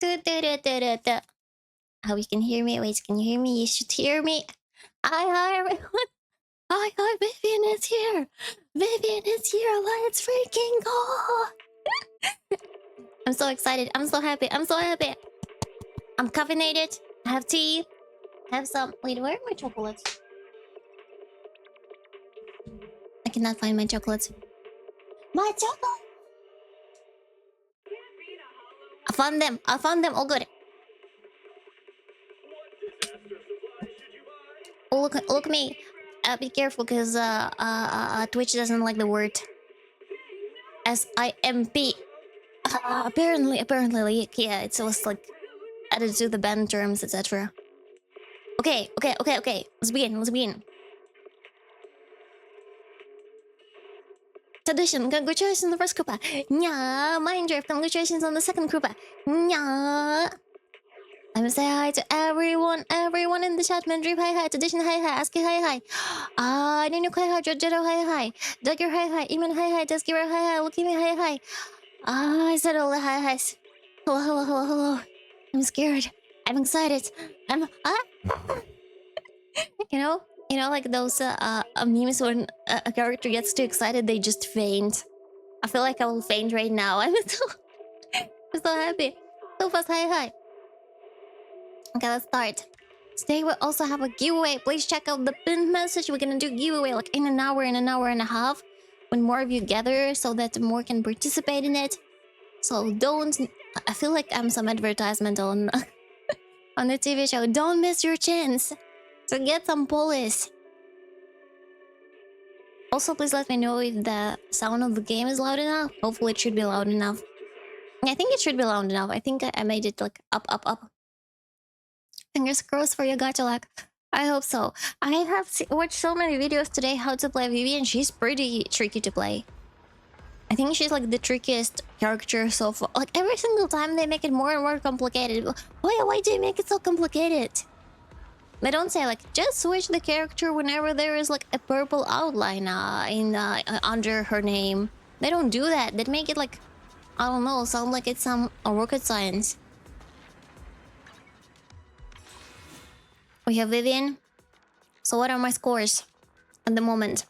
How you can hear me? Wait, can you hear me? You should hear me. Hi, everyone. Hi, Vivian is here. Vivian is here. Let's freaking go. I'm so excited. I'm so happy. I'm so happy. I'm caffeinated. I have tea. I have some. Wait, where are my chocolates? I cannot find my chocolates. My chocolate. I found them. I found them. All good. Oh, look me. Be careful, because Twitch doesn't like the word SIMP. Apparently, like, yeah, it's always like added to the band terms, etc. Okay. Let's begin. Tradition, congratulations on the first Koopa. Nya, Mind Drift, congratulations on the second Koopa. Nya. I'm gonna say hi to everyone in the chat. Mandrive, hi. Tradition, hi. Aski, hi. Nino, hi. Jojo, hi. Duggar, hi. Eamon, hi. Deskira, hi. Lukimi, hi. I said all the highs. Hello. I'm scared. I'm excited. You know, like those memes when a character gets too excited, they just faint. I feel like I will faint right now. I'm so happy. So fast, hi. Okay, let's start. Today we also have a giveaway. Please check out the pinned message. We're gonna do giveaway like in an hour and a half, when more of you gather, so that more can participate in it. So don't. I feel like I'm some advertisement on on the TV show. Don't miss your chance to get some police. Also, please let me know if the sound of the game is loud enough. Hopefully, it should be loud enough. I think it should be loud enough. I think I made it like up. Fingers crossed for your gacha luck. I hope so. I have watched so many videos today how to play Vivian. She's pretty tricky to play. I think she's like the trickiest character so far. Like every single time they make it more and more complicated. Why do you make it so complicated? They don't say like just switch the character whenever there is like a purple outline under her name. They don't do that. They make it like, I don't know, sound like it's some rocket science. We have Vivian. So what are my scores at the moment?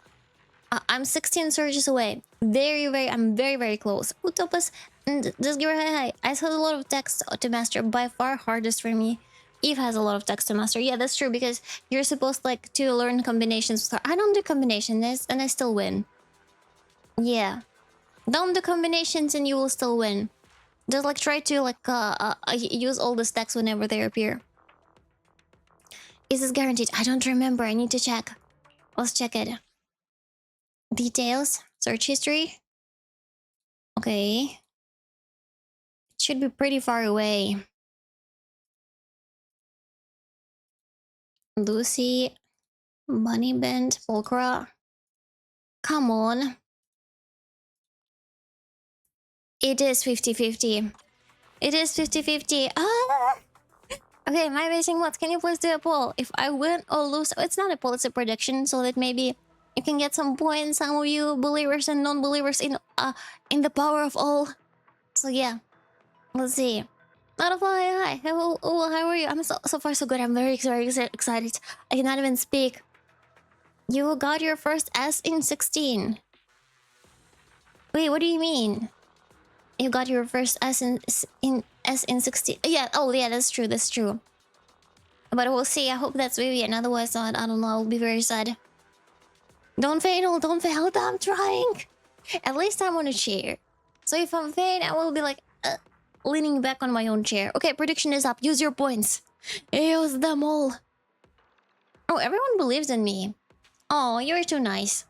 I'm 16 surges away. I'm very close. Utopus and just give her hi. I have a lot of text to master. By far hardest for me. Eve has a lot of text to master. Yeah, that's true, because you're supposed like to learn combinations with her. I don't do combinations and I still win. Yeah. Don't do combinations and you will still win. Just like try to like use all the stacks whenever they appear. Is this guaranteed? I don't remember. I need to check. Let's check it. Details. Search history. Okay. It should be pretty far away. Lucy. Bunny Bend. Fulcra. Come on. It is 50-50. It is 50-50. Ah! Okay, my basing mods. Can you please do a poll? If I win or lose... Oh, it's not a poll, it's a prediction, so that maybe you can get some points, some of you believers and non-believers in the power of all. So yeah, let's see. Hi. How are you? I'm so far so good. I'm very excited. I cannot even speak. You got your first S in 16. Wait, what do you mean? You got your first S in 16. Yeah, oh yeah, that's true. But we'll see. I hope that's Vivian. Otherwise, I don't know. I'll be very sad. Don't fail. I'm trying. At least I'm on a chair. So if I'm faint, I will be like leaning back on my own chair. Okay, prediction is up. Use your points. Use them all. Oh, everyone believes in me. Oh, you're too nice.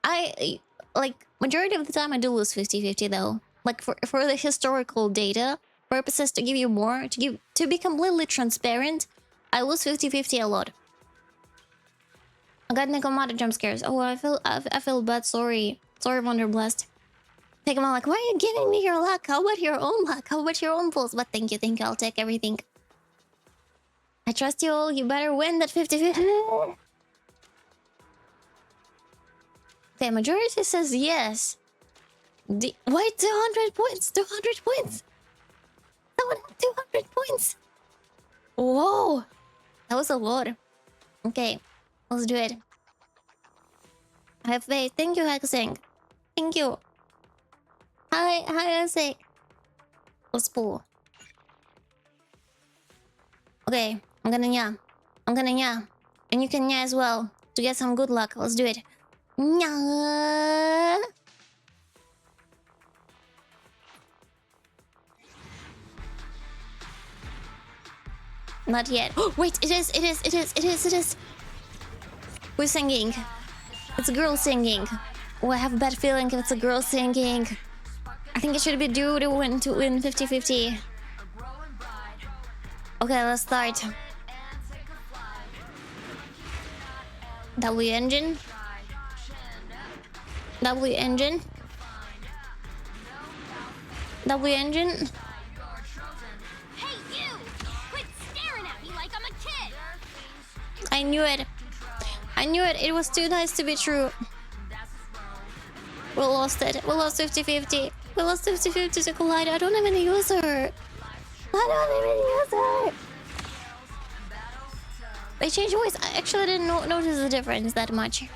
I like majority of the time I do lose 50-50 though. Like for the historical data purposes, to give you more, to be completely transparent, I lose 50-50 a lot. I got Nikomata jump scares. Oh, I feel bad. Sorry, Wonderblast. Take him out like, why are you giving me your luck? How about your own luck? How about your own pulls? But thank you. I'll take everything. I trust you all. You better win that 50-50. Okay, majority says yes. Why 200 points? 200 points. don't have 200 points. Whoa. That was a lot. Okay, let's do it. I have faith. Thank you, Hexing. Thank you. Hi, Hexing. Let's pull. Okay, I'm gonna nya. I'm gonna nya. And you can nya as well to get some good luck. Let's do it. Nya. Not yet. Oh, wait, it is. Who's singing? It's a girl singing. Oh, I have a bad feeling if it's a girl singing. I think it should be due to win 50-50. Okay, let's start. W engine. W engine. W engine. Hey you! Quit staring at me like I'm a kid! I knew it. I knew it. It was too nice to be true. We lost it. We lost 50-50. We lost 50-50 to Collide. I don't have any user. They changed voice. I actually didn't notice the difference that much.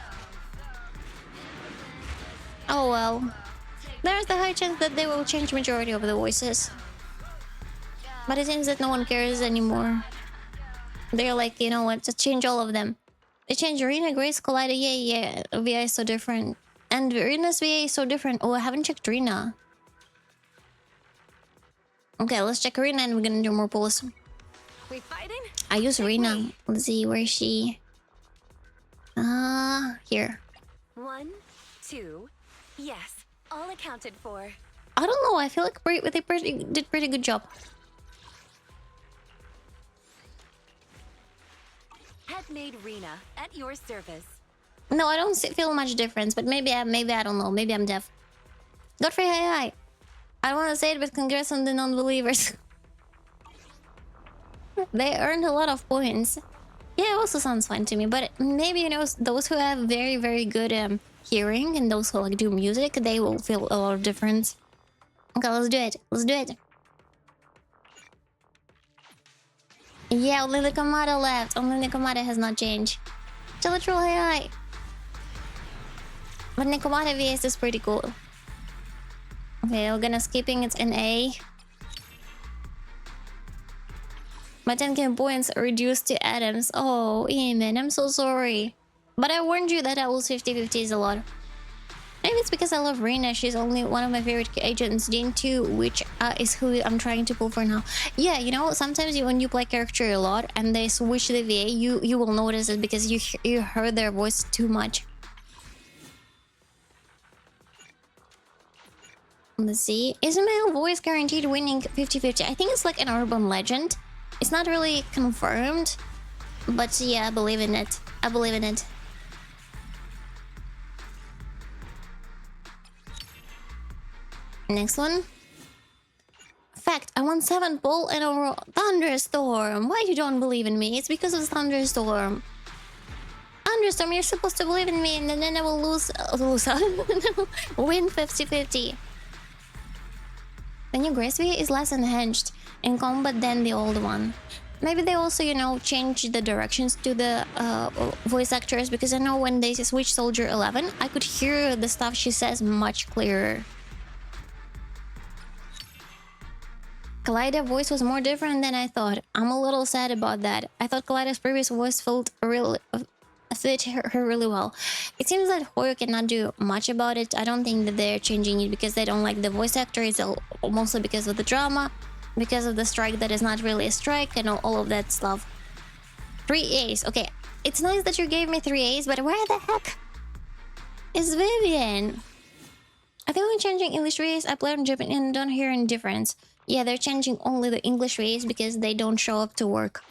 Oh well. There's the high chance that they will change majority of the voices. But it seems that no one cares anymore. They're like, you know what, just change all of them. They changed Arena, Grace, Collider, yeah. VI is so different. And Arena's VA is so different. Oh, I haven't checked Arena. Okay, let's check Arena and we're gonna do more pulls. We fighting? I use Arena. Let's see, where is she? Here. 1, 2, yes, all accounted for. I don't know, I feel like they did pretty good job. Headmaid Rena, at your service. No, I don't feel much difference, but maybe I don't know. Maybe I'm deaf. Godfrey, hi. I don't want to say it, but congrats on the non-believers. They earned a lot of points. Yeah, it also sounds fine to me, but maybe, you know, those who have very, very good hearing and those who like do music, they will feel a lot of difference. Okay, let's do it. Let's do it. Yeah, only the Kamada left. Only the Kamada has not changed. Teletrol, hi. But Nikomata VS is pretty cool. Okay, we're gonna skipping it in A. My 10k points are reduced to atoms. Oh, Eamon, I'm so sorry. But I warned you that I lose 50-50 is a lot. Maybe it's because I love Rena. She's only one of my favorite agents. Jane 2, which is who I'm trying to pull for now. Yeah, you know, sometimes when you play character a lot and they switch the VA, you will notice it because you heard their voice too much. Let's see. Is a male voice guaranteed winning 50-50? I think it's like an urban legend. It's not really confirmed. But yeah, I believe in it. I believe in it. Next one. Fact, I won 7 pull and a thunderstorm. Why you don't believe in me? It's because of thunderstorm. Thunderstorm, you're supposed to believe in me and then I will win 50-50. The new Grace VA is less enhanced in combat than the old one. Maybe they also, you know, change the directions to the voice actors, because I know when they switch Soldier 11, I could hear the stuff she says much clearer. Kaleida's voice was more different than I thought. I'm a little sad about that. I thought Kaleida's previous voice fit her really well. It seems that Hoyo cannot do much about it. I don't think that they're changing it because they don't like the voice actor. It's mostly because of the drama, because of the strike that is not really a strike, and all of that stuff. 3 A's. Okay, it's nice that you gave me 3 A's, but where the heck is Vivian? I think when changing English race, I play on Japan and don't hear any difference. Yeah, they're changing only the English race because they don't show up to work.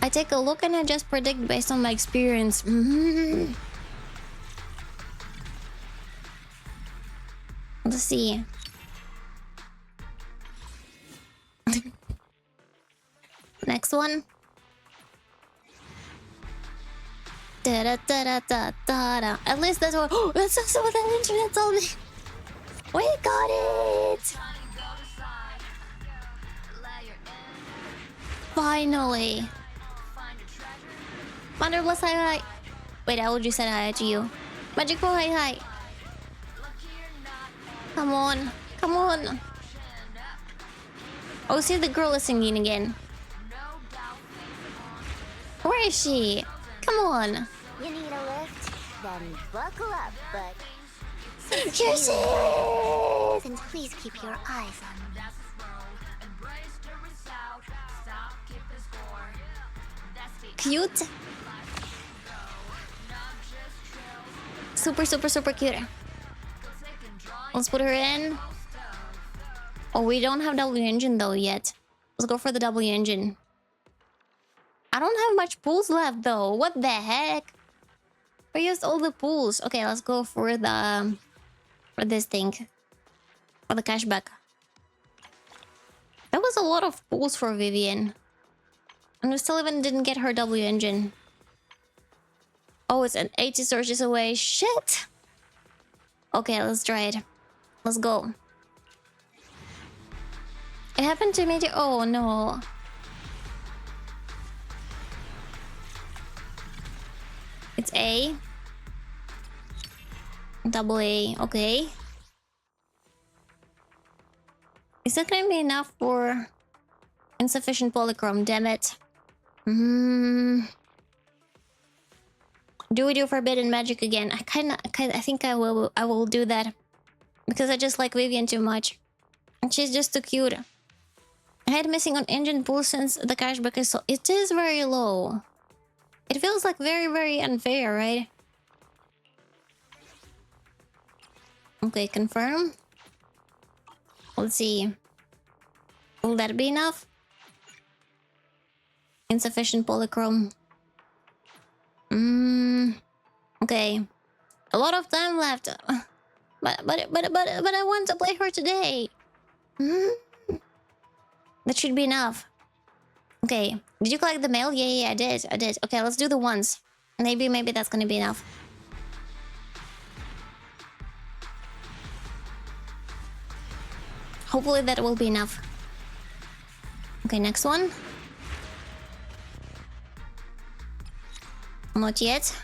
I take a look and I just predict based on my experience. Let's see. Next one. Da-da-da-da-da-da. At least that's what... Oh, that's also what that internet told me. We got it! Finally. Mother bless, hi hi. Wait, I would just say hi to you. Magic Ball, hi hi. Come on. Come on. Oh, see, the girl is singing again. Where is she? Come on. You need a lift? Then buckle up, but Yes. then please keep your eyes on me. Cute. Super, super, super cute. Let's put her in. Oh, we don't have W engine though yet. Let's go for the W engine. I don't have much pools left though. What the heck? I used all the pools. Okay, let's go for the for this thing. For the cashback. That was a lot of pools for Vivian. And we still even didn't get her W engine. Oh, it's an 80 searches away. Shit! Okay, let's try it. Let's go. It happened to me too. Oh no. It's A. Double A. Okay. Is that gonna be enough for insufficient polychrome? Damn it. Do we do forbidden magic again? I think I will do that. Because I just like Vivian too much. And she's just too cute. I had missing on engine pool since the cashback is so... It is very low. It feels like very, very unfair, right? Okay, confirm. Let's see. Will that be enough? Insufficient polychrome. Okay. A lot of time left. But I want to play her today. That should be enough. Okay. Did you collect the mail? Yeah, I did. Okay, let's do the ones. Maybe that's gonna be enough. Hopefully that will be enough. Okay, next one. Not yet.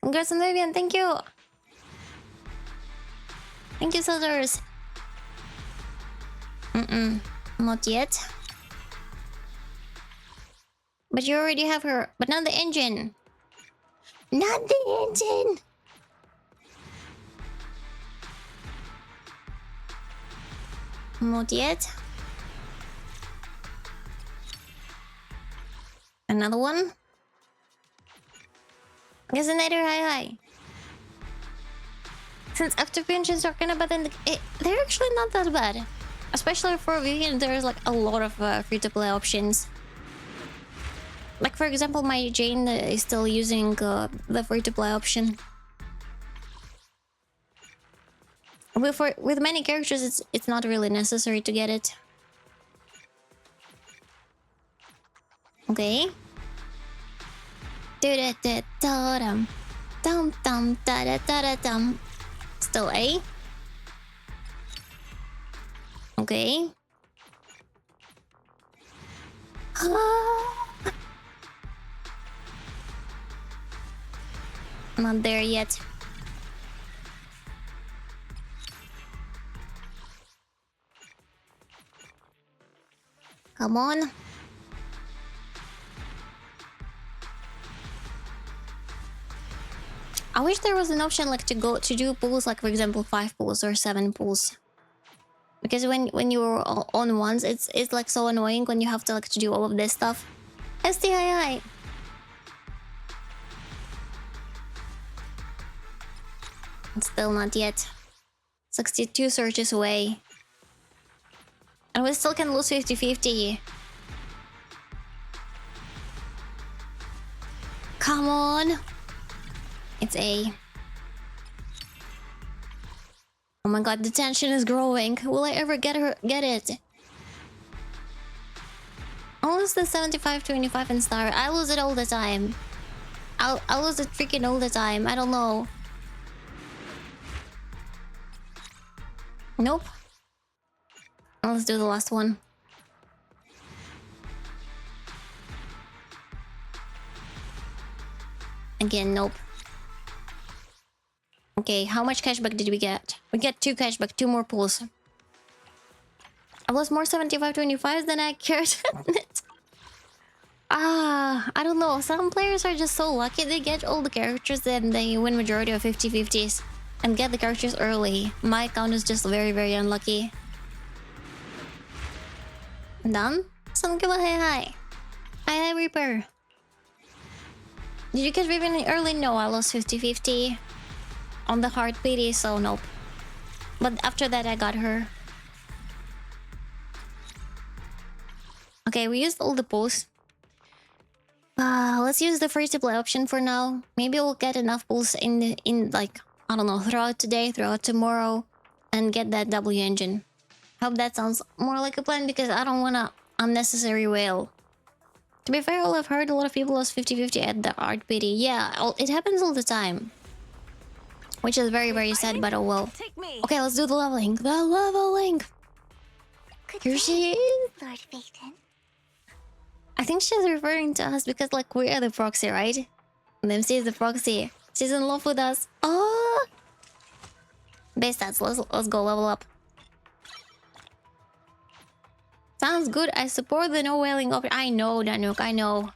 Congrats on Vivian, thank you. Thank you, Sisters. Not yet. But you already have her. But not the engine. Not the engine. Not yet. Another one. Resonator, hi. Since after pensions are kind of bad, they're actually not that bad. Especially for Vivian, there's like a lot of free-to-play options. Like for example, my Jane is still using the free-to-play option. With many characters, it's not really necessary to get it. Okay. Still A. Okay. Not there yet. Come on. I wish there was an option like to do pools, like for example 5 pools or 7 pools. Because when you're on ones, it's like so annoying when you have to like to do all of this stuff. STII. Still not yet. 62 searches away. And we still can lose 50-50. Come on. It's A. Oh my god, the tension is growing. Will I ever get it? I'll lose the 75-25 in star. I lose it all the time. I'll lose it freaking all the time. I don't know. Nope. Let's do the last one. Again, nope. Okay, how much cashback did we get? We get 2 cashback, 2 more pulls. I was more 75-25 than I cared to admit. I don't know. Some players are just so lucky they get all the characters and they win majority of 50-50s and get the characters early. My account is just very, very unlucky. Done? Some give a hi. Hi, Reaper. Did you get Vivian early? No, I lost 50-50 on the hard pity, so nope. But after that, I got her. Okay, we used all the pulls. Let's use the free to play option for now. Maybe we'll get enough pulls in like, I don't know, throughout today, throughout tomorrow, and get that W engine. Hope that sounds more like a plan because I don't want to unnecessary whale. To be fair, I've heard a lot of people lost 50-50 at the art pity. Yeah, it happens all the time. Which is very, very sad, but oh well. Okay, let's do the leveling. The leveling! Here she is! Lord Phaeton. I think she's referring to us because, like, we are the proxy, right? And MC is the proxy. She's in love with us. Oh! Base stats, let's go level up. Sounds good. I support the no whaling option. I know, Nanook, I know.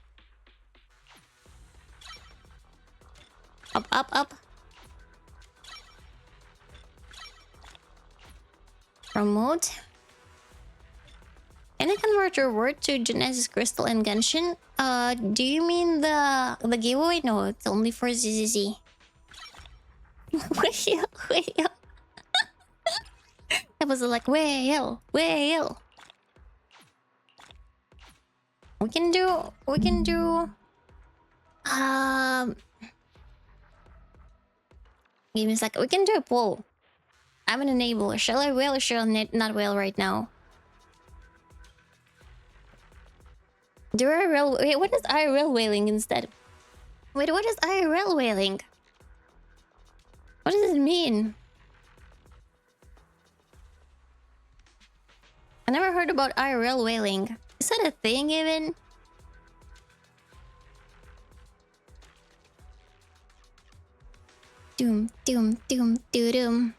Up, up, up. Promote. Can I convert your word to Genesis Crystal and Genshin? Do you mean the giveaway? No, it's only for ZZZ. Whale. I was like, whale. We can do... Give me a sec. We can do a poll. I'm an enabler. Shall I whale or shall I not whale right now? Do IRL... Wait, what is IRL whaling instead? Wait, what is IRL whaling? What does it mean? I never heard about IRL whaling. Is that a thing even? Doom, doom, doom, doom.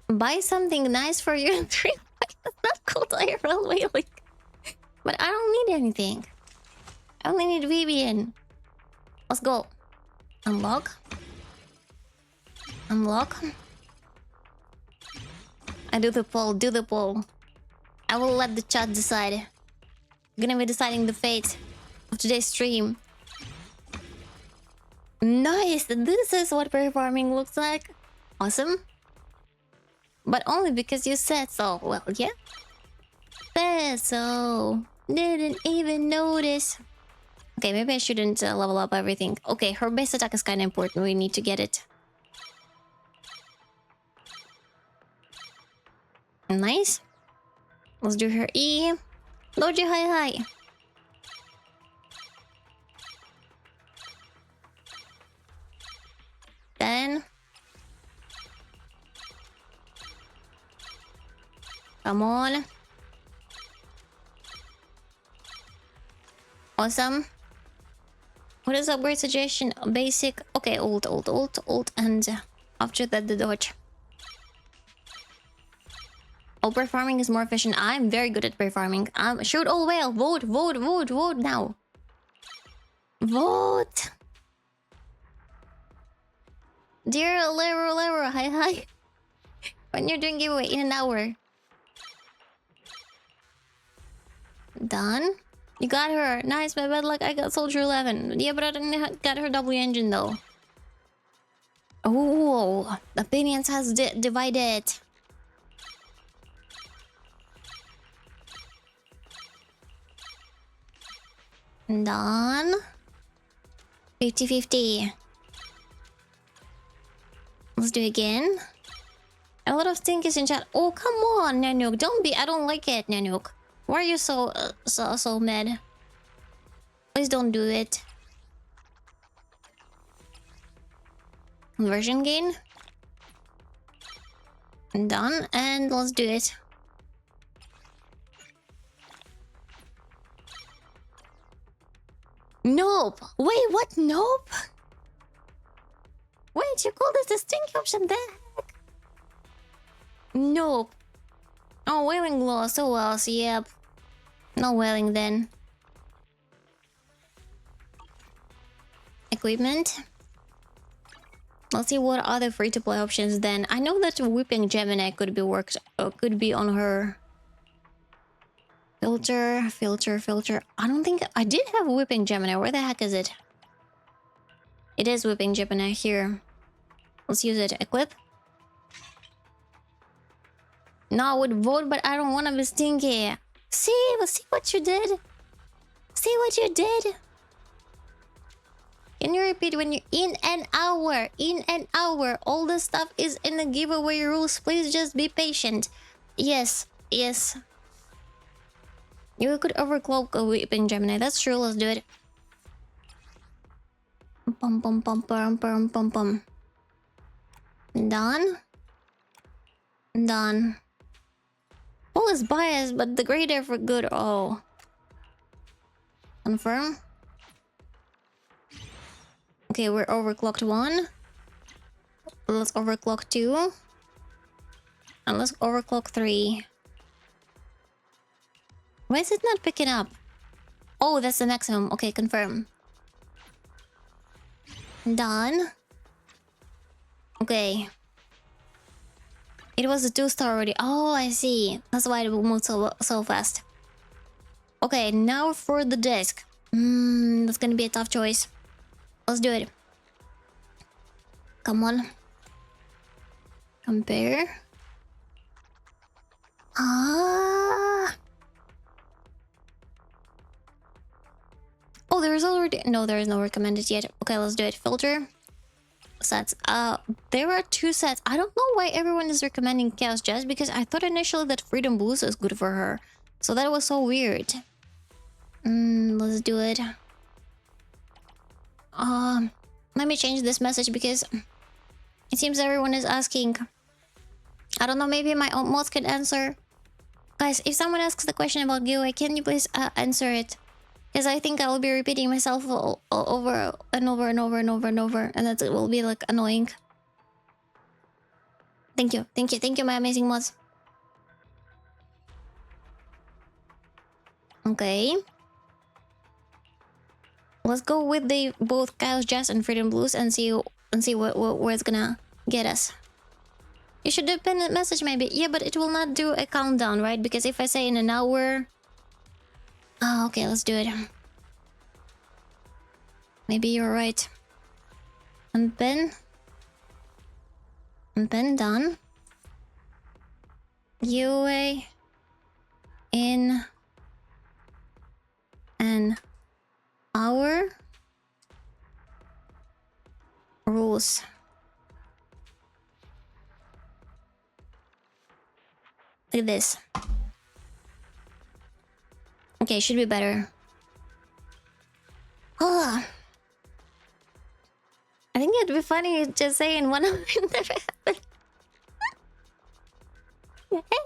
Buy something nice for your trip. That's not called IRL whaling. But I don't need anything. I only need Vivian. Let's go. Unlock. I do the poll. I will let the chat decide. I'm gonna be deciding the fate of today's stream. Nice! This is what performing looks like. Awesome. But only because you said so. Well, yeah. Said so. Didn't even notice. Okay, maybe I shouldn't level up everything. Okay, her base attack is kind of important. We need to get it. Nice. Let's do her E. Logi, hi. Then... Come on. Awesome. What is upgrade suggestion? Basic. Okay, ult, and after that the dodge. Oh, performing is more efficient. I'm very good at performing. Shoot all whale. Vote now. Vote. Dear Lero, hi. When you're doing giveaway in an hour. Done. You got her. Nice, my bad luck. I got Soldier 11. Yeah, but I didn't get her W engine though. Oh, opinions has divided. Done. 50-50. Let's do it again. A lot of stinkers in chat. Oh, come on, Nanook. Don't be. I don't like it, Nanook. Why are you so mad? Please don't do it. Conversion gain. Done. And let's do it. Nope. Wait, what? Nope. Wait, you call this a stinky option? The heck? Nope. Oh, whaling gloss. Oh well, so yep. No whaling then. Equipment. Let's see what other free-to-play options then. I know that Whipping Gemini could be on her. Filter. I don't think I did have Whipping Gemini. Where the heck is it? It is Whipping Gemini here. Let's use it. Equip. No, I would vote, but I don't want to be stinky. See what you did? See what you did? Can you repeat when you're in an hour? In an hour. All the stuff is in the giveaway rules. Please just be patient. Yes. You could overclock a Whipping Gemini. That's true. Let's do it. Pum. Done. All is biased, but the grade are for good. Oh. Confirm. Okay, we're overclocked 1. Let's overclock 2. And let's overclock 3. Why is it not picking up? Oh, that's the maximum. Okay, confirm. Done. Okay. It was a 2-star already. Oh, I see. That's why it moved so fast. Okay, now for the disc. That's gonna be a tough choice. Let's do it. Come on. Compare. Oh, there's already... No, there is no recommended yet. Okay, let's do it. Filter. Sets. There are 2 sets. I don't know why everyone is recommending Chaos Jazz, because I thought initially that Freedom Boost is good for her. So that was so weird. Let's do it. Let me change this message because it seems everyone is asking. I don't know, maybe my owlmost can answer. Guys, if someone asks the question about giveaway, can you please answer it? Because I think I will be repeating myself over and over, and that will be like annoying. Thank you, my amazing mods. Okay. Let's go with the both Chaos Jazz and Freedom Blues and see where it's gonna get us. You should do a pinned message maybe. Yeah, but it will not do a countdown, right? Because if I say in an hour... Oh, okay, let's do it. Maybe you're right. Unpin. Done. Giveaway in an hour. Rules. Look at this. Okay, should be better. Oh. I think it'd be funny just saying one of them.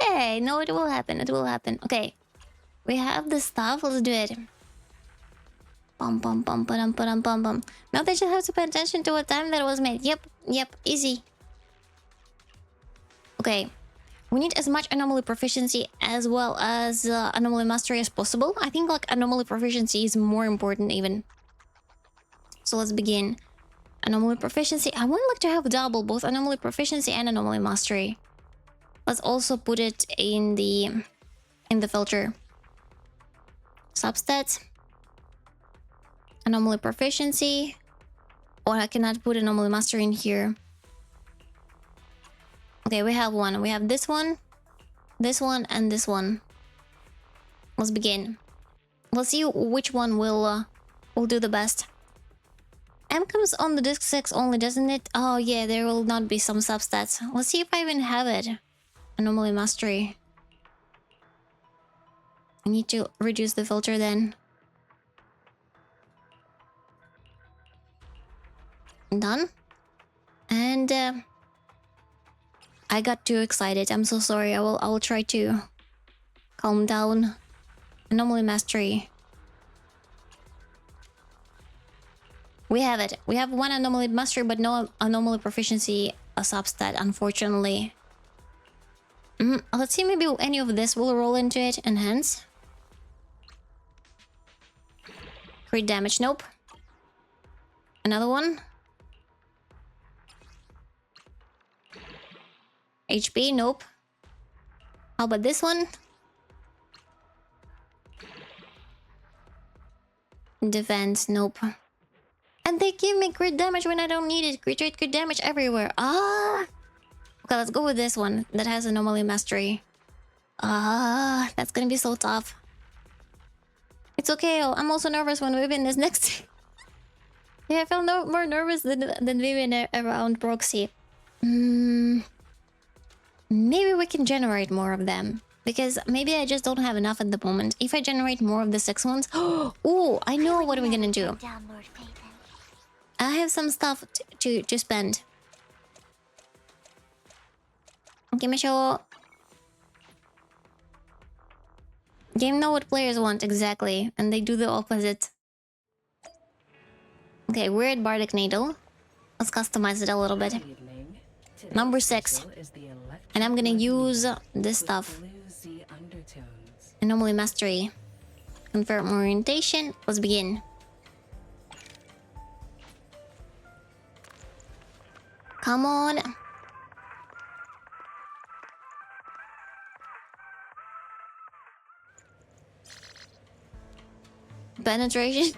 Hey, no, it will happen. It will happen. Okay. We have the stuff. Let's do it. Bum. Now they just have to pay attention to what time that was made. Yep. Easy. Okay. We need as much anomaly proficiency as well as anomaly mastery as possible. I think like anomaly proficiency is more important even. So let's begin. Anomaly proficiency. I would like to have double both anomaly proficiency and anomaly mastery. Let's also put it in the filter. Substats. Anomaly proficiency. Or I cannot put anomaly mastery in here. Okay, we have one. We have this one, and this one. Let's begin. Let's see which one will do the best. M comes on the disc 6 only, doesn't it? Oh yeah, there will not be some substats. Let's see if I even have it. Anomaly mastery. I need to reduce the filter then. Done. And I got too excited. I'm so sorry. I will try to calm down. Anomaly mastery. We have it. We have one anomaly mastery, but no anomaly proficiency a substat, unfortunately. Let's see, maybe any of this will roll into it. Enhance. Crit damage, nope. Another one. HP, nope. How about this one? Defense, nope. And they give me crit damage when I don't need it. Crit rate, crit damage everywhere. Ah! Okay, let's go with this one that has anomaly mastery. Ah, that's gonna be so tough. It's okay. I'm also nervous when Vivian is next. Yeah, I felt more nervous than Vivian around proxy. Maybe we can generate more of them. Because maybe I just don't have enough at the moment. If I generate more of the 6 ones... Oh, I know what we're gonna do. I have some stuff to spend. Game show. Game know what players want exactly, and they do the opposite. Okay, weird bardic needle. Let's customize it a little bit. Number 6. And I'm gonna use this stuff. Anomaly mastery. Confirm orientation. Let's begin. Come on. Penetration.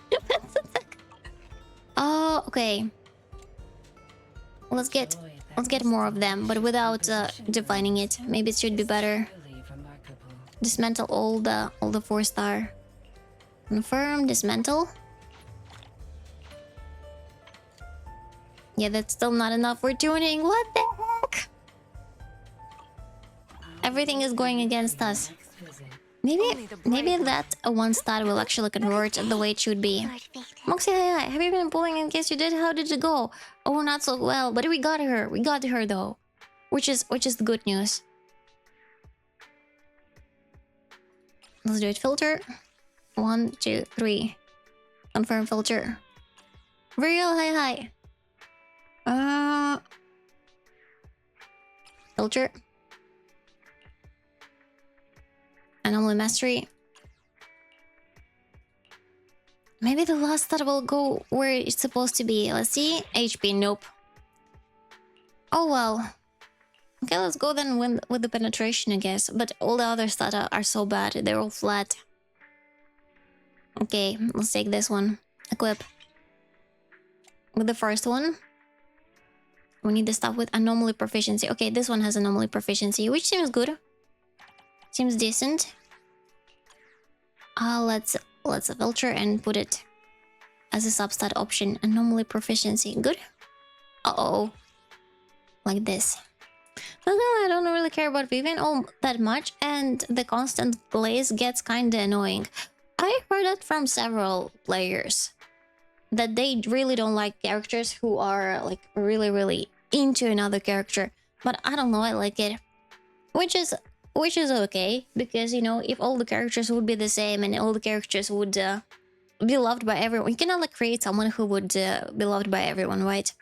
Oh, okay. Let's get more of them, but without defining it. Maybe it should be better. Dismantle all the 4-star. Confirm, dismantle. Yeah, that's still not enough for tuning. What the heck? Everything is going against us. Maybe that 1-star will actually convert the way it should be. Moxie, hi. Have you been pulling? In case you did, how did it go? Oh, not so well, but we got her. We got her though, which is the good news. Let's do it. Filter. 1, 2, 3. Confirm filter. Real, hi. Filter. Anomaly mastery. Maybe the last stat will go where it's supposed to be. Let's see. HP, nope. Oh well. Okay, let's go then with the penetration, I guess. But all the other stats are so bad. They're all flat. Okay, let's take this one. Equip. With the first one, we need the stuff with anomaly proficiency. Okay, this one has anomaly proficiency, which seems good. Seems decent. Let's filter and put it as a substat option. Anomaly proficiency. Good. Uh-oh. Like this. But no, I don't really care about Vivian all that much, and the constant glaze gets kinda annoying. I heard that from several players. That they really don't like characters who are like really into another character. But I don't know, I like it. Which is okay, because you know, if all the characters would be the same and all the characters would be loved by everyone, you cannot like create someone who would be loved by everyone, right?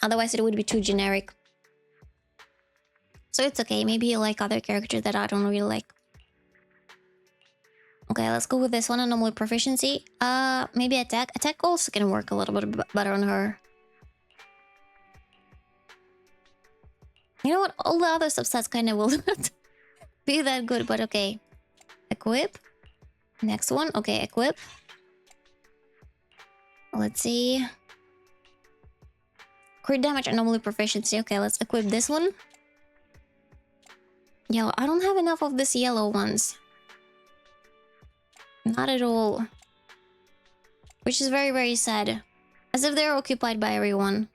Otherwise it would be too generic. So it's okay, maybe you like other characters that I don't really like. Okay, let's go with this one, anomaly proficiency. Maybe attack. Attack also can work a little bit better on her. You know what? All the other substats kind of will not be that good, but okay. Equip. Next one. Okay, equip. Let's see. Crit damage, anomaly proficiency. Okay, let's equip this one. Yellow. I don't have enough of these yellow ones. Not at all. Which is very sad. As if they're occupied by everyone.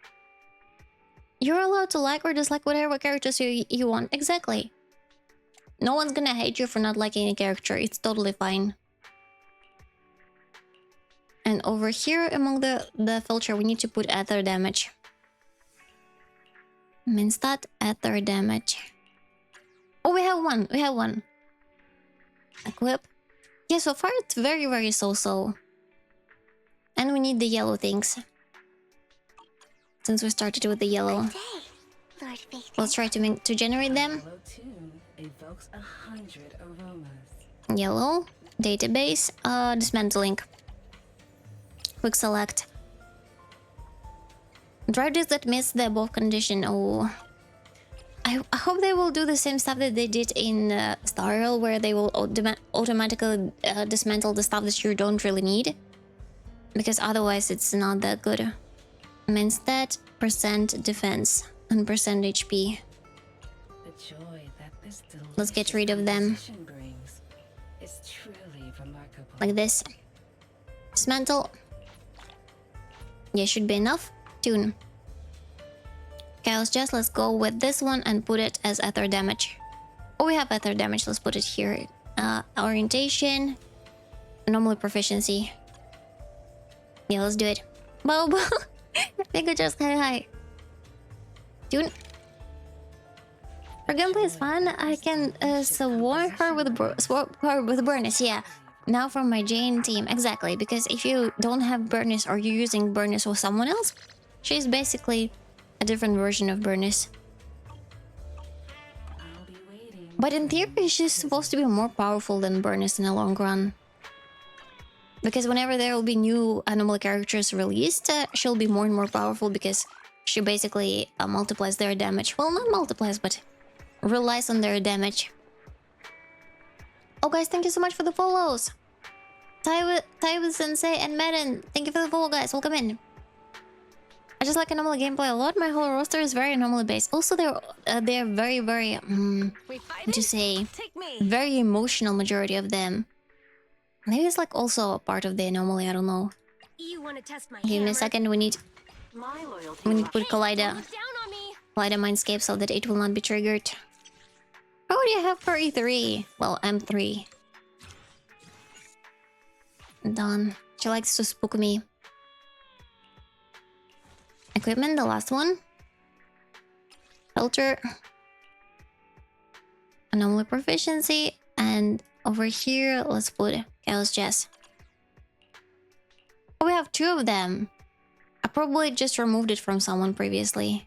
You're allowed to like or dislike whatever characters you want. Exactly. No one's gonna hate you for not liking a character. It's totally fine. And over here among the filter, we need to put ether damage. Min stat, ether damage. Oh, we have one. Equip. Yeah, so far it's very so-so. And we need the yellow things. Since we started with the yellow. Good day, Lord Faithful. Let's try to generate them. Yellow tune evokes 100 aromas. Yellow. Database. Dismantling. Quick select. Drive disks that miss the above condition. Oh. I hope they will do the same stuff that they did in Star Rail, where they will automatically dismantle the stuff that you don't really need. Because otherwise it's not that good. Instead, percent defense and percent HP. The joy that this Let's get rid of them. composition brings is truly remarkable. Like this. Dismantle. Yeah, should be enough. Tune. Okay, let's go with this one and put it as ether damage. Oh, we have ether damage. Let's put it here. Orientation. Normally proficiency. Yeah, let's do it. Bob. Thank you, just hi. Tune. Her gameplay is fun. I can swarm her with burners. Yeah. Now from my Jane team. Exactly. Because if you don't have burners or you're using burners with someone else, she's basically a different version of burners. I'll be waiting. But in theory, she's supposed to be more powerful than burners in the long run. Because whenever there will be new anomaly characters released, she'll be more and more powerful because she basically multiplies their damage. Well, not multiplies, but relies on their damage. Oh, guys, thank you so much for the follows. Taiwo Sensei and Madden, thank you for the follow, guys. Welcome in. I just like anomaly gameplay a lot. My whole roster is very anomaly based. Also, they're very, very what to say, Take me. very emotional. Majority of them. Maybe it's like also a part of the anomaly. I don't know. You want to test my Give me hammer? a second. We need My loyalty. to put Don't Collider look down on me. Mindscape so that it will not be triggered. Oh, do you have for E3? Well, M3. Done. She likes to spook me. Equipment, the last one. Filter. Anomaly proficiency. And over here, let's put Chaos Jess. Oh, we have two of them. I probably just removed it from someone previously.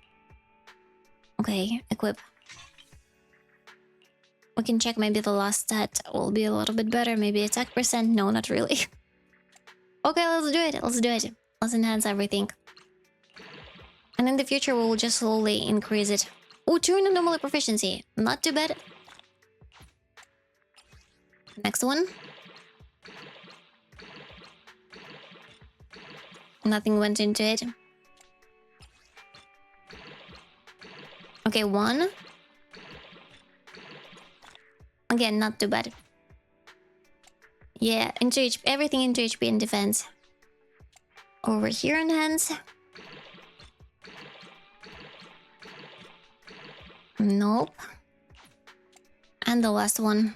Okay, equip. We can check maybe the last stat will be a little bit better. Maybe attack percent. No, not really. Okay, let's do it. Let's do it. Let's enhance everything. And in the future, we will just slowly increase it. Oh, 2 in anomaly proficiency. Not too bad. Next one. Nothing went into it. Okay, 1. Again, not too bad. Yeah, into HP, everything into HP and defense. Over here, enhance. Nope. And the last one.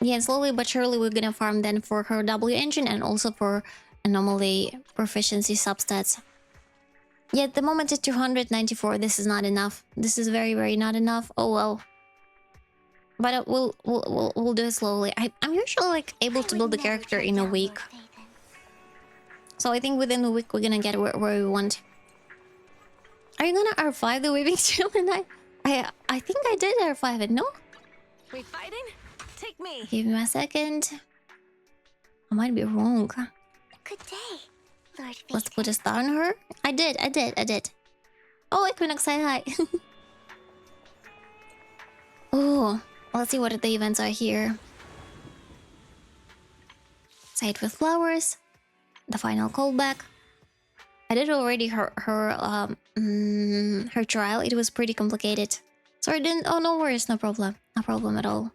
Yeah, slowly but surely we're gonna farm then for her W engine and also for anomaly proficiency substats. Yeah, at the moment it's 294. This is not enough. This is very, very not enough. Oh well. But we'll do it slowly. I'm usually like able to build the character in a week. So I think within a week we're gonna get where we want. Are you gonna R5 the Weaving Gemini? I think I did R5 it, no? We fighting? Take me. Give me a second. I might be wrong. Good day, Lord Faithful. Let's put a star on her. I did. Oh, Equinox, say hi. Oh, let's see what the events are here. Site with flowers. The final callback. I did already her trial. It was pretty complicated. So I didn't. Oh, no worries, no problem. No problem at all.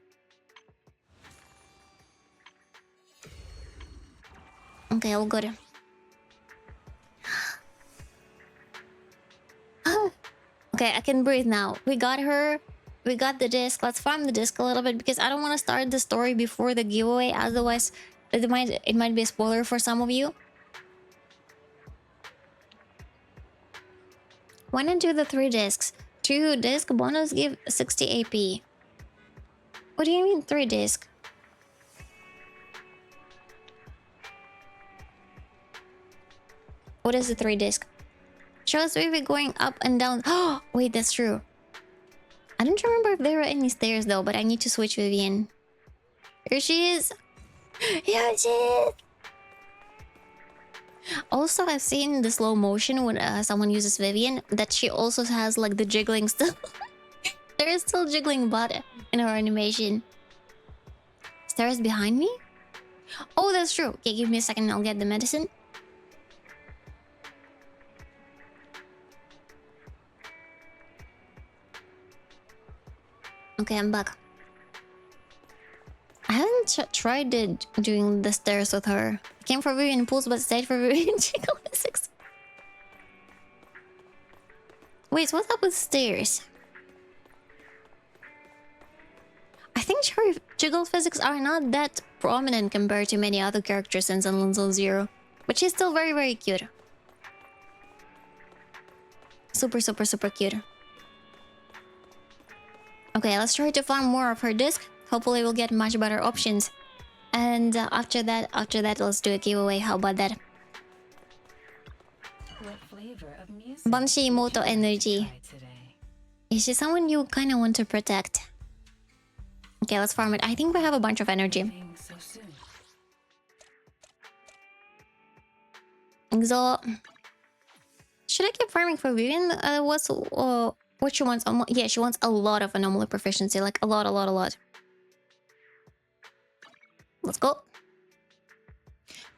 Okay, all good. Okay, I can breathe now. We got her. We got the disc. Let's farm the disc a little bit because I don't want to start the story before the giveaway. Otherwise, it might be a spoiler for some of you. Why not do the 3 discs? 2 disc bonus give 60 AP. What do you mean 3 disc? What is the 3 disc? Shows Vivi going up and down. Oh, wait, that's true. I don't remember if there are any stairs though, but I need to switch Vivian. Here she is. Here she is. Also, I've seen the slow motion when someone uses Vivian that she also has like the jiggling still. There is still jiggling butt in her animation. Stairs behind me? Oh, that's true. Okay, give me a second. I'll get the medicine. Okay, I'm back. I haven't tried doing the stairs with her. I came for Vivian pools, but stayed for Vivian jiggle physics. Wait, what's up with stairs? I think her jiggle physics are not that prominent compared to many other characters in Zenlong Zone Zero, but she's still very, very cute. Super, super, super cute. Okay, let's try to farm more of her disc. Hopefully we'll get much better options. And after that, let's do a giveaway. How about that? What flavor of music Banshee Moto Energy. today? Is she someone you kind of want to protect? Okay, let's farm it. I think we have a bunch of energy. Being so soon. So, should I keep farming for Vivian? What she wants? Yeah, she wants a lot of anomaly proficiency. Like a lot. Let's go.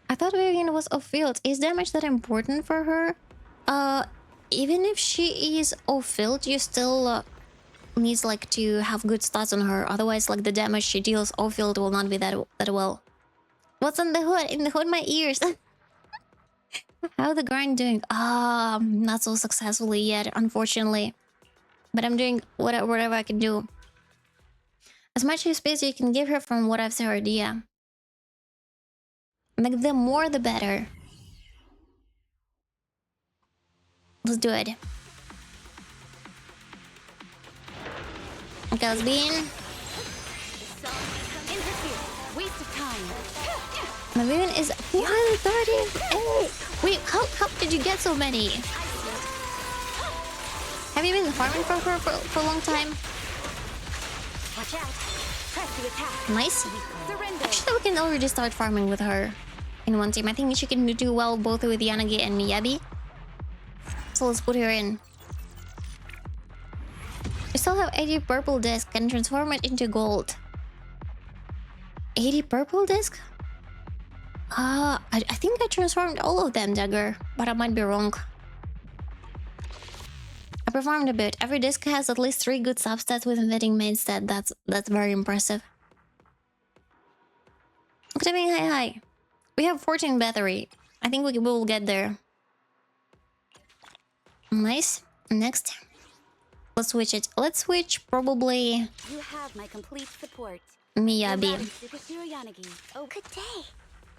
I thought Vivian was off field. Is damage that important for her? Even if she is off field, you still needs like to have good stats on her. Otherwise, like the damage she deals off field will not be that well. What's on the hood? In the hood, my ears. How the grind doing? Not so successfully yet, unfortunately. But I'm doing whatever I can do. As much space you can give her from what I've heard, yeah. Like, the more the better. Let's do it. Okay, let's be in. Interfere. Waste of time. My Vivian is 230. Hey, wait, how did you get so many? Have you been farming for her for a long time? Watch out. Press the attack. Nice. Surrender. Actually, we can already start farming with her in one team. I think she can do well both with Yanagi and Miyabi. So let's put her in. We still have 80 purple disc. Can transform it into gold. 80 purple disc? I think I transformed all of them, Dagger. But I might be wrong. I performed a bit. Every disc has at least 3 good substats with invading main stat. That's very impressive. Good evening, hi. We have 14 battery. I think we will get there. Nice. Next. Let's switch it. Let's switch probably You have my complete support. Miyabi. Superhero Yanagi. Oh, good day.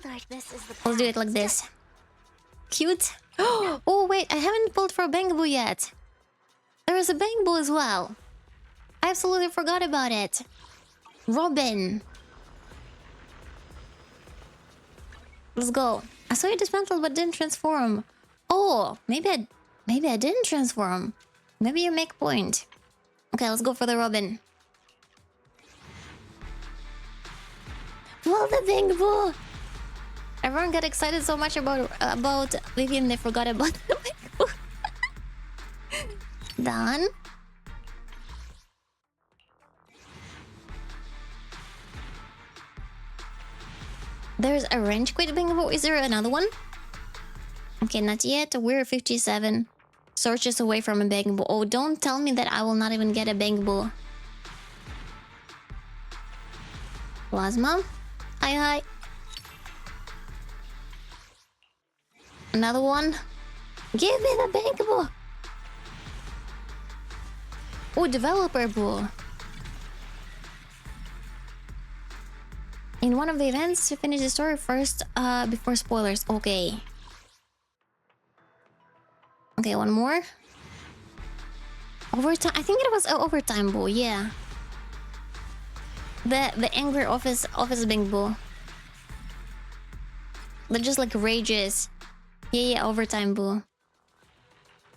Lord, this is the Let's do it like this. Cute. Oh, wait. I haven't pulled for Bangaboo yet. There is a Bangaboo as well. I absolutely forgot about it. Robin. Let's go. I saw you dismantled but didn't transform. Oh, maybe I didn't transform. Maybe you make point. Okay, let's go for the Robin. Well, the Bangaboo. Everyone got excited so much about Vivian they forgot about the Bangaboo. Done. There's a range quit Bangaboo. Is there another one? Okay, not yet. We're 57 searches away from a Bangaboo. Oh, don't tell me that I will not even get a Bangaboo. Plasma. Hi. Another one. Give me the Bangaboo. Oh, developer boo. In one of the events, to finish the story first before spoilers. Okay. Okay, one more. Overtime. I think it was overtime boo, yeah. The angry office Bing Boo. That just like rages. Yeah, overtime Boo.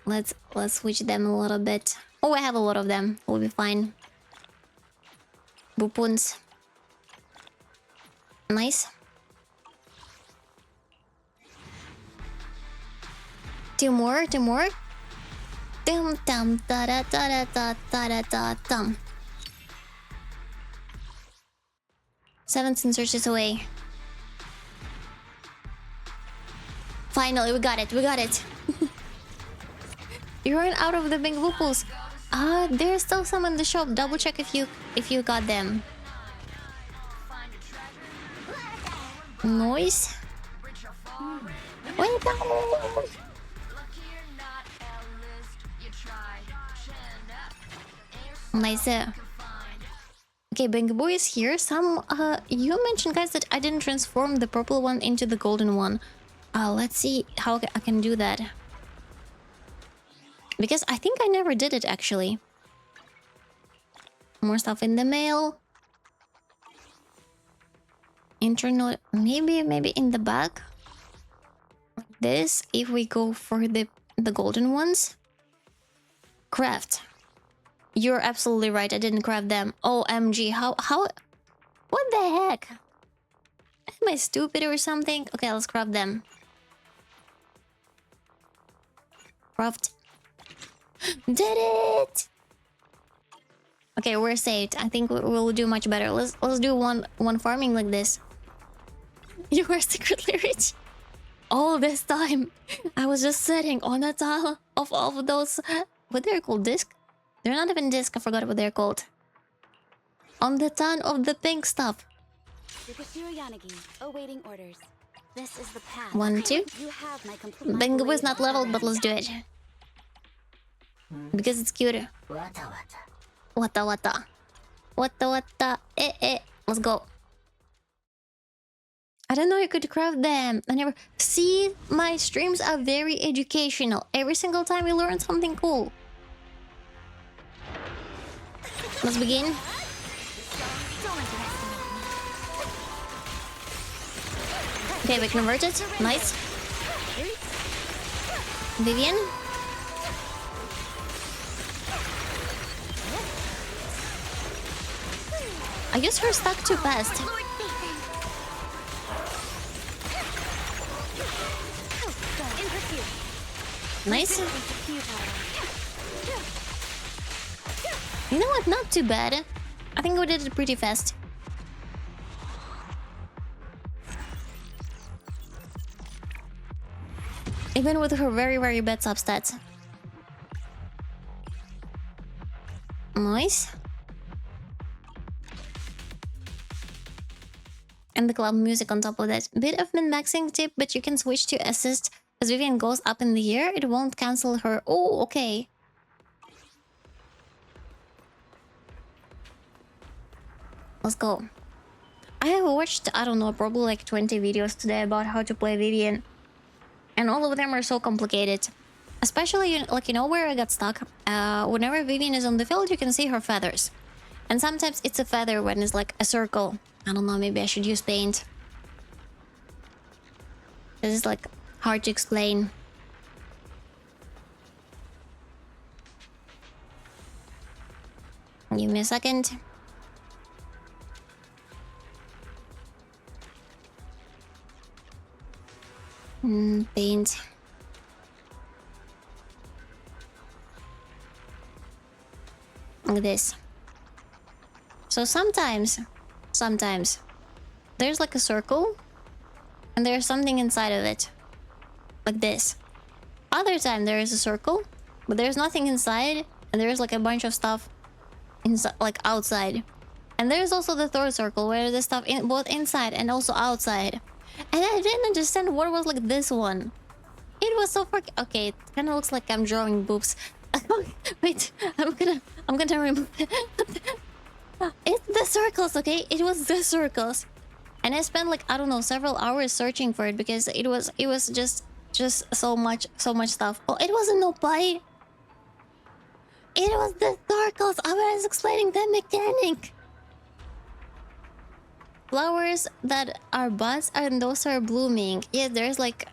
Let's switch them a little bit. Oh, I have a lot of them. We'll be fine. Boopoons. Nice. Two more. Dum dum da da da da da da da dum. 17 searches away. Finally, we got it. You ran out of the big wooples. There's still some in the shop. Double check if you got them. Noise. Wait, no. Nice. Okay, Bang Boy is here. You mentioned, guys, that I didn't transform the purple one into the golden one. Let's see how I can do that. Because I think I never did it, actually. More stuff in the mail. Internal, maybe in the back. Like this, if we go for the golden ones. Craft. You're absolutely right, I didn't craft them. OMG, how... What the heck? Am I stupid or something? Okay, let's craft them. Craft. Did it! Okay, we're saved. I think we'll do much better. Let's do one farming like this. You were secretly rich. All this time, I was just sitting on a tile of all of those... What they're called? Disc? They're not even disc. I forgot what they're called. On the ton of the pink stuff. Awaiting orders. This is the path. 1, 2. You have my complete. Bingo is not leveled, but let's do it. Because it's cute. Wata wata. Wata wata. Let's go. I don't know you could craft them. I never... See, my streams are very educational. Every single time we learn something cool. Let's begin. Okay, we converted. Nice. Vivian. I guess her stuck too fast. Nice. You know what? Not too bad. I think we did it pretty fast. Even with her very, very bad substats. Nice. And the club music on top of that. Bit of min-maxing tip, but you can switch to assist. As Vivian goes up in the air, it won't cancel her. Oh, okay. Let's go. I have watched, I don't know, probably like 20 videos today about how to play Vivian. And all of them are so complicated. Especially, like, you know where I got stuck? Whenever Vivian is on the field, you can see her feathers. And sometimes it's a feather when it's like a circle. I don't know, maybe I should use paint. This is like hard to explain. Give me a second. Paint. Like this. So sometimes there's like a circle and there's something inside of it. Like this. Other time there is a circle, but there's nothing inside and there's like a bunch of stuff inside, like outside. And there's also the third circle where there's stuff both inside and also outside. And I didn't understand what was like this one. It was so fucking... Okay, it kind of looks like I'm drawing boobs. Wait, I'm gonna remove it. It's the circles, okay? It was the circles. And I spent like, I don't know, several hours searching for it because it was just so much stuff. Oh, it wasn't no pie. It was the circles. I was explaining the mechanic. flowers that are buds and those are blooming. Yeah, there's like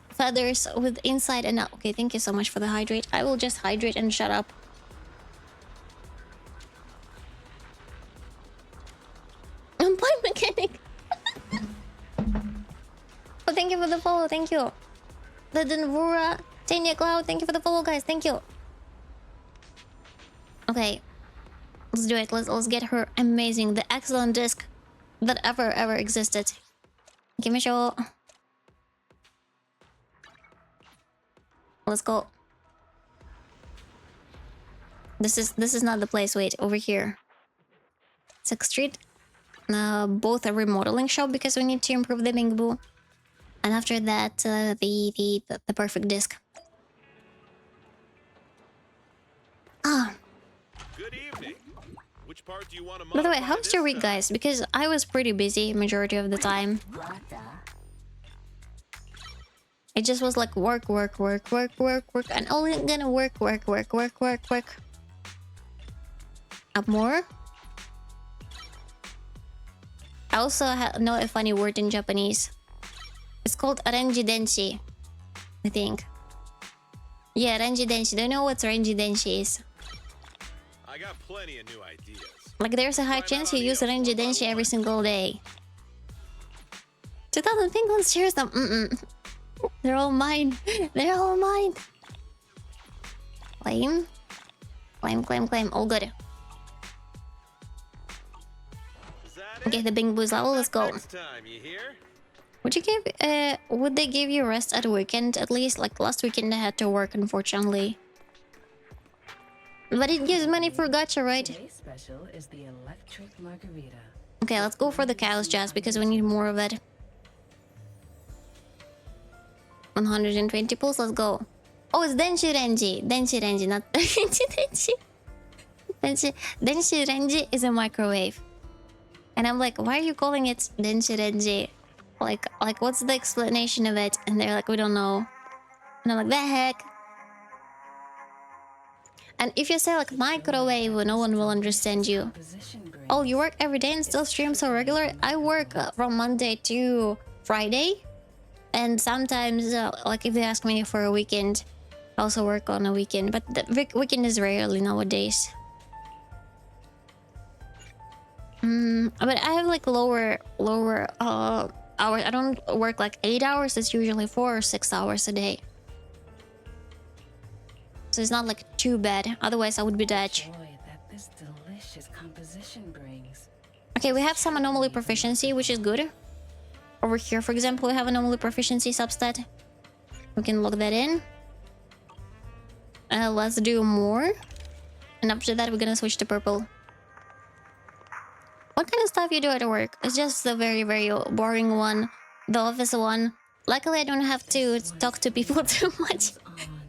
feathers with inside and out. Okay, thank you so much for the hydrate. I will just hydrate and shut up. I'm playing mechanic. Oh, thank you for the follow. Thank you. The Denvura, Tanya Cloud. Thank you for the follow, guys. Thank you. Okay, let's do it. Let's get her amazing, the excellent disc that ever existed. Give me a show. Let's go. This is not the place. Wait, over here. 6th Street. Both a remodeling shop because we need to improve the Bingbu. And after that, the perfect disc. Ah. Good evening. Which part do you want to By the way, modify how's your this week, time? guys? Because I was pretty busy majority of the time. It just was like work, and only gonna work. Up more. I also know a funny word in Japanese. It's called renji denshi, I think. Yeah, renji denshi. Do you know what renji denshi is? I got plenty of new ideas. Like there's a high chance you use renji denshi every single day. 2000 penguins, cheers them. They're all mine. They're all mine. Claim. All good. Okay, the Bing Boo's level. Let's go. Next time, you hear? Would they give you rest at a weekend at least? Like last weekend I had to work, unfortunately. But it gives money for gacha, right? Today's special is the electric margarita. Okay, let's go for the Chaos Jazz because we need more of it. 120 pulls, let's go. Oh, it's Denshi Renji, not Renji Denshi. Denshi Renji is a microwave. And I'm like, why are you calling it Denshi Renji? Like what's the explanation of it? And they're like, we don't know. And I'm like, the heck? And if you say like microwave, no one will understand you. Oh, you work every day and still stream so regular? I work from Monday to Friday. And sometimes, like if they ask me for a weekend, I also work on a weekend. But the weekend is rarely nowadays. But I have like lower hours. I don't work like 8 hours. It's usually 4 or 6 hours a day. So it's not like too bad. Otherwise, I would be dead. Joy that this delicious composition brings. Okay, we have some anomaly proficiency, which is good. Over here, for example, we have anomaly proficiency substat. We can log that in. Let's do more. And after that, we're gonna switch to purple. What kind of stuff you do at work? It's just the very boring one. The office one. Luckily, I don't have to talk to people too much.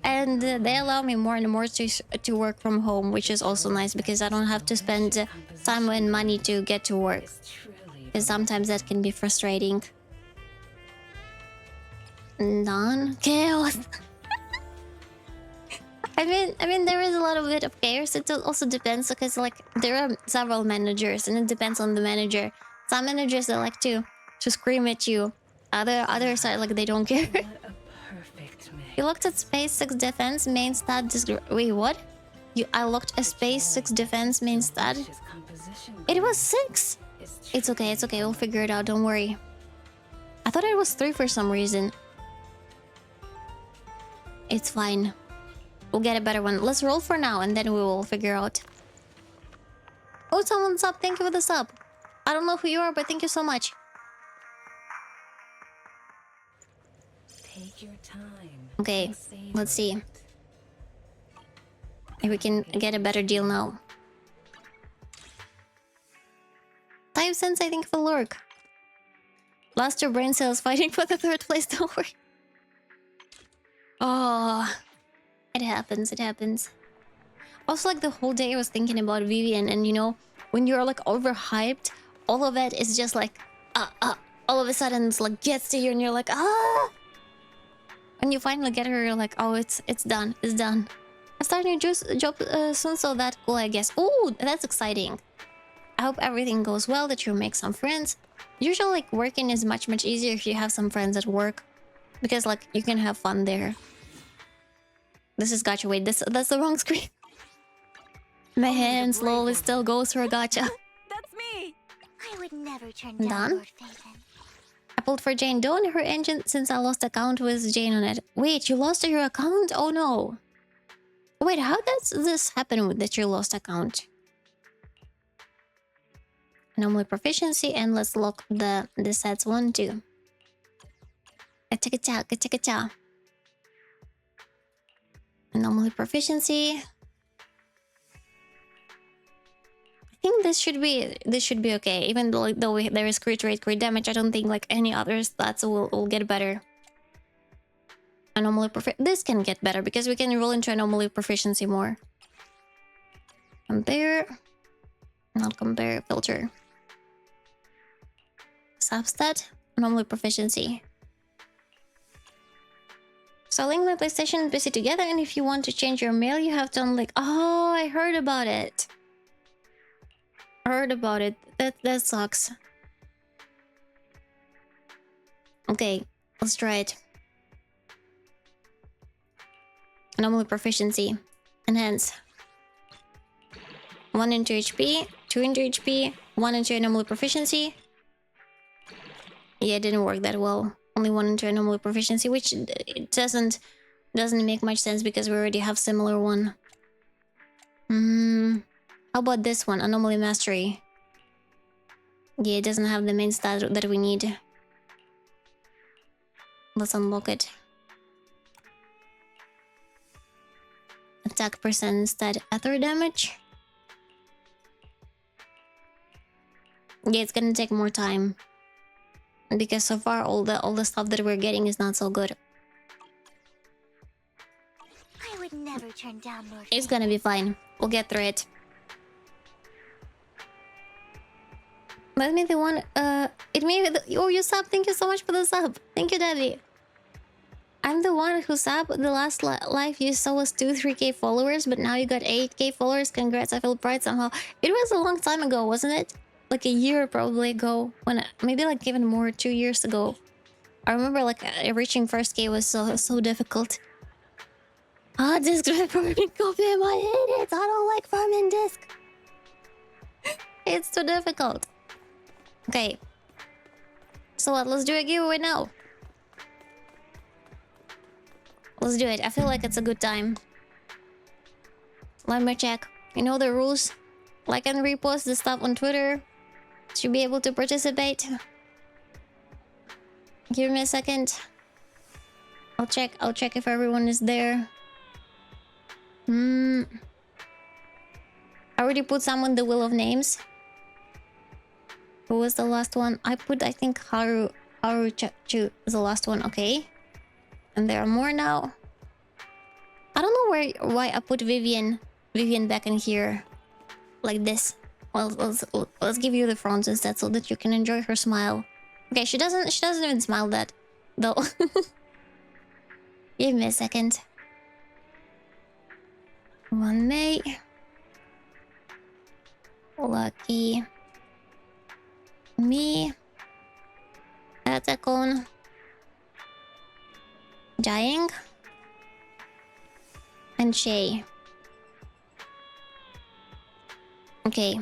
And they allow me more and more to work from home, which is also nice because I don't have to spend time and money to get to work. Because sometimes that can be frustrating. Non-chaos. I mean, there is a lot of bit of chaos. It also depends because like there are several managers, and it depends on the manager. Some managers they like to scream at you. Others are like they don't care. What a perfect mix. You looked at Space 6 Defense main stat. Wait, what? I looked at Space 6 Defense main stat. Delicious composition It was 6. brings. It's okay. We'll figure it out. Don't worry. I thought it was 3 for some reason. It's fine. We'll get a better one. Let's roll for now and then we will figure out. Oh, someone's up. Thank you for the sub. I don't know who you are, but thank you so much. Take your time. Okay, and savor let's see. it. If we can get a better deal now. 5 cents, I think, for lurk. Lost your brain cells fighting for the 3rd place. Don't worry. Oh, it happens. Also, like the whole day I was thinking about Vivian, and you know, when you're like overhyped, all of it is just like, all of a sudden it's like gets to you, and you're like, ah. When you finally get her, you're like, oh, it's done. I start a new job soon, so that's cool, I guess. Oh, that's exciting. I hope everything goes well, that you make some friends. Usually, like, working is much easier if you have some friends at work, because like you can have fun there. This is gacha. Wait, that's the wrong screen. My hand slowly still goes for a gacha. That's me. I would never turn Done? down Lord Phaeton. I pulled for Jane Doe in her engine since I lost account with Jane on it. Wait, you lost your account? Oh no. Wait, how does this happen that you lost account? Anomaly proficiency, and let's lock the sets 1, 2. Ka-chaka-cha. Anomaly proficiency. I think this should be okay. Even though there is crit rate, crit damage, I don't think like any other stats will get better. Anomaly this can get better because we can roll into anomaly proficiency more. Compare. Not compare, filter. Substat, anomaly proficiency. So link my PlayStation and PC together, and if you want to change your mail, you have to unlink. Oh, I heard about it. That sucks. Okay, let's try it. Anomaly proficiency. Enhance. 1 into HP, 2 into HP, 1 into anomaly proficiency. Yeah, it didn't work that well. Only 1 into anomaly proficiency, which it doesn't make much sense because we already have similar one. How about this one? Anomaly mastery. Yeah, it doesn't have the main stat that we need. Let's unlock it. Attack percent stat ether damage. Yeah, it's gonna take more time. Because so far all the stuff that we're getting is not so good. I would never turn down Lord It's gonna be fine. We'll get through it. Let me the one it may oh, you sub, thank you so much for the sub. Thank you, Debbie. I'm the one who subbed. The last live you saw was 3k followers, but now you got 8k followers. Congrats, I feel pride somehow. It was a long time ago, wasn't it? Like a year probably ago, when maybe like even more, 2 years ago. I remember like reaching first K was so difficult. Ah, disk farming copium, I hate it. I don't like farming disk. It's too difficult. Okay. So what? Let's do a giveaway now. Let's do it. I feel like it's a good time. Let me check. You know the rules. Like and repost the stuff on Twitter. Should be able to participate. Give me a second. I'll check if everyone is there. I already put someone the wheel of names. Who was the last one? I think Haru Chu is the last one, okay. And there are more now. I don't know why I put Vivian back in here. Like this. Well, let's give you the front instead so that you can enjoy her smile. Okay, she doesn't even smile that though. Give me a second. One May. Lucky. Me. Atakon. Jaing. And Shay. Okay.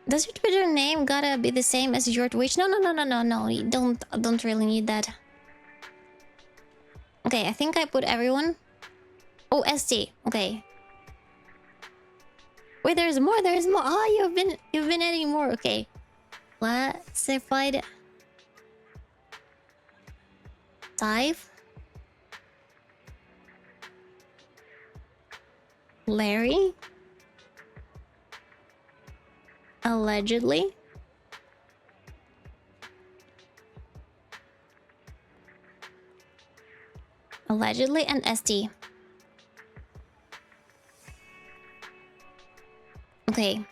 Does your Twitter name gotta be the same as your Twitch? No. You don't really need that. Okay, I think I put everyone. Oh, ST. Okay. Wait, there's more. Oh, you've been adding more. Okay. Classified. Dive. Larry. Allegedly. Allegedly and ST. Okay.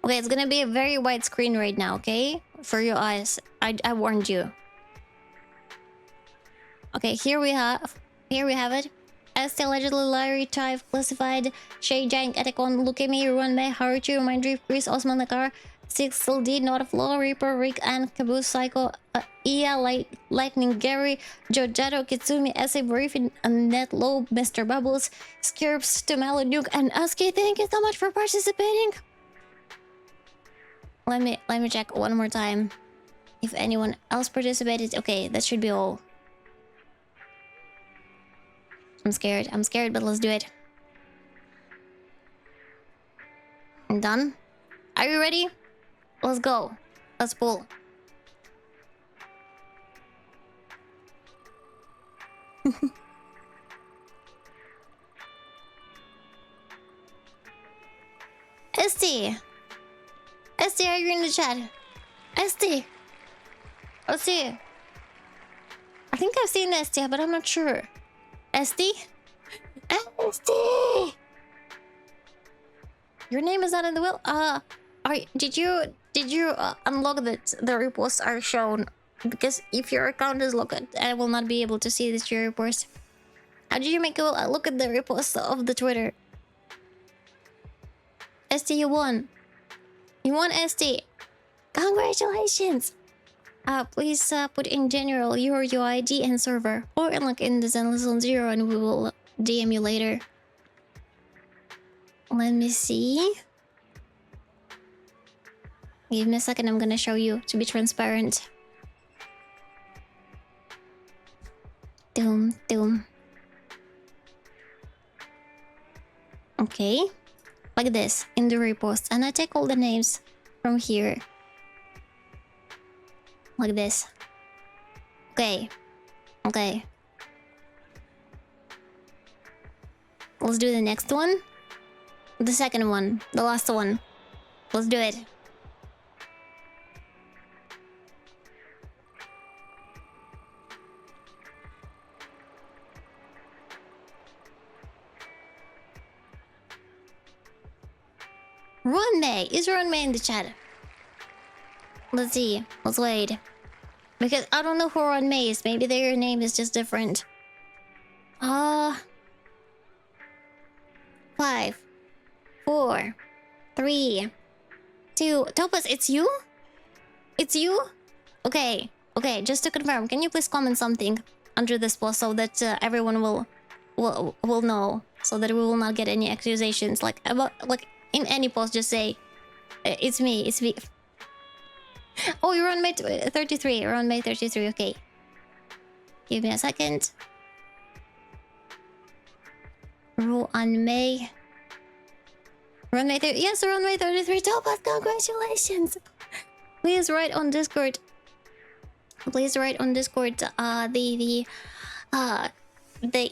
Okay, it's gonna be a very wide screen right now, okay? For your eyes. I warned you. Okay, here we have it. ST allegedly Larry Chive classified Shay Jank Etikon Lukemi Runmei Haruchu Mindreef Chris Osman Nakar Six D Not of Law Reaper Rick and Caboose Psycho Iya Lightning Gary Jojato Kitsumi Essay Brief and Net Low Mr. Bubbles Skirps to Nuke and Aski. Thank you so much for participating. Let me check one more time if anyone else participated. Okay, that should be all. I'm scared, but let's do it. I'm done. Are you ready? Let's go. Let's pull. ST! ST, are you in the chat? ST! Let's see. I think I've seen ST, but I'm not sure. ST? ST! Your name is not in the will. Did you unlock that the reposts are shown? Because if your account is locked, I will not be able to see that your reposts. How did you make a look at the reposts of the Twitter? ST, you won. You won, ST. Congratulations. Please put in general your UID and server, or like in the Zenless 0, and we will DM you later. Let me see. Give me a second, I'm gonna show you to be transparent. Doom. Okay. Like this, in the repost. And I take all the names from here. Like this. Okay. Let's do the next one. The second one. The last one. Let's do it. Runmei! Is Runmei in the chat? Let's see. Let's wait. Because I don't know who Runmei is. Maybe their name is just different. 5, 4, 3, 2. Topaz, it's you? It's you? Okay. Just to confirm, can you please comment something under this post so that everyone will know, so that we will not get any accusations in any post. Just say it's me. Oh, you're on May 33. You're on May 33. Okay. Give me a second. Rule on May. We're on May 30. Yes, we're on May 33. Topaz, congratulations. Please write on Discord. The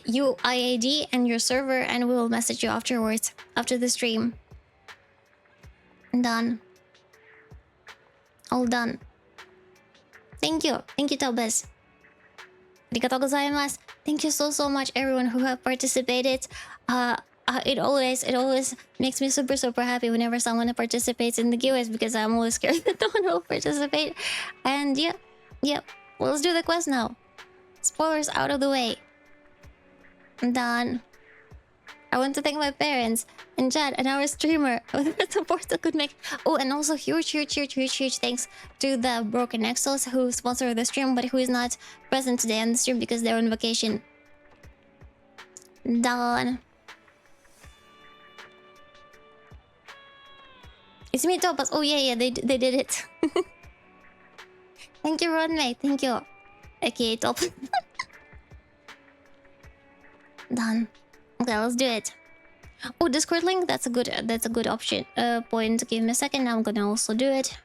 UID and your server, and we will message you afterwards, after the stream. Done. All done. Thank you, Topaz. Arigatou gozaimasu. Thank you so much, everyone who have participated. It always makes me super happy whenever someone participates in the giveaways, because I'm always scared that no one will participate. And yep. Let's do the quest now. Spoilers out of the way. I'm done. I want to thank my parents and Chad and our streamer for the support that could make. Oh, and also huge thanks to the Broken Exos who sponsored the stream, but who is not present today on the stream because they're on vacation. Done. It's me, Topaz. Oh yeah, they did it. Thank you, Rodney. Thank you. Okay, top. Done. Okay, let's do it. Oh, Discord link. That's a good option. Point. Give me a second. I'm gonna also do it.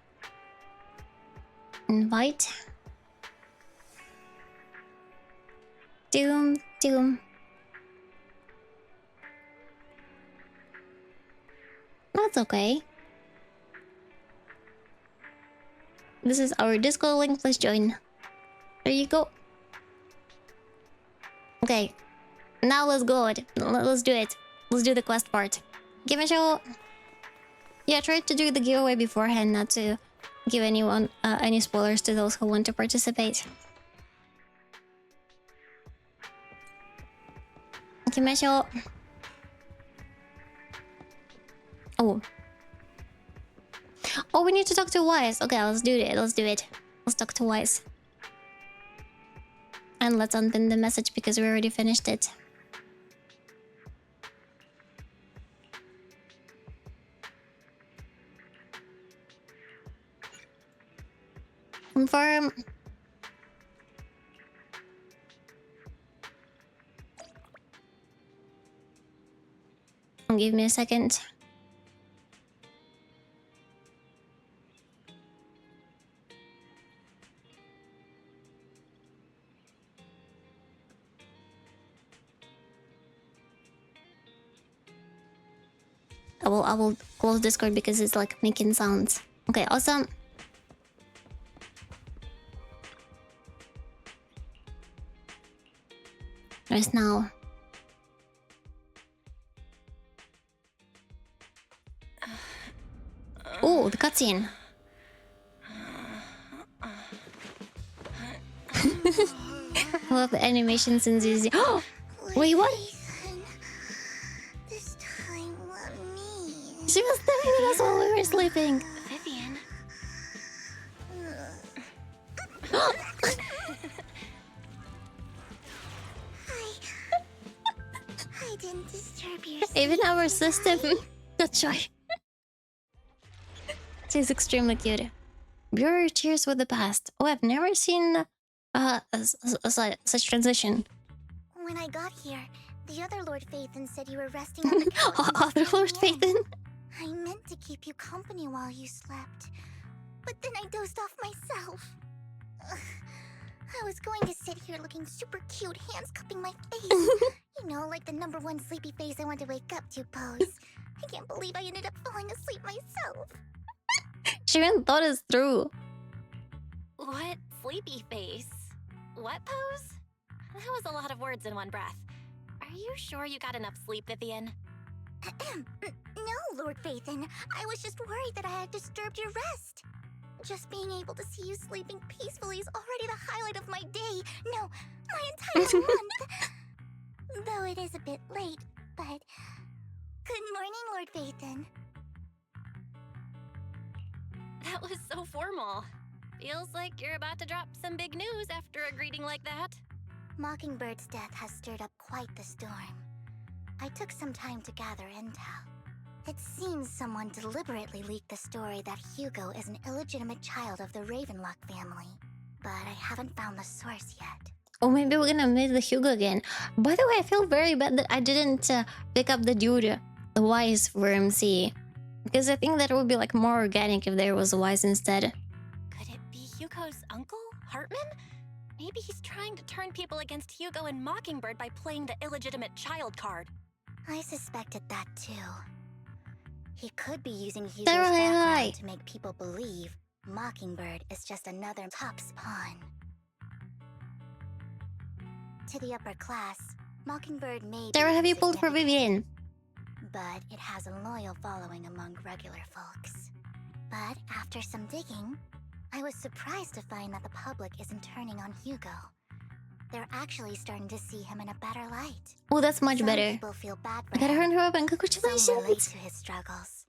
Invite. Doom. That's okay. This is our Discord link. Please join. There you go. Okay. Now let's go. Let's do it. Let's do the quest part. Give a show. Yeah, try to do the giveaway beforehand, not to give anyone any spoilers to those who want to participate. きましょう。Oh. Oh, we need to talk to Wise. Okay, let's do it. Let's do it. Let's talk to Wise. And let's unpin the message because we already finished it. Confirm. Give me a second. I will close Discord because it's like making sounds. Okay, awesome. Right now. Oh, the cutscene. I love the animations in ZZ. Oh, wait, what? This time, let me. She was staring at us while we were sleeping. Vivian. I didn't disturb your sleep. Even our system. Not sure. She's extremely cute. Blur cheers with the past. Oh, I've never seen such transition. When I got here, the other Lord Phaethon said you were resting on the couch. Other Lord Phaethon? I meant to keep you company while you slept, but then I dozed off myself. Ugh. I was going to sit here looking super cute, hands cupping my face. You know, like the #1 sleepy face I want to wake up to pose. I can't believe I ended up falling asleep myself. She even thought us through. What sleepy face? What pose? That was a lot of words in one breath. Are you sure you got enough sleep, Vivian? No, Lord Phaethon. I was just worried that I had disturbed your rest. Just being able to see you sleeping peacefully is already the highlight of my day. No, my entire month. Though it is a bit late, but... Good morning, Lord Phaethon. That was so formal. Feels like you're about to drop some big news after a greeting like that. Mockingbird's death has stirred up quite the storm. I took some time to gather intel. It seems someone deliberately leaked the story that Hugo is an illegitimate child of the Ravenlock family, but I haven't found the source yet. Oh, maybe we're gonna meet the Hugo again. By the way, I feel very bad that I didn't pick up the dude, the Wise for MC. Because I think that would be like more organic if there was a Wise instead. Could it be Hugo's uncle, Hartman? Maybe he's trying to turn people against Hugo and Mockingbird by playing the illegitimate child card. I suspected that too. He could be using Hugo's Sarah, background hi. to make people believe Mockingbird is just another Top's pawn. To the upper class, Mockingbird may be Sarah, have you pulled for insignificant, Vivian? but it has a loyal following among regular folks. But after some digging, I was surprised to find that the public isn't turning on Hugo. They're actually starting to see him in a better light. Oh, that's much Some better. people feel bad I for gotta him. turn her up and Some relate congratulations. to his struggles.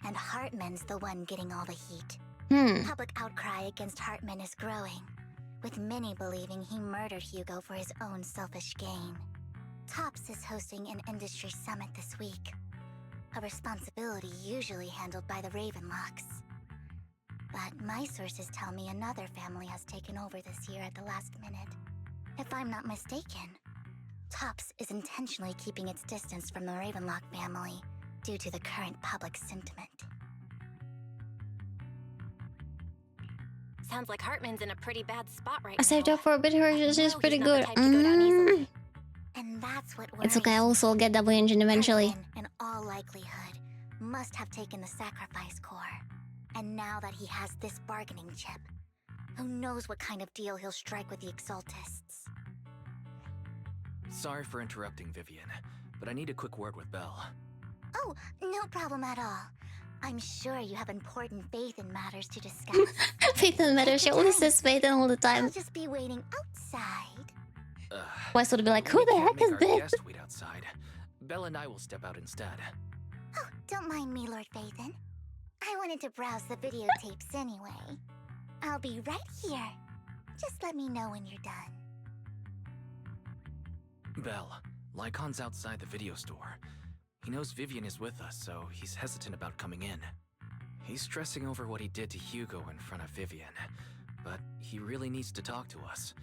And Hartman's the one getting all the heat. Hmm. Public outcry against Hartman is growing, with many believing he murdered Hugo for his own selfish gain. Tops is hosting an industry summit this week, a responsibility usually handled by the Ravenlocks. But my sources tell me another family has taken over this year at the last minute. If I'm not mistaken, Tops is intentionally keeping its distance from the Ravenlock family due to the current public sentiment. Sounds like Hartman's in a pretty bad spot right I saved now. up for a bit. Her I is know pretty he's not the good. type to go down easily. And that's what worries It's okay. I me. also will get double engine eventually. Hartman, in all likelihood, must have taken the sacrifice core. And now that he has this bargaining chip, who knows what kind of deal he'll strike with the Exaltists. Sorry for interrupting, Vivian, but I need a quick word with Belle. Oh, no problem at all. I'm sure you have important faith in matters to discuss. Faith in matter. She always says faith in all the I'll time. just be waiting outside. Wes would be like, who We the can't heck make is our this? guest wait outside. Belle and I will step out instead. Oh, don't mind me, Lord Vathan. I wanted to browse the videotapes anyway. I'll be right here. Just let me know when you're done. Belle, Lycon's outside the video store. He knows Vivian is with us, so he's hesitant about coming in. He's stressing over what he did to Hugo in front of Vivian, but he really needs to talk to us.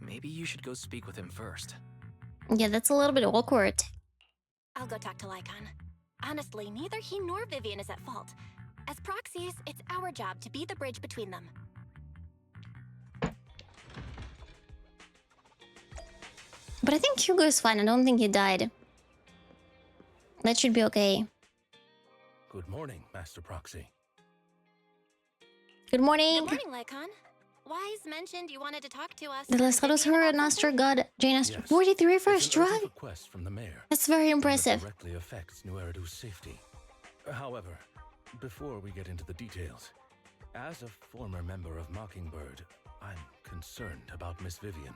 Maybe you should go speak with him first. Yeah, that's a little bit awkward. I'll go talk to Lycon. Honestly, neither he nor Vivian is at fault. As proxies, it's our job to be the bridge between them. But I think Hugo is fine. I don't think he died. That should be okay. Good morning, Master Proxy. Good morning. Good morning, Lycon. Wise mentioned you wanted to talk to us. The Lasados Vivian her about and Astro something? God. Jane asked Yes. 43 It's first an urgent try. request from the mayor. That's very One that impressive. directly affects Nueru's safety. However, before we get into the details, as a former member of Mockingbird, I'm concerned about Miss Vivian.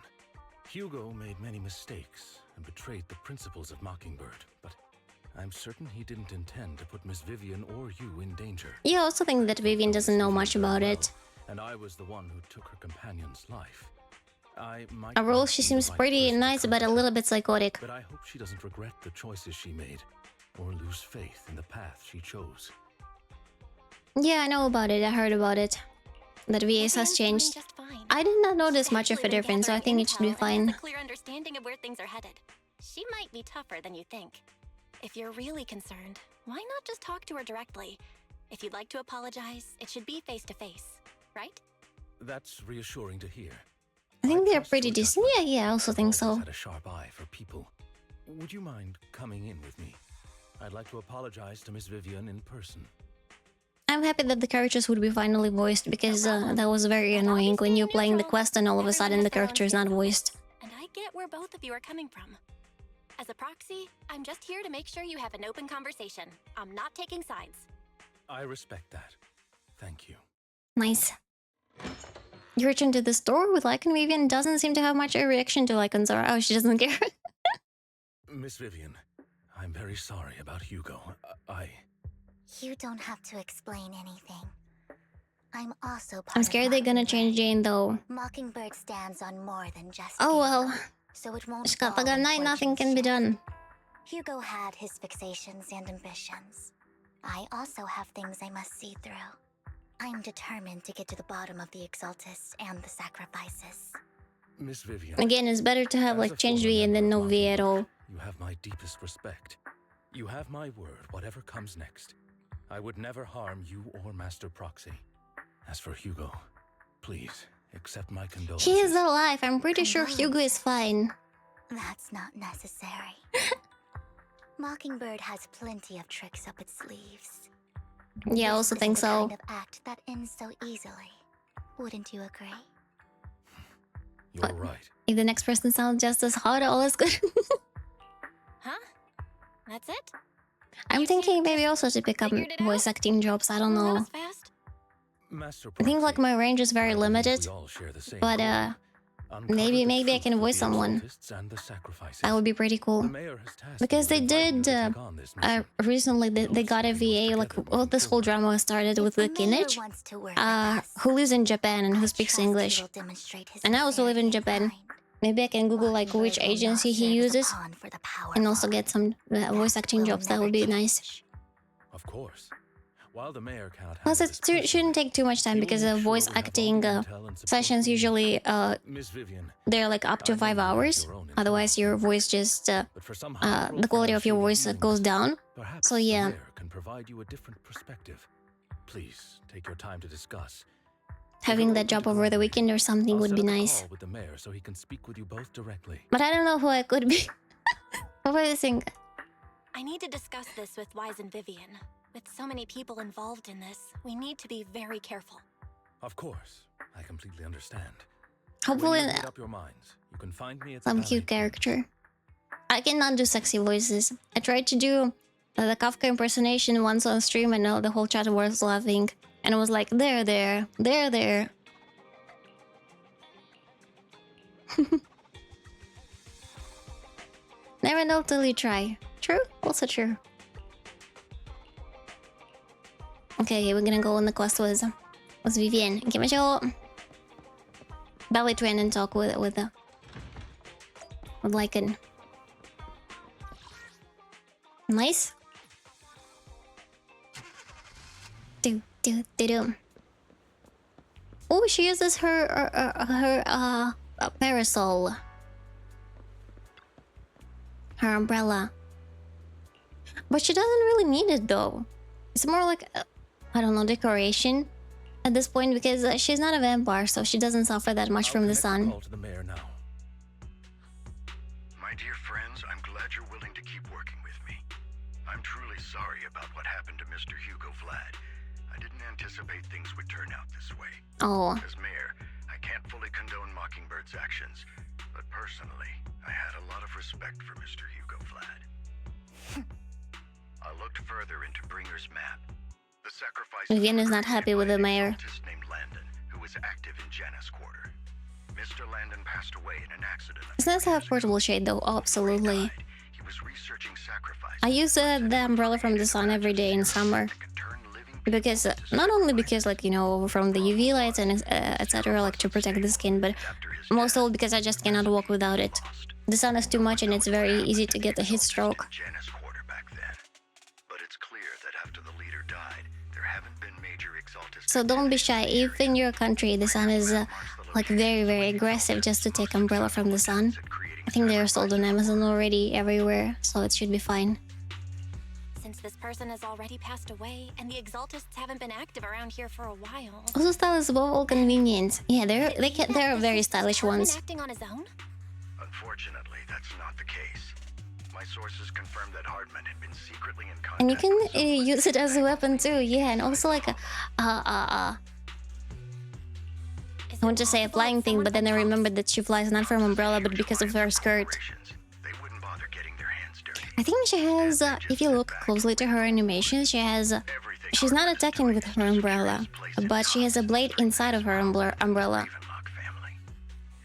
Hugo made many mistakes and betrayed the principles of Mockingbird, but I'm certain he didn't intend to put Miss Vivian or you in danger. You also think that Vivian doesn't know much about it. And I was the one who took her companion's life. I might Overall, not she be the seems right pretty person to nice, but a comfort little her, bit psychotic. but I hope she doesn't regret the choices she made or lose faith in the path she chose. Yeah, I know about it. I heard about it. That VS has Vivian's doing changed. just fine. I did not notice She's much of a actually been difference, so I gathering think it should be intel and fine. has a clear understanding of where things are headed. She might be tougher than you think. If you're really concerned, why not just talk to her directly? If you'd like to apologize, it should be face to face, right? That's reassuring to hear. I think they're trust pretty your decent. judgment. Yeah, I also You've think always so. had a sharp eye for people. Would you mind coming in with me? I'd like to apologize to Miss Vivian in person. I'm happy that the characters would be finally voiced, because that was very annoying when you're playing the quest and all of a sudden the character is not voiced. And I get where both of you are coming from. As a proxy, I'm just here to make sure you have an open conversation. I'm not taking sides. I respect that. Thank you. Nice. You return to the store with Lycan. Vivian doesn't seem to have much a reaction to Lycan's aura. Oh, she doesn't care. Miss Vivian, I'm very sorry about Hugo. You don't have to explain anything. I'm also part I'm of scared they're gonna change Jane though. Mockingbird stands on more than just Oh game, well. so it won't Kapag fall when night, nothing fortunes can be shift. done. Hugo had his fixations and ambitions. I also have things I must see through. I'm determined to get to the bottom of the Exaltus and the sacrifices. Miss Vivian. Again, it's better to have as like a changed former V and member then of no V at all. Mockingbird, you have my deepest respect. You have my word, whatever comes next. I would never harm you or Master Proxy. As for Hugo, please accept my condolences. He is alive. I'm pretty sure Hugo is fine. That's not necessary. Mockingbird has plenty of tricks up its sleeves. Yeah, I This also isn't think the so. kind of act that ends so easily. Wouldn't you agree? You're right. If the next person sounds just as hot, all is good. Huh? That's it? I'm You thinking two maybe also to pick up figured it voice out? acting jobs. I don't That know. was fast. Master I think like Proxy, my range is I very believe limited, we all share the same but goal. Uncover maybe the I truth can of voice the someone. Exaltists and the sacrifices. That would be pretty The cool. mayor has tasked Because me they with inviting you did to take on this mission. recently they got a VA. Like all this whole drama started with the Kinich, wants to work with us, who lives in Japan and who I speaks trust he English. will demonstrate his And I also live in sincerity Japan. kind. Maybe I can Google like Mockingbird which will not agency he serve as a uses pawn for the and also powerful. get some voice That acting will jobs. That never would be nice. change. Of course. While the mayor cannot Plus, handle it this shouldn't personally, take too much time he will because make the sure voice we have all acting the intel and support sessions we need. usually Miss Vivian, they're like up to I know 5 you have hours. your own Otherwise, your intelligence, voice just but for some high-profile the quality of your voice shady goes moves, down. perhaps So the yeah. mayor can provide you a different perspective. Please take your time to discuss. If Having you're that open job to over the collaborating, weekend or something I'll would set be up a nice. call with the mayor so he can speak with you both directly. But I don't know who I could be. What do you think? I need to discuss this with Wise and Vivian. With so many people involved in this, we need to be very careful. Of course, I completely understand. Hopefully, When you've made up your minds, you can find me at the some ballet cute point. character. I cannot do sexy voices. I tried to do the Kafka impersonation once on stream and the whole chat was laughing. And I was like, there. Never know till you try. True? Also true. Okay, we're gonna go on the quest with Vivian. Ikimashou. Belly train and talk with Lycan. Nice. Do. Oh, she uses her parasol. Her umbrella. But she doesn't really need it though. It's more like, I don't know, decoration at this point because she's not a vampire, so she doesn't suffer that much from the sun. Call to the mayor now. My dear friends, I'm glad you're willing to keep working with me. I'm truly sorry about what happened to Mr. Hugo Vlad. I didn't anticipate things would turn out this way. Oh. As mayor, I can't fully condone Mockingbird's actions, but personally, I had a lot of respect for Mr. Hugo Vlad. I looked further into Bringer's map. The sacrifice Vivian is not happy with the mayor. named Landon, who was active in Janus Quarter. Mr. Landon passed away in an accident. It's nice to have portable shade though, absolutely. He was researching sacrifice. I use the umbrella from the sun every day in summer. Because, not only because, like, you know, from the UV lights and etc, like, to protect the skin, but most of all because I just cannot walk without it. The sun is too much and it's very easy to get a heat stroke. So don't be shy. If in your country the sun is, like, very, very aggressive, just to take umbrella from the sun. I think they're sold on Amazon already everywhere, so it should be fine. Since this person has already passed away, and the Exaltists haven't been active around here for a while. Also, style is above all convenience. Yeah, they're very stylish ones. Acting on his own? Unfortunately, that's not the case. My sources confirmed that Hardman had been secretly in contact. And you can use it as a weapon too. Yeah, and also like I want to say a flying thing, but then I remembered that she flies not from umbrella, but because of her skirt. I think she has, if you look closely to her animation, she's not attacking with her umbrella, but she has a blade inside of her umbrella.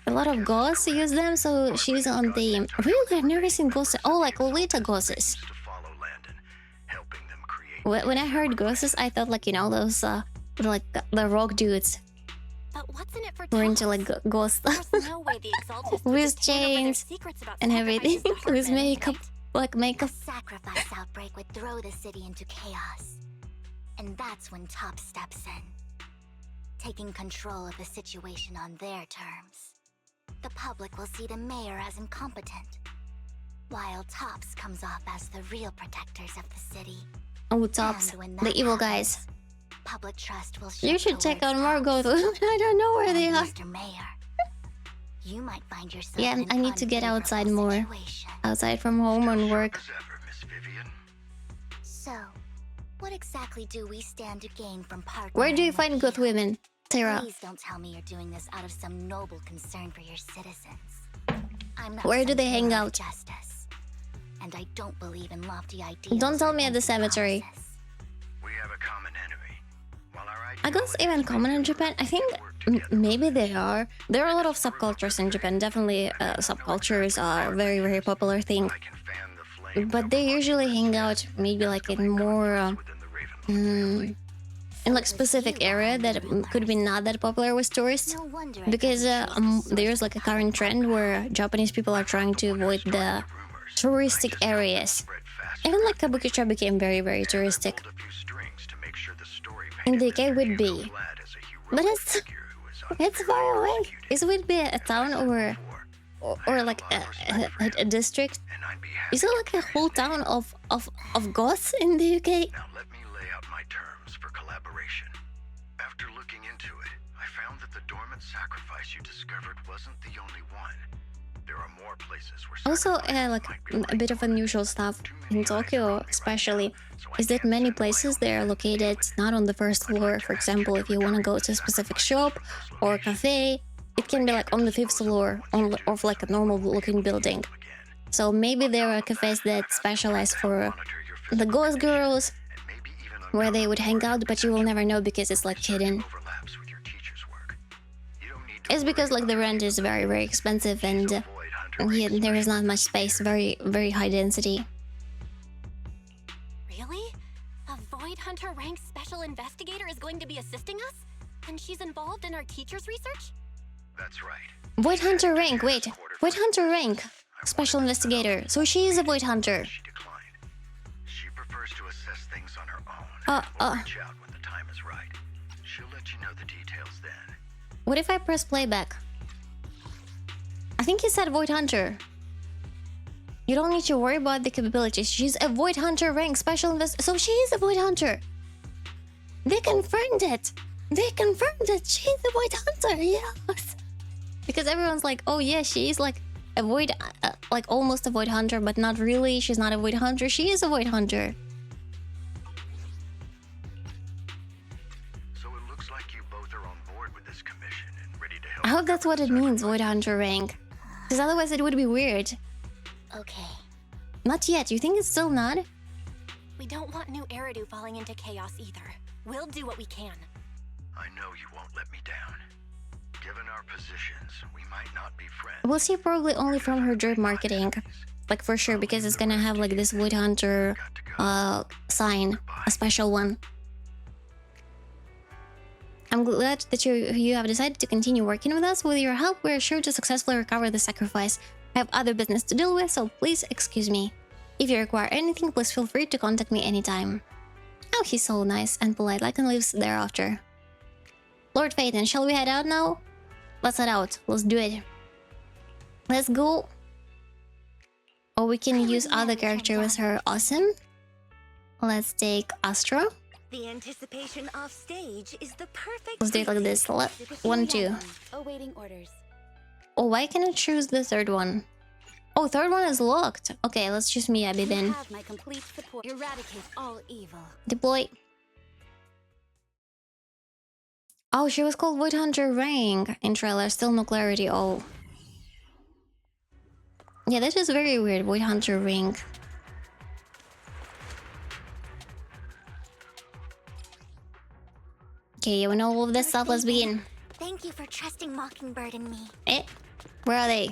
A lot of ghosts use them, so she's on the... Really? I've never seen ghosts. Oh, like Lolita ghosts. When I heard ghosts, I thought, like, you know, those, like, the rock dudes. But what's in it for who are into, like, ghosts. no way the Exaltists with chains and everything. With makeup. Like makeup. A sacrifice outbreak would throw the city into chaos. And that's when Top steps in, taking control of the situation on their terms. The public will see the mayor as incompetent, while Tops comes off as the real protectors of the city. Oh, Tops, the evil guys. Public trust will you should check out Margot. I don't know where they are. Mr. Mayor, you might find yourself yeah, I need to get outside more. Outside from home and work. So, what exactly do we stand to gain from partnering? Where do you find good women, Tara? Please don't tell me you're doing this out of some noble concern for your citizens. I'm not Where do they hang out? Justice, and I don't believe in lofty ideals. Don't tell me at the cemetery. We have a common enemy. I guess even common in Japan. I think maybe they are. There are a lot of subcultures in Japan. Definitely, subcultures are a very, very popular thing. But they usually hang out maybe like in more, in like specific area that could be not that popular with tourists. Because there's like a current trend where Japanese people are trying to avoid the touristic areas. Even like Kabukicho became very, very touristic. In the UK would be, but it's far away. Is Whitby a town or like a district? Is it like a whole town of goths in the UK? Now let me lay out my terms for collaboration. After looking into it, I found that the dormant sacrifice you discovered wasn't the only one. There are more places where also, like a bit of unusual stuff in Tokyo, especially, is that many places they are located not on the first floor. For example, if you want to go to a specific shop or cafe, it can be like on the 5th floor of like a normal-looking building. So maybe there are cafes that specialize for the ghost girls, where they would hang out, but you will never know because it's like hidden. It's because like the rent is very, very expensive and rank Yeah, there is not special much space. investigator. Very high density. Really? A Void Hunter rank special investigator is going to be assisting us? And she's involved in our teacher's research? That's right. Void She Hunter headed to rank. Janet's Wait, quarter Void for Hunter information. rank. I Special wanted to set up investigator. a So she is a Void Hunter. She declined. She prefers to assess things on her own. Uh, Or reach out when the time is right. She'll let you know the details then. What if I press playback? I think he said Void Hunter. You don't need to worry about the capabilities. She's a Void Hunter rank special invest. So she is a Void Hunter. They confirmed it. They confirmed it. She's a Void Hunter. Yes. Because everyone's like, oh yeah, she is like a Void, like almost a Void Hunter, but not really. She's not a Void Hunter. She is a Void Hunter. So it looks like you both are on board with this commission and ready to help. I hope that's what it government means, Void Hunter rank. Because otherwise it would be weird. Okay. Not yet. You think it's still not? We don't want new Eridu falling into chaos either. We'll do what we can. I know you won't let me down. Given our positions, we might not be friends. We'll see probably only from her drip marketing. Like for sure, because it's gonna have like this Void Hunter sign, a special one. I'm glad that you have decided to continue working with us. With your help, we're sure to successfully recover the sacrifice. I have other business to deal with, so please excuse me. If you require anything, please feel free to contact me anytime. Oh, he's so nice and polite, like and lives thereafter. Lord Phaeton, shall we head out now? Let's head out. Let's do it. Let's go. Or we can use other character with her. Awesome. Let's take Astra. The anticipation off stage is the perfect. Let's do it like this. 1, 2. Awaiting orders. Oh, why can't I choose the third one? Oh, third one is locked. Okay, let's choose Miyabi then. Have my complete support. Eradicate all evil. Deploy. Oh, she was called Void Hunter rank in trailer. Still no clarity. Oh. Yeah, that is very weird. Void Hunter rank. Okay, we know all of this stuff. Let's begin. Thank you for trusting Mockingbird and me. Eh? Where are they?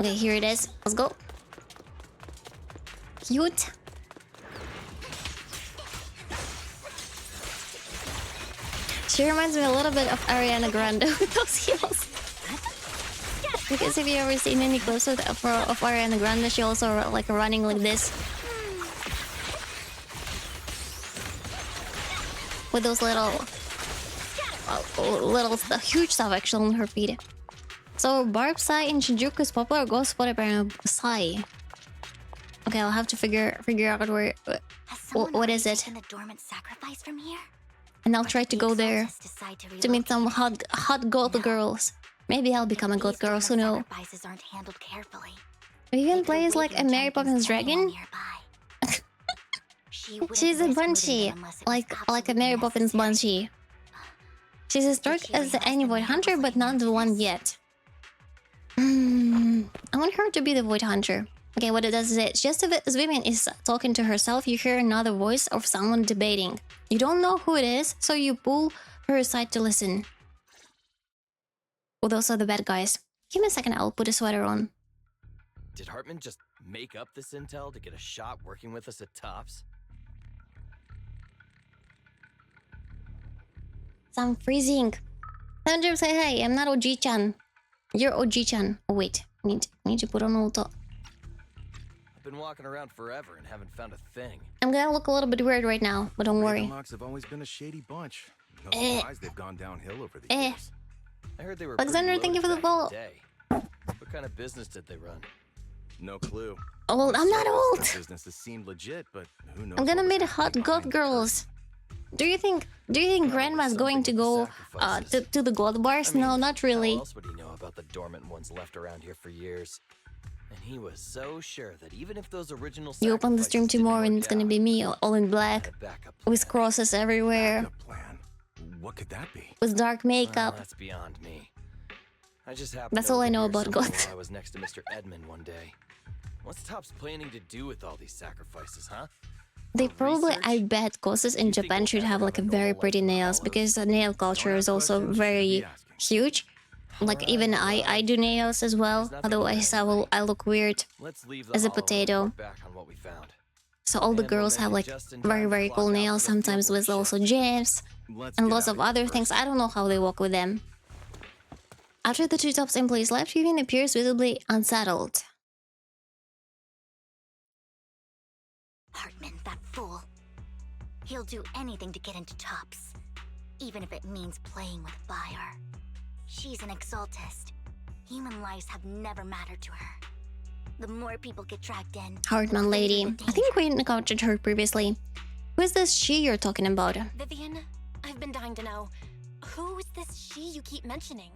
Okay, here it is. Let's go. Cute. She reminds me a little bit of Ariana Grande with those heels. Because if you ever seen any clips of Ariana Grande, she also like running like this. With those little huge stuff actually on her feet. So Barb, Sai, and Shinjuku is popular. Go spotted by Sai. Okay, I'll have to figure out where. What is it? Taken the dormant sacrifice from here? And I'll try to go there Decide to meet some hot goth girls. Maybe I'll become a goth girl. So no. Sacrifices aren't handled carefully. Vivian plays like a Mary Poppins dragon. She's a banshee, like a Mary Poppins banshee. She's as dark as any Void Hunter, but not the one yet. I want her to be the Void Hunter. Okay, what it does is it's just as Vivian is talking to herself, you hear another voice of someone debating. You don't know who it is, so you pull her aside to listen. Oh, those are the bad guys. Give me a second, I'll put a sweater on. Did Hartman just make up this intel to get a shot working with us at Tops? I'm freezing. Thunder, say hey, I'm not OG-chan. You're OG-chan. Oh wait, I need to put on auto. I've been walking around forever and haven't found a thing. I'm gonna look a little bit weird right now, but don't worry. Ravenlocks have always been a shady bunch. No surprise they've gone downhill over the years. I heard they were Alexander, thank you for the follow. What kind of business did they run? No clue. Old, I'm not old. Businesses seem legit, but who knows? I'm gonna meet hot goth girls. Do you think Grandma's going to go to the gold bars? No, not really. How else would he know about the dormant ones left around here for years? And he was so sure that even if those original You open the stream tomorrow and it's gonna be me all in black, with crosses everywhere, what could that be? with dark makeup. That's beyond me. I just happened That's to all I know overhear about something goths. while I was next to Mr. Edmund one day. What's Tops planning to do with all these sacrifices, huh? They probably, I bet, ghosts in Japan should have like a very pretty nails because the nail culture is also very huge. Like even I do nails as well. Otherwise I look weird Let's leave the as a hollow and potato. report back on what we found. So all the And we'll girls make have it like just in very time to very clock cool out nails. for the Sometimes fieldwork with also shift. gems Let's and get lots out of here other first. things. I don't know how they work with them. After the two top employees left, Vivian appears visibly unsettled. Hartman, that fool. He'll do anything to get into Tops, even if it means playing with fire. She's an exaltist. Human lives have never mattered to her. The more people get dragged in, Hartman the lady. greater the I think danger. we encountered her previously. Who is this she you're talking about? Vivian, I've been dying to know. Who's this she you keep mentioning?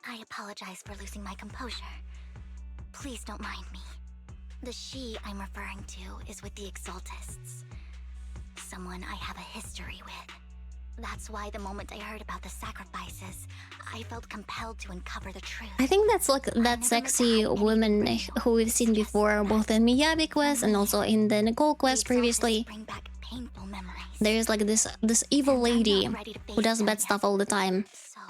I apologize for losing my composure. Please don't mind me. The she I'm referring to is with the Exaltists. Someone I have a history with. That's why the moment I heard about the sacrifices, I felt compelled to uncover the truth. I think that's like that sexy woman who we've seen before, both in Miyabi quest and also in the Nicole quest previously. Bring back painful memories. There's like this evil lady who does bad stuff all the time. So,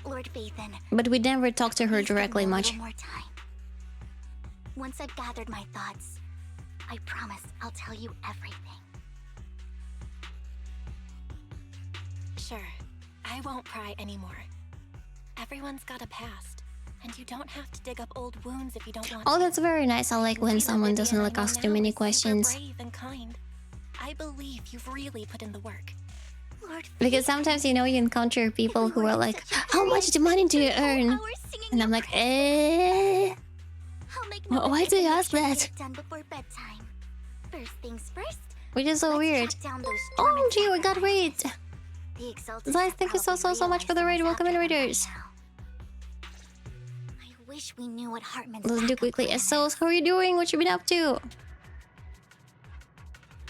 Lord Vathan, But we never talk to her please give directly me a much. little more time. Once I've gathered my thoughts, I promise I'll tell you everything. Sure, I won't pry anymore. Everyone's got a past, and you don't have to dig up old wounds if you don't want Oh, to. that's very nice. I like when See that someone Vivian doesn't I like know ask too now many is super questions. brave and kind. I believe you've really put in the work. Lord Because sometimes, you know, you encounter people who are like, how much money do you earn? And I'm like, I'll make why do you ask that? Get it done before bedtime. First things first. Which is so let's weird. track down those Oh, dormant gee, we got raid. sacrifices. The Exalted Guys, have thank you so probably much for the raid. realized Welcome in, someone's after them raiders. by now. I wish we knew what Hartman's Let's do backup quickly. plan So, is. how are you doing? What you been up to?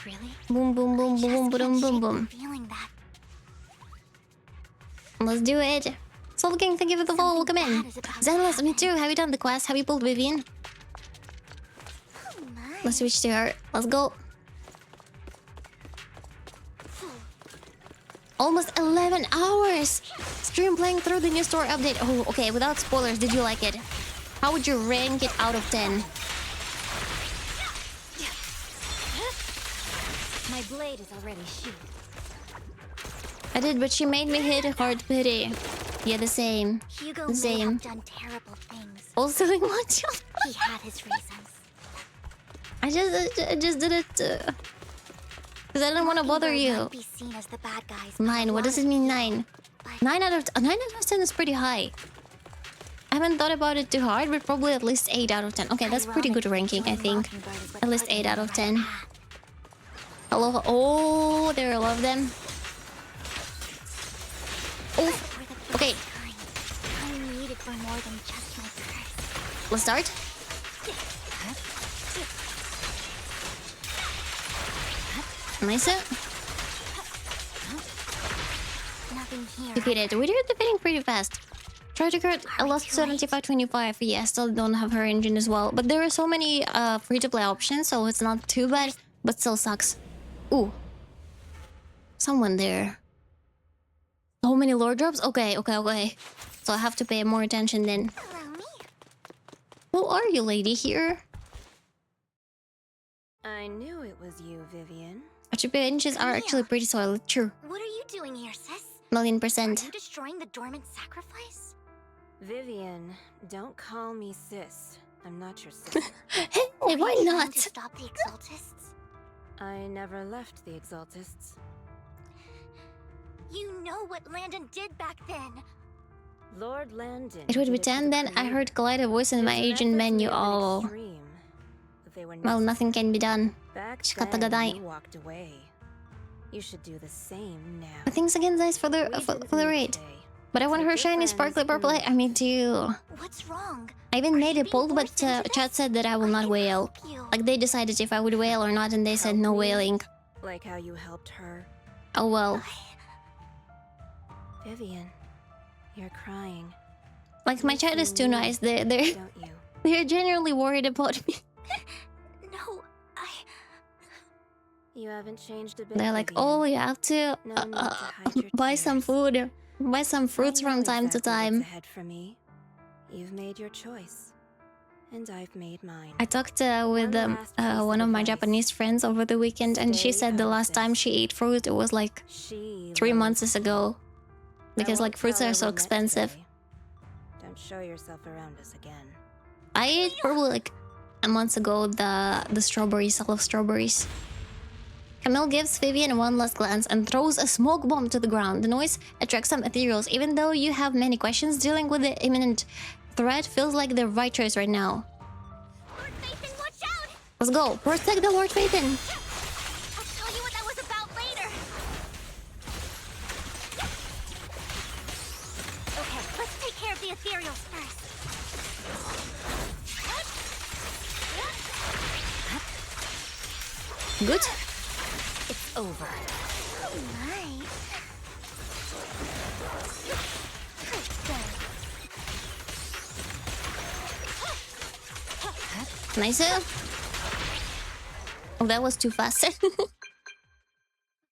Really? Boom, boom, boom, I boom, just boom, can't boom, shake boom. the feeling that Let's do it. Soul King, thank you for the follow. Welcome in. bad is about to Zenless, me happen. too. Have you done the quest? Have you pulled Vivian? Oh my. Let's switch to her. Let's go. Almost 11 hours! Stream playing through the new store update. Oh, okay, without spoilers, did you like it? How would you rank it out of 10? My blade is already sheathed. I did, but she made me hit hard pity. Yeah, the same. Hugo The may same. have done terrible things. Also, like, what? He had his reasons. I just did it because I don't want to bother Mockingbird you. might be seen as the bad guys by 9. a What lot does of it mean, people, 9? but 9 out of 10 is pretty high. I haven't thought about it too hard, but probably at least 8 out of 10. Okay, that's pretty good ranking, I think. At least 8 out of 10. Hello. Oh, there are a lot of them. Oh, okay. I needed for more than just my curse. Let's start. Nice. Nothing here. Defeated. We did defeating pretty fast. Try to get I lost 75-25. Yeah, I still don't have her engine as well. But there are so many free-to-play options, so it's not too bad. But still sucks. Ooh. Someone there. So many lore drops? Okay. So I have to pay more attention then. Allow me. Who are you, lady, here? I knew it was you, Vivian. Attribute engines are actually pretty solid. True. What are you doing here, sis? $1,000,000. Are you destroying the dormant sacrifice? Vivian, don't call me sis. I'm not your sister. Hey, Are you why trying not? to stop the Exaltists? I never left the Exaltists. You know what Landon did back then. Lord Landon. It would did be for 10 the then. I Creator. heard Glider voice in my His agent methods menu. may have been Oh. extreme, but they were Well, nothing necessary. can be done. Back Shikata then, gadai. you walked away. You should do the same now. But thanks again, guys, for the We for didn't the meet raid. today. But I want Take her your shiny friends sparkly purple and light. I me too. What's wrong? I even Are made you a being poll, but forced into this? chat said that I will I not can wail. help you. Like they decided if I would wail or not, and they said no Help me? wailing. Like how you helped her. Oh well. Vivian, you're crying, Like my chat is too nice. They're don't you? they're genuinely worried about me. No, You haven't changed a bit. They're like, Vivian. oh, you have to No need to hide your buy some tears. food, buy some fruits I know from time to exactly what's time. ahead for me. You've made your choice, and I've made mine. I talked with One last piece one of my advice. Japanese friends over the weekend, and she Stay said the out of last time this. she ate fruit, it was like She 3 loves months me. ago, because I like won't fruits tell are her so we met expensive. today. Don't show yourself around us again. I ate probably like a month ago the strawberries. I love strawberries. Camille gives Vivian one last glance and throws a smoke bomb to the ground. The noise attracts some ethereals. Even though you have many questions, dealing with the imminent threat feels like the right choice right now. Lord Phaethon, watch out! Let's go. Protect the Lord Phaethon. I'll tell you what that was about later. Okay, let's take care of the ethereals first. Good. It's over. Nice. Nice. Oh, that was too fast.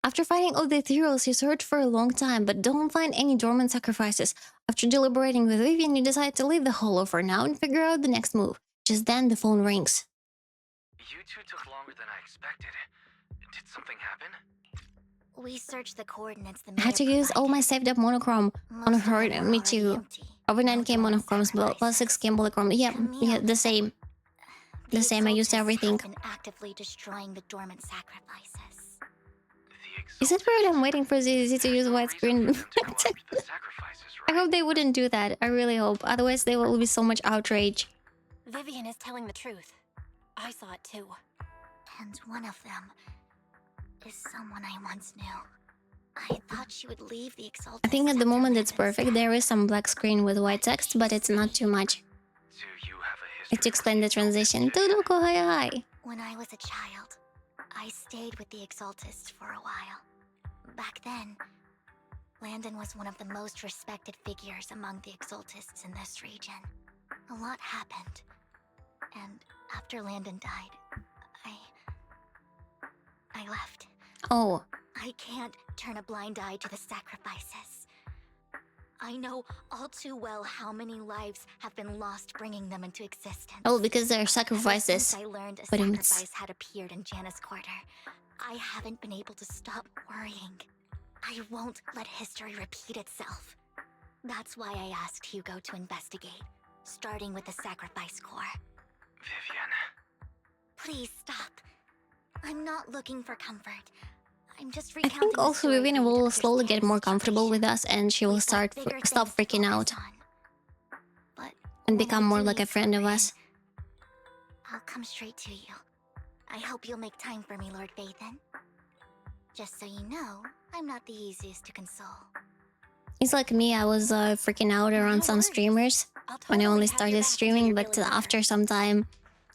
After finding all the ethereals, you search for a long time, but don't find any dormant sacrifices. After deliberating with Vivian, you decide to leave the hollow for now and figure out the next move. Just then, the phone rings. You two took longer than I expected. Did something happen? We searched the coordinates the I had to mayor use all my provided. saved up monochrome on Most of her. them were Me already too. empty. Over No 9k dormant monochromes, but plus sacrifices. 6k polychrome. Yeah, Camille, the same. The same, I used Exaltists everything. have been actively destroying the dormant sacrifices. Is it weird I'm waiting for ZZ to use widescreen? I hope they wouldn't do that. I really hope. Otherwise, there will be so much outrage. Vivian is telling the truth. I saw it too. And one of them is someone I once knew. I thought she would leave the Exaltists. I think at the after moment it's Landon's perfect. There is some black screen with white text, but it's not too much. It's to explain the transition. Doodoko, hi. When I was a child, I stayed with the Exaltists for a while. Back then, Landon was one of the most respected figures among the Exaltists in this region. A lot happened. And after Landon died, I left. Oh. I can't turn a blind eye to the sacrifices. I know all too well how many lives have been lost bringing them into existence. Oh, because they're Ever sacrifices. since I learned a But sacrifice had appeared in Janna's quarter, I haven't been able to stop worrying. I won't let history repeat itself. That's why I asked Hugo to investigate, starting with the sacrifice core. Vivian. Please stop. I'm not looking for comfort. I'm just I recounting think the also story Vivian for you to will slowly get understand more the comfortable situation. with us, and she will We've got bigger stop things to freaking focus out on. But and when become I more do like a need friend of something, us. I'll come straight to you. I hope you'll make time for me, Lord Phaethon. Just so you know, I'm not the easiest to console. It's like me, I was freaking out around some streamers when I only started streaming, but after some time,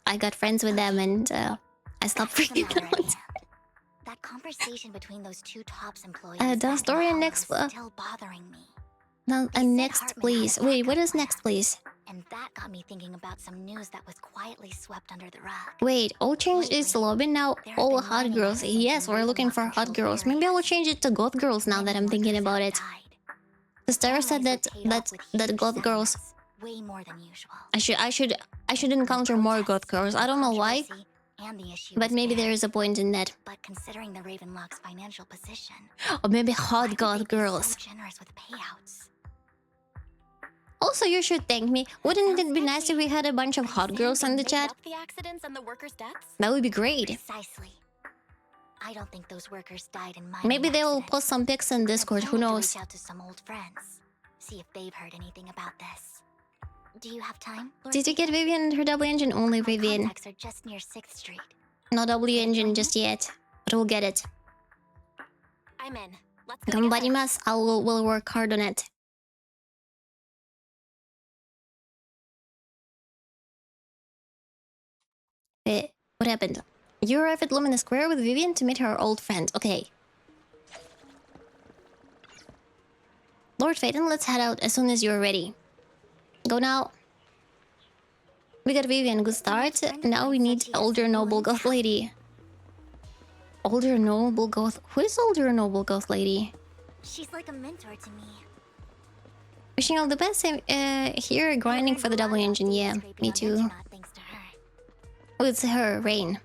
I got friends with them and I stopped freaking out. That conversation between those two Tops employees The story and next, still bothering me. next, please. Wait, what is next, please? And that got me thinking about some news that was quietly swept under the rug. Wait, all changed its lobby now. All hot girls. Yes, we're looking for hot girls. Maybe I will change it to goth girls now that I'm thinking about it. The Stara said that goth girls. Way more than usual. I should encounter more goth girls. I don't know why, but maybe there is a point in that. But considering the Ravenlock's financial position, Or maybe hot goth girls. so generous with payouts. Also, you should thank me. Wouldn't it be nice if we had a bunch of hot girls in the chat? The accidents and the workers' deaths? That would be great. Precisely. I don't think those workers died in my Maybe they will post some pics in Discord. Who knows? Reach out to some old friends, see if they've heard anything about this. Do you have time? Lord Did you get Vivian and her double engine? Only Vivian. contacts are just near 6th Street. No W engine just yet, but we'll get it. I'm in. Let's go together. Ganbarimasu. We'll work hard on it. What happened? You arrive at Luminous Square with Vivian to meet her old friend. Okay. Lord Phaethon, let's head out as soon as you're ready. Go now. We got Vivian, good start. Now we need older noble goth lady. Older noble goth. Who is older noble goth lady? She's like a mentor to me. Wishing all the best. Here grinding for the double engine. Yeah, me too. Thanks to her. Oh, it's her, Rain.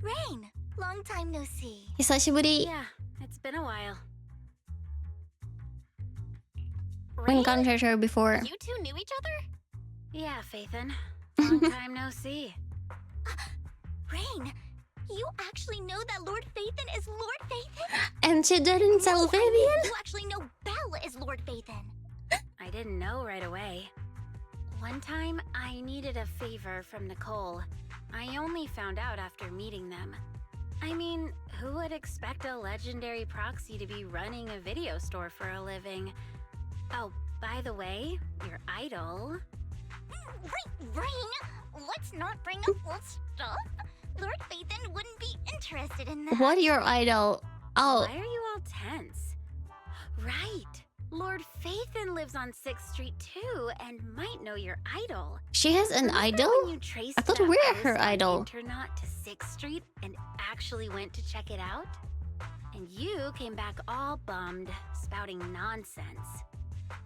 Rain, long time no see. Hisashiburi. Yeah, it's been a while. We encountered her before. You two knew each other? Yeah, Faithin. Long time no see. Rain, you actually know that Lord Faithin is Lord Faithin? And she didn't tell Vivian? You actually know Belle is Lord Faithin. I didn't know right away. One time, I needed a favor from Nicole. I only found out after meeting them. I mean, who would expect a legendary proxy to be running a video store for a living? Oh, by the way, your idol... Rain, let's not bring up old stuff. Lord Faithin wouldn't be interested in that. What your idol? Oh. Why are you all tense? Right. Lord Faithin lives on 6th Street too, and might know your idol. She has an idol? I thought we're her idol. Not to 6th Street and actually went to check it out? And you came back all bummed, spouting nonsense.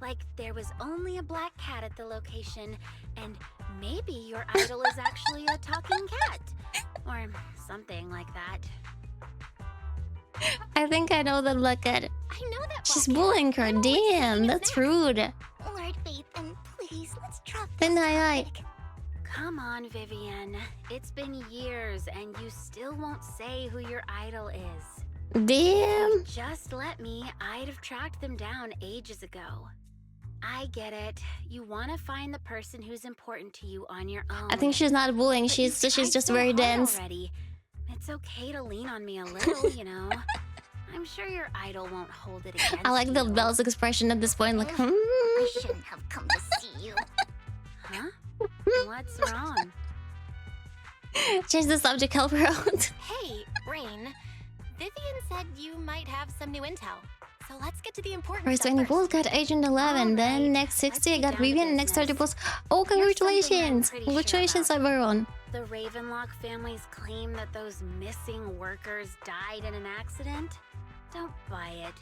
Like there was only a black cat at the location, and maybe your idol is actually a talking cat. Or something like that. I think I know the black cat. I know that. She's bullying her. Damn, that's rude. Lord Faithin, please, let's drop Then I. Come on, Vivian. It's been years, and you still won't say who your idol is. Damn. Just let me. I'd have tracked them down ages ago. I get it. You want to find the person who's important to you on your own. I think she's not bullying. She's just very dense. Already. It's okay to lean on me a little, you know. I'm sure your idol won't hold it against I like the you. Belle's expression at this point, like, I shouldn't have come to see you. Huh? What's wrong? Change the subject, help her out. Hey, Rain. Vivian said you might have some new intel. So let's get to the important First stuff 20 first. pulls got Agent 11, then next 60 I got Vivian, next 30 pulls. Oh, congratulations! Congratulations, Iberon. The Ravenlock family's claim that those missing workers died in an accident? Don't buy it.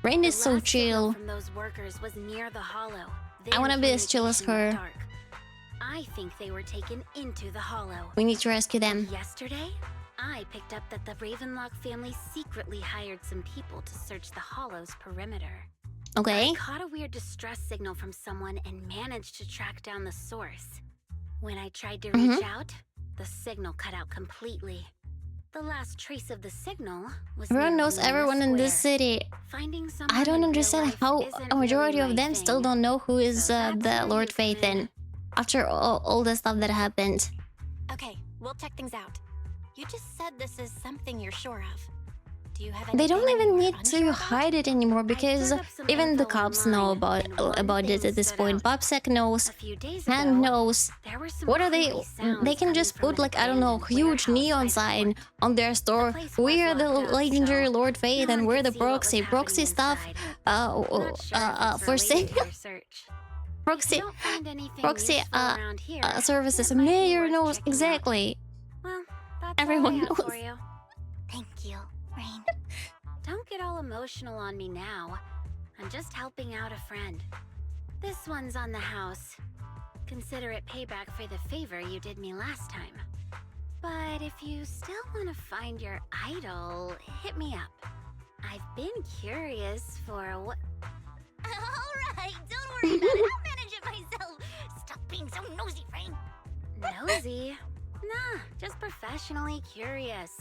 Rain is The so last signal chill. from those workers was near the hollow. I wanna be as chill as Their her. communication was dark. I think they were taken into the hollow. We need to rescue them. Yesterday, I picked up that the Ravenlock family secretly hired some people to search the hollow's perimeter. Okay. I caught a weird distress signal from someone and managed to track down the source. When I tried to reach out, the signal cut out completely. The last trace of the signal was Everyone near knows Luna everyone in this Square. city. Finding someone I don't in real understand life how isn't a majority really of my them still thing. don't know who is So that's the where Lord you come Faithin. in. After all the stuff that happened. Okay, we'll check things out. You just said this is something you're sure of. Do you have They don't anything even you're need unsure to about? hide it anymore because dug up some even the info cops online, know and one about it thing at this stood point. out. Popsec knows, A few days Han ago, knows. there were some What are they? creepy sounds They can coming just from put an like, I don't know, abandoned huge warehouse neon by the sign port. on their store. place We're was the locked up, legendary so Lord Faith no and one we're could the see what was proxy. happening Proxy stuff. inside. Not sure if it's For related sale. to your search. If Proxy. you don't find anything Proxy. useful around here, Services. it might be Mayor worth knows checking out. exactly. Well, that's Everyone all I have knows. for you. Thank you, Rain. Don't get all emotional on me now. I'm just helping out a friend. This one's on the house. Consider it payback for the favor you did me last time. But if you still want to find your idol, hit me up. I've been curious for what... Alright, don't worry about it. I'll manage it myself. Stop being so nosy, Rain. Nosy? Nah, just professionally curious.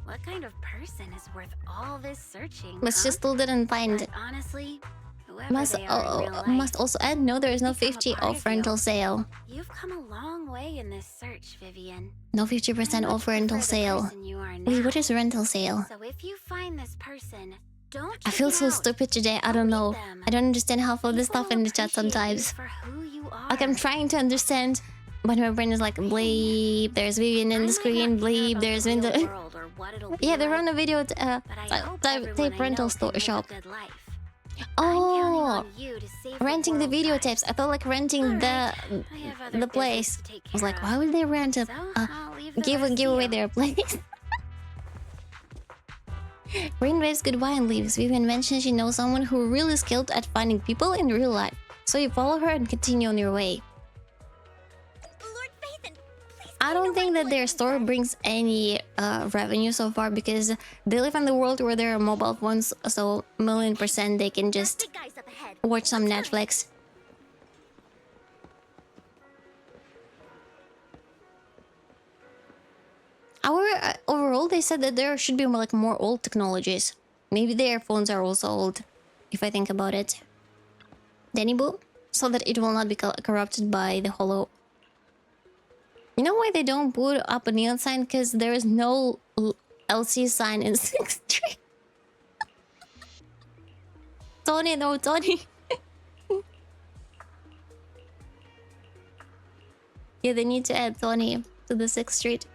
What kind of person is worth all this searching, But she still didn't find But it. honestly, whoever Must, they are in real life, must also add, no, there is no become a 50 part off of you. rental sale. You've come a long way in this search, Vivian. No 50% I much off rental prefer the sale. person you are Wait, now. what is rental sale? So if you find this person, don't I check feel it so out. stupid today. I Go don't meet know. them. I don't understand half of the People stuff in the chat appreciate you sometimes. for who you are. Like I'm trying to understand, but my brain is like bleep. There's Vivian in the screen. Bleep. There's Window. World or what it'll be Yeah, they like, run a video. but I hope everyone I Tape know rental can live a shop. good life. Oh, you to save renting the world, videotapes. I thought like renting Alright, I have other the business place. to take I was care like, of. why would they rent a So, I'll leave the give rest to away you. their place? Rain waves goodbye and leaves. Vivian mentions she knows someone who really skilled at finding people in real life. So you follow her and continue on your way. Lord Phaethon, please I don't think that their store brings any revenue so far because they live in the world where there are mobile phones, so 1,000,000% they can just big guys up ahead. watch some Netflix. Overall, they said that there should be more, like more old technologies. Maybe their phones are also old, if I think about it. Danny Boo, so that it will not be corrupted by the hollow. You know why they don't put up a neon sign? Because there is no LC sign in 6th Street. Tony, no, Tony. Yeah, they need to add Tony to the 6th Street.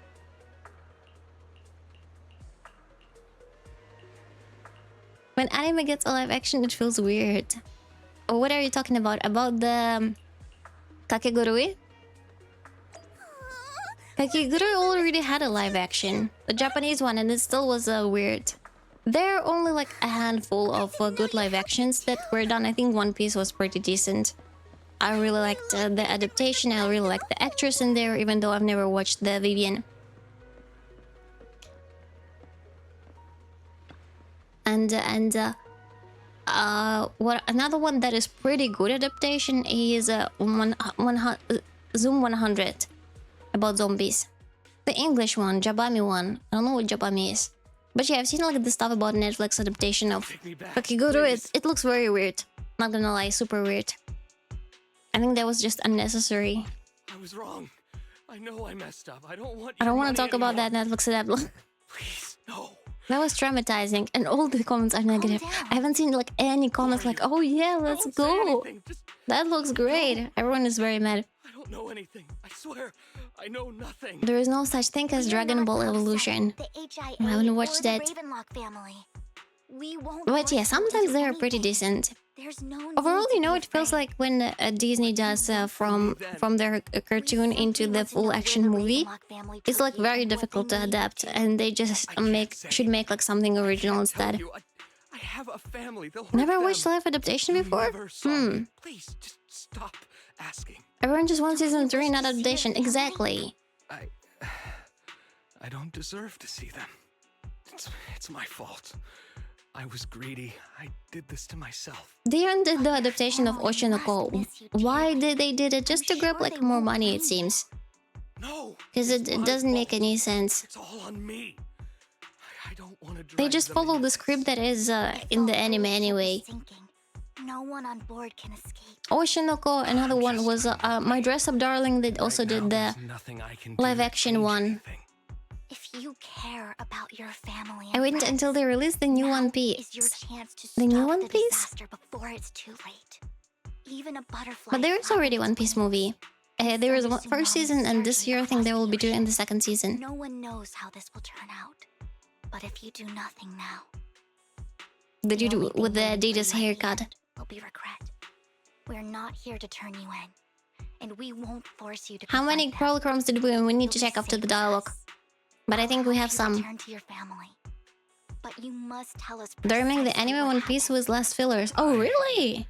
When anime gets a live action, it feels weird. Oh, what are you talking about? About the Kakegurui? Kakegurui already had a live action. The Japanese one, and it still was weird. There are only like a handful of good live actions that were done. I think One Piece was pretty decent. I really liked the adaptation. I really liked the actress in there, even though I've never watched the Vivian. What another one that is pretty good adaptation is Zoom 100 about zombies. The English one, Jabami one. I don't know what Jabami is. But yeah, I've seen like the stuff about Netflix adaptation of Kakegurui. It looks very weird. Not gonna lie, super weird. I think that was just unnecessary. I was wrong. I know I messed up. I don't want to talk about that Netflix adaptation. Please, no. That was traumatizing, and all the comments are negative. I haven't seen like any comments like, "Oh yeah, let's go." That looks great. Everyone is very mad. I don't know anything. I swear, I know nothing. There is no such thing as Dragon Ball Evolution. I haven't watched that. But yeah, sometimes they are pretty decent. Overall, you know, it feels like when Disney does from their cartoon into the full action movie, it's like very difficult to adapt, and they just should make like something original instead. I have a family. Never watched live adaptation before? Please, just stop asking. Everyone just wants season 3, not adaptation. Exactly. I don't deserve to see them. It's my fault. I was greedy. I did this to myself. They did the adaptation of Oshinoko. Why did they did it? Just to grab like more money, it seems. No. Because it doesn't make any sense. It's all on me. I don't want to. They just follow the script that is in the anime anyway. No one on board can escape. Oshinoko, another one was My Dress Up Darling that also did the live action one. If you care about your family, I waited until they released the new One Piece. The new One Piece? Before it's too late. Even a butterfly. But there is already One Piece movie. There was one first season, and this year I think they will be doing the second season. No one knows how this will turn out. But if you do nothing now, the dude with the Adidas haircut will be regret. We're not here to turn you in, and we won't force you to. How many Crawlcroms did we need to check after the dialogue? But I think we have some. Return to your family. But you must tell us. During the anime One Piece with less fillers. Oh really?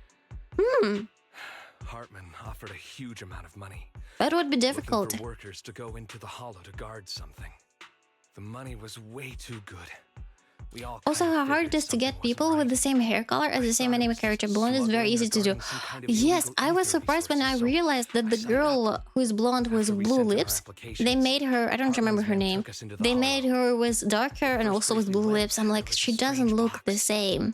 Hartman offered a huge amount of money. That would be difficult. Looking for workers to go into the hollow to guard something. The money was way too good. We all also, how hard it is to get people with the same hair color as the same anime character. Blonde is very easy to do. Yes, I was surprised when I realized that the girl who is blonde with blue lips, they made her, I don't remember her name, they made her with dark hair and also with blue lips. I'm like, she doesn't look the same.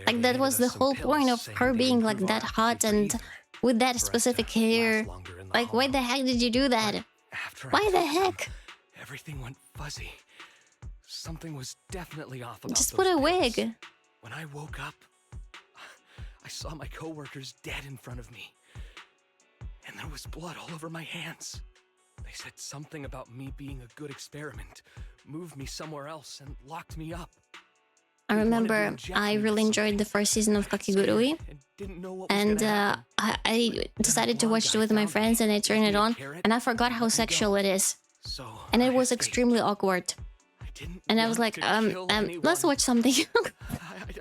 Like, that was the whole point of her being like that hot and with that specific hair. Like, why the heck did you do that? Why the heck? Everything went fuzzy. Something was definitely off about Just put a wig. When I woke up, I saw my coworkers dead in front of me. And there was blood all over my hands. They said something about me being a good experiment, moved me somewhere else, and locked me up. I remember I really enjoyed the first season of Kakigurui, and I decided to watch it with my friends, and I turned it on, and I forgot how sexual it is, and it was extremely awkward. And I was like, let's watch something.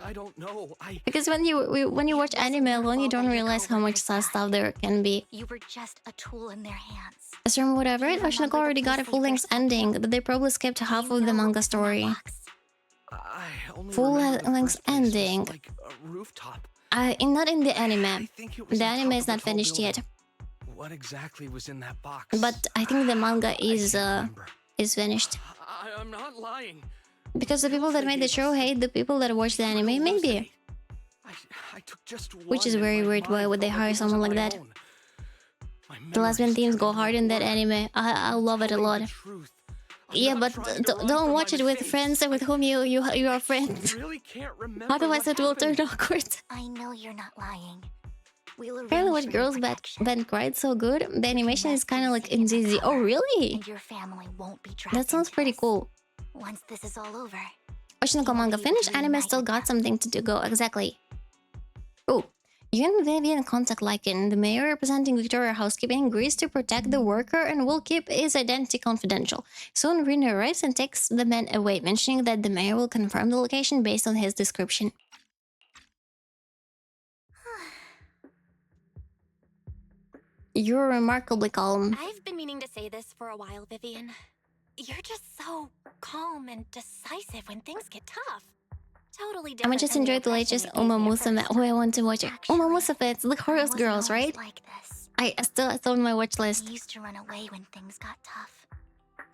I don't know. Because when you watch anime alone, you don't realize how much sus stuff there can be. You were just a tool in their hands. As from what I've read, Oshinoko already got a full-length ending, but they probably skipped half of the manga story. Full-length ending. Like a rooftop. Not in the anime. The anime is not finished yet. What exactly was in that box? But I think the manga is finished. I'm not lying. Because the people that made the show hate the people that watch the anime, maybe. I took just one. Which is very weird. Why would they hire someone like that? The lesbian themes go hard in that anime. I love it a lot. Yeah, but don't watch it with friends with whom you are friends. Otherwise it will turn awkward. I know you're not lying. Apparently what Girls Band Cried so good, the animation is kind of like in ZZ. Oh really? And your family won't be That sounds pretty cool. Once this is all over. Oshinoko manga finished, anime still got something to go. Exactly. Oh, you and Vivian contact Lycan, the mayor representing Victoria Housekeeping, agrees to protect the worker and will keep his identity confidential. Soon Rina arrives and takes the men away, mentioning that the mayor will confirm the location based on his description. You're remarkably calm. I've been meaning to say this for a while, Vivian. You're just so calm and decisive when things get tough. Totally different. I just enjoyed the latest Owlmost. Oh, I want to watch it. Owlmost, it's the Chorus Girls, right? I still on my watch list. I used to run away when things got tough.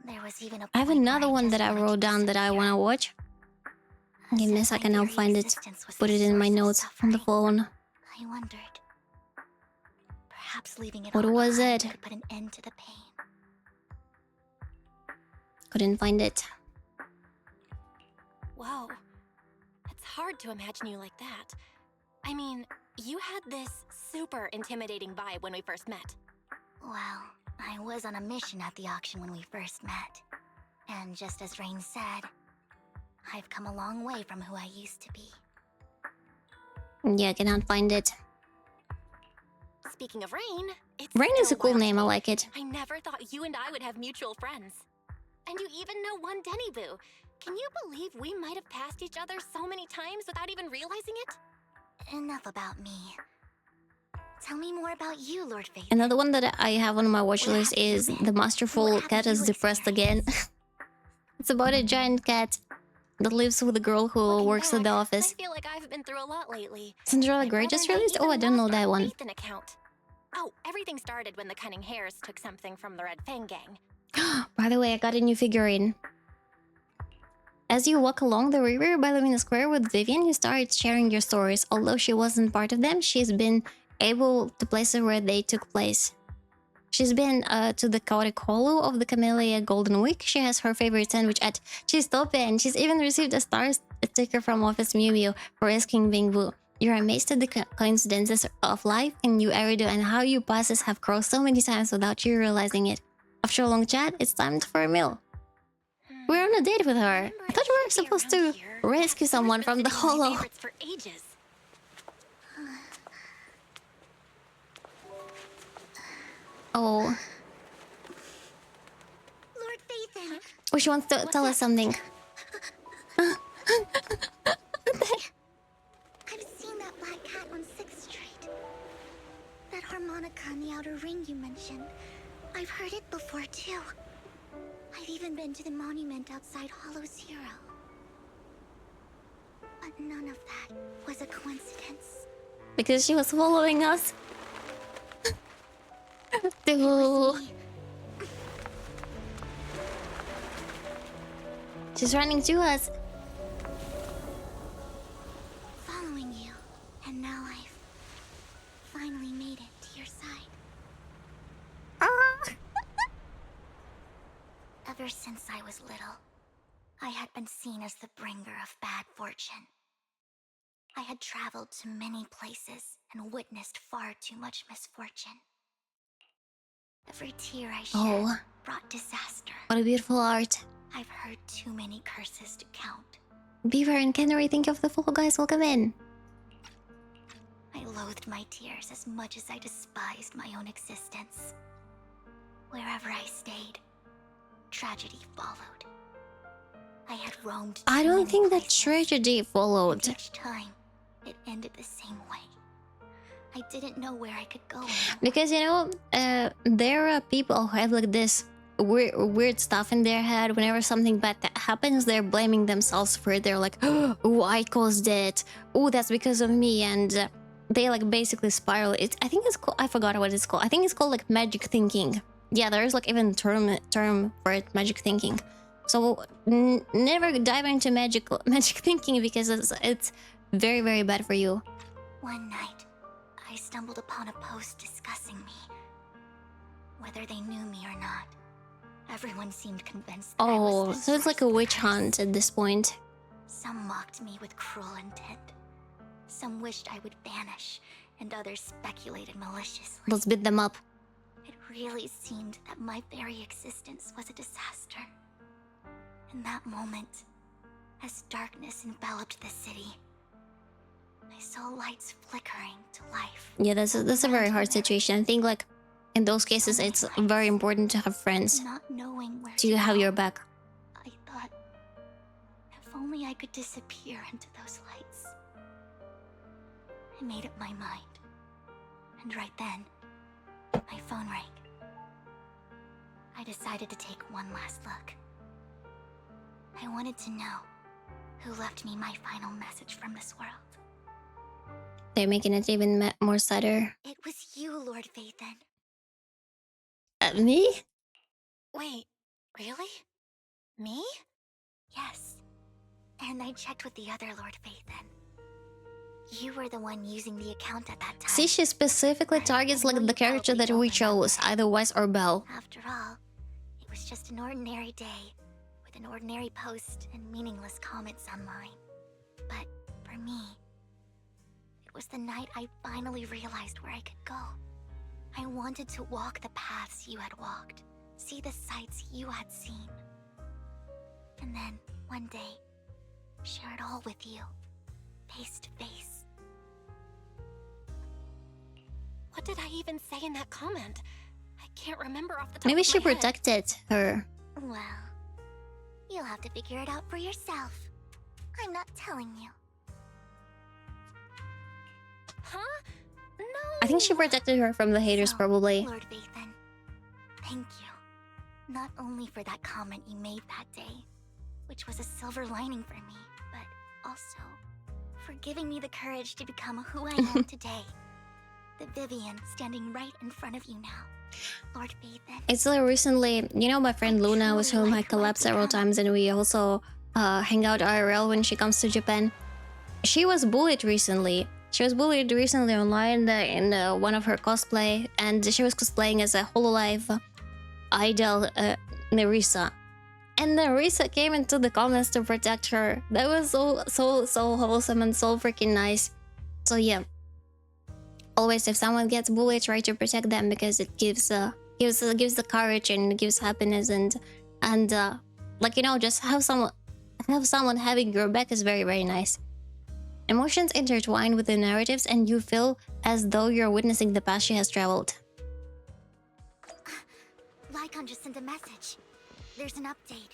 There was even a I have another one that I wrote down that I want to watch. Give me a second, I'll find it. Put it in my notes on the phone. I wondered. Perhaps leaving it What all was behind it? could put an end to the pain. Couldn't find it. Whoa. It's hard to imagine you like that. I mean, you had this super intimidating vibe when we first met. Well, I was on a mission at the auction when we first met. And just as Rain said, I've come a long way from who I used to be. Yeah, I cannot find it. Speaking of Rain, it's Rain is a still cool wild name, to I me. like it. I never thought you and I would have mutual friends. And you even know one Denny Boo. Can you believe we might have passed each other so many times without even realizing it? Enough about me. Tell me more about you, Lord Faith. Another one that I have on my watch list is The Masterful Cat is Depressed Again. It's about a giant cat that lives with a girl who works at the office. I feel like I've been through a lot lately. Cinderella Grey just released? Oh, I don't know that one. Faith account. Oh, everything started when the Cunning Hares took something from the Red Fang gang. By the way, I got a new figurine. As you walk along the river by Lumina Square with Vivian, you start sharing your stories. Although she wasn't part of them, she's been able to places where they took place. She's been to the chaotic hollow of the Camellia Golden Week. She has her favorite sandwich at Cheesetopia, and she's even received a star sticker from Office Mew Mew for rescuing Bing Boo. You're amazed at the coincidences of life in New Eridu and how you passes have crossed so many times without you realizing it. After a long chat, it's time for a meal. We're on a date with her. I thought we were supposed to rescue someone from the hollow. For ages. Oh. Lord Phaethon. Oh, she wants to tell us something. I've seen that black cat on 6th Street. That harmonica in the outer ring you mentioned. I've heard it before too. I've even been to the monument outside Hollow Zero. But none of that was a coincidence. Because she was following us. She's running to us. Following you. And now I've finally made it to your side. Ever since I was little, I had been seen as the bringer of bad fortune. I had traveled to many places and witnessed far too much misfortune. Every tear I shed brought disaster. What a beautiful art. I've heard too many curses to count. Beaver and Canary, thank you for the follow, guys. Welcome in. I loathed my tears as much as I despised my own existence. Wherever I stayed, tragedy followed. I had roamed. I too don't many think that places, tragedy followed. and each time, it ended the same way. I didn't know where I could go anymore. Because, you know, there are people who have like this weird stuff in their head. Whenever something bad happens, they're blaming themselves for it. They're like, oh, I caused it. Oh, that's because of me. And they like basically spiral. I think it's called, I forgot what it's called. I think it's called like magic thinking. Yeah, there's like even term for it, magic thinking. So never dive into magic thinking because it's very, very bad for you. One night, I stumbled upon a post discussing me. Whether they knew me or not, everyone seemed convinced that I was the So it's like a source of witch the hunt curse. at this point. Some mocked me with cruel intent. Some wished I would vanish, and others speculated maliciously. Let's beat them up. It really seemed that my very existence was a disaster. In that moment, as darkness enveloped the city, I saw lights flickering to life. Yeah, that's a very hard situation. I think like in those cases, it's very important to have friends Not knowing where to have go, your back. I thought, if only I could disappear into those lights. I made up my mind. And right then, my phone rang. I decided to take one last look. I wanted to know who left me my final message from this world. They're making it even more sadder. It was you, Lord Vathan. Me? Wait, really? Me? Yes. And I checked with the other Lord Vathan. You were the one using the account at that time. See, she specifically targets like the character that we chose, either Wes or Belle. After all, it was just an ordinary day, with an ordinary post and meaningless comments online. But for me, it was the night I finally realized where I could go. I wanted to walk the paths you had walked, see the sights you had seen. And then, one day, share it all with you, face to face. What did I even say in that comment? I can't remember off the top Maybe of she my head. protected her. Well, you'll have to figure it out for yourself. I'm not telling you. Huh? No. I think she protected her from the haters, So, probably. Lord Vathan, thank you. Not only for that comment you made that day, which was a silver lining for me, but also for giving me the courage to become who I am today. The Vivian standing right in front of you now. Lord Vathan. It's like recently, you know, my friend Luna was home. I collabed several times, and we also hang out IRL when she comes to Japan. She was bullied recently. She was bullied recently online in one of her cosplay, and she was cosplaying as a Hololive idol, Nerissa. And Nerissa came into the comments to protect her. That was so wholesome and so freaking nice. So yeah, always if someone gets bullied, try to protect them because it gives the courage and gives happiness and like, you know, just have someone having your back is very, very nice. Emotions intertwine with the narratives, and you feel as though you're witnessing the path she has traveled. Lycon just sent a message. There's an update.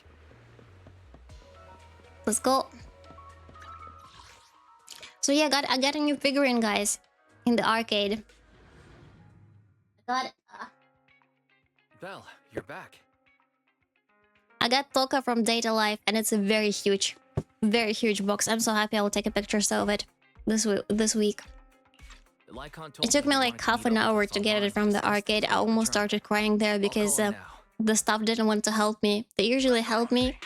Let's go. So yeah, I got a new figurine, guys, in the arcade. I Belle, you're back. got Toka from Data Life, and it's a very huge box. I'm so happy I will take a picture of it this week. It took me like half an hour to get it from the arcade. I almost started crying there because the staff didn't want to help me. They usually help me,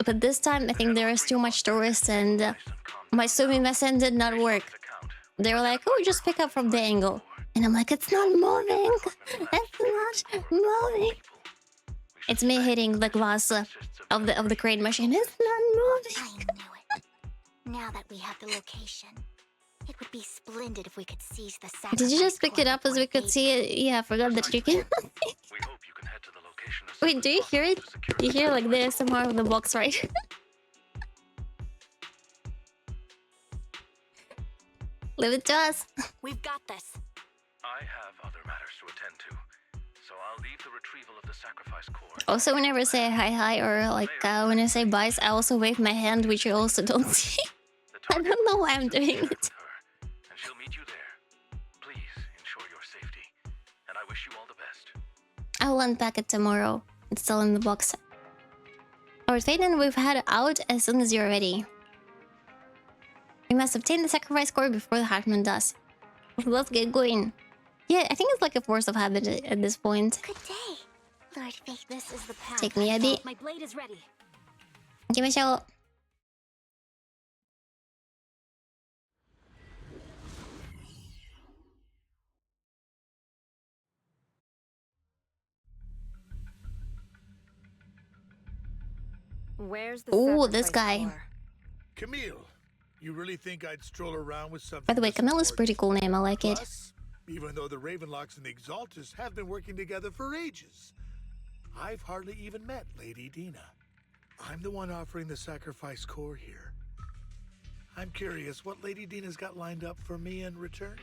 but this time I think there is too much tourists and my swimming lesson did not work. They were like, oh, just pick up from the angle. And I'm like, it's not moving. It's not moving. It's me hitting the glass of the crane machine. It's not moving. I knew it. Now that we have the location, it would be splendid if we could seize the sacrifice. Did you just pick it up as we could see it? Yeah, I forgot that you can. Wait, do you hear it? You hear like the ASMR of the box, right? Leave it to us. We've got this. I have other matters to attend to, so I'll leave the retrieval of the sacrifice core. Also, whenever I say hi or like when I say bye, I also wave my hand, which you also don't see. I don't know why I'm doing it. And she'll meet you there. Please ensure your safety, and I wish you all the best. I will unpack it tomorrow. It's still in the box. Lord Faden, we've had it out as soon as you're ready. We must obtain the sacrifice core before the Hartman does. Let's get going. Yeah, I think it's like a force of habit at this point. Good day, Lord Faith. This is the path. Take me, Abby. My blade is ready. 行きましょう。Where's the Ooh, this sacrifice guy. core? Camille, you really think I'd stroll around with something? By the way, this Camille is important? pretty cool name. I like it. Plus, even though the Ravenlocks and the Exaltus have been working together for ages, I've hardly even met Lady Dina. I'm the one offering the sacrifice core here. I'm curious what Lady Dina's got lined up for me in return.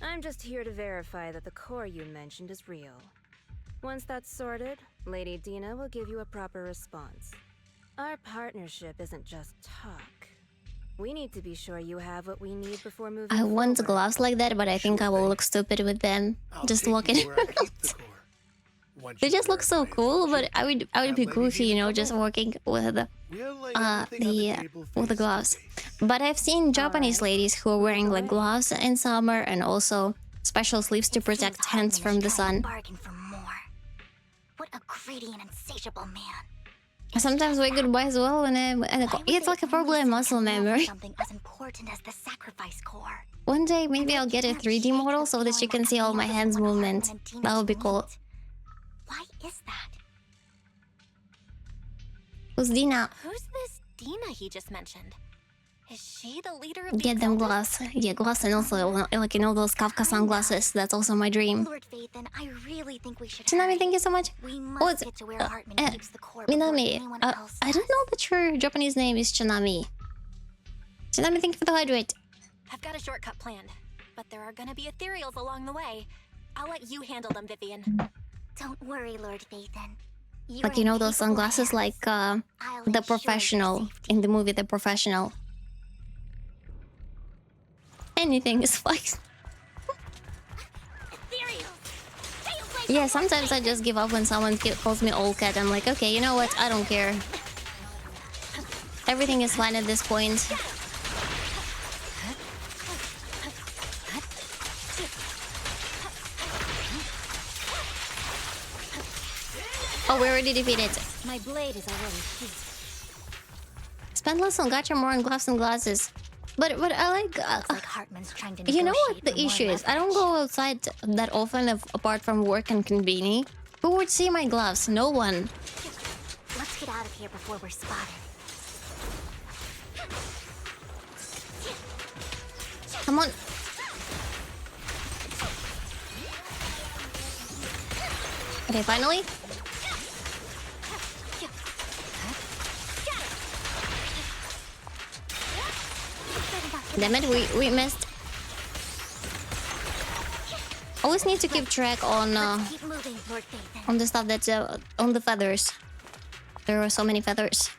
I'm just here to verify that the core you mentioned is real. Once that's sorted, Lady Dina will give you a proper response. Our partnership isn't just talk. We need to be sure you have what we need before moving I want forward. gloves like that, but I think I will look stupid with them. Just walking. They just look so cool, but I would be goofy, you know, just working with the gloves. But I've seen Japanese ladies who are wearing like gloves in summer and also special sleeves to protect hands from the sun. Bargain for more. What a greedy and insatiable man. Sometimes wave goodbye as well when it's like probably a muscle memory. Something as important as the sacrifice core. One day maybe I'll get a 3D model so that you can see all my hands movement. That would be cool. Why is that? Who's Dina? Who's this Dina he just mentioned? Is she the leader of the Get them glass. Yeah, glass and also like, you know, those Kafka sunglasses. That's also my dream. Lord Phaethon, I really think we should Tsunami, thank you so much. We Oh, must it's get to where Hartman keeps the core before Minami. anyone else I don't know that your Japanese name is Tsunami. Tsunami, thank you for the hydrate. I've got a shortcut planned, but there are gonna be ethereals along the way. I'll let you handle them, Vivian. Don't worry, Lord Phaethon. Like, you know, those sunglasses like The Professional in the movie The Professional. Anything is like... Yeah, sometimes I just give up when someone calls me AngryOwlCat. I'm like, okay, you know what? I don't care. Everything is fine at this point. Oh, we already defeated. My blade is already heat. Spend less on gacha, more on gloves and glasses. But I like... Hartman's trying to you know what the issue is? I don't go outside that often apart from work and convening. Who would see my gloves? No one. Let's get out of here before we're spotted. Come on. Okay, finally. Damn it, we missed. Always need to keep track on the stuff that's on the feathers. There are so many feathers.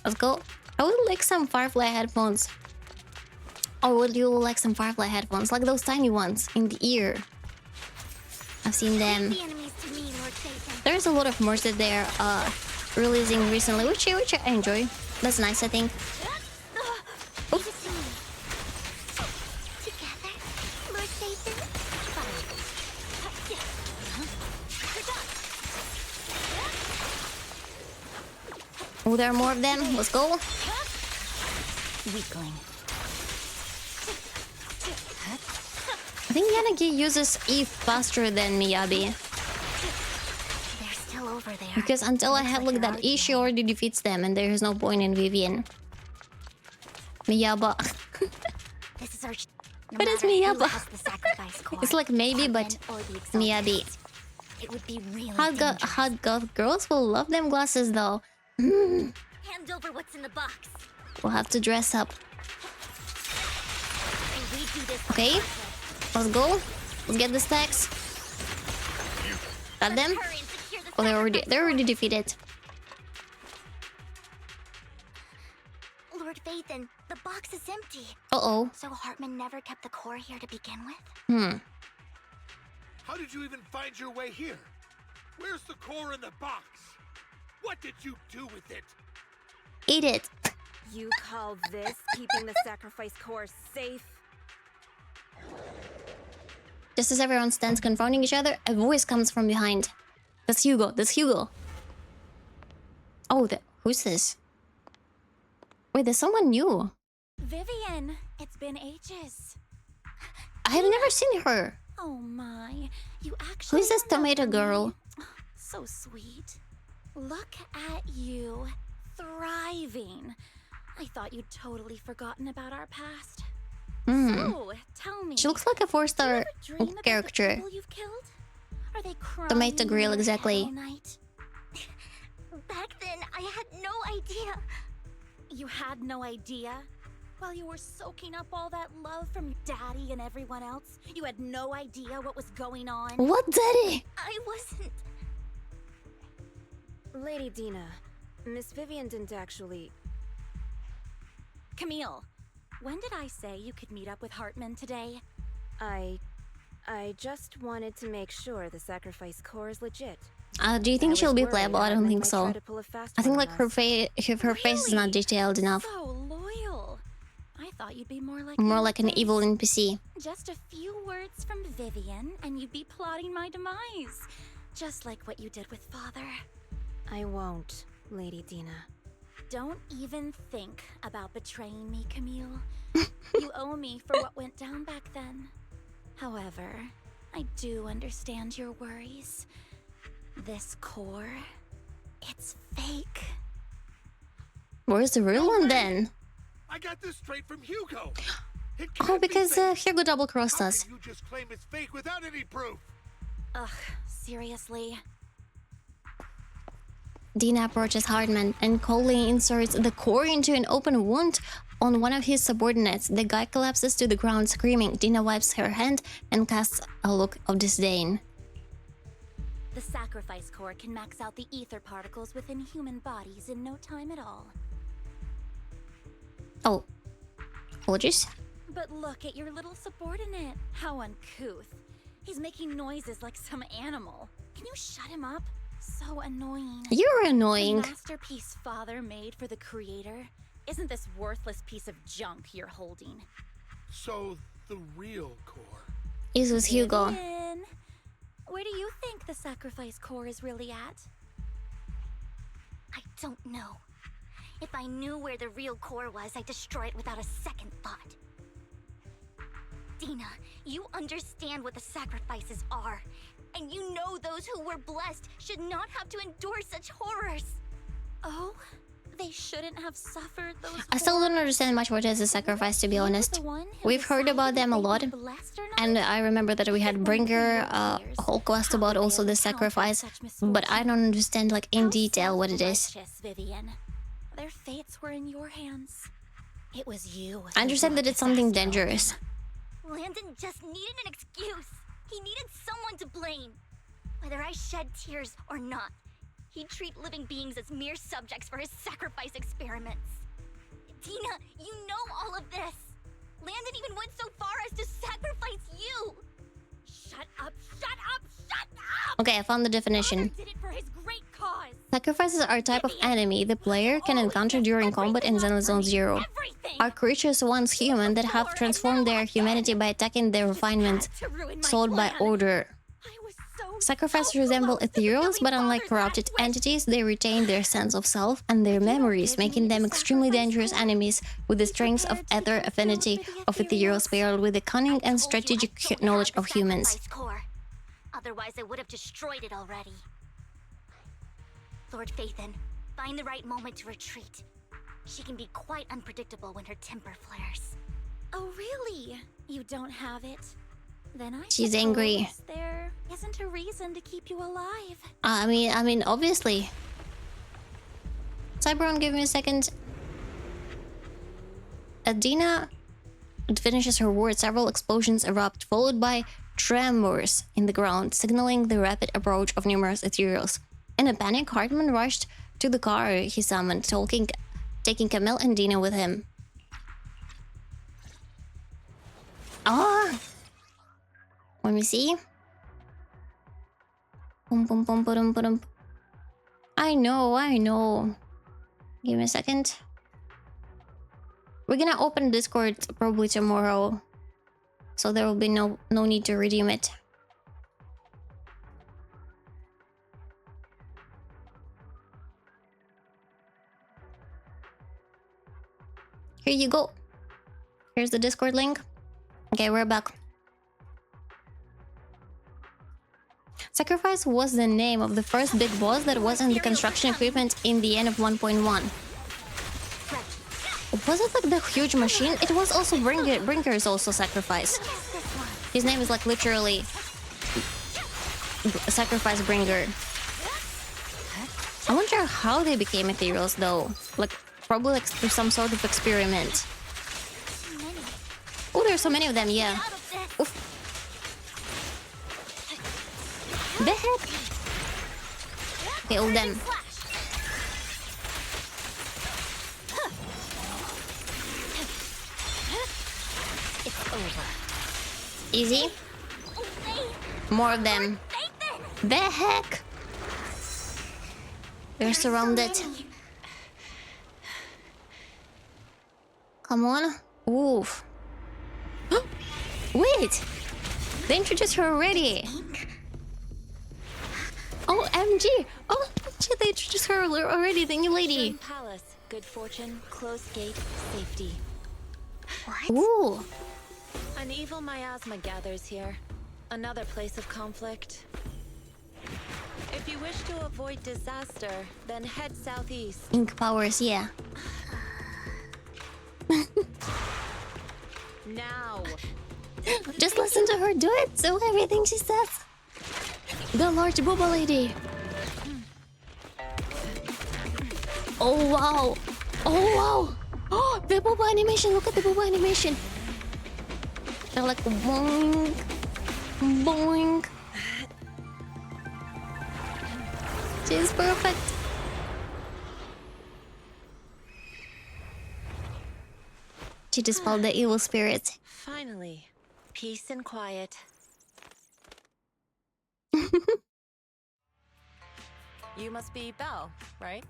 Let's go. I would like some Firefly headphones. Or would you like some Firefly headphones? Like those tiny ones in the ear. I've seen them. There's a lot of merch that they're releasing recently, which I enjoy. That's nice, I think. Oh, there are more of them. Let's go. Weakling. I think Yanagi uses E faster than Miyabi. They're still over there. Because until I have looked at E, she already defeats them, and there is no point in Vivian. Miyaba. This is our What is Miyaba? It's like maybe, but Miyabi. It would be really Hot goth girls will love them glasses, though. Hand over what's in the box. We'll have to dress up. Okay, let's go. Let's get the stacks. Got them. Oh, they're already defeated. Lord Vathan, the box is empty. Uh-oh. So Hartman never kept the core here to begin with? How did you even find your way here? Where's the core in the box? What did you do with it? Eat it. You call this keeping the sacrifice core safe? Just as everyone stands confronting each other, a voice comes from behind. That's Hugo. That's Hugo. Oh, who's this? Wait, there's someone new. Vivian, it's been ages. I have never seen her. Oh my, you actually. Who is this tomato girl? So sweet. Look at you, thriving. I thought you'd totally forgotten about our past. So, tell me. She looks like a 4-star character. You've killed? Are they crying Tomato grill, exactly. Back then, I had no idea. You had no idea? While you were soaking up all that love from Daddy and everyone else, you had no idea what was going on? What, Daddy? I wasn't. Lady Dina, Miss Vivian didn't actually... Camille, when did I say you could meet up with Hartman today? I just wanted to make sure the sacrifice core is legit. Do you think she'll be playable? I don't think so. I think like her face is not detailed enough. So loyal. I thought you'd be more like an evil NPC. Just a few words from Vivian, and you'd be plotting my demise, just like what you did with Father. I won't, Lady Dina. Don't even think about betraying me, Camille. You owe me for what went down back then. However, I do understand your worries. This core, it's fake. Where's the real one then? I got this straight from Hugo. Oh, because Hugo double-crossed us. You just claim it's fake without any proof. Ugh, seriously? Dina approaches Hartman and coldly inserts the core into an open wound on one of his subordinates. The guy collapses to the ground screaming. Dina wipes her hand and casts a look of disdain. The sacrifice core can max out the ether particles within human bodies in no time at all. Oh. Apologies. But look at your little subordinate. How uncouth. He's making noises like some animal. Can you shut him up? So annoying. You're annoying. The masterpiece Father made for the creator isn't this worthless piece of junk you're holding. So the real core is with Hugo. Vivian, where do you think the sacrifice core is really at? I don't know. If I knew where the real core was, I'd destroy it without a second thought. Dina, you understand what the sacrifices are. And you know those who were blessed should not have to endure such horrors. Oh, they shouldn't have suffered those I still don't understand much what is a sacrifice, to be honest. We've heard about them a lot. And I remember that we had Bringer, a whole quest about also the sacrifice. But I don't understand like in detail what it is. Vivian. Their fates were in your hands. It was you. I understand that it's something dangerous. Landon just needed an excuse. He needed someone to blame. Whether I shed tears or not, he'd treat living beings as mere subjects for his sacrifice experiments. Dina, you know all of this. Landon even went so far as to sacrifice you. Shut up, shut up, shut up! Okay, I found the definition. Did it for his great cause. Sacrifices are a type of enemy the player can encounter during combat in Xenozone Zero. Are creatures once human that have transformed their humanity by attacking their refinement, sold by order. Sacrifices resemble ethereals, but unlike corrupted entities, they retain their sense of self and their memories, making them extremely dangerous enemies with the strengths of ether affinity of ethereals paired with the cunning and strategic knowledge of humans. Otherwise, I would have destroyed it already. Lord Vathan, find the right moment to retreat. She can be quite unpredictable when her temper flares. Oh, really? You don't have it? Then She's angry. There isn't a reason to keep you alive. I mean, obviously. Cyberon, give me a second. Dina it finishes her words, several explosions erupt, followed by tremors in the ground, signaling the rapid approach of numerous ethereals. In a panic, Hartman rushed to the car he summoned, taking Camille and Dina with him. Ah! Let me see. Boom, boom, boom, boom, boom. I know. Give me a second. We're gonna open Discord probably tomorrow, so there will be no need to redeem it. Here you go. Here's the Discord link. Okay, we're back. Sacrifice was the name of the first big boss that was in the construction equipment in the end of 1.1. Was it like the huge machine? It was also Brinker is also Sacrifice. His name is like literally Sacrifice Bringer. I wonder how they became ethereals though. Like probably like through some sort of experiment. Oh, there's so many of them, yeah. Oof. The heck? Okay, all them. It's over. Easy. More of them. The heck? They're surrounded. Come on. Oof. Wait! They introduced her already. Oh, MG! Oh, shit, they introduced her already, the new lady. Palace, good fortune, closed gate, safety. What? Ooh. An evil miasma gathers here. Another place of conflict. If you wish to avoid disaster, then head southeast. Ink powers, yeah. Now. Just listen to her do it, so everything she says. The large booba lady. Oh wow. Oh wow. Oh, the booba animation. Look at the booba animation. They're like boing, boing. She's perfect. She dispelled the evil spirits. Finally, peace and quiet. You must be Belle, right?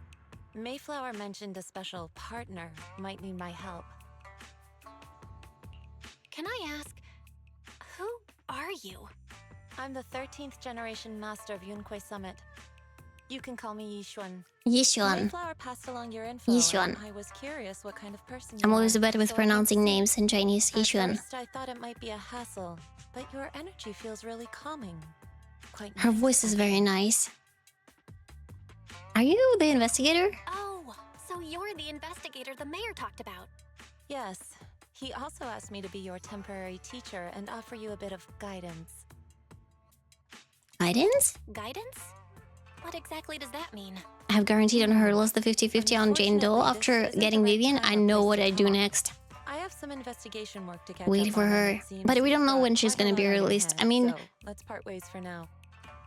Mayflower mentioned a special partner might need my help. Can I ask, who are you? I'm the 13th generation master of Yunque Summit. You can call me Yishuan. Yishuan. Mayflower passed along your info. Yishuan. I was curious what kind of person you I'm always are, bad with so I pronouncing did see. names in Chinese. Yishuan. At first, I thought it might be a hassle, but your energy feels really calming. Quite Her nice. voice is very nice. Are you the investigator? Oh, so you're the investigator the mayor talked about. Yes. He also asked me to be your temporary teacher and offer you a bit of guidance. Guidance? Guidance? What exactly does that mean? I have guaranteed on her lost the 50-50 on Jane Doe. After Unfortunately, this getting isn't the Vivian, right I time or know place what to I do talk. next. I have some investigation work to catch Wait up for on, her. and it seems But we don't you've know got when she's quite a gonna be lot on your released. head, I mean, so let's part ways for now.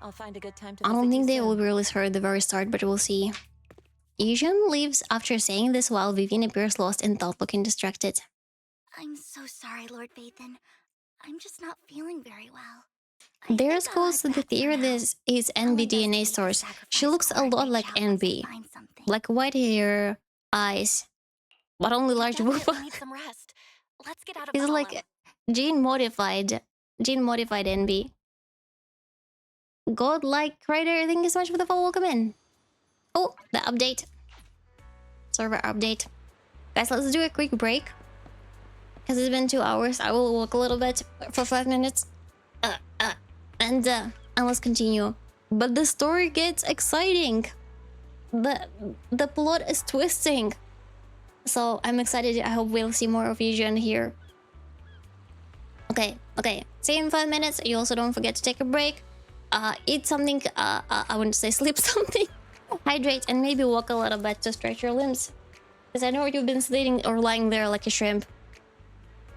I'll find a good time to I don't visit think you they will soon. release her at the very start, but we'll see. Yijun leaves after saying this while Vivian appears lost in thought, looking distracted. I'm so sorry, Lord Vathan. I'm just not feeling very well. There's goes to the theory this is NB DNA source. She looks a lot like NB. Like white hair, eyes, but only large Definitely booba. need some rest. Let's get out of It's the like gene modified NB. Godlike Crider, thank you so much for the follow. Welcome in. Oh, the update. Server update. Guys, let's do a quick break. Because it's been 2 hours. I will walk a little bit for 5 minutes. And let's continue. But the story gets exciting. The plot is twisting. So I'm excited. I hope we'll see more of Yijun here. Okay. See you in 5 minutes. You also don't forget to take a break. Eat something. I wouldn't say sleep something. Hydrate and maybe walk a little bit to stretch your limbs. Because I know you've been sitting or lying there like a shrimp.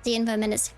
See you in 5 minutes.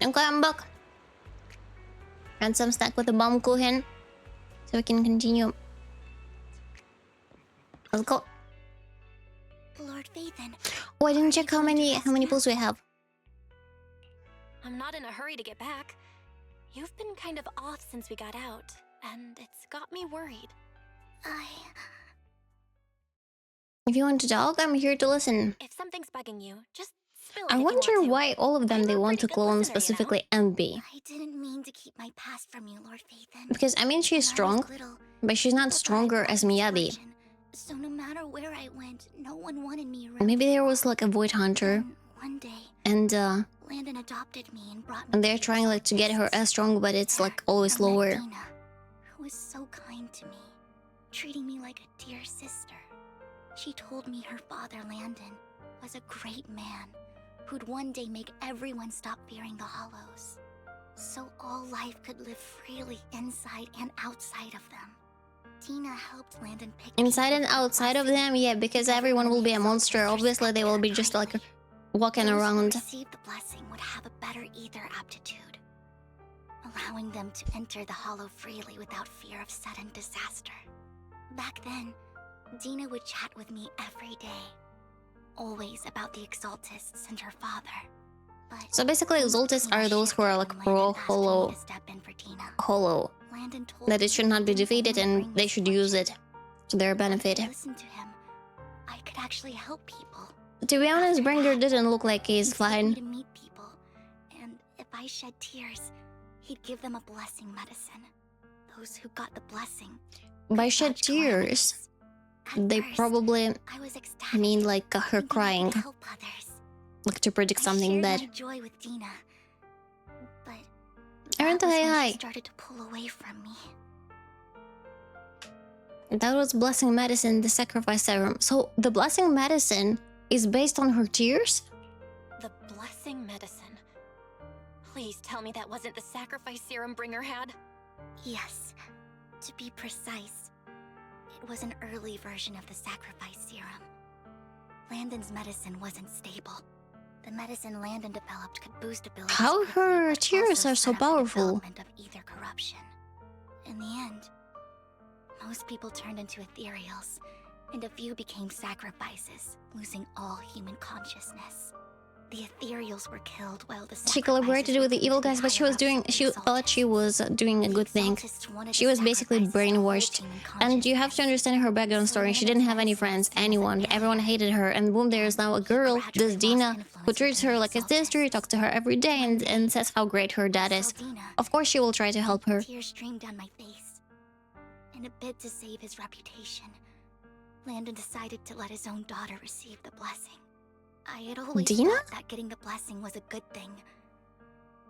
Okay, I'm back. And some snack with the bomb kuchen. So we can continue. Let's go. Lord Vathan. Oh, I didn't check how many pulls we have. I'm not in a hurry to get back. You've been kind of off since we got out, and it's got me worried. If you want to talk, I'm here to listen. If something's bugging you, just spill it. I if you wonder want to. why all of them they want to clone specifically Envy. I didn't mean to keep my past from you, Lord Vathan. Because I mean she's strong, but she's not stronger as Miyabi. So no matter where I went, no one wanted me around. And maybe there was like a void hunter. One day, and Landon adopted me and brought me. and they're trying like to get her as strong, but it's like always lower. Dina, who was so kind to me, treating me like a dear sister. She told me her father, Landon, was a great man who'd one day make everyone stop fearing the Hollows. so all life could live freely inside and outside of them. Dina helped Landon pick Inside and people for the outside of blessing. them, yeah, because everyone will be a monster. Obviously, they will be just like walking Those who around. received the blessing would have a better ether aptitude, allowing them to enter the hollow freely without fear of sudden disaster. Back then, Dina would chat with me every day, always about the Exaltists and her father. But So basically, things Exaltists between are us those who are shifted like when pro Landon asked me hollow, to step in for Dina. hollow, Landon told that me it should not be he didn't defeated only and bring they should use it misfortune. to their If benefit. I listened to him, I could actually help people. To be honest, After Bringer that, didn't look like he's he took me fine. to meet people, and if I shed tears, he'd give them a blessing medicine. Those who got the blessing. By could shed dodge tears, calamities. At they first, probably I was ecstatic, mean like her thinking I crying, could help others. like to predict I something shared bad. my joy with Dina, but Aaron, that was hey, when hi. she started to pull away from me. That was blessing medicine, the sacrifice serum. So the blessing medicine is based on her tears? The blessing medicine. Please tell me that wasn't the sacrifice serum Bringer had. Yes, to be precise, it was an early version of the sacrifice serum. Landon's medicine wasn't stable. The medicine Landon developed could boost abilities How quickly, her but tears also are so set up the powerful? development of ether corruption. In the end, most people turned into ethereals, and a few became sacrifices, losing all human consciousness. The ethereals were killed while the She collaborated with the evil guys, but she thought she was doing a good thing. She was basically brainwashed. And you have to understand her background story. She didn't have any friends, anyone. Everyone hated her. And boom, there is now a girl, this Dina, who treats her like a sister, talks to her every day, and says how great her dad is. Of course she will try to help her. Tears streamed down my face. In a bid to save his reputation, Landon decided to let his own daughter receive the blessing. I had always Dina? thought that getting the blessing was a good thing,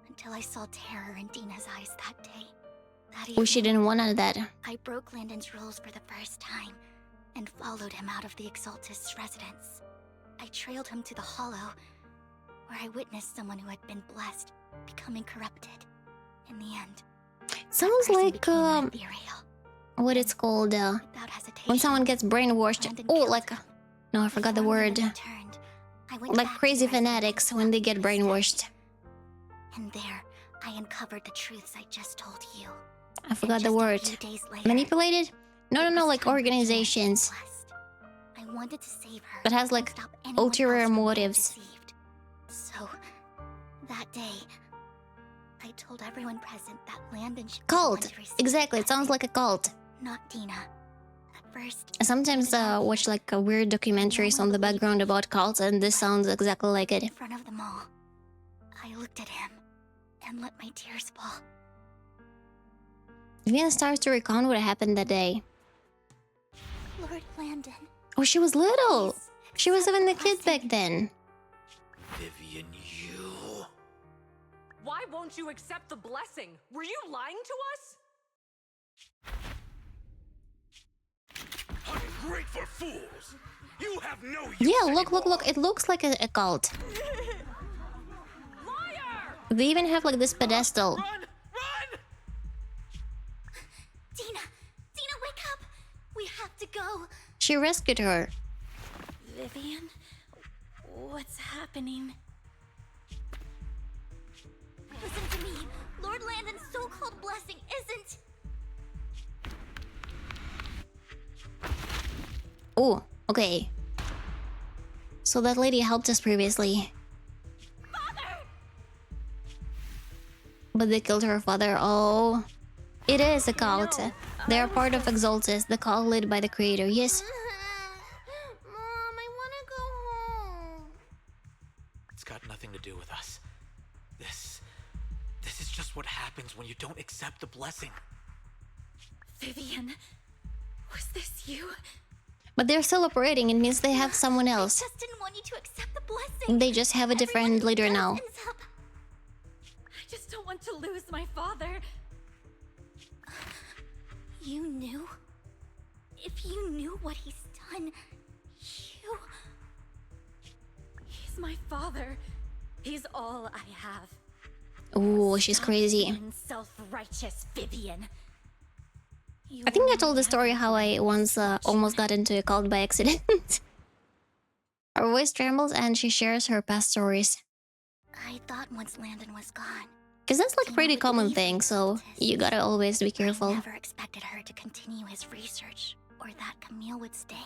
until I saw terror in Dina's eyes that day. That Oh, she evening, didn't want none of that. I broke Landon's rules for the first time, and followed him out of the Exaltist's residence. I trailed him to the Hollow, where I witnessed someone who had been blessed becoming corrupted. In the end, Sounds person like, became an ethereal. what it's called, Without hesitation, when someone gets brainwashed. Landon Oh, killed like, him. no, I forgot the Before word. Landon returned, I went Like back to crazy the residence fanatics and when they looked get at the steps. brainwashed. And there, I uncovered the truths I just told you. I forgot And the just a word. few days later, Manipulated? No, it no, no, was like time for Dina to be organizations blessed. I wanted to save her that has and like stop anyone ulterior else from being motives. deceived. So, that day, I told everyone present that Landon should be the one Cult. to receive Exactly, the it sounds blessing, like a cult. not Dina. At first, I sometimes watch like weird documentaries on the background about cults, and this sounds exactly like it. in front of them all, I looked at him and let my tears fall. Vivian starts to recount what happened that day. Lord Landon. Oh, she was little. please She was accept even the a kid blessing. back then. Vivian, you... Why won't you accept the blessing? Were you lying to us? Ungrateful fools! You have no use Yeah, look, look, anymore. look. It looks like a cult. Liar! They even have like this pedestal. Run! Run! Dina! Dina, wake up! We have to go! She rescued her. Vivian? What's happening? Listen to me! Lord Landon's so-called blessing isn't... Oh, okay. So that lady helped us previously. Father! But they killed her father. Oh. It is a cult. They are part of Exaltis, the cult led by the creator. Yes. Mom, I wanna go home. It's got nothing to do with us. This is just what happens when you don't accept the blessing. Vivian, was this you? But they're still operating. It means they have someone else. I just didn't want you to accept the blessing. They just have a different Everyone leader now. ends up- I just don't want to lose my father. You knew? If you knew what he's done, you... He's my father. He's all I have. Ooh, she's crazy. Self-righteous Vivian. I think I told the story how I once almost got into a cult by accident. Her voice trembles and she shares her past stories. I thought once Landon was gone, Because that's like a pretty common thing, so you gotta always be careful. I never expected her to continue his research, or that Camille would stay.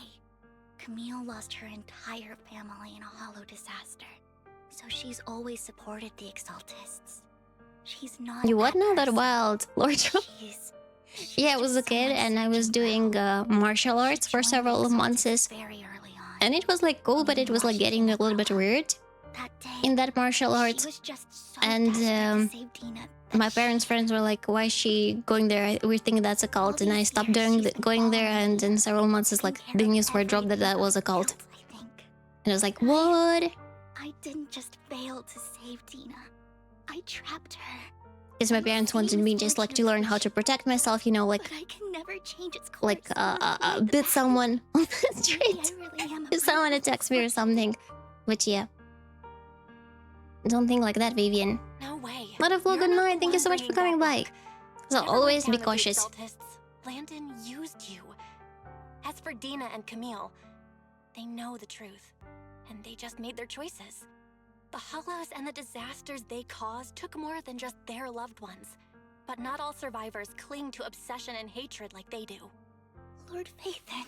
Camille lost her entire family in a hollow disaster, so she's always supported the Exaltists. She's not. You what now? That wild Lord. Yeah, I was a kid and I was doing martial arts for several months. And it was like cool, but it was like getting a little bit weird in that martial arts. And my parents' friends were like, why is she going there? We think that's a cult. And I stopped going there, and in several months it's like the news were dropped that was a cult. And I was like, what? I didn't just fail to save Dina. I trapped her. Because my parents wanted me just like to learn how to protect myself, you know, like But I can never change its course. like bit someone on the street. If someone attacks me or something. But yeah. Don't think like that, Vivian. No way. Wonderful, good night. Thank you so much for coming by. So always be cautious. Landon used you. As for Dina and Camille, they know the truth, and they just made their choices. The hollows and the disasters they caused took more than just their loved ones. But not all survivors cling to obsession and hatred like they do. Lord Phaethon.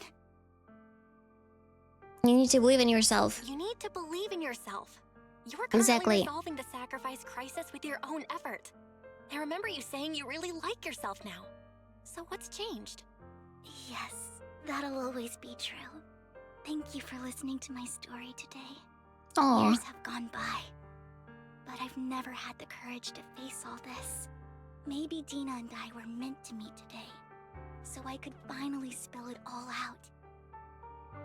You need to believe in yourself. You need to believe in yourself. You're currently resolving the sacrifice crisis with your own effort. I remember you saying you really like yourself now. So what's changed? Yes, that'll always be true. Thank you for listening to my story today. Aww. Years have gone by, but I've never had the courage to face all this. Maybe Dina and I were meant to meet today, so I could finally spill it all out.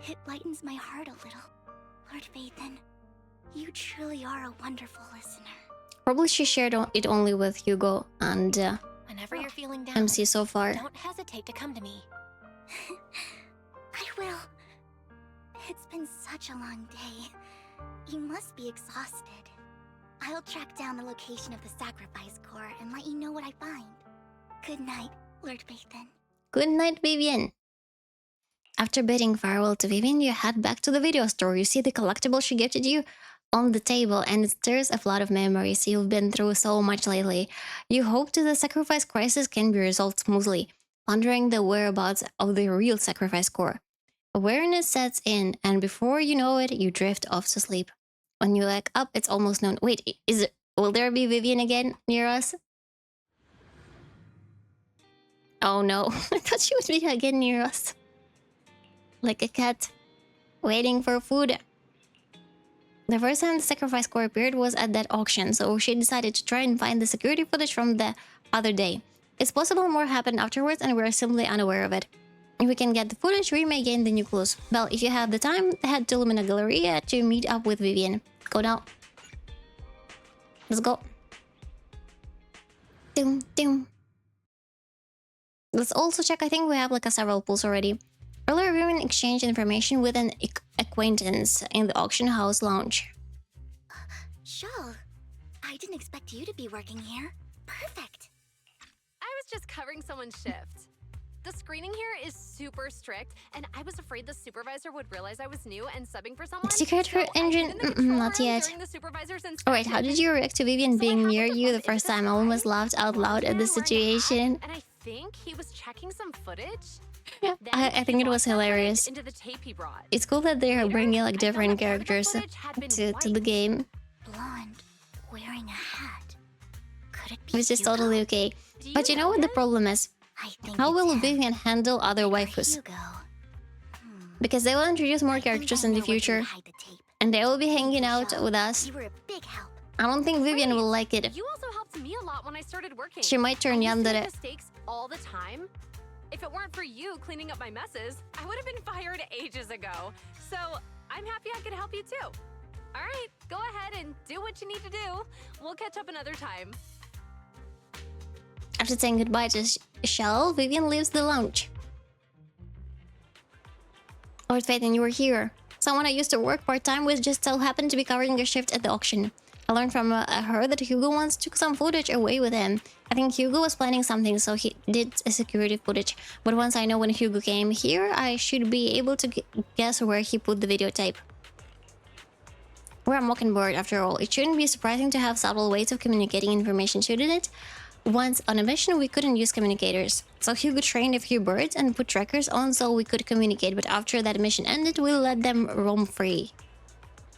It lightens my heart a little. Lord Phaethon, you truly are a wonderful listener. Probably she shared it only with Hugo and Whenever you're feeling down, MC so far. Don't hesitate to come to me. I will. It's been such a long day. You must be exhausted. I'll track down the location of the sacrifice core and let you know what I find. Good night, Lord Phaethon. Good night, Vivian. After bidding farewell to Vivian, you head back to the video store. You see the collectible she gifted you on the table, and it stirs a flood of memories. You've been through so much lately. You hope that the sacrifice crisis can be resolved smoothly, pondering the whereabouts of the real sacrifice core. Awareness sets in, and before you know it, you drift off to sleep. When you wake up, it's almost noon. Wait, will there be Vivian again near us? Oh no, I thought she would be again near us. Like a cat, waiting for food. The first time the sacrifice core appeared was at that auction, so she decided to try and find the security footage from the other day. It's possible more happened afterwards and we're simply unaware of it. If we can get the footage, we may gain the new clues. Well, if you have the time, head to Lumina Galleria to meet up with Vivian. Go now. Let's go. Doom, doom. Let's also check, I think we have like several pulls already. Earlier, Vivian exchanged information with an acquaintance in the auction house lounge. Shul, I didn't expect you to be working here. Perfect. I was just covering someone's shift. The screening here is super strict, and I was afraid the supervisor would realize I was new and subbing for someone. Secret her engine? Not yet. Alright, how did you react to Vivian being near you the first time? I almost laughed out loud at the situation. And I think he was checking some footage. Yeah, I think it was hilarious. Into the tape he brought. It's cool that they are bringing like different characters to the game. Blonde, wearing a hat. Could it be Which is totally okay. But you know what the problem is? How will Vivian handle other waifus? Because they will introduce more characters in the future. And they will be hanging out with us. I don't think Vivian will like it. You also helped me a lot when I started working. She might turn yandere. Mistakes all the time. If it weren't for you cleaning up my messes, I would have been fired ages ago. So I'm happy I could help you too. All right, go ahead and do what you need to do. We'll catch up another time. After saying goodbye to Shell, Vivian leaves the lounge. Lord Phaethon, you were here. Someone I used to work part-time with just so happened to be covering a shift at the auction. I learned from her that Hugo once took some footage away with him. I think Hugo was planning something, so he did a security footage. But once I know when Hugo came here, I should be able to guess where he put the videotape. We're a mockingbird, after all. It shouldn't be surprising to have subtle ways of communicating information, shouldn't it? Once on a mission, we couldn't use communicators. So Hugo trained a few birds and put trackers on so we could communicate. But after that mission ended, we let them roam free.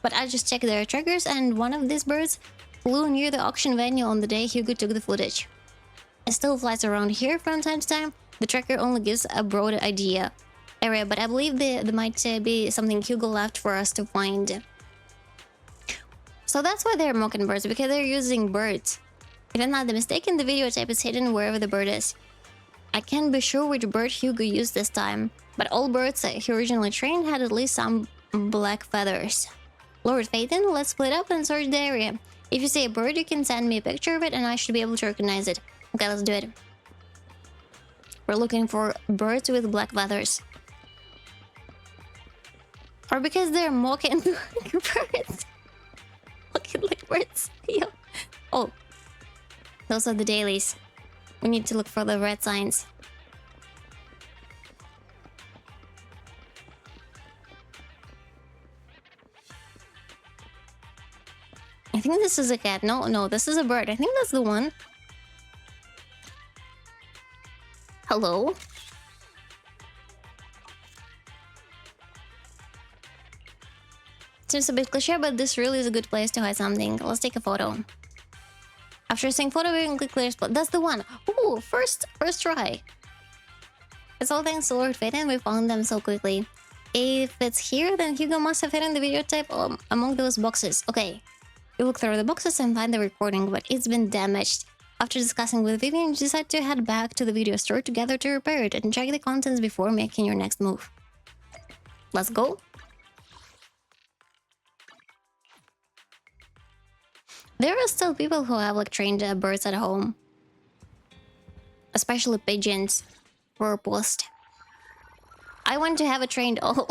But I just checked their trackers, and one of these birds flew near the auction venue on the day Hugo took the footage. It still flies around here from time to time. The tracker only gives a broad area, but I believe there might be something Hugo left for us to find. So that's why they're mockingbirds, because they're using birds. If I'm not mistaken, the videotape is hidden wherever the bird is. I can't be sure which bird Hugo used this time, but all birds that he originally trained had at least some black feathers. Lord Phaeton, let's split up and search the area. If you see a bird, you can send me a picture of it and I should be able to recognize it. Okay, let's do it. We're looking for birds with black feathers. Or because they're mocking birds. Looking like birds. Yo. Oh. Those are the dailies. We need to look for the red signs. I think this is a cat. No, this is a bird. I think that's the one. Hello? Seems a bit cliche, but this really is a good place to hide something. Let's take a photo. After seeing photo, we can click clear spot. That's the one. Ooh, first try. It's all thanks to Lord Phaeton we found them so quickly. If it's here, then Hugo must have hidden the videotape among those boxes. Okay. We look through the boxes and find the recording, but it's been damaged. After discussing with Vivian, you decide to head back to the video store together to repair it and check the contents before making your next move. Let's go. There are still people who have like trained birds at home. Especially pigeons for a post. I want to have a trained owl.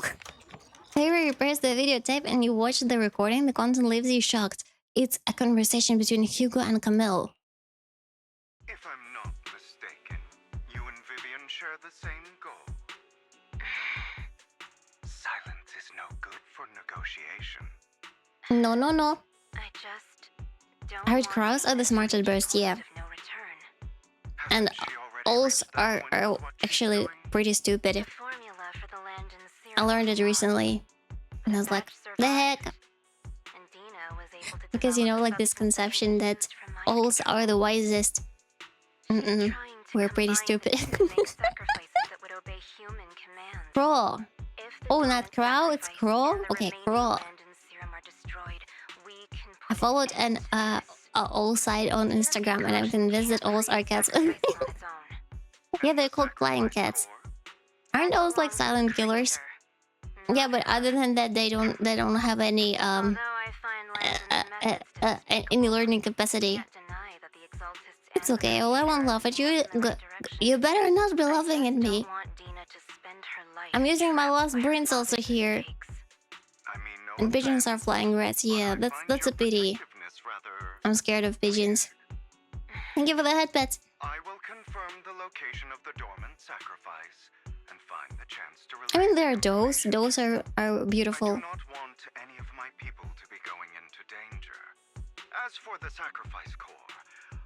Harry repairs the videotape and you watch the recording, the content leaves you shocked. It's a conversation between Hugo and Camille. If I'm not mistaken, you and Vivian share the same goal. Silence is no good for negotiation. No. I just don't. I heard crows are the smartest birds, yeah. And owls are actually pretty stupid. I learned it recently. And I was like, the heck? Because you know, like this conception that owls are the wisest. We're pretty stupid. Crow. Oh, not crow, it's crow? Okay, crow. I followed an owl site on Instagram and I can visit owls are cats. Yeah, they're called flying cats. Aren't owls like silent killers? Yeah, but other than that, they don't have any any learning capacity. It's okay. Well, I won't laugh at you. You better not be laughing at me. I'm using my last brain cells here. And pigeons are flying rats. Yeah, that's a pity. I'm scared of pigeons. Thank you for the head pets. I will confirm the location of the dormant sacrifice and find the chance to I mean, there are does. Does are beautiful. I do not want any of my people to be going into danger. As for the sacrifice core,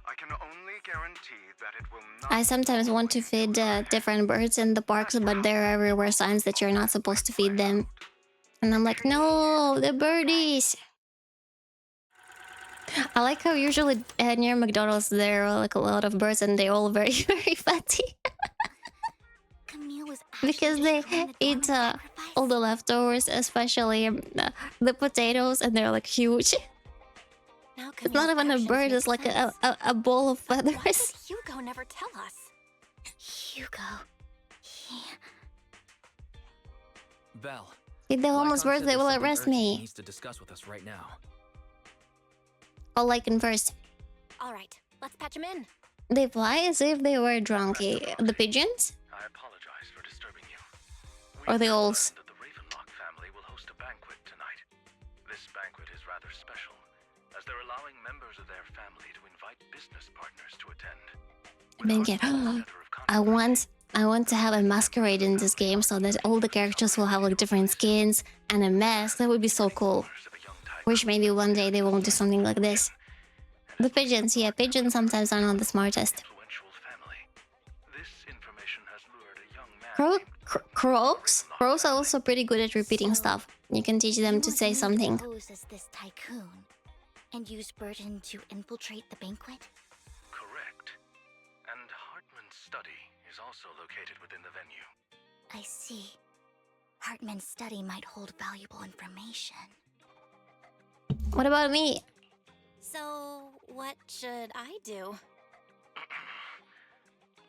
I can only guarantee that it will not. I sometimes want to feed different birds in the parks, but there are everywhere signs that you're not supposed to feed them. And I'm like, no, the birdies. I like how usually near McDonald's there are like a lot of birds and they're all very, very fatty. Because they eat all the leftovers, especially the potatoes, and they're like huge. It's not even a bird, it's like a ball of feathers. Why did Hugo never tell us? Hugo. Belle. If the homeless birds, they will arrest me. Needs to discuss with us right now. I'll like him first. All right, let's patch him in. They fly as if they were drunk. The pigeons? I apologize for disturbing you. Or the owls? The Ravenlock family will host a banquet tonight. This banquet is rather special, as as they're allowing members of their family to invite business partners to attend. Banquet. I want to have a masquerade in this game so that all the characters will have like different skins and a mask. That would be so cool. Wish maybe one day they won't do something like this. The pigeons, yeah, pigeons sometimes are not the smartest. Crows? Crows are also pretty good at repeating stuff. You can teach them to say something. Pose as this tycoon and use Burden to infiltrate the banquet? Correct. And Hartman's study is also located within the venue. I see. Hartman's study might hold valuable information. What about me? So, what should I do?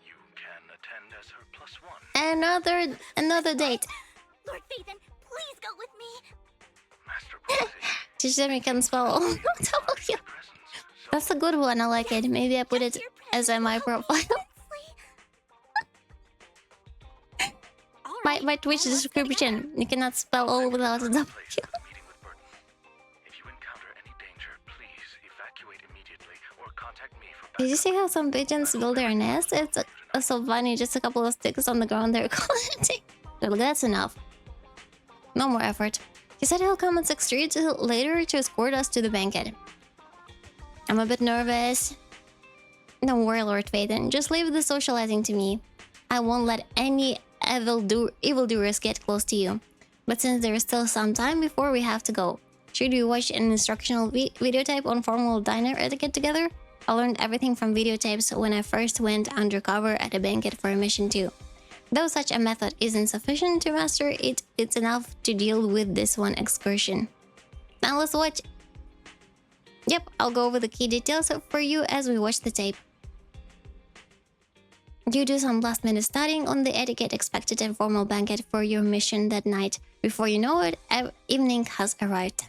You can attend as her +1. Another date. Lord Phaethon, please go with me. Teach them you can spell. That's a good one. I like it. Maybe I put it as my profile. my Twitch description. You cannot spell all without a W. Did you see how some pigeons build their nest? It's so funny. Just a couple of sticks on the ground they're collecting. Look, that's enough. No more effort. He said he'll come at 6:30 later to escort us to the banquet. I'm a bit nervous. Don't worry, Lord Phaethon. Just leave the socializing to me. I won't let any evildoers get close to you. But since there is still some time before we have to go, should we watch an instructional videotape on formal diner etiquette together? I learned everything from videotapes when I first went undercover at a banquet for a mission too. Though such a method isn't sufficient to master it, it's enough to deal with this one excursion. Now let's watch. Yep, I'll go over the key details for you as we watch the tape. You do some last-minute studying on the etiquette expected at formal banquet for your mission that night. Before you know it, evening has arrived.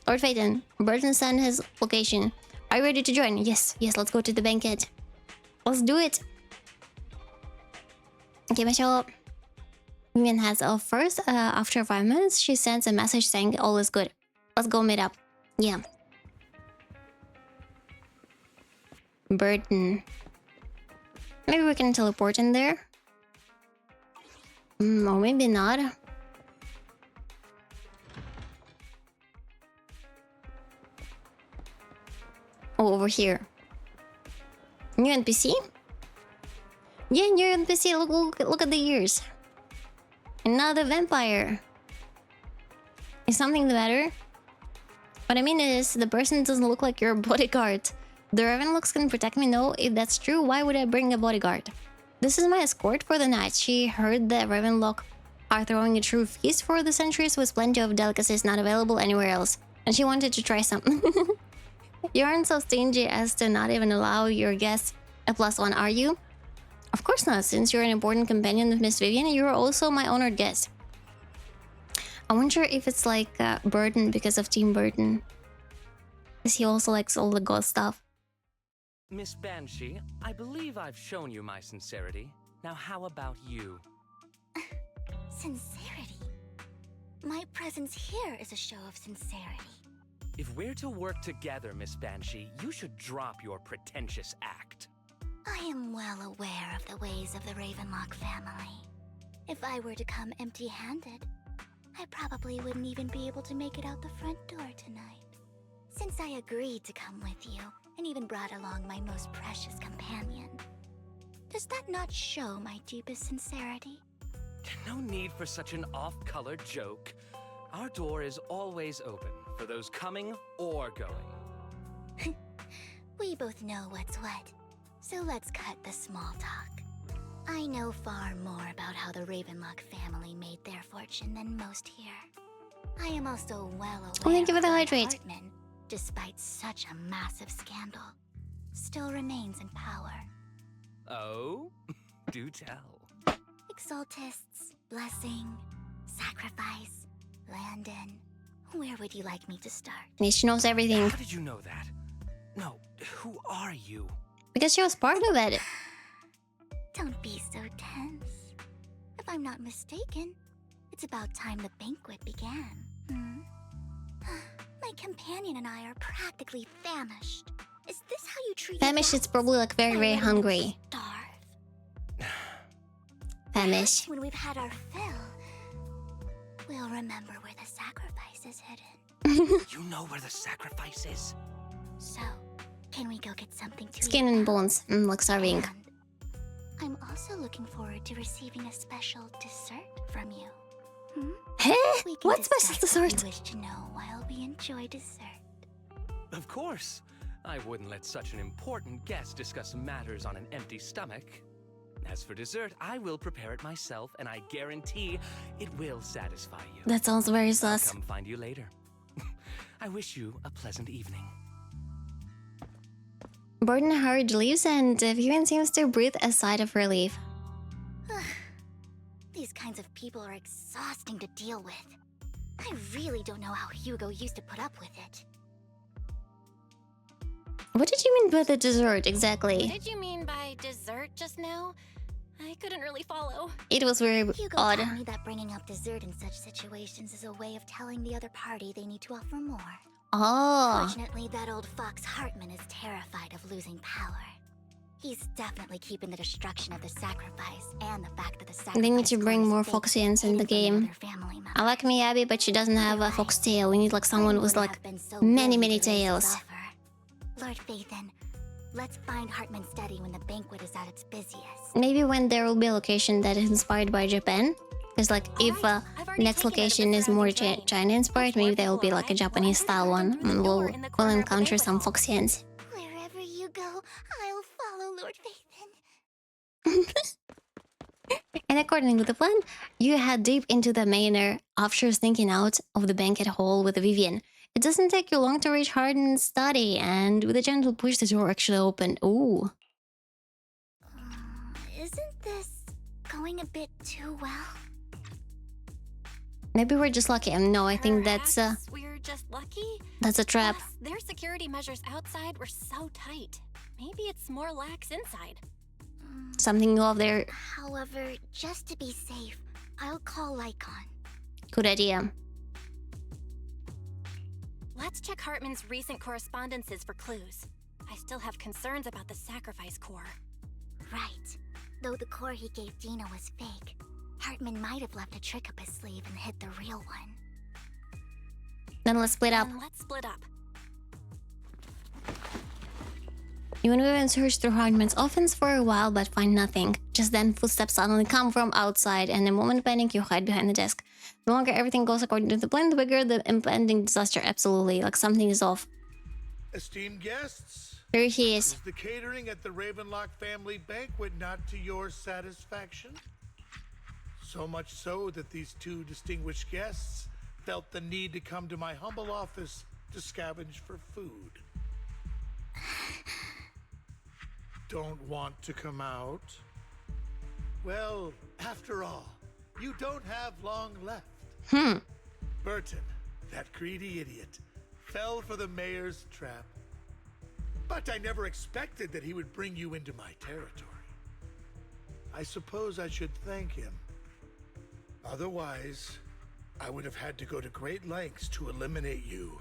Lord Phaethon, Burton sent his location. Are you ready to join? Yes, let's go to the banquet. Let's do it. Okay, Vivian has off first. After 5 minutes, she sends a message saying all is good. Let's go meet up. Yeah. Burton. Maybe we can teleport in there. Or maybe not. Oh, over here. New NPC? Yeah, new NPC. Look at the ears. Another vampire. Is something the matter? What I mean is, the person doesn't look like your bodyguard. The Ravenlocks can protect me. No, if that's true, why would I bring a bodyguard? This is my escort for the night. She heard that Ravenlock are throwing a true feast for the centuries with plenty of delicacies not available anywhere else. And she wanted to try some. You aren't so stingy as to not even allow your guests a +1, are you? Of course not. Since you're an important companion of Miss Vivian, you're also my honored guest. I wonder if it's like Burton because of Team Burton. Because he also likes all the god stuff. Miss Banshee, I believe I've shown you my sincerity. Now how about you? Sincerity? My presence here is a show of sincerity. If we're to work together, Miss Banshee, you should drop your pretentious act. I am well aware of the ways of the Ravenlock family. If I were to come empty-handed, I probably wouldn't even be able to make it out the front door tonight. Since I agreed to come with you, and even brought along my most precious companion, does that not show my deepest sincerity? No need for such an off-color joke. Our door is always open for those coming or going. We both know what's what, so let's cut the small talk. I know far more about how the Ravenlock family made their fortune than most here. I am also well aware thank you for the that hydrate. Hartman, despite such a massive scandal, still remains in power. Oh? Do tell. Exaltists, blessing, sacrifice, Landon. Where would you like me to start? She knows everything. How did you know that? No, who are you? Because she was part of it. Don't be so tense. If I'm not mistaken, it's about time the banquet began. My My companion and I are practically famished. Is this how you treat Famished is probably like very, very hungry. Famished. When we've had our fill, we'll remember where the sacrifice is hidden. You know where the sacrifice is? So, can we go get something to Skin eat and now? bones. Like starving. I'm also looking forward to receiving a special dessert from you. Hmm? Hey, We can what special discuss what dessert? you wish to know while we enjoy dessert. Of course. I wouldn't let such an important guest discuss matters on an empty stomach. As for dessert, I will prepare it myself, and I guarantee it will satisfy you. That sounds very I'll sus. come find you later. I wish you a pleasant evening. Burden hurried leaves and Vivian seems to breathe a sigh of relief. These kinds of people are exhausting to deal with. I really don't know how Hugo used to put up with it. What did you mean by the dessert exactly? What did you mean by dessert just now? I couldn't really follow. It was very Hugo odd. told me that bringing up dessert in such situations is a way of telling the other party they need to offer more. Oh. Fortunately, that old fox Hartman is terrified of losing power. He's definitely keeping the destruction of the sacrifice and the fact that the sacrifice They need to bring core is more fake Foxians in the hidden from game. other family members. I like Miyabi, but she doesn't have a fox tail. We need like someone with like many tails. Lord Phaethon, let's find Hartman's study when the banquet is at its busiest. Maybe when there will be a location that is inspired by Japan. Because like if next location is more China inspired, maybe there will be like a Japanese style one. And we'll encounter some Foxians. Wherever you go, I'll follow Lord Phaethon. And according to the plan, you head deep into the manor after sneaking out of the banquet hall with Vivian. It doesn't take you long to reach Harden's study, and with a gentle push, the door actually opened. Ooh. Isn't this going a bit too well? Maybe we're just lucky. No, I think that's We're just lucky? a trap. Plus, their security measures outside were so tight. Maybe it's more lax inside. Something new over there. However, just to be safe, I'll call Lycon. Good idea. Let's check Hartman's recent correspondences for clues. I still have concerns about the sacrifice core. Right. Though the core he gave Dina was fake, Hartman might have left a trick up his sleeve and hid the real one. Then let's split up. Then let's split up. You and Vivian search through Hartman's office for a while but find nothing. Just then footsteps suddenly come from outside and in a moment panic you hide behind the desk. The longer everything goes according to the plan, the bigger the impending disaster. Absolutely, like something is off. Esteemed guests, There he is. the catering at the Ravenlock family banquet not to your satisfaction? So much so that these two distinguished guests felt the need to come to my humble office to scavenge for food. Don't want to come out? Well, after all, you don't have long left. Burton, that greedy idiot, fell for the mayor's trap. But I never expected that he would bring you into my territory. I suppose I should thank him. Otherwise, I would have had to go to great lengths to eliminate you.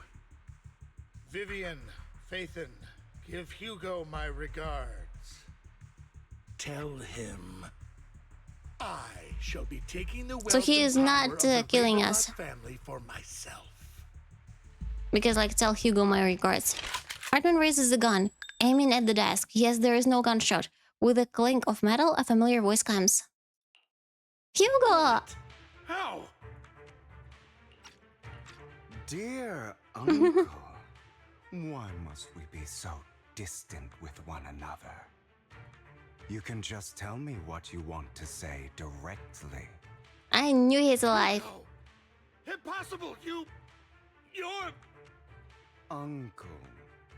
Vivian, Phaethon, give Hugo my regards. Tell him I shall be taking the wealth So he is and not power of the killing Ravenlock us. family for myself. Because like tell Hugo my regards. Hartman raises the gun, aiming at the desk. Yes, there is no gunshot. With a clink of metal, a familiar voice comes. Hugo! How? Dear uncle, why must we be so distant with one another? You can just tell me what you want to say directly. I knew he's alive. Impossible! You're... Uncle,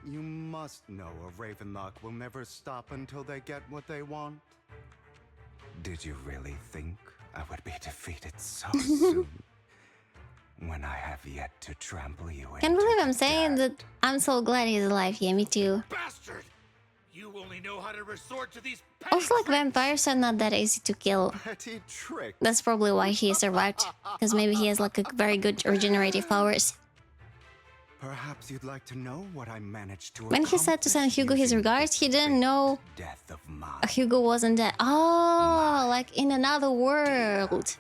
you must know a Ravenlock will never stop until they get what they want. Did you really think I would be defeated so soon? When I have yet to trample you Can't into believe I'm the saying dirt. that. I'm so glad he's alive. Yeah, me too. Bastard! You only know how to resort to these Also, like vampires are not that easy to kill. Petty trick. That's probably why he survived. Because maybe he has like a very good regenerative powers. Perhaps you'd like to know what I managed to When he said to send Hugo his regards, he didn't know death of Hugo wasn't dead. Oh, like in another world.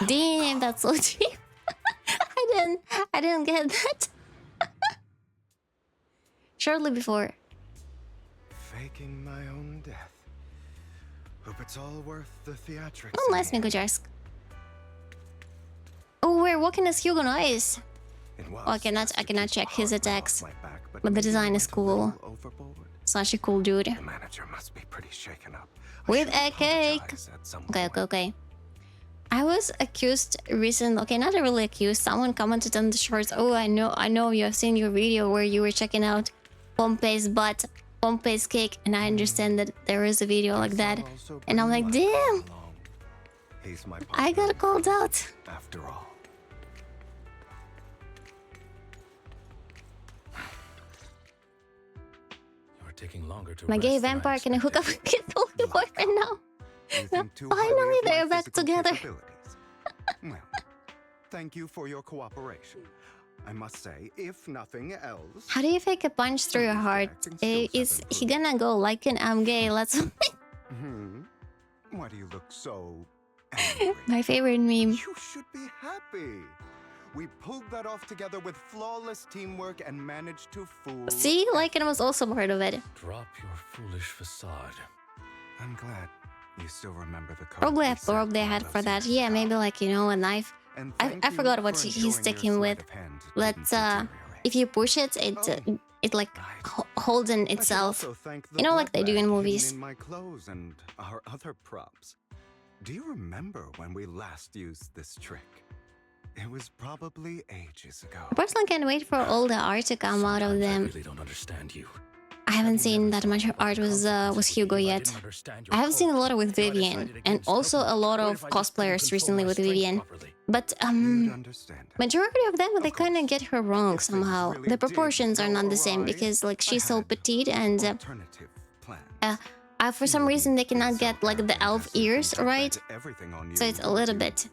Damn, that's so deep. I didn't get that. Shortly before. Faking my own death. Hope it's all worth the theatrics. Oh, nice, Mikojarsk. Oh, we're walking as Hugo, nice. Oh, I cannot check his attacks, but the design is cool. Such a cool dude. The manager must be pretty shaken up. With a cake. Okay. I was accused recently. Okay, not really accused. Someone commented on the shorts. Oh, I know. You have seen your video where you were checking out Pompey's butt, Pompey's cake, and I understand that there is a video like that. And I'm like, damn. I got called out. After all. Taking longer to My gay vampire can hook up with his only boyfriend now. No, finally they're back together. Well, thank you for your cooperation. I must say, if nothing else... How do you fake a punch through your heart? Is he gonna go like an I'm gay? Let's... Why do you look so... My favorite meme. You should be happy. We pulled that off together with flawless teamwork and managed to fool... See? Lycan was also part of it. Drop your foolish facade. I'm glad you still remember the code. Probably a throw they had for that. Yeah, maybe like, you know, a knife. I forgot what he's sticking with. Let's, if you push it, it like holds in itself. You know, like they do in movies. My clothes and our other props. Do you remember when we last used this trick? It was probably ages ago. I personally can't wait for all the art to come out of them. I really don't understand you. I haven't seen that much art with Hugo yet. I have seen a lot with Vivian, and also a lot of cosplayers recently with Vivian. But majority of them, they kind of get her wrong somehow. The proportions are not the same because like she's so petite and for some reason they cannot get like the elf ears right. So it's a little bit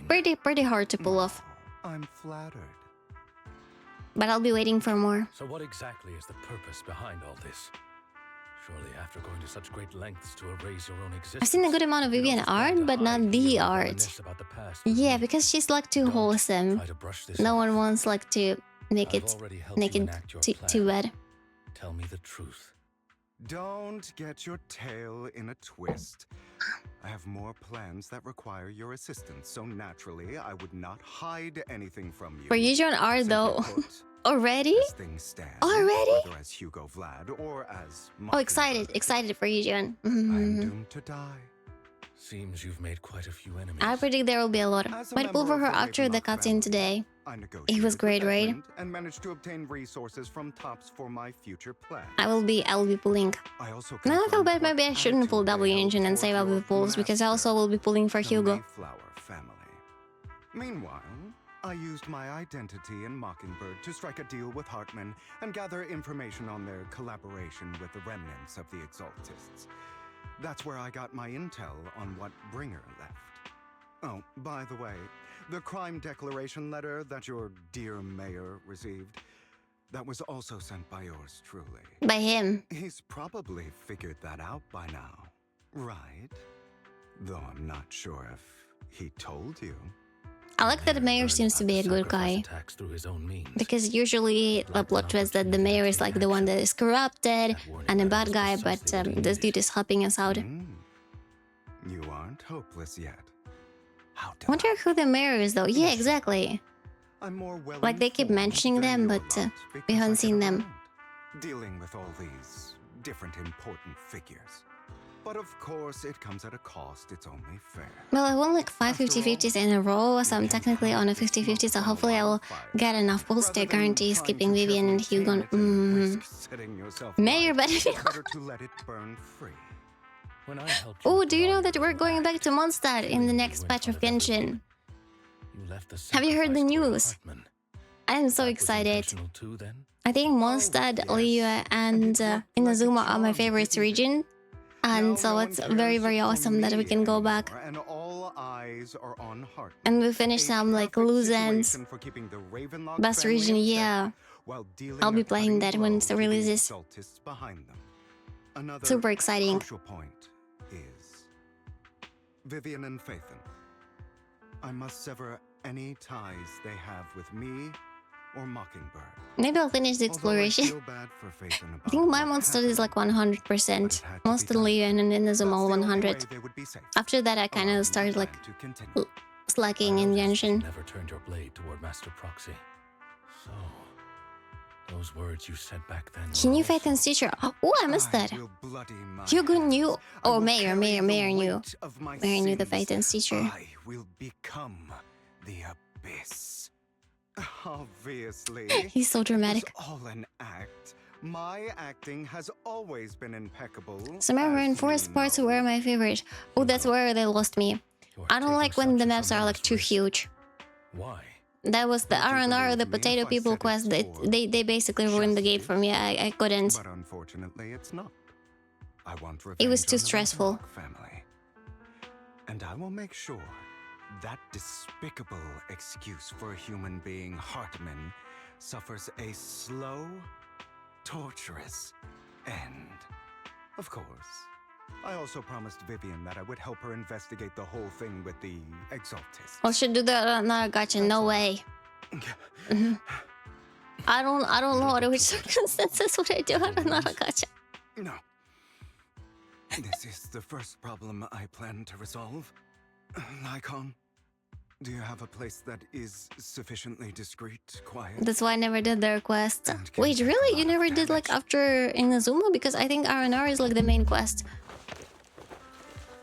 pretty hard to pull off. I'm flattered. But I'll be waiting for more. So what exactly is the purpose behind all this? Surely after going to such great lengths to erase your own existence... I've seen a good amount of Vivian art, but not the art. Yeah, because she's like too wholesome. No one wants like to make it too bad. Tell me the truth. Don't get your tail in a twist. I have more plans that require your assistance, so naturally I would not hide anything from you. For Yujon art though. Already? Already? As Hugo Vlad or as oh, excited for Yujon. I'm doomed to die. Seems you've made quite a few enemies. I predict there will be a lot. Might pull for her after the cutscene today. It was great, right? And managed to obtain resources from Tops for my future plan. I'll be pulling. Now I feel bad, maybe I shouldn't pull W engine and save LB pulls because I also will be pulling for Hugo. Meanwhile, I used my identity in Mockingbird to strike a deal with Hartman and gather information on their collaboration with the remnants of the Exaltists. That's where I got my intel on what Bringer left. Oh, by the way, the crime declaration letter that your dear mayor received, that was also sent by yours truly. By him. He's probably figured that out by now, right? Though I'm not sure if he told you. I like that the mayor seems to be a good guy. Because usually the plot twist that the mayor is like the one that is corrupted and a bad guy, but this dude is helping us out. You aren't hopeless yet. Wonder who the mayor is though. Yeah, exactly. Like they keep mentioning them, but we haven't seen them. Dealing with all these different important figures. But of course, it comes at a cost. It's only fair. Well, I won like 5 50-50s in a row, so I'm technically on a 50-50, so hopefully I will get enough pulls to guarantee skipping Vivian and Hugo. Mayor better oh, do you know that we're going back to Mondstadt in the next patch of Genshin? Have you heard the news? I am so excited. I think Mondstadt, Liyue, and Inazuma are my favorite region. And so it's very, very awesome that we can go back. And all I eyes are on Hart. And we finish some like loose ends. For keeping the Ravenlock Best family region, in check, yeah. while dealing I'll be a playing cutting that when it blow to the releases. exaltists behind them. Another Super exciting. crucial point is Vivian and Phaethon. I must sever any ties they have with me or Mockingbird. Maybe I'll finish the exploration. I think my mod study is like 100%. Mostly and in the Zumal 100. After that, I kind of started like slacking in Genshin. Never turned your blade toward Master Proxy. So, those words you said back then. He knew Phaethon's teacher. Oh, I missed that. Hugo knew. Oh, Mayor knew. Mayor knew the Phaethon's teacher. I will become the abyss. Obviously. He's so dramatic. It's all an act. My acting has always been impeccable. Summer Rainforest parts were my favorite. Oh, that's where they lost me. I don't like when the maps are like too huge. Why? That was the R&R, the Potato People quest. They basically ruined the game for me. I couldn't. But unfortunately, it's not. I want It was revenge too on the stressful. Ravenlock family. And I will make sure that despicable excuse for a human being, Hartman, suffers a slow, torturous end. Of course. I also promised Vivian that I would help her investigate the whole thing with the exaltists. I should do that. No, gotcha. No way. I don't know under which circumstances would I do it. No, gotcha. No. This is the first problem I plan to resolve. Lycon, do you have a place that is sufficiently discreet, quiet? That's why I never did the request. Wait, really? You never did like after Inazuma? Because I think R&R is like the main quest.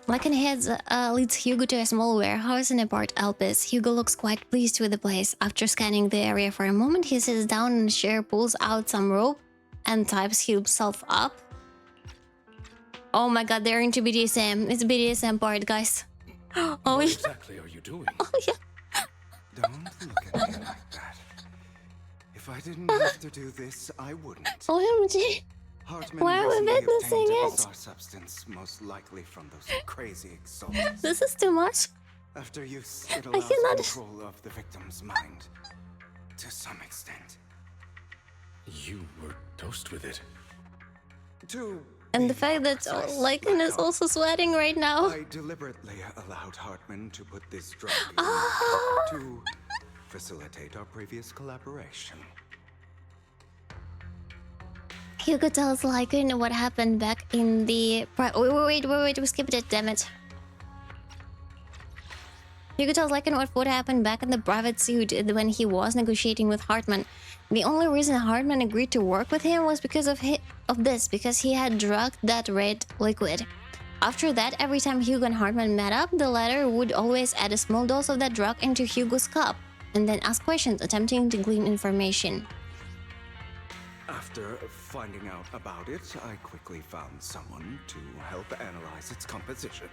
Lycan heads leads Hugo to a small warehouse in a part Elpis. Hugo looks quite pleased with the place. After scanning the area for a moment, he sits down in a chair, pulls out some rope, and types himself up. Oh my god, they're into BDSM. It's BDSM part, guys. Oh, what yeah. exactly are you doing? Oh, yeah. Don't look at me like that. If I didn't have to do this, I wouldn't. OMG. Hartman Why are we recently witnessing obtained a it? bizarre substance, most likely from those crazy exalts. This is too much. After use, it I allows cannot. control of the victim's mind. To some extent. You were dosed with it. And the fact that Lycan is also sweating right now. I deliberately allowed Hartman to put this drug in Ah. to facilitate our previous collaboration. Hugo tells Lycan what happened back in the... Wait, we skipped it, damn it. Hugo tells Lycan what happened back in the private suit when he was negotiating with Hartman. The only reason Hartman agreed to work with him was because of this, because he had drugged that red liquid. After that, every time Hugo and Hartman met up, the latter would always add a small dose of that drug into Hugo's cup, and then ask questions, attempting to glean information. After finding out about it, I quickly found someone to help analyze its composition.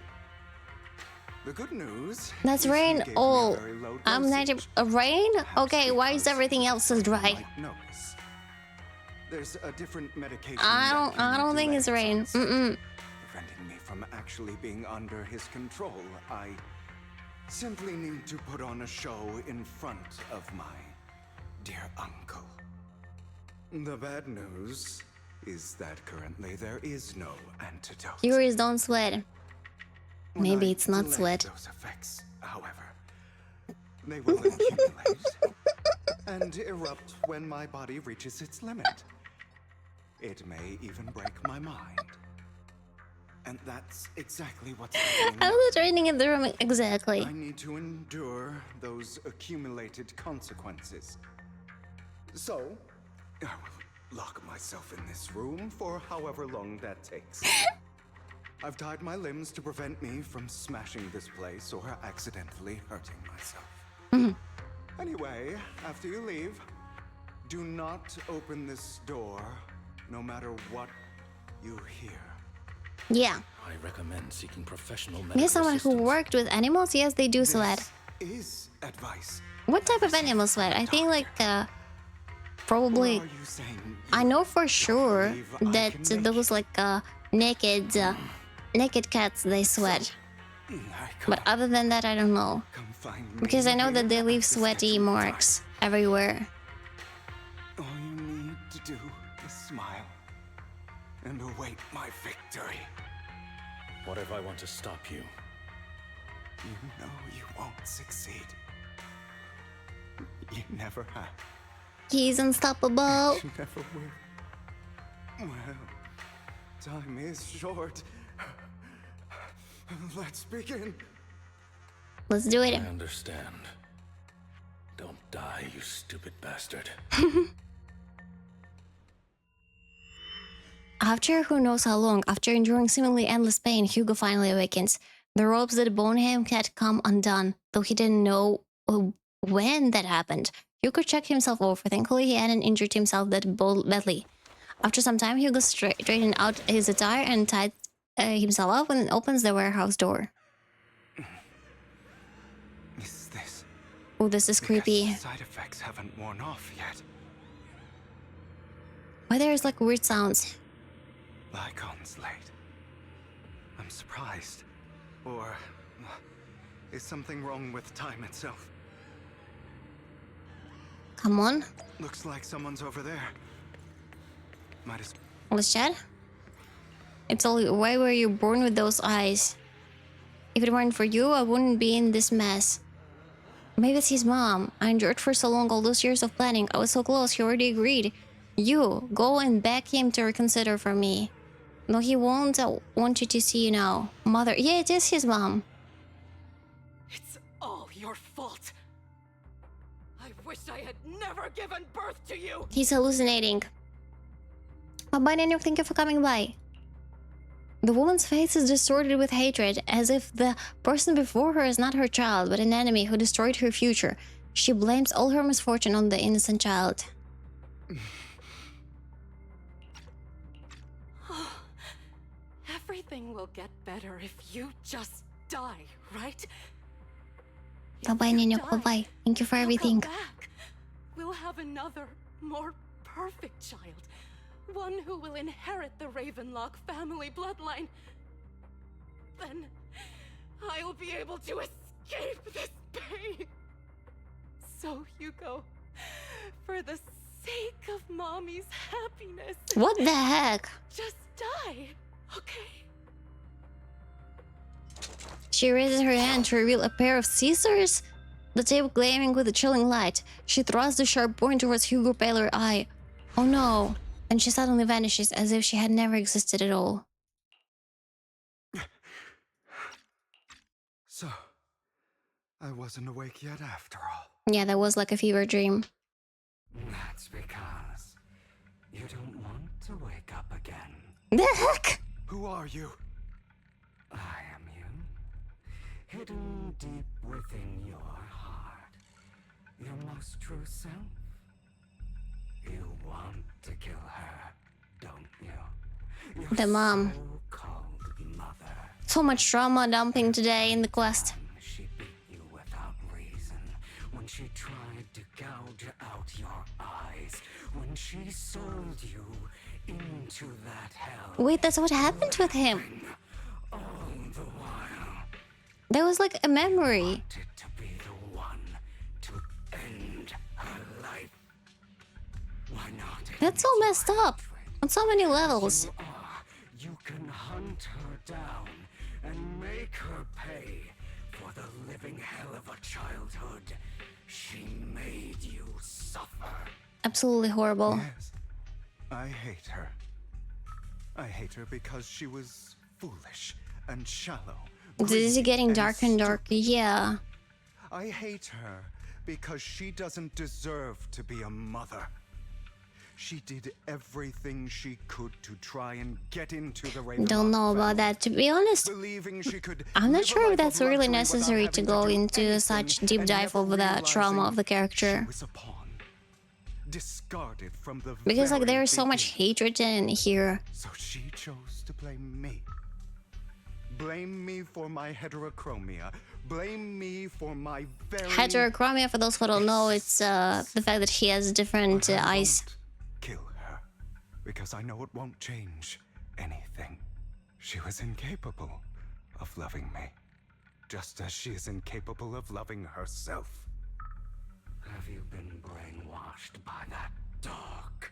The good news. That's is he Rain. gave me a Oh, very low I'm dosage. Rain? Okay, why is everything else so dry? Might notice. There's a different medication. I don't think it's Rain. preventing me from actually being under his control. I simply need to put on a show in front of my dear uncle. The bad news is that currently there is no antidote. Furies don't sweat. When Maybe I it's not delay sweat. Those effects, however, they will accumulate and erupt when my body reaches its limit. It may even break my mind. And that's exactly what's happening. I was training in the room exactly. I need to endure those accumulated consequences. So, I will lock myself in this room for however long that takes. I've tied my limbs to prevent me from smashing this place or accidentally hurting myself. Anyway, after you leave, do not open this door, no matter what you hear. Yeah. I recommend seeking professional medical Yes, someone who worked with animals, yes, they do sweat. Is advice. What type of animal sweat? I think like probably. I know for sure that those like naked cats, they sweat. But other than that, I don't know. Because I know that they leave sweaty marks everywhere. All you need to do is smile and await my victory. What if I want to stop you? You know you won't succeed. You never have. He's unstoppable. You never will. Well, time is short. Let's begin. Let's do it. I understand. Don't die, you stupid bastard. After who knows how long, after enduring seemingly endless pain, Hugo finally awakens. The ropes that bound him had come undone, though he didn't know when that happened. Hugo checked himself over. Thankfully, he hadn't injured himself that badly. After some time, Hugo straightened out his attire and tied himself up and opens the warehouse door. Is this? Oh, this is creepy. Because side effects haven't worn off yet. Why there's like weird sounds? Lycon's late. I'm surprised. Or is something wrong with time itself? Come on. Looks like someone's over there. Might as Let's chat. It's all. Why were you born with those eyes? If it weren't for you, I wouldn't be in this mess. Maybe it's his mom. I endured for so long, all those years of planning. I was so close, he already agreed. You, go and beg him to reconsider for me. No, he won't want you to see you now. Mother, yeah, it is his mom. It's all your fault. I wish I had never given birth to you. He's hallucinating. Bye, Nanyuk, thank you for coming by. The woman's face is distorted with hatred, as if the person before her is not her child, but an enemy who destroyed her future. She blames all her misfortune on the innocent child. Everything will get better if you just die, right? Bye-bye, Nanyuk, bye-bye. Thank you for everything. Back. We'll have another, more perfect child. One who will inherit the Ravenlock family bloodline. Then I'll be able to escape this pain. So, Hugo, for the sake of Mommy's happiness... What the heck? Just die, okay? She raises her hand to reveal a pair of scissors, the tip gleaming with a chilling light. She thrusts the sharp point towards Hugo's paler eye. Oh no. And she suddenly vanishes as if she had never existed at all. So, I wasn't awake yet after all. Yeah, that was like a fever dream. That's because you don't want to wake up again. The heck? Who are you? I am you. Hidden deep within your heart. Your most true self. You want to kill her, don't you? Your The mom. so-called mother. So much trauma dumping today in the quest. She beat you without reason. When she tried to gouge out your eyes. When she sold you into that hell. Wait, that's what happened with him. All the while. That was like a memory. To be the one to end her life. Why not? That's so messed up on so many levels. You can hunt her down and make her pay for the living hell of a childhood she made you suffer. Absolutely horrible. Yes, I hate her. I hate her because she was foolish and shallow. This is getting darker and darker, yeah. I hate her because she doesn't deserve to be a mother. She did everything she could to try and get into the Ravenlock Don't know about that, to be honest. Believing she could I'm not sure if that's really luxury necessary without to having go to do into anything such deep and dive never over the trauma of the She character. was a pawn, discarded from the Because like very there's so much beginning. hatred in here. So she chose to blame me. Blame me for my heterochromia. Blame me for my very... Heterochromia, for those who don't know, it's the fact that he has different eyes. Kill her. Because I know it won't change anything. She was incapable of loving me. just as she is incapable of loving herself. Have you been brainwashed by that dog?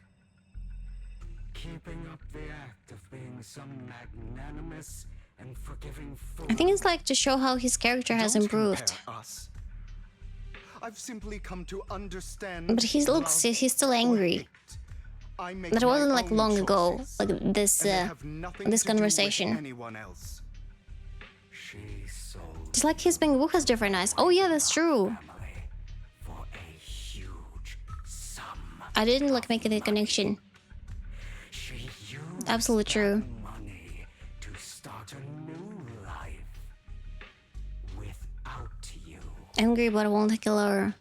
Keeping up the act of being some magnanimous and forgiving fool. I think it's like to show how his character has Don't improved. compare us. I've simply come to understand. But he looks, he's still angry. That wasn't like long ago, like this conversation. It's like his Bangbu has different eyes. Oh yeah, that's true. I didn't like make the connection. Absolutely true. Angry but won't kill her.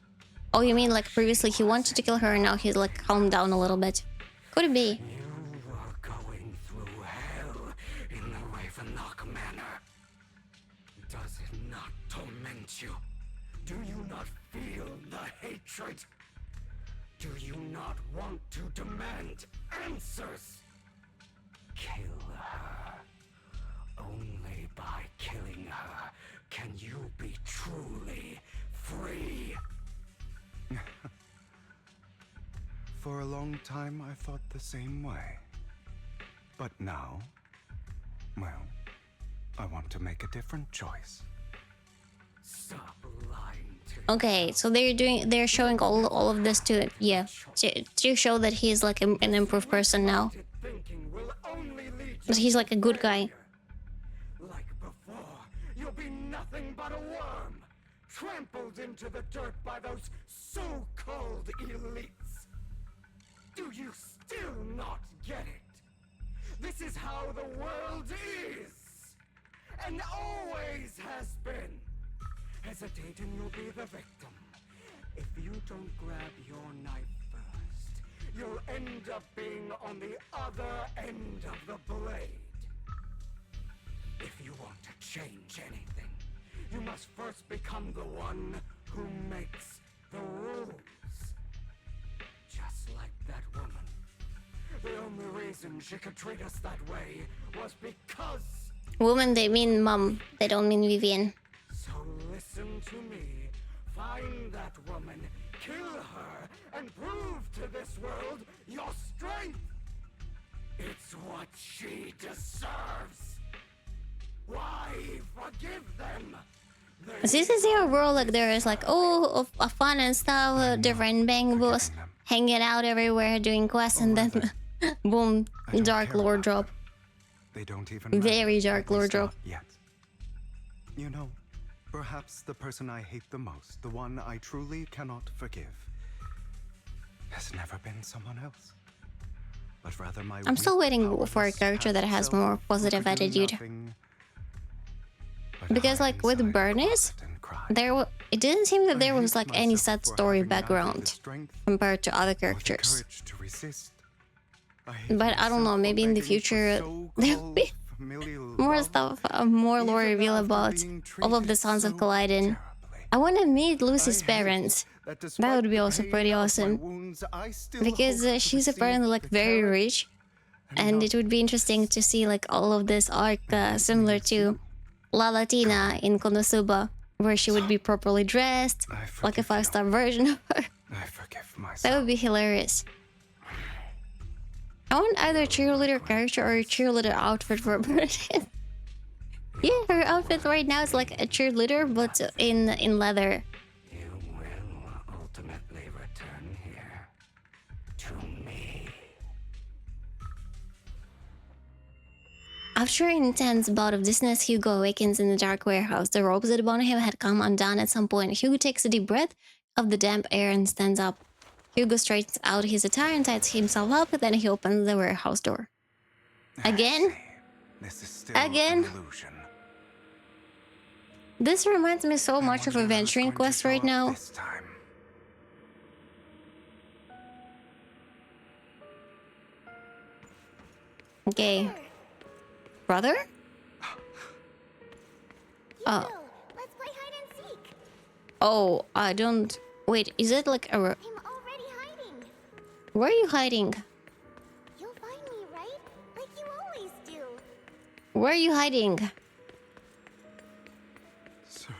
Oh, you mean like previously he wanted to kill her and now he's like calmed down a little bit. Could it be? You are going through hell in the Ravenlock Manor. Does it not torment you? Do you not feel the hatred? Do you not want to demand answers? Kill her. Only by killing her can you be truly free. For a long time, I thought the same way. But now, well, I want to make a different choice. Stop lying to Okay, so they're showing all of this to to show that he's like an improved person now. But he's like a good guy. Like before, you'll be nothing but a worm, trampled into the dirt by those so-called elites. Do you still not get it? This is how the world is, and always has been. Hesitate and you'll be the victim. If you don't grab your knife first, you'll end up being on the other end of the blade. If you want to change anything, you must first become the one who makes the rules. Just like that woman. The only reason she could treat us that way was because... Woman, they mean mom. They don't mean Vivian. So listen to me. Find that woman, kill her, and prove to this world your strength. It's what she deserves. Why forgive them? This is a world like there is like a fun and stuff, different Bangbos hanging out everywhere doing quests, and then boom, Dark Lord drop. They don't even very Dark Lord drop. Yet. You know, perhaps the person I hate the most, the one I truly cannot forgive, has never been someone else. But rather my I'm still waiting for a character that has more positive attitude. Because like with Bernice, it didn't seem that there was like any sad story background compared to other characters. But I don't know, maybe in the future there'll be more stuff, more lore reveal about all of the Sons of Kaladin. I want to meet Lucy's parents. That would be also pretty awesome. Because she's apparently like very rich. And it would be interesting to see like all of this arc similar to La Latina in Konosuba, where she would be properly dressed, like a 5-star version of her. That would be hilarious. I want either a cheerleader character or a cheerleader outfit for Bernice. Yeah, her outfit right now is like a cheerleader, but in leather. You will ultimately return here to me. After an intense bout of dizziness, Hugo awakens in the dark warehouse. The ropes that bound him had come undone at some point. Hugo takes a deep breath of the damp air and stands up. Hugo straightens out his attire and ties himself up, then he opens the warehouse door. Again? Again? This reminds me so much of Adventuring Quest right now. Okay. Brother? Oh. Let's play hide and seek. Oh, I don't... Wait, is it like a... I'm already hiding. Where are you hiding? You'll find me, right? Like you always do. Where are you hiding?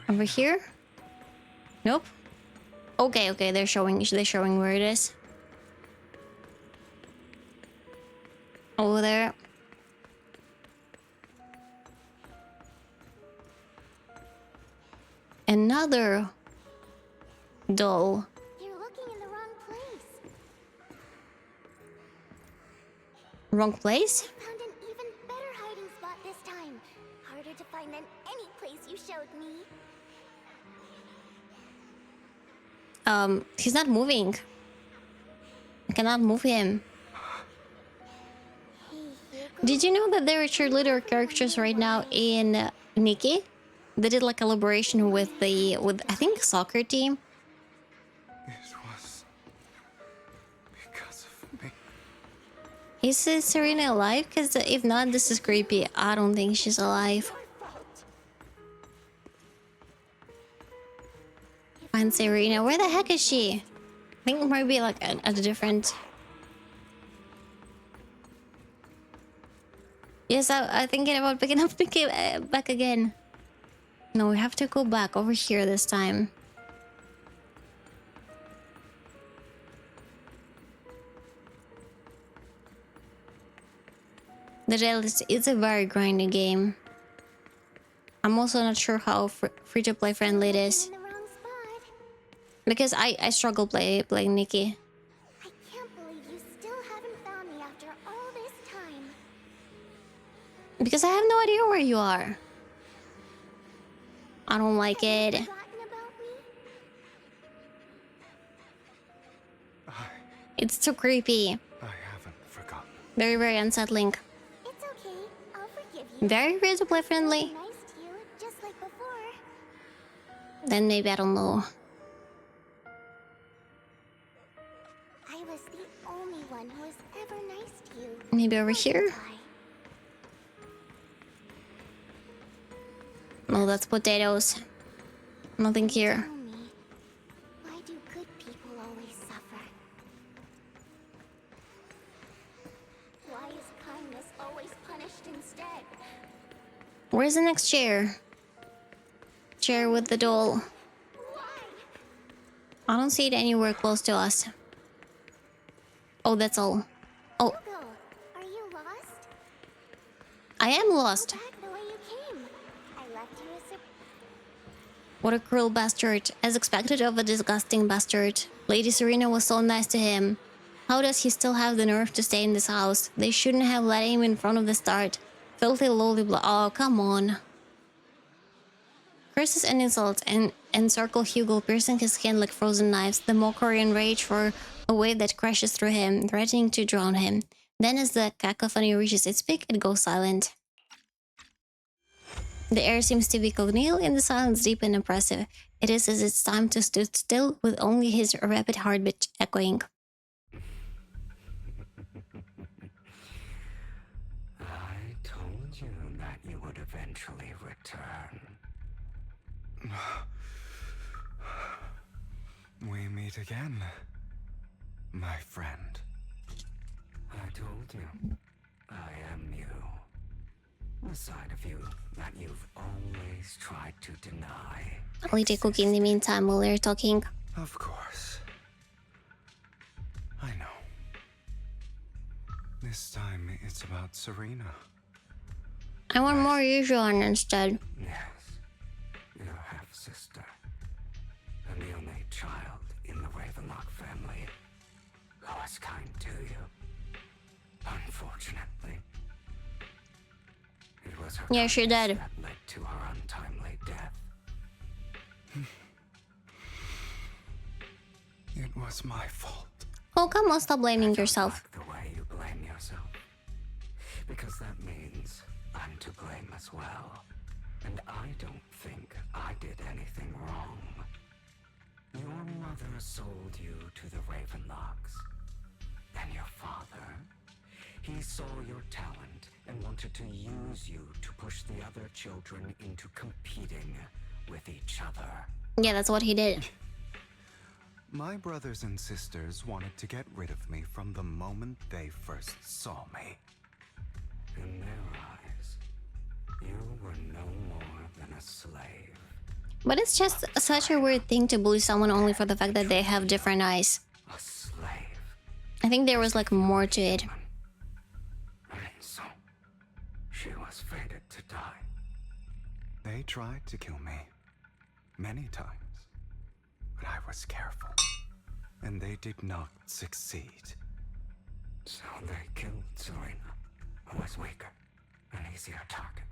Over here? Nope. Okay, okay, they're showing where it is. Over there. Another doll. You're looking in the wrong place. Wrong place? I found an even better hiding spot this time. Harder to find than any place you showed me. He's not moving. I cannot move him. Did you know that there are cheerleader characters right now in Nikki? They did like collaboration with I think soccer team. It was because of me. Is Serena alive? Because if not, this is creepy. I don't think she's alive. Find Serena. Where the heck is she? I think it might be like a different. Yes, I'm thinking about picking up back again. No, we have to go back over here this time. The jail is a very grindy game. I'm also not sure how free-to-play friendly it is. Because I struggle playing Nikki. I can't believe you still haven't found me after all this time. Because I have no idea where you are. I don't like it. It's too creepy. I haven't forgotten. Very, very unsettling. It's okay. I'll forgive you. Very free-to-play friendly. Nice to you, just like before. Then maybe I don't know. I was the only one who was ever nice to you. Maybe over here? No, that's potatoes. Nothing here. Tell me, why do good people always suffer? Why is kindness always punished instead? Where's the next chair? Chair with the doll. I don't see it anywhere close to us. Oh, that's all. Oh. Hugo, are you lost? I am lost. Go back the way you came. I left you as a... What a cruel bastard. As expected of a disgusting bastard. Lady Serena was so nice to him. How does he still have the nerve to stay in this house? They shouldn't have let him in front of the start. Filthy lowly Oh, come on. Curses and insults and encircle Hugo, piercing his skin like frozen knives. The mockery and rage for a wave that crashes through him, threatening to drown him. Then as the cacophony reaches its peak, it goes silent. The air seems to be cognal and the silence deep and oppressive. It is as it's time to stood still with only his rapid heartbeat echoing. I told you that you would eventually return. We meet again, my friend. I told you, I am you. The side of you that you've always tried to deny. I'll eat a cookie in the meantime while they're talking. Of course. I know. This time it's about Serena. I want more usual instead. Yes, your half-sister. And the only child in the Ravenlock family who was kind to you. Unfortunately. It was her Yeah, she did. that led to her untimely death. It was my fault. Oh, come on, stop blaming yourself. The way you blame yourself. Because that means I'm to blame as well. And I don't think I did anything wrong. Your mother sold you to the Ravenlocks. And your father, he saw your talent and wanted to use you to push the other children into competing with each other. Yeah, that's what he did. My brothers and sisters wanted to get rid of me from the moment they first saw me. In their eyes, you were no more than a slave. But it's just such a weird thing to bully someone only for the fact that they have different eyes. A slave. I think there was like more to it. And so, she was fated to die. They tried to kill me many times, but I was careful, and they did not succeed. So they killed Serena, who was weaker, an easier target,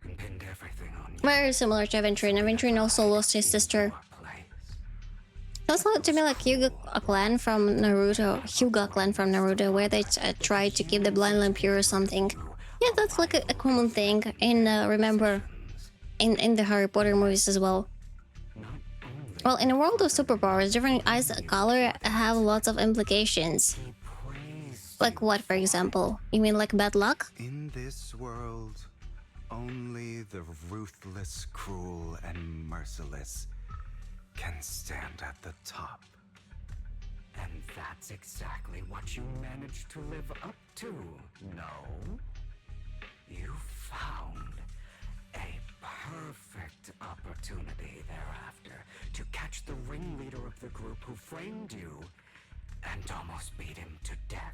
and pinned everything on you. Very similar to Aventurine. Aventurine also lost his sister. That's not to me like Hyuga clan from Naruto, where they tried to keep the bloodline pure or something. Yeah, that's like a common thing in remember in the Harry Potter movies as well. Well, in a world of superpowers, different eyes color have lots of implications. Like what, for example? You mean like bad luck? In this world, only the ruthless, cruel, and merciless can stand at the top. And that's exactly what you managed to live up to, no? You found a perfect opportunity thereafter to catch the ringleader of the group who framed you and almost beat him to death.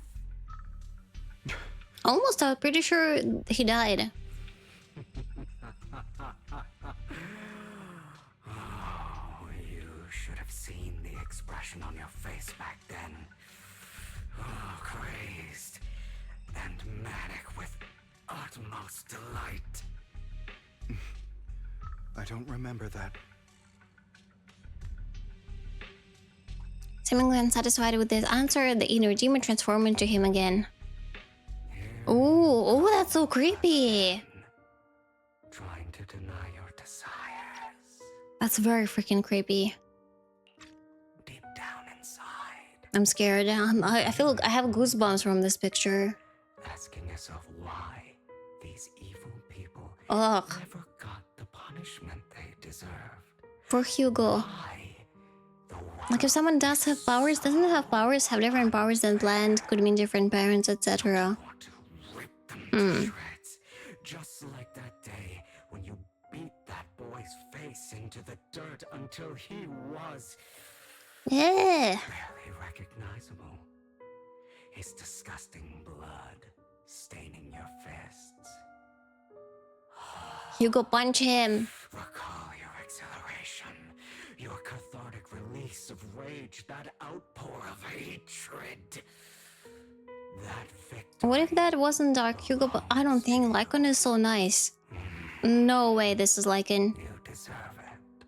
Almost, I'm pretty sure he died. Oh, you should have seen the expression on your face back then. Oh, crazed and manic with utmost delight. I don't remember that. Seemingly unsatisfied with this answer, the inner demon transformed into him again. Ooh, that's so creepy. Trying to deny your desires. That's very freaking creepy. Deep down inside. I'm scared. I feel like I have goosebumps from this picture. Asking yourself why these evil people Ugh. never got the punishment they deserved. Poor Hugo. Like if someone does have powers, doesn't have powers, have different powers than planned, could mean different parents, etc. Just like that day when you beat that boy's face into the dirt until he was Yeah. barely recognizable. His disgusting blood staining your fists. Hugo, punch him. Recall your exhilaration, your cathartic release of rage, that outpour of hatred. That victory. What if that wasn't Dark Hugo? But I don't think Lycan is so nice. No way this is Lycan. You deserve it.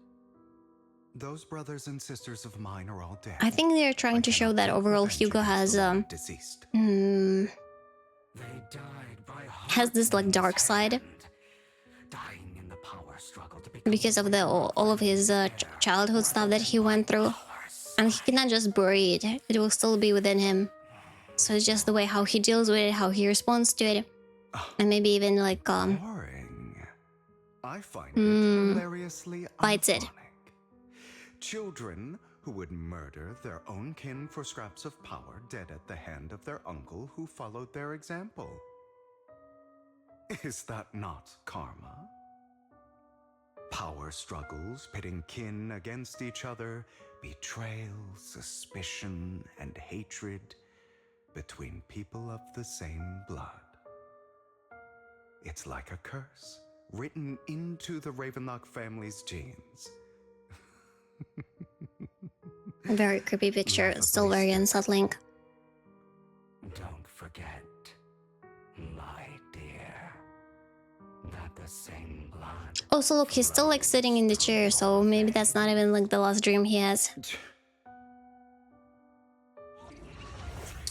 Those brothers and sisters of mine are all dead. I think they're trying to show that overall Hugo has deceased. They died by has this like dark side dying in the power struggle to because of the all of his childhood stuff that he went through, and he cannot just bury it. It will still be within him. So it's just the way how he deals with it, how he responds to it, and maybe even like Boring. I find it hilariously bites it. Children who would murder their own kin for scraps of power dead at the hand of their uncle who followed their example. Is that not karma? Power struggles pitting kin against each other, betrayal, suspicion, and hatred between people of the same blood. It's like a curse written into the Ravenlock family's genes. Very creepy picture, still very unsettling. Don't forget, my dear, that the same blood. Also, look, he's still like sitting in the chair, so maybe that's not even like the last dream he has.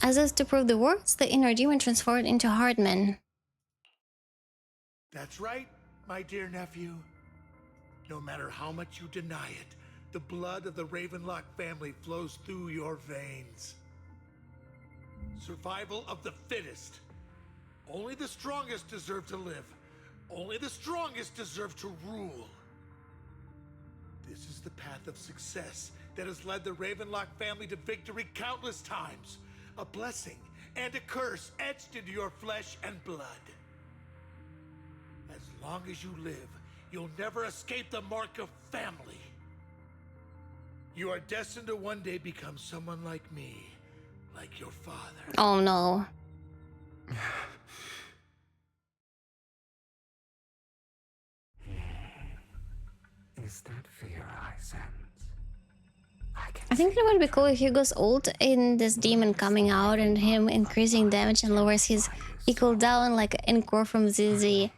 As if to prove the words, the inner demon transformed into Hardman. That's right, my dear nephew. No matter how much you deny it, the blood of the Ravenlock family flows through your veins. Survival of the fittest. Only the strongest deserve to live. Only the strongest deserve to rule. This is the path of success that has led the Ravenlock family to victory countless times. A blessing and a curse etched into your flesh and blood. As long as you live, you'll never escape the mark of family. You are destined to one day become someone like me, like your father. Oh no. Is that fear I sense? I think it would be cool if Hugo's ult in this demon coming out and him increasing damage and lowers his equal down like Encore from ZZ.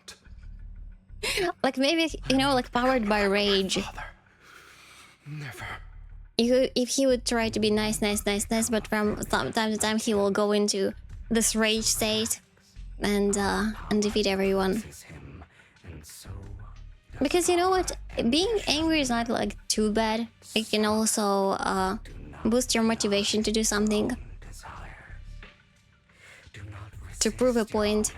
Like maybe, you know, like powered by rage. Never. If he would try to be nice, but from time to time he will go into this rage state and defeat everyone. Because you know what, being angry is not like too bad. It can also boost your motivation to do something, to prove a point.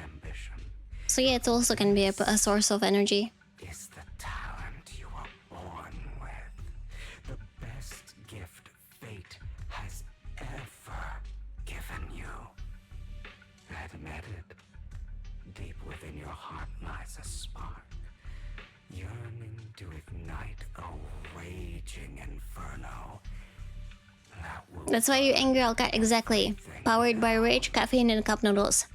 So yeah, it also can be a source of energy. Is the talent you were born with the best gift fate has ever given you? Admit it. Deep within your heart lies a spark, yearning to ignite a raging inferno. That's why you AngryOwlCat, exactly. Powered by rage, caffeine, and cup noodles.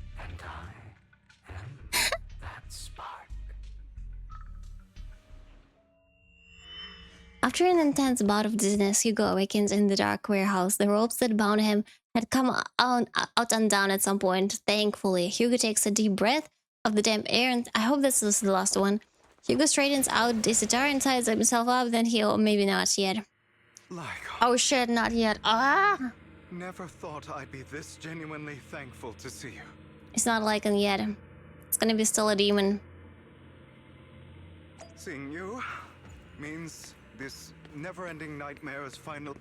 After an intense bout of dizziness, Hugo awakens in the dark warehouse. The ropes that bound him had come out and down at some point. Thankfully, Hugo takes a deep breath of the damp air, and I hope this is the last one. Hugo straightens out his guitar and ties himself up, then he'll maybe not yet. Oh shit, not yet. Ah! Never thought I'd be this genuinely thankful to see you. It's not Lycan yet. It's gonna be still a demon. Seeing you means this never-ending nightmare is final.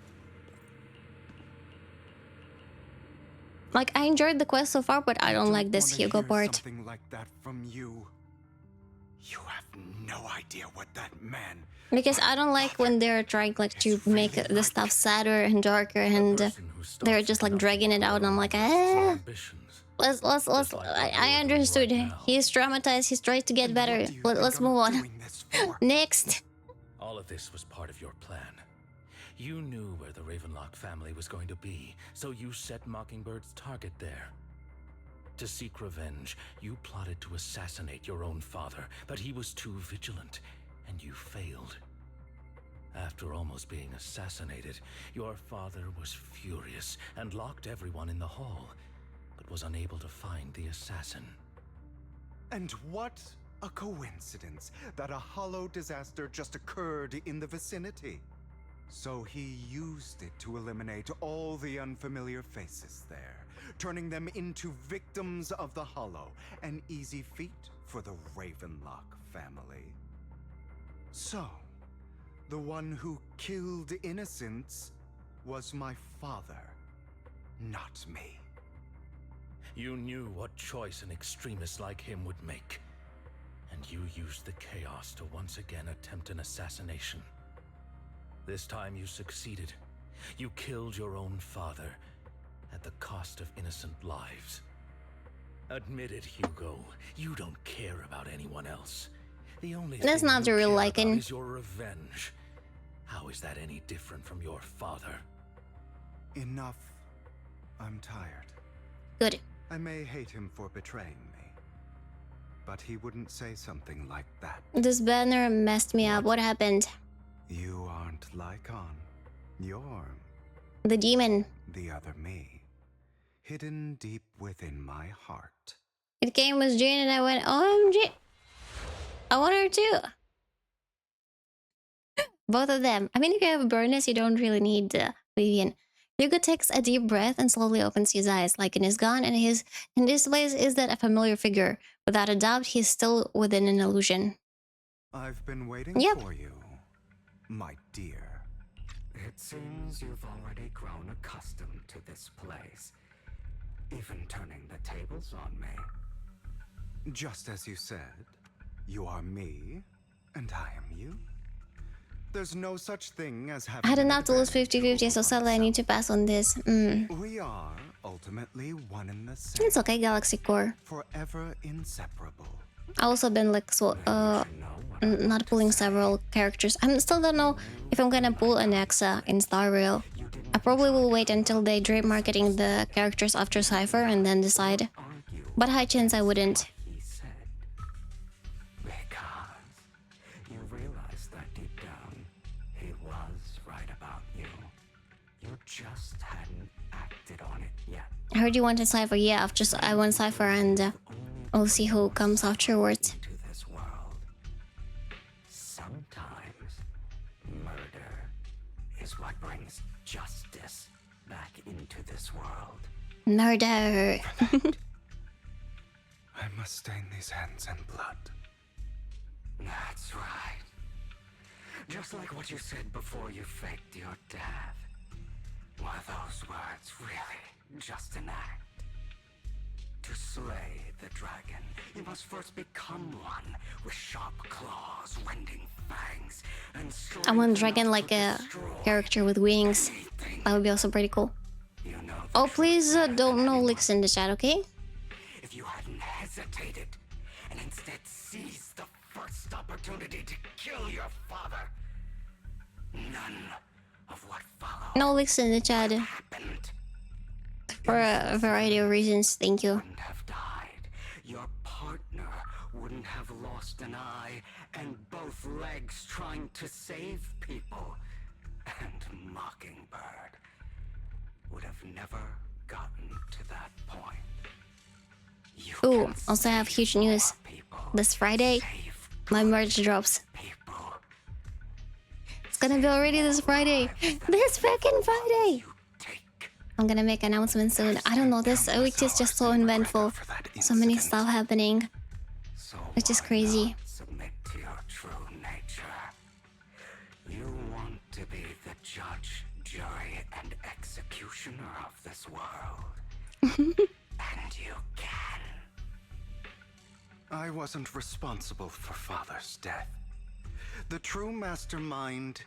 Like, I enjoyed the quest so far, but I don't like this Hugo part. Something like that from you. You have no idea what that meant. Because I don't like when they're trying like to make the stuff sadder and darker, and they're just like dragging it out, and I'm like, eh. I understood. He's traumatized. He's trying to get better. Let's move on. Next. All of this was part of your plan. You knew where the Ravenlock family was going to be, so you set Mockingbird's target there. To seek revenge, you plotted to assassinate your own father, but he was too vigilant, and you failed. After almost being assassinated, your father was furious and locked everyone in the hall, but was unable to find the assassin. And what a coincidence that a hollow disaster just occurred in the vicinity. So he used it to eliminate all the unfamiliar faces there, turning them into victims of the hollow, an easy feat for the Ravenlock family. So, the one who killed innocents was my father, not me. You knew what choice an extremist like him would make, and you used the chaos to once again attempt an assassination. This time you succeeded. You killed your own father at the cost of innocent lives. Admit it, Hugo. You don't care about anyone else. The only That's thing not the you real care about Lycan. is your revenge. How is that any different from your father? Enough. I'm tired. Good. I may hate him for betraying me, but he wouldn't say something like that. This banner messed me up. What happened? You aren't Lycan. You're The demon. the other me, hidden deep within my heart. It came with Jane and I went, OMG. I want her too. Both of them. I mean, if you have Burness, you don't really need Vivian. Hugo takes a deep breath and slowly opens his eyes. Lycan is gone, and in this place is that a familiar figure. Without a doubt, he's still within an illusion. I've been waiting for you, my dear. It seems you've already grown accustomed to this place, even turning the tables on me. Just as you said, you are me, and I am you. There's no such thing as having I had enough to lose 50-50, so sadly I need to pass on this. We are ultimately one and the same. It's okay, Galaxy Core. Forever inseparable. I also been like so Know what not pulling several characters. I still don't know if I'm gonna pull an Exa in Star Rail. I probably will wait until they drip marketing the characters after Cypher and then decide. But high chance I wouldn't. Because you realize that deep down, he was right about you. You just hadn't acted on it yet. I heard you wanted Cypher. Yeah, I want Cypher and we'll see who comes afterwards. Sometimes murder is what brings justice back into this world. Murder. I must stain these hands in blood. That's right. Just like what you said before you faked your death. Were those words really just an act? To slay the dragon, you must first become one with sharp claws, rending fangs, and I want dragon like a character with wings. That would be also pretty cool. Oh, please don't no licks in the chat, okay? If you hadn't hesitated and instead seized the first opportunity to kill your father, none of what followed No licks in the chat. For a variety of reasons, thank you. have died. Your partner wouldn't have lost an eye and both legs trying to save people. And Mockingbird would have never gotten to that point. Ooh, also I have huge news. This Friday, my merch drops. It's gonna be already this Friday. This freaking Friday! I'm gonna make announcements soon. I don't know, this week is just so eventful. So many stuff happening. Which is crazy. Submit to your true nature. You want to be the judge, jury, and executioner of this world. And you can. I wasn't responsible for Father's death. The true mastermind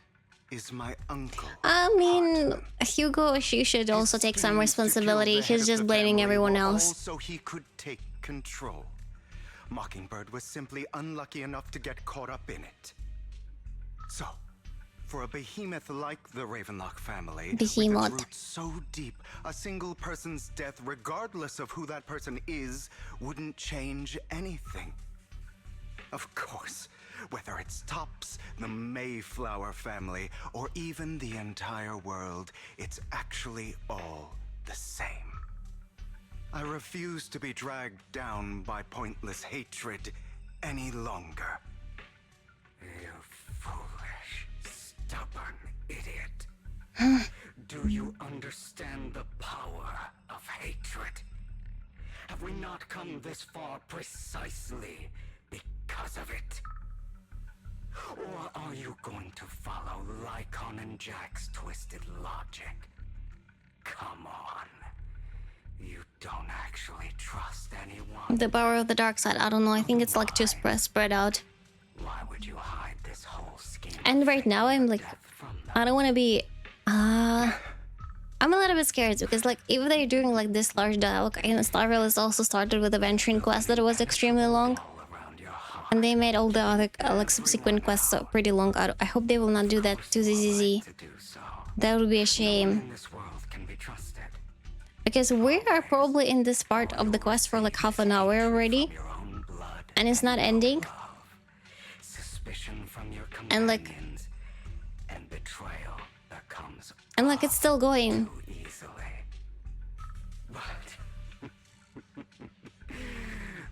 is my uncle. I mean, Hugo, you should also take some responsibility. He's just blaming everyone else. So he could take control. Mockingbird was simply unlucky enough to get caught up in it. So, for a behemoth like the Ravenlock family, with roots so deep, a single person's death, regardless of who that person is, wouldn't change anything. Of course, whether it's Tops, the Mayflower family, or even the entire world, it's actually all the same. I refuse to be dragged down by pointless hatred any longer. You foolish, stubborn idiot. Do you understand the power of hatred? Have we not come this far precisely because of it? Or are you going to follow Lycon and Jack's twisted logic? Come on. You don't actually trust anyone. The power of the dark side, I don't know. I think it's like too spread out. Why would you hide this whole scheme? And right now I'm like, I don't want to be... I'm a little bit scared because like if they're doing like this large dialogue, and Star Rail is also started with a venturing quest that was extremely long. And they made all the other like subsequent quests pretty long. I hope they will not do that to ZZZ. That would be a shame. Because we are probably in this part of the quest for like half an hour already. And it's not ending. And like... And like it's still going.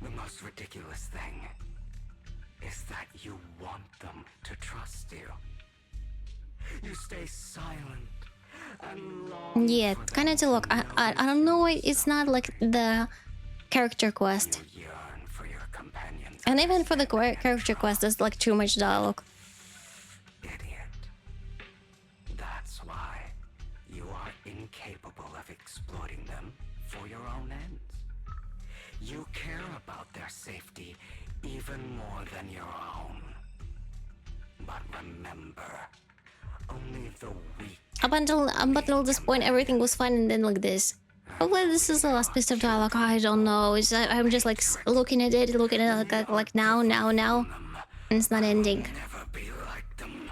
The most ridiculous thing is that you want them to trust you. You stay silent and long. Yeah, it's kind of too long. I don't know. It's not like the character quest. And even for the character quest, there's like too much dialogue. That's why you are incapable of exploiting them for your own ends. You care about their safety even more than your own. But remember, only the weak. Up until this point, everything was fine, and then like this. Hopefully, this is the last piece of dialogue. I don't know. I'm just like looking at it like now. And it's not ending. Never be like them,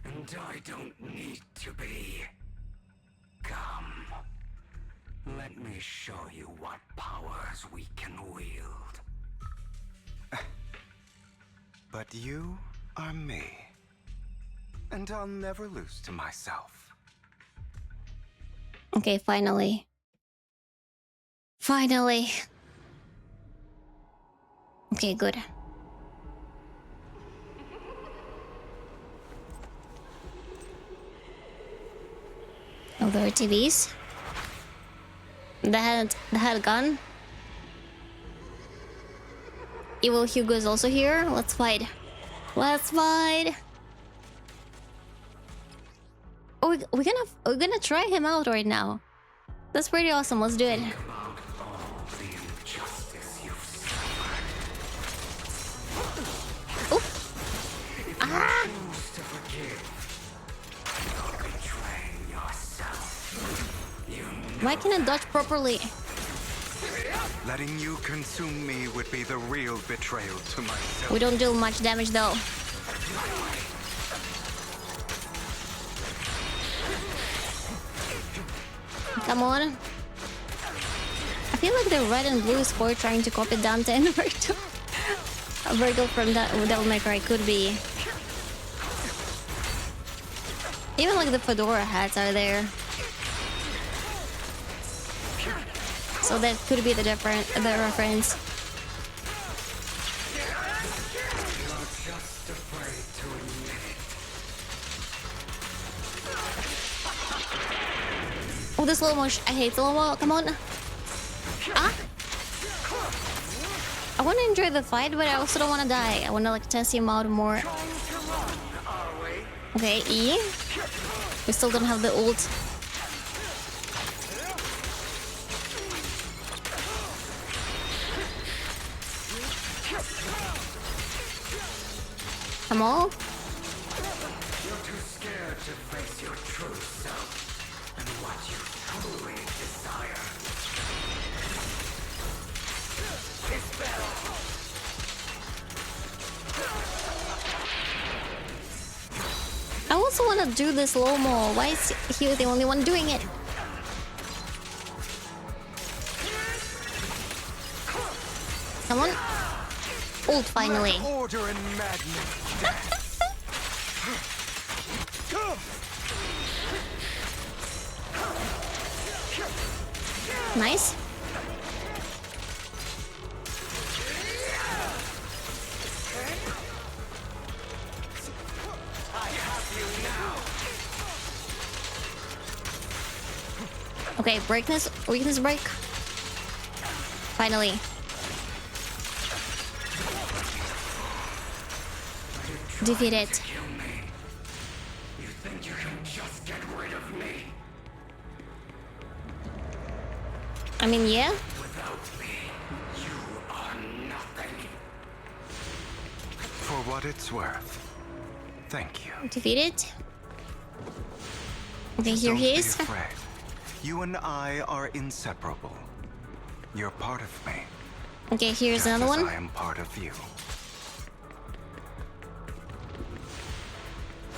and I don't need to be. Come, let me show you what powers we can wield. But you are me, and I'll never lose to myself. Okay, finally. Finally. Okay, good. Oh, there are TVs. The had a gun. Evil Hugo is also here. Let's fight. Let's fight. Oh, we're gonna try him out right now. That's pretty awesome. Let's do it. Oh. Ah! Why can't I dodge properly? Letting you consume me would be the real betrayal to myself. We don't do much damage though. Come on. I feel like the red and blue score trying to copy Dante and Virgil. Virgil from that Devil May Cry could be. Even like the fedora hats are there. So that could be the reference. Oh, the slow motion. I hate slow mo. Come on. Ah! I want to enjoy the fight, but I also don't want to die. I want to like test him out more. Okay, E. We still don't have the ult. Come on. You're too scared to face your true self and what you truly desire. It's better. I also want to do this slow-mo. Why is he the only one doing it? Come on. Ult finally. Order and madness. Nice. Okay, weakness break. Finally. Defeat it. You think you can just get rid of me? I mean, yeah. Without me, you are nothing. For what it's worth. Thank you. Defeat it. Okay, here he is. Don't be afraid. You and I are inseparable. You're part of me. Okay, here's just another as one. I am part of you.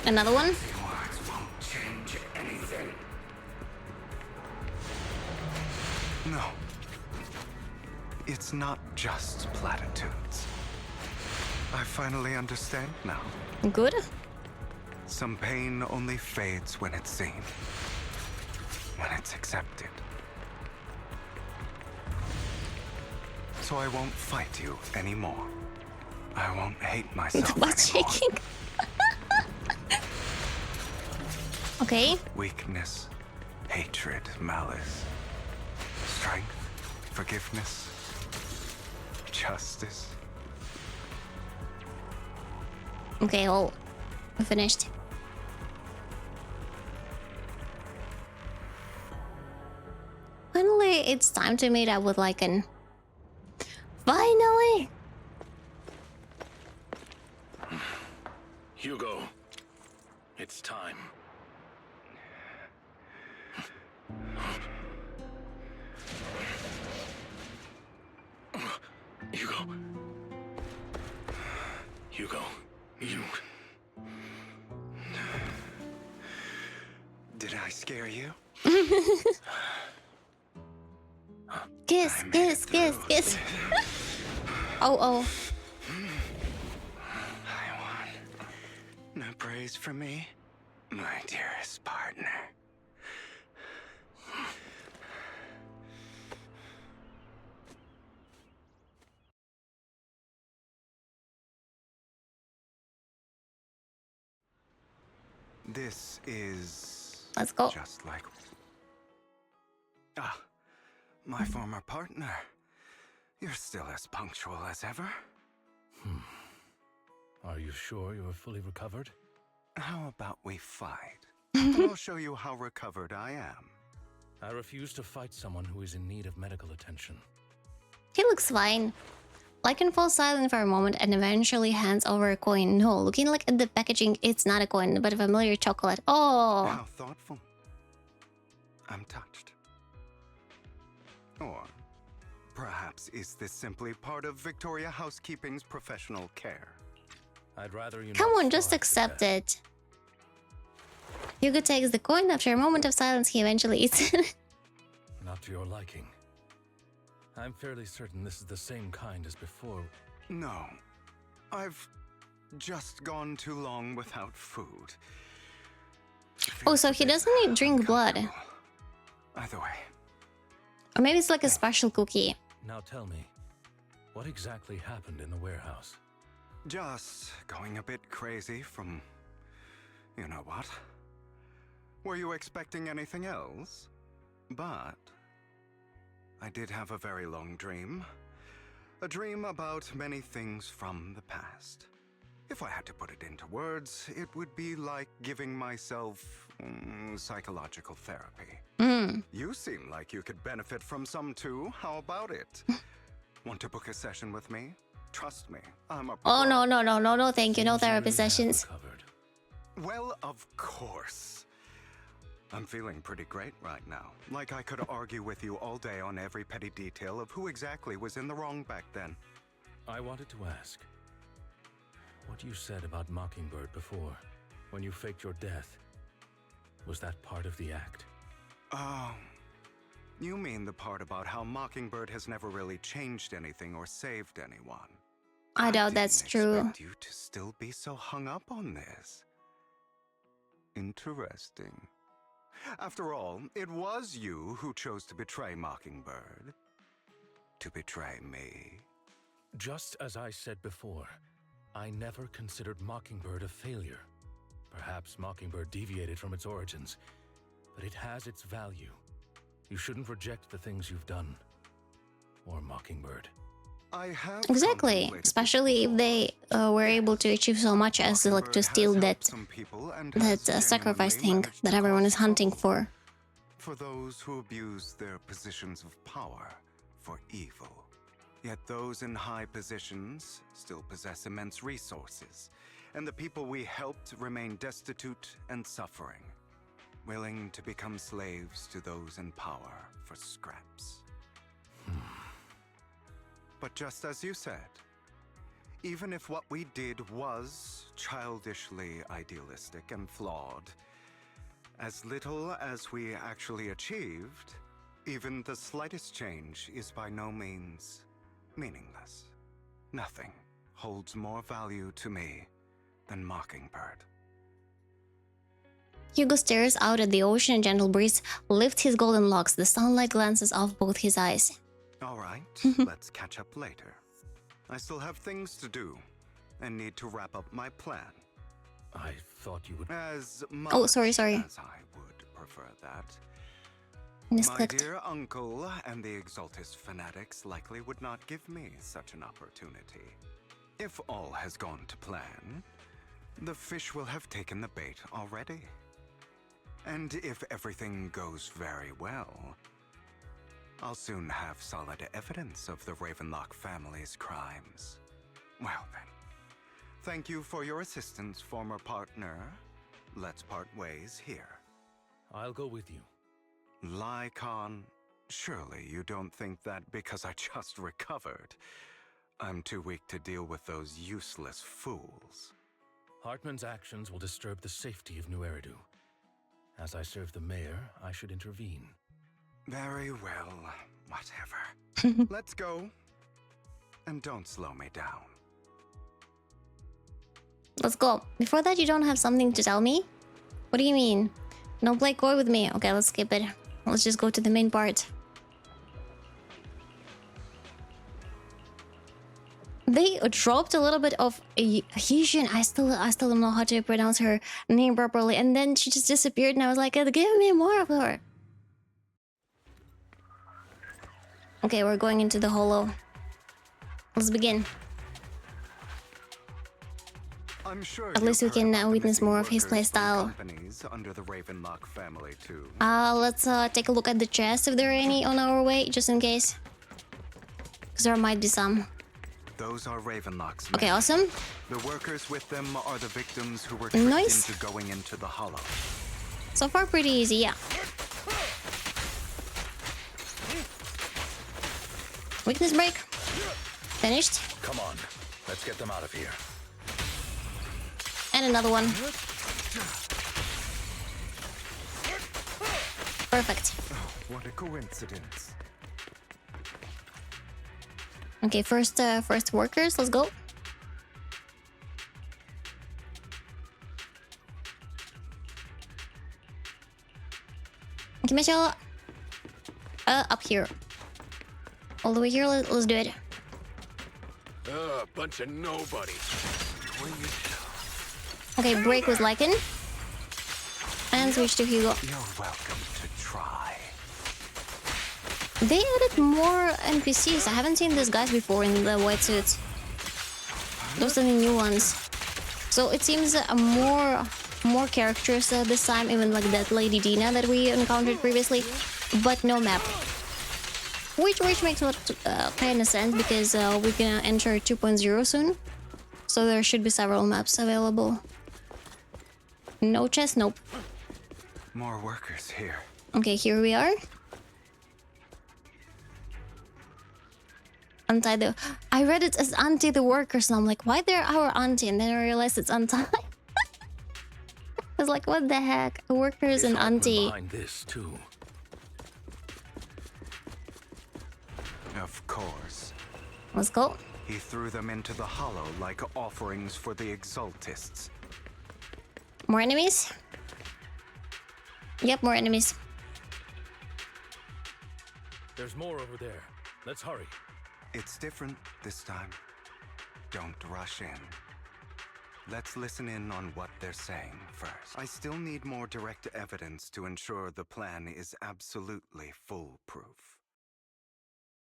Another one. Words won't change anything. No. It's not just platitudes. I finally understand now. Good. Some pain only fades when it's seen. When it's accepted. So I won't fight you anymore. I won't hate myself What's anymore. shaking? Okay. Weakness, hatred, malice, strength, forgiveness, justice. Okay, well, we finished. Finally, it's time to meet up with Lycan. Finally! Hugo, it's time. Hugo. Hugo, You... Did I scare you? Kiss, kiss, kiss, kiss. Oh. I won. No praise for me, my dearest partner. This is... Let's go. Just like... Ah, my former partner. You're still as punctual as ever. Are you sure you're fully recovered? How about we fight? And I'll show you how recovered I am. I refuse to fight someone who is in need of medical attention. He looks fine. Lycan falls silent for a moment and eventually hands over a coin. No, looking like at the packaging, it's not a coin, but a familiar chocolate. Oh. How thoughtful. I'm touched. Or perhaps is this simply part of Victoria Housekeeping's professional care? I'd rather you Come not on, just start accept it. Hugo takes the coin. After a moment of silence, he eventually eats it. Not to your liking. I'm fairly certain this is the same kind as before. No. I've just gone too long without food. Oh, so he doesn't need drink blood. Either way. Or maybe it's like a special cookie. Now tell me, what exactly happened in the warehouse? Just going a bit crazy from... you know what? Were you expecting anything else? But... I did have a very long dream. A dream about many things from the past. If I had to put it into words, it would be like giving myself psychological therapy. You seem like you could benefit from some too. How about it? Want to book a session with me? Trust me, I'm a pro. Oh, no, thank you. No therapy sessions. Well, of course. I'm feeling pretty great right now. Like I could argue with you all day on every petty detail of who exactly was in the wrong back then. I wanted to ask, what you said about Mockingbird before, when you faked your death, was that part of the act? Oh, you mean the part about how Mockingbird has never really changed anything or saved anyone? I doubt that's true. Expect you to still be so hung up on this. Interesting. After all, it was you who chose to betray Mockingbird. To betray me. Just as I said before, I never considered Mockingbird a failure. Perhaps Mockingbird deviated from its origins, but it has its value. You shouldn't reject the things you've done. Or Mockingbird. I have Exactly, especially if they were able to achieve so much as like to steal that sacrifice thing that everyone is hunting for. For those who abuse their positions of power for evil. Yet those in high positions still possess immense resources, and the people we helped remain destitute and suffering, willing to become slaves to those in power for scraps. But just as you said, even if what we did was childishly idealistic and flawed, as little as we actually achieved, even the slightest change is by no means meaningless. Nothing holds more value to me than Mockingbird. Hugo stares out at the ocean. A gentle breeze lifts his golden locks. The sunlight glances off both his eyes. All right, let's catch up later. I still have things to do and need to wrap up my plan. I thought you would... As much Oh, sorry. as I would prefer that. My dear uncle and the Exaltus fanatics likely would not give me such an opportunity. If all has gone to plan, the fish will have taken the bait already. And if everything goes very well, I'll soon have solid evidence of the Ravenlock family's crimes. Well then, thank you for your assistance, former partner. Let's part ways here. I'll go with you. Lycan, surely you don't think that because I just recovered, I'm too weak to deal with those useless fools. Hartman's actions will disturb the safety of New Eridu. As I serve the mayor, I should intervene. Very well, whatever. Let's go. And don't slow me down. Let's go. Before that, you don't have something to tell me? What do you mean? No play coy with me. Okay, let's skip it. Let's just go to the main part. They dropped a little bit of Asian. I still don't know how to pronounce her name properly. And then she just disappeared and I was like, give me more of her. Okay, we're going into the holo. Let's begin. I'm sure at least we can witness more of his playstyle. Under the Ravenlock family too. Let's take a look at the chest if there are any on our way, just in case. Because there might be some. Those are Ravenlock's okay, men. awesome. The workers with them are the victims who were tricked into going into the hollow. So far, pretty easy, yeah. Weakness break. Finished. Come on, let's get them out of here. And another one. Perfect. Oh, what a coincidence. Okay, first workers, let's go. Okay, up here. All the way here, let's do it. Bunch of nobody. Okay, break with Lycan. And switch to Hugo. You're welcome to try. They added more NPCs. I haven't seen these guys before in the white suits. Those are the new ones. So it seems more characters this time, even like that Lady Dina that we encountered previously, but no map. Which makes kind of sense because we're gonna enter 2.0 soon. So there should be several maps available. No chest, nope. More workers here. Okay, here we are. Untie the... I read it as anti the workers and I'm like, why they're our auntie? And then I realized it's untie. I was like, what the heck? Workers and auntie. Behind this too. Of course. Let's go. He threw them into the hollow like offerings for the Exaltists. More enemies? Yep, more enemies. There's more over there. Let's hurry. It's different this time. Don't rush in. Let's listen in on what they're saying first. I still need more direct evidence to ensure the plan is absolutely foolproof.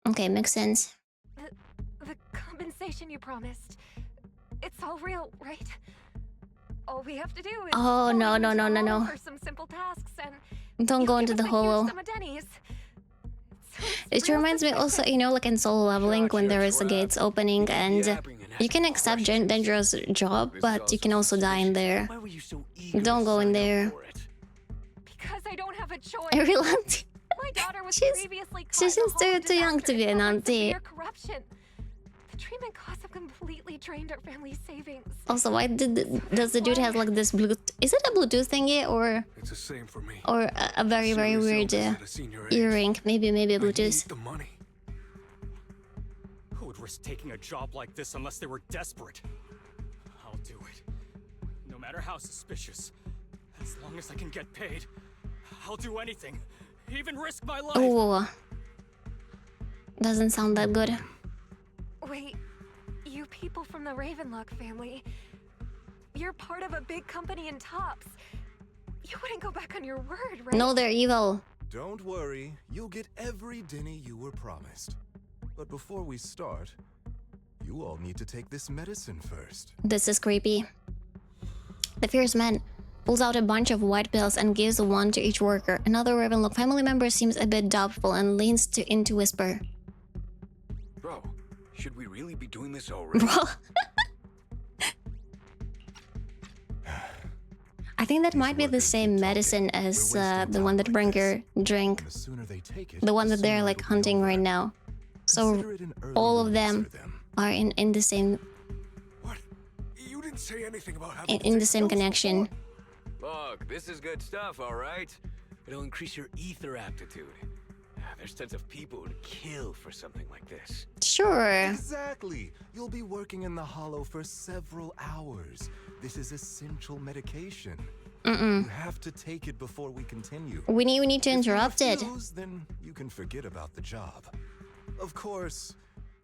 Okay, makes sense. The compensation you promised. It's all real, right? All we have to do is oh no. for some simple tasks and don't go into the holo. It reminds me also, you know, like in solo leveling when there is a gates opening and you can accept dangerous job, but you can also die in there. Don't go in there. Because I don't have a choice. I really want My daughter was previously she seems too young to be an auntie. Corruption. The treatment costs have completely drained our family's savings. Also, why does the dude have like this Bluetooth? Is it a Bluetooth thingy or it's the same for me. Or a very weird earring? Maybe Bluetooth. The money. Who would risk taking a job like this unless they were desperate? I'll do it. No matter how suspicious. As long as I can get paid, I'll do anything. Even risk my life. Oh, doesn't sound that good. Wait, you people from the Ravenlock family, you're part of a big company in Tops. You wouldn't go back on your word, right? No, they're evil. Don't worry, you'll get every dinny you were promised. But before we start, you all need to take this medicine first. This is creepy. The fierce man pulls out a bunch of white pills and gives one to each worker. Another Ravenlock family member seems a bit doubtful and leans into whisper. Bro, should we really be doing this already? Bro. I think that might be the same medicine as the one that Bringer drank. The one that they're like hunting right now. So all of them are in the same didn't say anything about having in the same connection. Look, this is good stuff, all right? It'll increase your ether aptitude. There's tons of people who'd kill for something like this. Sure. Exactly. You'll be working in the Hollow for several hours. This is essential medication. You have to take it before we continue. We need to interrupt it. Then you can forget about the job. Of course.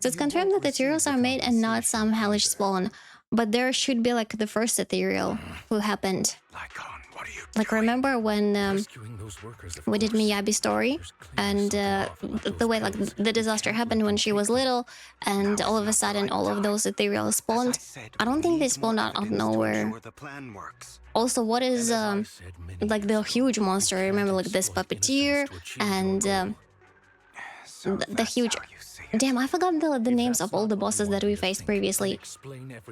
So it's confirmed that the ethereals are made and not some hellish spawn. But there should be like the first ethereal who happened. Like remember when we did Miyabi's story and the way like the disaster happened when she was little and all of a sudden all of those ethereals spawned. I don't think they spawned out of nowhere. Also, what is like the huge monster? I remember like this puppeteer and the huge. Damn, I forgot the names of all the bosses that we faced previously.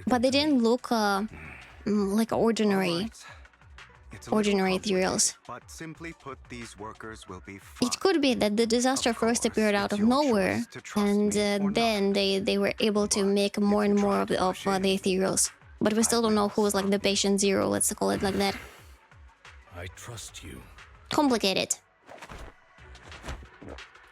But they didn't look like ordinary ethereals. But simply put, these workers will be fine. It could be that the disaster first appeared out of nowhere, and then they were able to make more and more of the ethereals. But we still don't know who was like the patient zero, let's call it like that. I trust you. Complicated.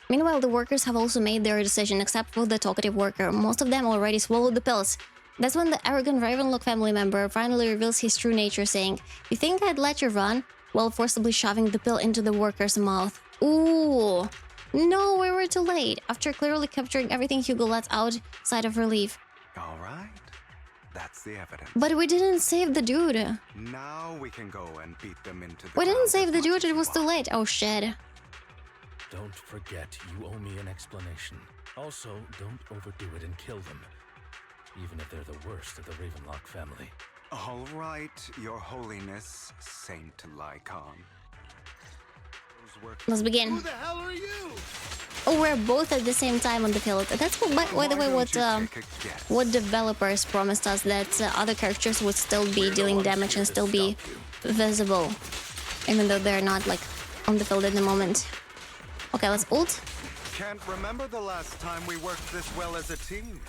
Meanwhile, the workers have also made their decision, except for the talkative worker. Most of them already swallowed the pills. That's when the arrogant Ravenlock family member finally reveals his true nature, saying, "You think I'd let you run?" while forcibly shoving the pill into the worker's mouth. Ooh. No, we were too late. After clearly capturing everything, Hugo lets out a sigh of relief. All right. That's the evidence. But we didn't save the dude. Now we can go and beat them into the We didn't save the dude, it was too late. Oh shit. Don't forget, you owe me an explanation. Also, don't overdo it and kill them. Even if they're the worst of the Ravenlock family. All right, Your Holiness, Saint Lycon. Let's begin. Who the hell are you? Oh, we're both at the same time on the field. That's by the way what developers promised us, that other characters would still be dealing damage and still be visible, even though they're not like on the field at the moment. Okay, let's ult. Can't remember the last time we worked this well as a team.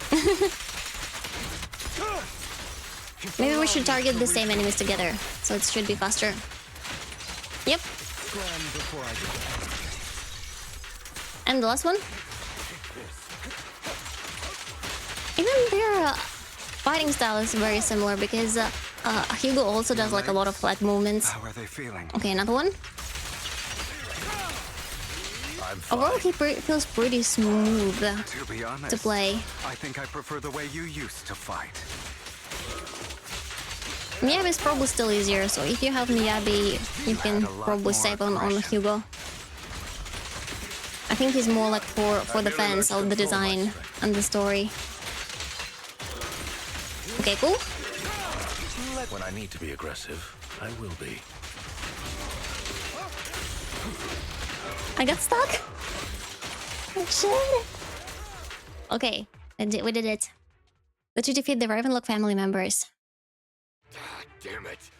Maybe we should target the same enemies together, so it should be faster. Yep. And the last one. Even their fighting style is very similar because Hugo also does like a lot of flat movements. How are they feeling? Okay, another one. Overall, he feels pretty smooth To be honest, to play. I think I prefer the way you used to fight. Miyabi is probably still easier, so if you have Miyabi, you can probably save on Hugo. I think he's more like for the fans of the design and the story. Okay, cool. When I need to be aggressive, I will be. I got stuck. Oh, shit. Okay, we did it. Let's defeat the Ravenlock family members. Damn it.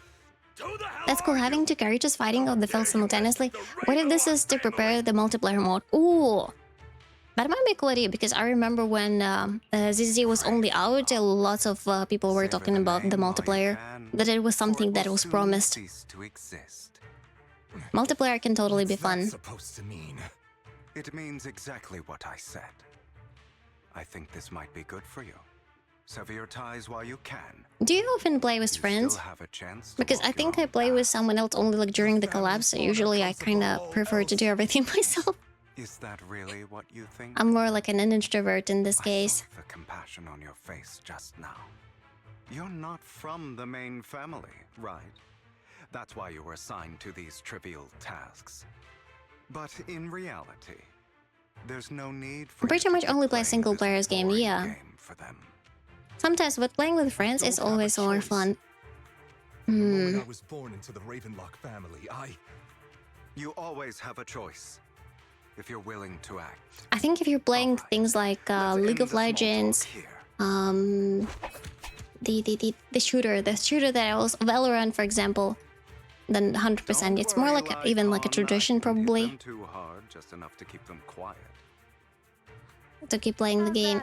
That's cool, having two characters fighting on the field simultaneously. What if this is to prepare the multiplayer mode? Ooh, that might be a cool idea, because I remember when ZZ was only out, lots of people were talking about the multiplayer, that it was something that was promised. Multiplayer can totally be fun. Supposed to mean? It means exactly what I said. I think this might be good for you. Sever your ties while you can. Do you often play with friends? Because I think I play with someone else only like during the collabs. Usually I kinda prefer to do everything myself. Is that really what you think? I'm more like an introvert in this case. The compassion on your face just now. You're not from the main family, right? That's why you were assigned to these trivial tasks. But in reality, there's no need for I pretty much only play single players game, yeah. for them. Sometimes, but playing with friends is always more fun. When I was born into the Ravenlock family, You always have a choice, if you're willing to act. I think if you're playing things like League of Legends, the shooter that was Valorant, for example, then 100%. It's more like even like a tradition, probably, Too hard, just enough to keep them quiet. to keep playing the game.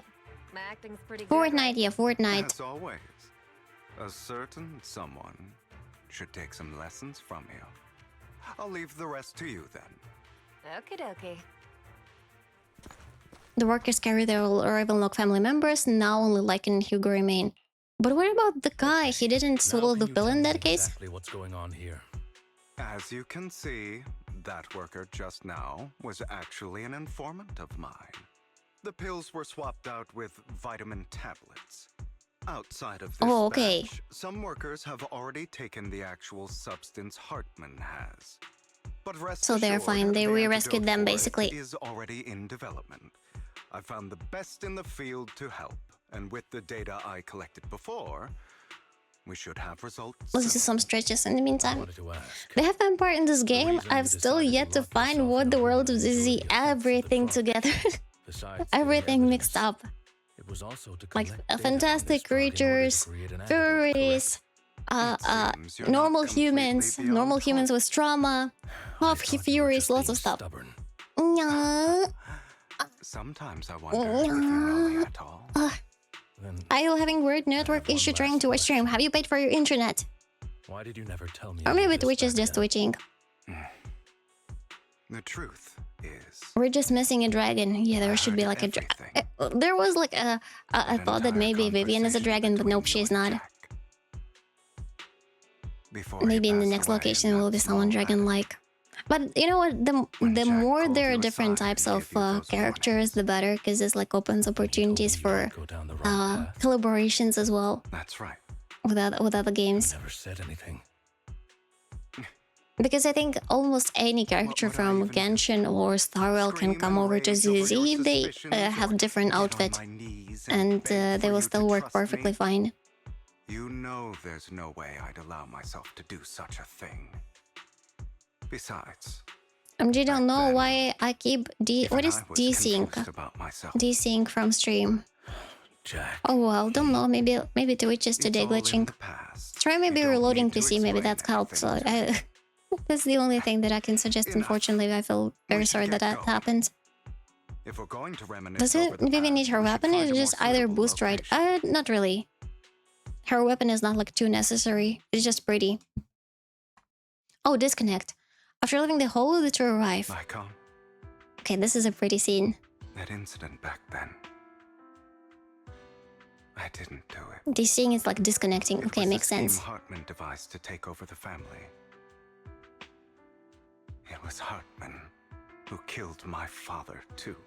My acting's pretty good. Fortnite, yeah, Fortnite. As always. A certain someone should take some lessons from you. I'll leave the rest to you then. Okie dokie. The workers carry their Ravenlock family members, now only Lycan and Hugo remain. But what about the guy? He didn't swallow the pill in that case? Exactly what's going on here. As you can see, that worker just now was actually an informant of mine. The pills were swapped out with vitamin tablets. Outside of this batch, some workers have already taken the actual substance Hartman has. But rest so they're fine. They re-rescued them, basically. Is already in development. I found the best in the field to help, and with the data I collected before, we should have results. Let's do some stretches in the meantime. They have vampire in this game. I've still yet to find what the world of ZZ, everything together. Everything mixed up. Like fantastic creatures, furries, normal humans with trauma, half furies, lots of stuff. Sometimes I wonder if we can really at all. Are you having weird network issue trying to watch stream? Have you paid for your internet? Why did you never tell me? Or maybe Twitch is just twitching. The truth is, we're just missing a dragon. Yeah, there should be like a there was like a thought that maybe Vivian is a dragon, but nope, she's not. Maybe in the next location will be someone dragon-like. But you know what? The more there are different types of characters, the better, because this like opens opportunities for collaborations as well. That's right. With other games. Never said anything. Because I think almost any character from Genshin or Star Rail can come over to ZZ if they have different outfit, and they will still work perfectly fine. You know there's no way I'd allow myself to do such a thing. Besides, I don't know why I keep what is desync? Desync from stream. Jack. Oh well, don't know. Maybe Twitch is today glitching. Try maybe reloading PC. Maybe that's helped. So that's the only thing that I can suggest. Unfortunately, I feel very sorry that happened. If we're going to Does Vivian need her weapon? Is it just either boost right? Not really. Her weapon is not like too necessary. It's just pretty. Oh, disconnect. After leaving the hole, the two arrive. Okay, this is a pretty scene. That incident back then. I didn't do it. This scene is like disconnecting. Okay, makes sense. It was the Hartman device to take over the family. It was Hartman who killed my father too.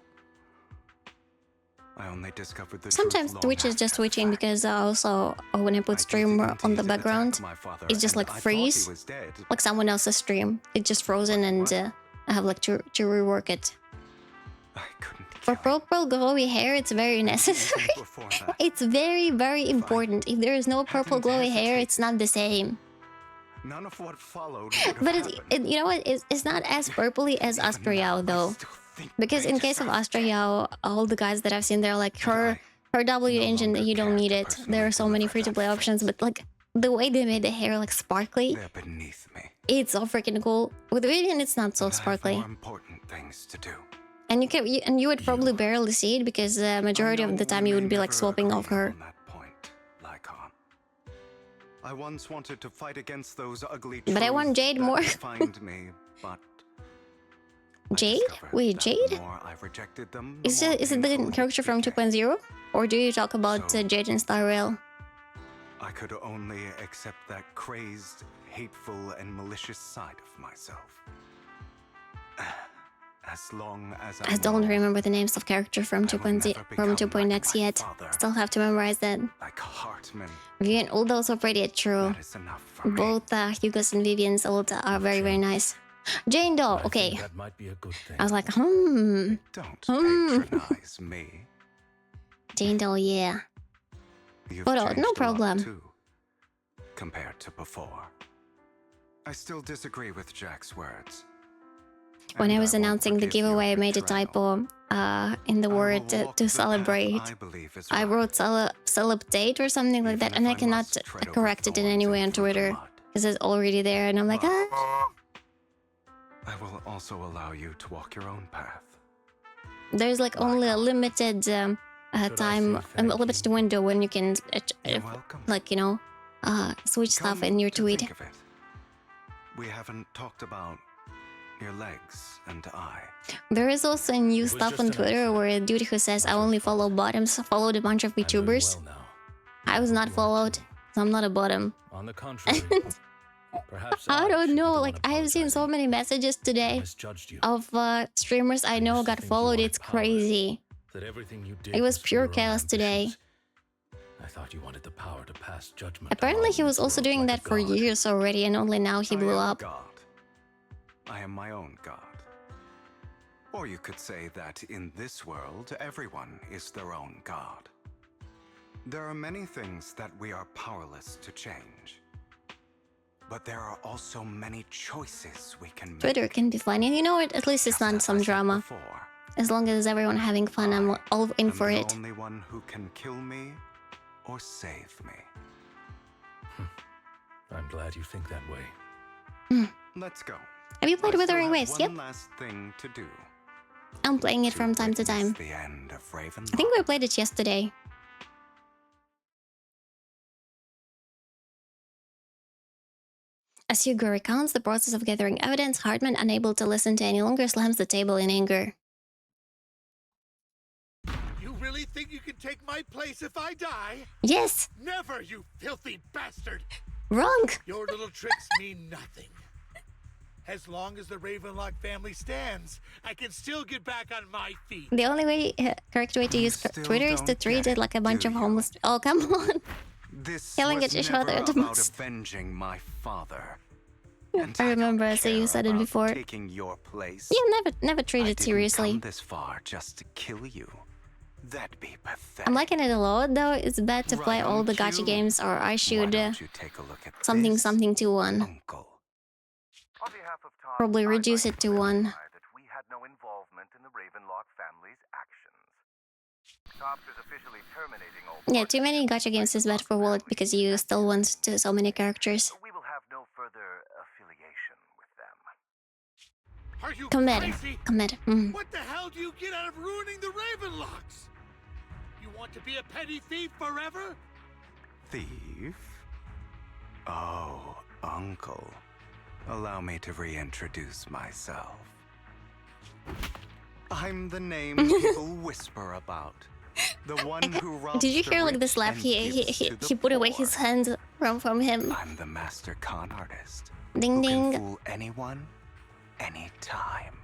I only discovered the Sometimes Twitch is just switching because also when I put stream on the background, it's just like freeze, like someone else's stream. It's just frozen, and I have like to rework it. For purple glowy hair, it's very necessary. It's very, very important. If there is no purple glowy hair, it's not the same. None of what followed. But you know what? It's not as purpley as AngryOwl though. Because in case of AngryOwl, all the guys that I've seen, they're like her W engine, you don't need it. There are so many free-to-play options, but like the way they made the hair like sparkly, it's so freaking cool. With Vivian, it's not so sparkly. Important things to do. And you would probably barely see it because the majority of the time you would be like swapping off her. I once wanted to fight against those ugly. But I want Jade more. Find me, but Jade? Wait, Jade? Is it the character from 2.0? Or do you talk about Jade and Star Rail? I could only accept that crazed, hateful, and malicious side of myself. As long as I don't remember the names of characters from 2.x yet. Still have to memorize that. Like Hartman. Vivian ult also pretty true. Both Hugo's and Vivian's ult are very, very nice. Jane though, okay. That might be a good thing. I was like, Don't patronize me. Jane though, yeah. You've But changed no a lot, problem. too, compared to before. I still disagree with Jack's words. When I was announcing the giveaway, I made a typo in the word to celebrate. I wrote celebrate or something like that, and I cannot correct it in any way on Twitter because it's already there, and I'm like, ah. I will also allow you to walk your own path. There's like only a limited time, a limited window when you can, like, you know, switch stuff in your To tweet. think of it, we haven't talked about your legs and eye. There is also new was stuff just on an Twitter where a dude who says I only follow bottoms followed a bunch of VTubers. I was not followed, so I'm not a bottom. On the contrary, perhaps I don't know, like I have seen so many messages today misjudged you. of streamers I know got followed. It's crazy. That everything you did It was for pure your own chaos today. I thought you wanted the power to pass judgment. Apparently he was also doing that for years already and only now he blew up. I am my own god. Or you could say that in this world, everyone is their own god. There are many things that we are powerless to change. But there are also many choices we can make. Twitter can be funny. You know what? At least it's not some drama. As long as everyone having fun, I'm all in for I'm it. the only one who can kill me or save me. I'm glad you think that way. Let's go. Have you played I still Wuthering have Waves? one Yep. last thing to do. I'm playing it from time to time. The end of Raven. I think we played it yesterday. As Hugo recounts the process of gathering evidence, Hartman, unable to listen to any longer, slams the table in anger. You really think you can take my place if I die? Yes! Never, you filthy bastard! Wrong! Your little tricks mean nothing. As long as the Ravenlock family stands, I can still get back on my feet. The only way, correct way to use Twitter is to treat it like a bunch of homeless... Oh, come on! This Yelling was at each never other at the about most. avenging my father. I remember I said you said it before. Taking your place. Yeah, never treat it Come seriously. this far just to kill you. That'd be pathetic. I'm liking it a lot, though. It's bad to play all the gacha games, or I should something 2 1. Probably reduce it to 1. We had no involvement in the Ravenlock family's actions. Tops is officially terminating all. Yeah, too many gacha games is bad for wallet because you still want so many characters. We will have no further affiliation with them. Are you Commit. crazy? Commit. What the hell do you get out of ruining the Ravenlocks? You want to be a petty thief forever? Thief? Oh, Uncle. Allow me to reintroduce myself. I'm the name people whisper about. The one who robs Did you the hear like the rich slap? and He gives to the he put away poor. his hand from him. I'm the master con artist. Ding who ding. Can fool anyone, anytime.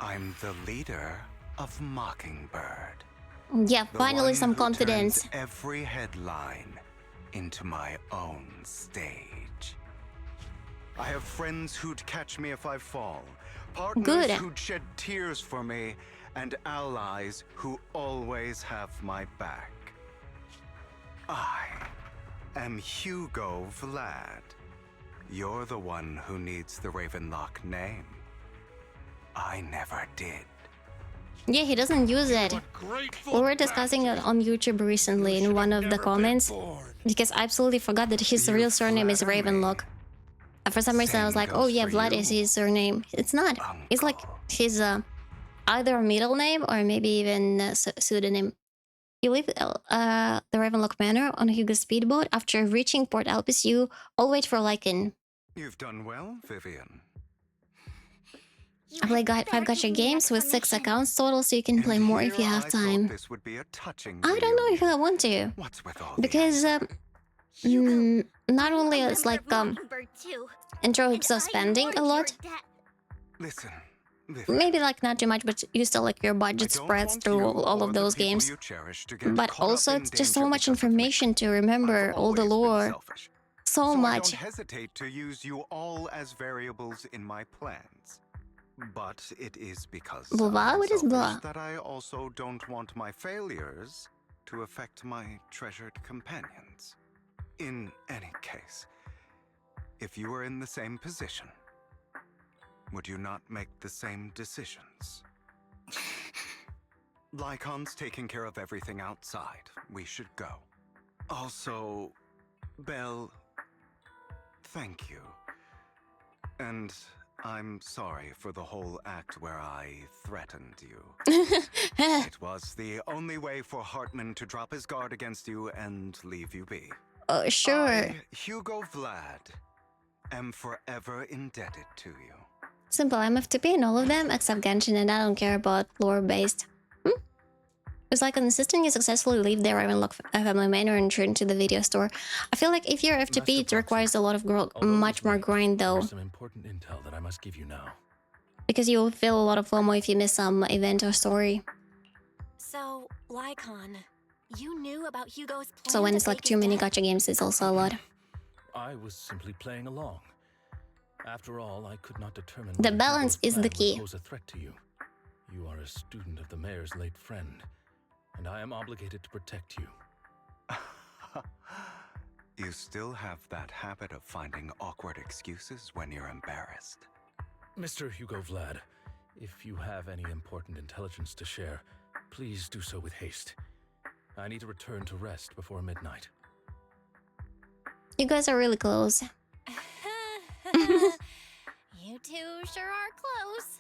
I'm the leader of Mockingbird. Yeah, The finally one some who confidence. turns every headline into my own stage. I have friends who'd catch me if I fall, partners Good. who'd shed tears for me, and allies who always have my back. I am Hugo Vlad. You're the one who needs the Ravenlock name. I never did. Yeah, he doesn't use it. We were discussing it on YouTube recently in one of the comments because I absolutely forgot that his real surname is Ravenlock. And for some reason I was like, oh yeah, Vlad is his surname. It's not. It's like his either middle name or maybe even pseudonym. You leave the Ravenlock Manor on Hugo's speedboat. After reaching Port Elpis, you all wait for Lycan. You've done well, Vivian. I play 5 gacha games with 6 accounts total, so you can play more if you have time. This would be a touching I don't know if I want to. Because not only it's like in terms of spending a lot, Listen, maybe like not too much, but you still like your budget spreads through all of those games. But also it's just so much information to remember, all the lore. So I much. don't hesitate to use you all as variables in my plans. But it is because Blah, what is blah? that I also don't want my failures to affect my treasured companions. In any case, if you were in the same position, would you not make the same decisions? Lycon's taking care of everything outside. We should go. Also, Belle, thank you. And I'm sorry for the whole act where I threatened you. It was the only way for Hartman to drop his guard against you and leave you be. Oh, sure. I, Hugo Vlad, am forever indebted to you. Simple, I'm FTP in all of them except Genshin, and I don't care about lore-based. It's like insisting you successfully leave the Ravenlock family manor and return to the video store. I feel like if you're FTP, it requires a lot of much more grind though. There's some important intel that I must give you now. Because you'll feel a lot of FOMO if you miss some event or story. So, Lycon, you knew about Hugo's plan. So when to it's like fake too his many death? gacha games, it's also a lot. I was simply playing along. After all, I could not determine The whether balance Hugo's is the plan would key. pose a threat to you. You are a student of the mayor's late friend, and I am obligated to protect you. You still have that habit of finding awkward excuses when you're embarrassed. Mr. Hugo Vlad, if you have any important intelligence to share, please do so with haste. I need to return to rest before midnight. You guys are really close. You two sure are close.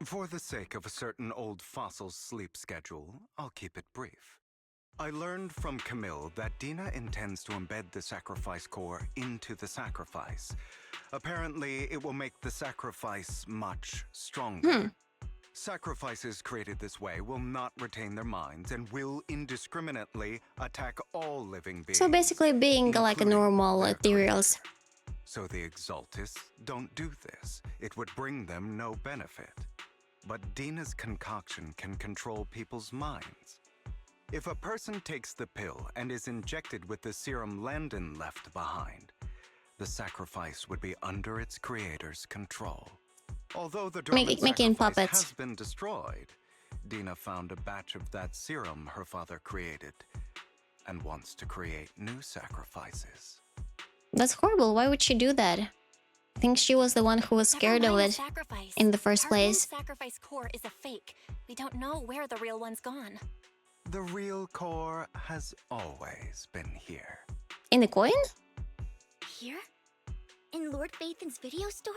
For the sake of a certain old fossil's sleep schedule, I'll keep it brief. I learned from Camille that Dina intends to embed the sacrifice core into the sacrifice. Apparently, it will make the sacrifice much stronger. Sacrifices created this way will not retain their minds and will indiscriminately attack all living beings. So basically being like a normal ethereals. So the Exaltists don't do this. It would bring them no benefit. But Dina's concoction can control people's minds. If a person takes the pill and is injected with the serum Landon left behind, the sacrifice would be under its creator's control. Although the dormant Making sacrifice puppets. has been destroyed, Dina found a batch of that serum her father created and wants to create new sacrifices. That's horrible. Why would she do that? I think she was the one who was scared of it in the first place. Hartman's sacrifice core is a fake. We don't know where the real one's gone. The real core has always been here. In the coin? Here? In Lord Phaethon's video store?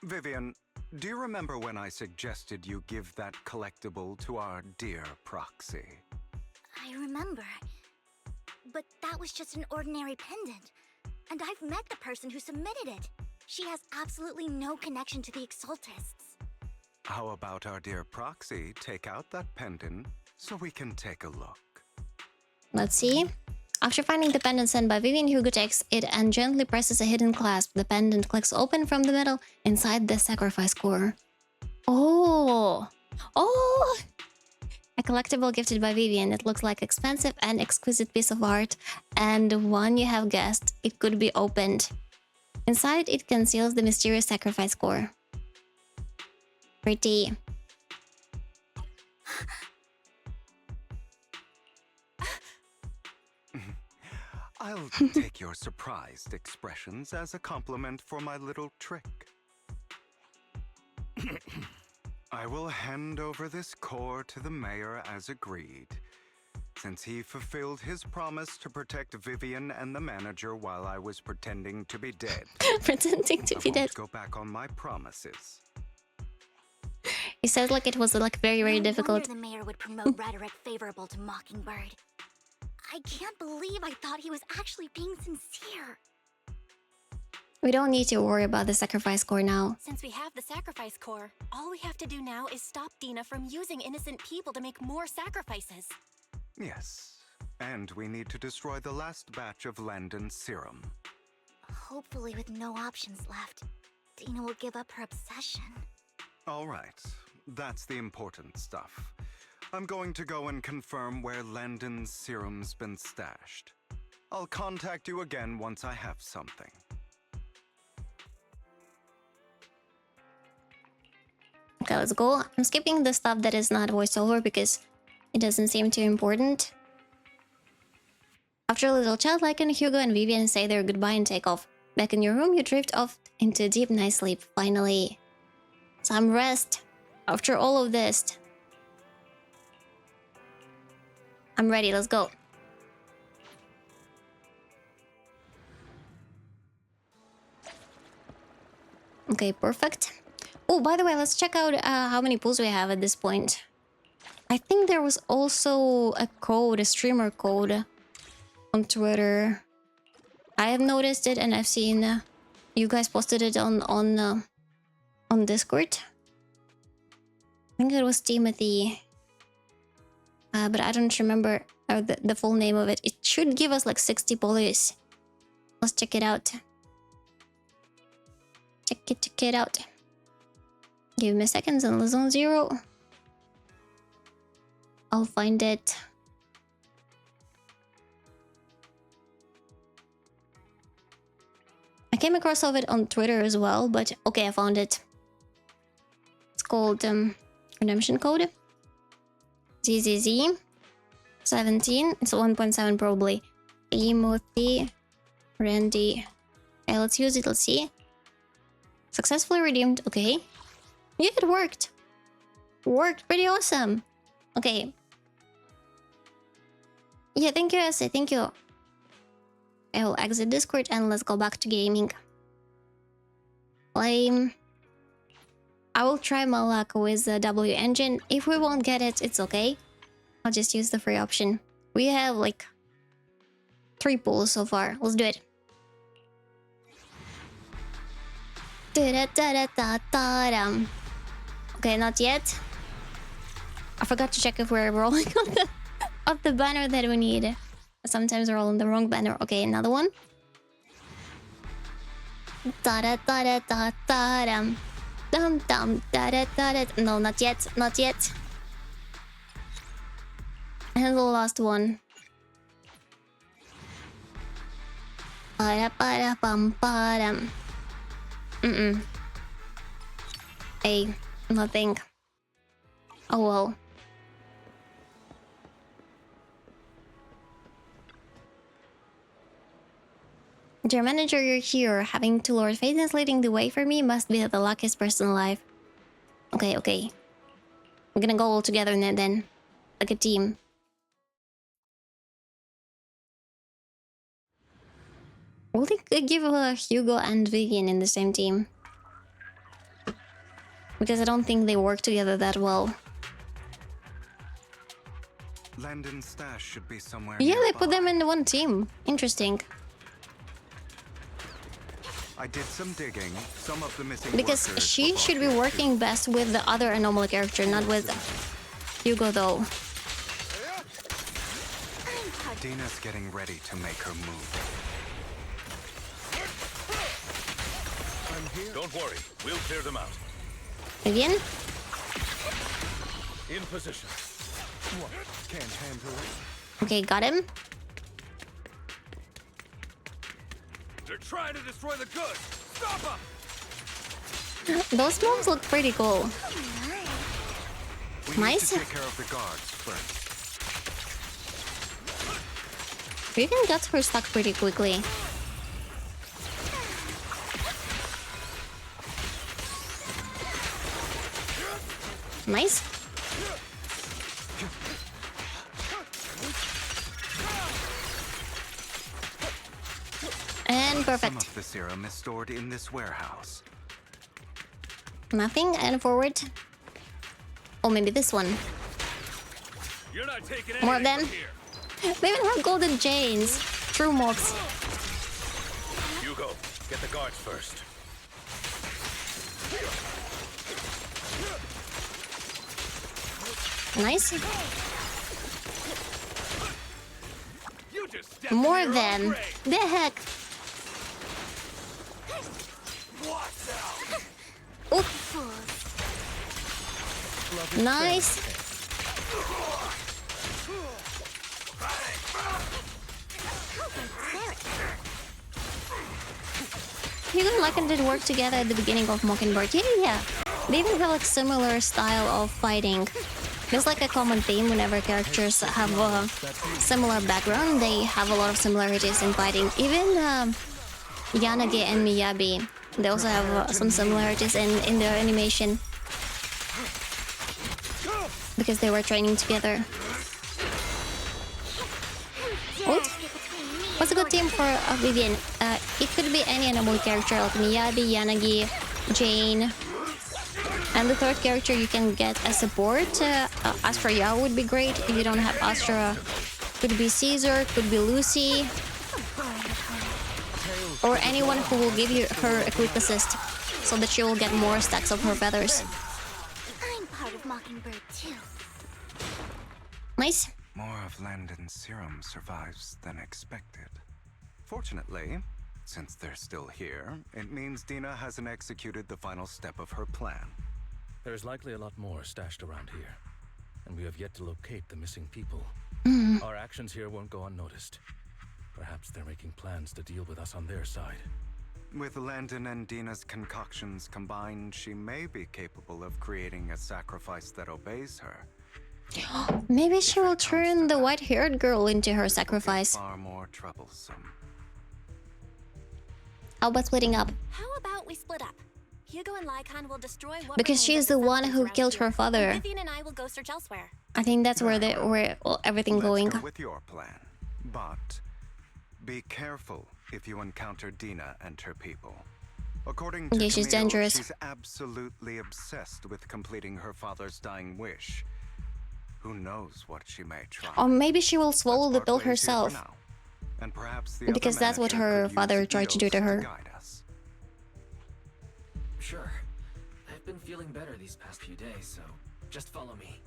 Vivian, do you remember when I suggested you give that collectible to our dear proxy? I remember. But that was just an ordinary pendant. And I've met the person who submitted it. She has absolutely no connection to the Exaltists. How about our dear proxy take out that pendant so we can take a look? Let's see. After finding the pendant sent by Vivian, Hugo takes it and gently presses a hidden clasp. The pendant clicks open from the middle inside the sacrifice core. Oh! Oh! A collectible gifted by Vivian. It looks like expensive and exquisite piece of art. And one you have guessed, it could be opened. Inside, it conceals the mysterious sacrifice core. Pretty. I'll take your surprised expressions as a compliment for my little trick. I will hand over this core to the mayor as agreed, since he fulfilled his promise to protect Vivian and the manager while I was pretending to be dead. Pretending to be dead. Go back on my promises. He said like it was like very, very difficult. No wonder the mayor would promote rhetoric favorable to Mockingbird. I can't believe I thought he was actually being sincere. We don't need to worry about the sacrifice core now. Since we have the sacrifice core, all we have to do now is stop Dina from using innocent people to make more sacrifices. Yes, and we need to destroy the last batch of Landon's serum. Hopefully with no options left, Dina will give up her obsession. All right, that's the important stuff. I'm going to go and confirm where Landon's serum's been stashed. I'll contact you again once I have something. Okay, let's go. I'm skipping the stuff that is not voiceover because it doesn't seem too important. After a little chat, Lycan, Hugo, and Vivian say their goodbye and take off. Back in your room, you drift off into a deep night sleep, finally. Some rest. After all of this. I'm ready, let's go. Okay, perfect. Oh, by the way, let's check out how many pulls we have at this point. I think there was also a code, a streamer code on Twitter. I have noticed it, and I've seen you guys posted it on Discord. I think it was Timothy, but I don't remember the full name of it. It should give us like 60 pulleys. Let's check it out. Check it out. Give me seconds on the zone 0. I'll find it. I came across of it on Twitter as well, but okay, I found it. It's called redemption code ZZZ 17. It's 1.7 probably. Timothy Randy. Okay, let's use it. Let's see. Successfully redeemed. Okay. Yeah, it worked. Worked pretty awesome. Okay. Yeah, thank you, Essay. Thank you. I will exit Discord and let's go back to gaming. I will try my luck with the W engine. If we won't get it, it's okay. I'll just use the free option. We have like 3 pulls so far. Let's do it. Okay, not yet. I forgot to check if we're rolling on the banner that we need. Sometimes we're rolling the wrong banner. Okay, another one. No, not yet. Not yet. And the last one. Hey, nothing. Oh well. Dear manager, you're here. Having two Lord Phaetons leading the way for me must be the luckiest person alive. Okay, okay. We're gonna go all together then. Like a team. Will they give Hugo and Vivian in the same team? Because I don't think they work together that well. Landon's stash should be somewhere Yeah, nearby. they put them in one team. Interesting. I did some digging. Some of the missing Because workers she were should be bought here working best with the other anomaly character, not with Hugo though. too. Dina's getting ready to make her move. Don't worry, we'll clear them out. Vivian? In position. What? Can't handle it. Okay, got him. They're trying to destroy the goods. Stop them! Those moves look pretty cool. We Nice. need to take care of the guards first. Vivian gets her stuck pretty quickly. Nice. And Some perfect. of the serum is stored in this warehouse. Nothing. And forward. Oh, maybe this one. You're not taking More of anything them. from here. They even have golden chains. True moths. Hugo, get the guards first. Nice. You just stepped More in of your own them. grave. The heck? Oop. Nice. Hugo and Lycan did work together at the beginning of Mockingbird. Yeah. They even have like similar style of fighting. There's like a common theme whenever characters have a similar background. They have a lot of similarities in fighting. Even Yanagi and Miyabi, they also have some similarities in their animation. Because they were training together. What? What's a good team for Vivian? It could be any animal character like Miyabi, Yanagi, Jane. And the third character you can get as support, Astra Yao would be great. If you don't have Astra, could be Caesar, could be Lucy. Or anyone who will give you her a quick assist, so that she will get more stacks of her feathers. I'm part of Mockingbird too. Nice. More of Landon's serum survives than expected. Fortunately, since they're still here, it means Dina hasn't executed the final step of her plan. There's likely a lot more stashed around here, and we have yet to locate the missing people. Our actions here won't go unnoticed. Perhaps they're making plans to deal with us on their side. With Landon and Dina's concoctions combined, she may be capable of creating a sacrifice that obeys her. Maybe she will turn the white-haired girl into her sacrifice. Far more troublesome. How about splitting up? How about we split up? Hugo and Lycon will destroy what Because she's the one who killed her father. Vivian and I will go search elsewhere. I think that's where everything going. Let's go with your plan, but be careful if you encounter Dina and her people. According to Yeah, she's Camille, dangerous. she's absolutely obsessed with completing her father's dying wish. Who knows what she may try? Or maybe she will swallow the pill Ways here for herself. now. And perhaps the Because other that's what manager her could use father tried to do to Eos her. guide us. Sure. I've been feeling better these past few days, so just follow me.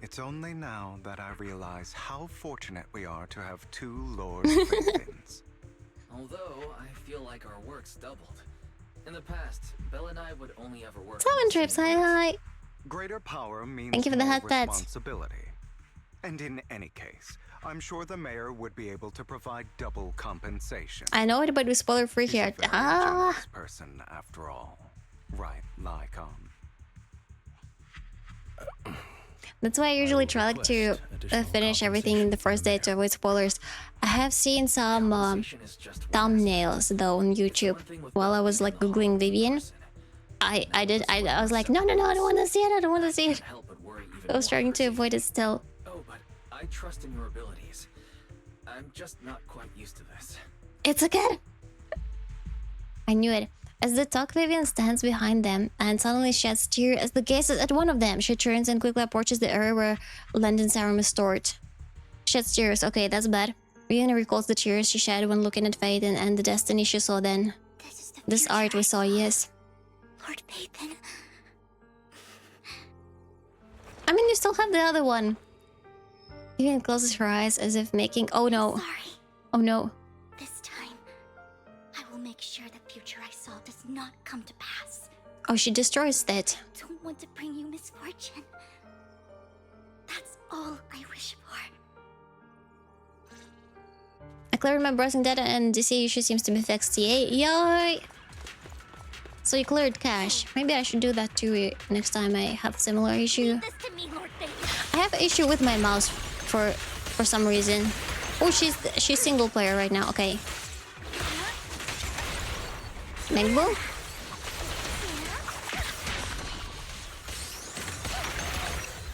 It's only now that I realize how fortunate we are to have two Lord Vivians. Although, I feel like our work's doubled. In the past, Belle and I would only ever work... 7 trips, hi. Greater power means Thank you for the more headset. responsibility. And in any case, I'm sure the mayor would be able to provide double compensation. I know it, but we're spoiler free here. He's a very generous person, after all. Right, Lycon? That's why I usually try like to finish everything in the first day to avoid spoilers. I have seen some thumbnails though on YouTube while I was like googling Vivian. I was like, no, I don't want to see it. I don't want to see it. I was trying to avoid it still. Oh, but I trust in your abilities. I'm just not quite used to this. It's okay. I knew it. As the talk, Vivian stands behind them and suddenly sheds tears as the gazes at one of them. She turns and quickly approaches the area where Landon's serum is stored. Sheds tears. Okay, that's bad. Vivian recalls the tears she shed when looking at Fate and the destiny she saw then. This art we saw, yes. Lord Phaethon. I mean, you still have the other one. Vivian closes her eyes as if making... Oh no. Sorry. Oh no. This time, I will make sure the future I saw does not come to pass. Oh, she destroys that. Don't want to bring you misfortune. That's all I wish for. I cleared my browsing data and DC issue seems to be fixed. Yay! So you cleared cache. Maybe I should do that too next time I have similar issue. I have issue with my mouse for some reason. Oh, she's single player right now. Okay. Magbo?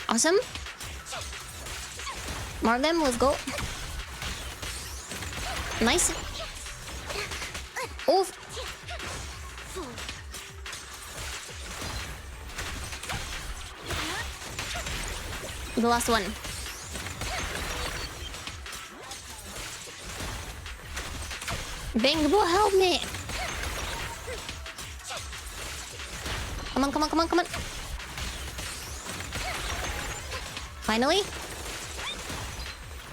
Awesome. More of them. Let's go. Nice. Oof. The last one. Bangbo, help me! Come on, come on, come on, come on. Finally.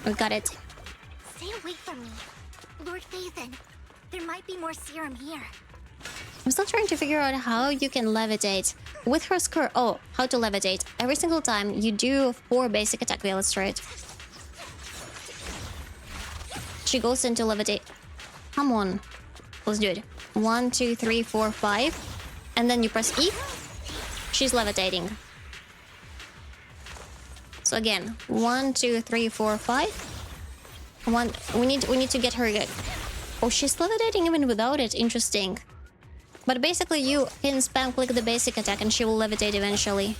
We got it. Stay away from me. Lord Phaethon, there might be more serum here. I'm still trying to figure out how you can levitate. With her skirt... Oh, how to levitate. Every single time you do 4 basic attack. Okay, let's try it. She goes into levitate. Come on. Let's do it. 1, 2, 3, 4, 5. And then you press E. She's levitating. So again, 1, 2, 3, 4, 5. We need to get her good. Oh, she's levitating even without it. Interesting. But basically, you can spam click the basic attack and she will levitate eventually.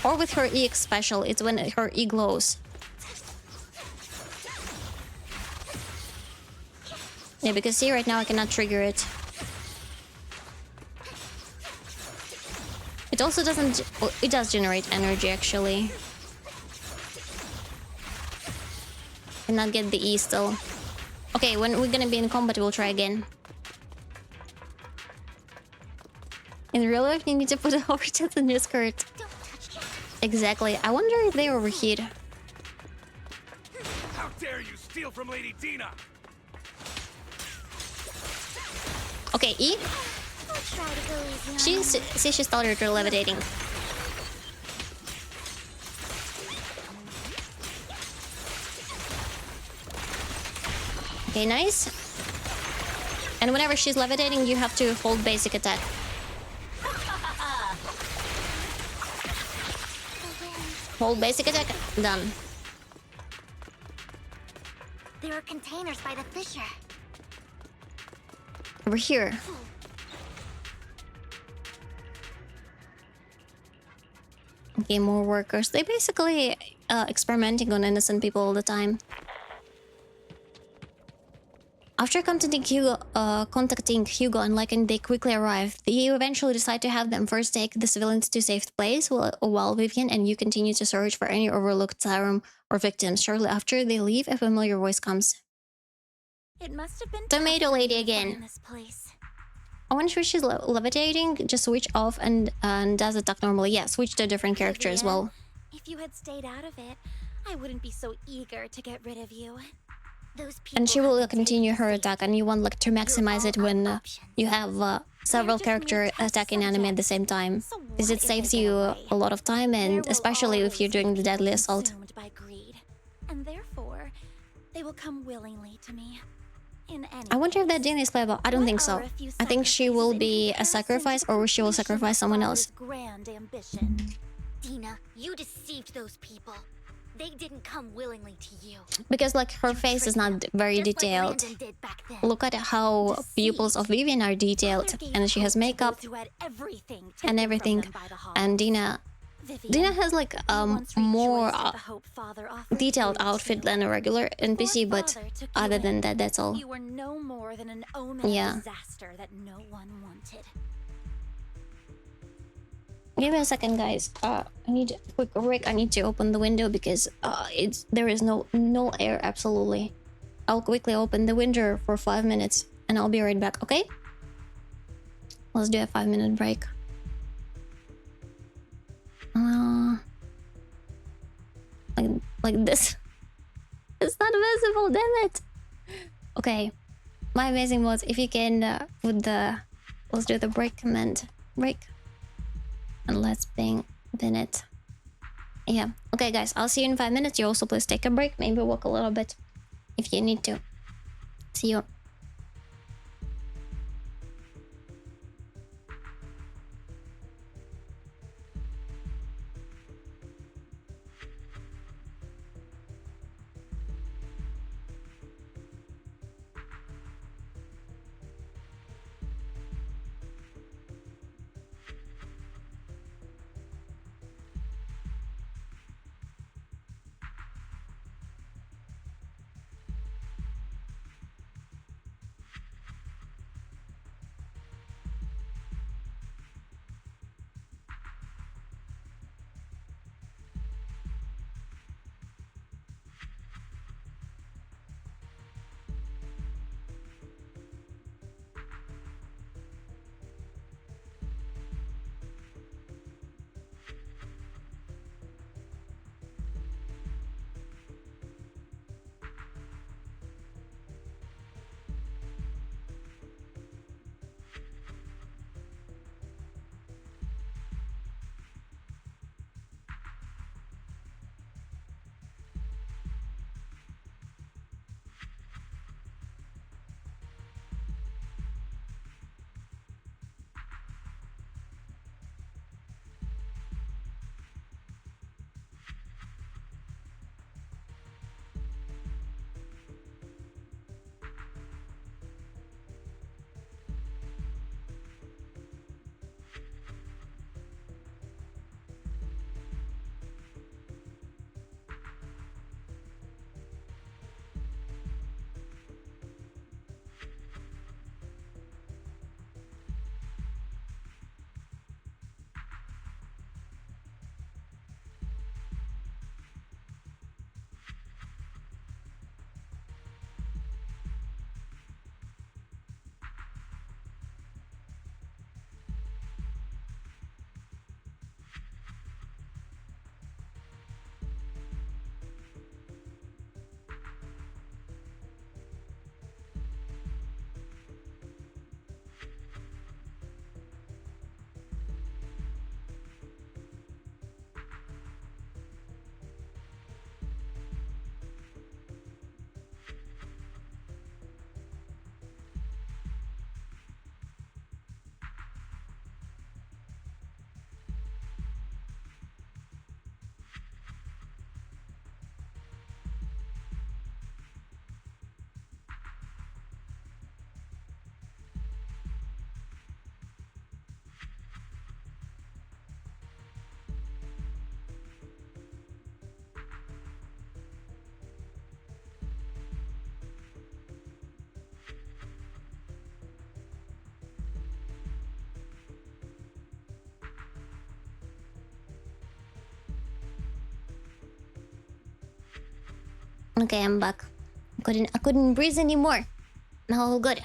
Or with her EX special, it's when her E glows. Yeah, because see, right now I cannot trigger it. It also doesn't... Well, it does generate energy, actually. Cannot get the E still. Okay, when we're gonna be in combat, we'll try again. In real life, you need to put a overtest in your skirt. Exactly. I wonder if they overheat. How dare you steal from Lady Dina? Okay, E. She started her levitating. Okay, nice. And whenever she's levitating, you have to hold basic attack. Hold basic attack. Done. There are containers by the fissure. Over here. Okay, more workers. They basically experimenting on innocent people all the time. After contacting Hugo and Lycan, they quickly arrive. They eventually decide to have them first take the civilians to a safe place, while Vivian and you continue to search for any overlooked siren or victims. Shortly after they leave, a familiar voice comes. It must have been Tomato tough Lady to find again. this place. I wonder if she's levitating. Just switch off and does attack normally. Yeah, switch to a different character as well. If you had stayed out of it, I wouldn't be so eager to get rid of you. Those people And she will continue her attack, and you want like to maximize it when you have several characters attacking enemy at the same time, because it saves you a lot of time, and especially if you're doing the deadly assault. by greed, and therefore they will come willingly to me. In any I wonder if that Dina is playable. I don't think so. I think she will be a sacrifice, or she will sacrifice someone else. grand ambition. Dina, you deceived those people. They didn't come willingly to you. Because like her face is not very detailed. Look at how pupils of Vivian are detailed, and she has makeup and everything. And Dina has like more detailed outfit than a regular NPC, but other than that, that's all. You were no more than an omen Yeah. of disaster that no one wanted. Give me a second, guys. I need a quick break. I need to open the window because there is no air. Absolutely. I'll quickly open the window for 5 minutes and I'll be right back. Okay? Let's do a 5-minute break. Like this. It's not visible. Damn it. Okay. My amazing mods. If you can put the, let's do the break command. Break. And let's pin it. Yeah. Okay, guys. I'll see you in 5 minutes. You also please take a break. Maybe walk a little bit if you need to. See you. Okay, I'm back. I couldn't breathe anymore. Now all good.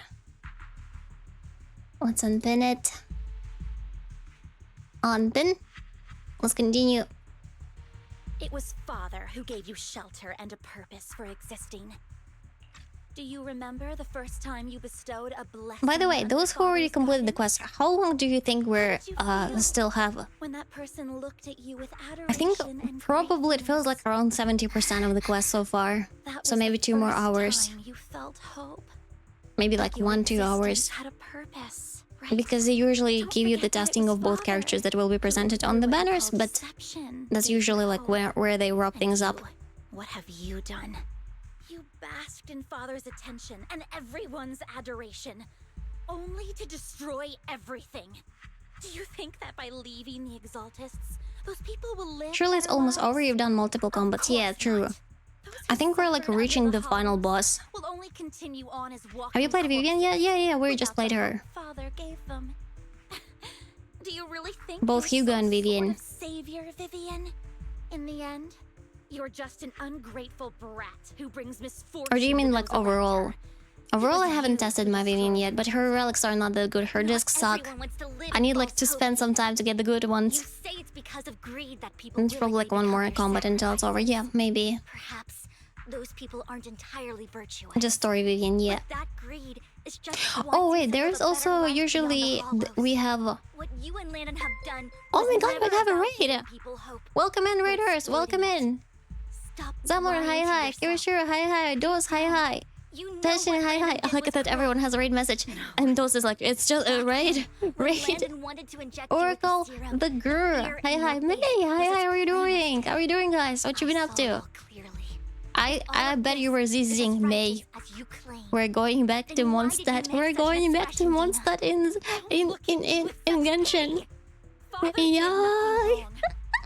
Let's unpin it. Unpin. Let's continue. It was Father who gave you shelter and a purpose for existing. Do you remember the first time you bestowed a blessing? By the way, those who already completed the quest, how long do you think we're still have? When that person looked at you with adoration I think probably it feels like around 70% of the quest so far. So maybe 2 more hours. you felt hope. Maybe like 1-2 hours. Had a purpose. Because they usually give you the testing of both characters that will be presented on the banners, but that's usually like where they wrap things up. What have you done? You basked in Father's attention and everyone's adoration, only to destroy everything. Do you think that by leaving the Exaltists, those people will live? Surely it's almost over. You've done multiple combats. Yeah, true. I think we're like reaching the final boss. Will only continue on as Have you played Vivian? Yeah. We just played her. Father gave them. Do you really think both you're Hugo some and Vivian? Sort of savior, Vivian? In the end, you're just an ungrateful brat who brings misfortune. Or do you mean like overall? Overall, I haven't tested my Vivian yet, but her relics are not that good. Her discs suck. I need like to spend some time to get the good ones. You say it's because of greed that people It's probably like one more combat until it's over. Yeah, maybe. Perhaps those people aren't entirely virtuous. Just story Vivian, yeah. But that greed is just Oh wait, there's also usually we have. What you and Landon have done. Oh my god, we have a raid! People hope. Welcome in, raiders. Welcome in. Zamor, hi. Kirishiro, hi. Dos, hi. Tashin, hi. I like that everyone has a raid message. And Dos is like, it's just a raid. Raid. Oracle, the girl. Hi. May, hi. How are you doing? How are you doing, guys? What you been up to? I bet you were zizzing, May. We're going back to Mondstadt. We're going back to Mondstadt in Genshin. Yeah.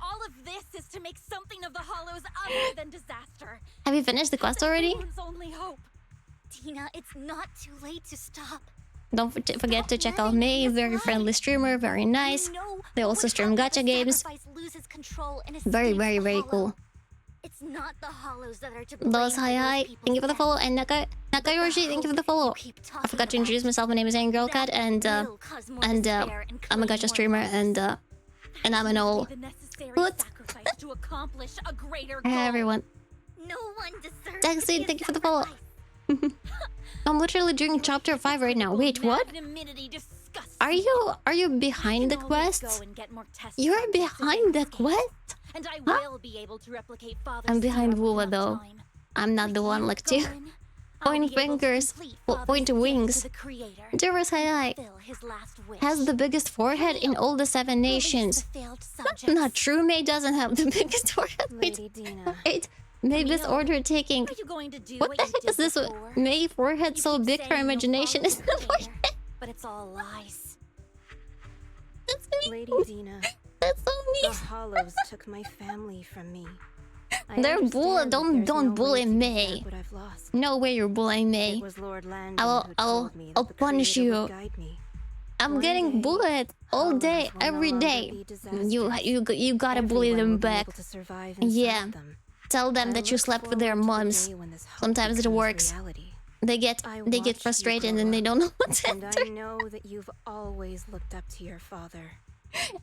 All of this is to make something of the Hollows other than disaster. Have you finished the quest already? Only hope. Tina, it's not too late to stop. Don't forget to check out May, very friendly streamer, very nice. They also stream gacha games. Very cool. It's not the Hollows that are to Those, hi. Thank you for the follow. And Nakayoshi, thank you for the follow. I forgot to introduce myself. My name is AngryOwlCat, and I'm a gacha streamer, and I'm an owl. What? Hi, everyone. No one deserves. Taxi, thank you for the follow. I'm literally doing chapter 5 right now. Wait, what? Are you behind the quest? You're behind the quest? And I will be able to replicate Father's. I'm behind Wuva though. I'm not the one like you. Point fingers, point wings. Jervis, hi. Has the biggest forehead in all the 7 nations. Not true. May doesn't have the biggest forehead. Wait. Maybe's order taking. What the heck is this? May forehead so big her imagination is not forehead. But it's all lies. That's me. Lady Dina. That's so mean. The Hollows took my family from me. They're don't bully May. No way you're bullying May. I'll punish you. I'm getting bullied all day, every day. You gotta bully them back. Yeah. Tell them that you slept with their moms. Sometimes it works. They get frustrated and they don't know what to do. And I know that you've always looked up to your father.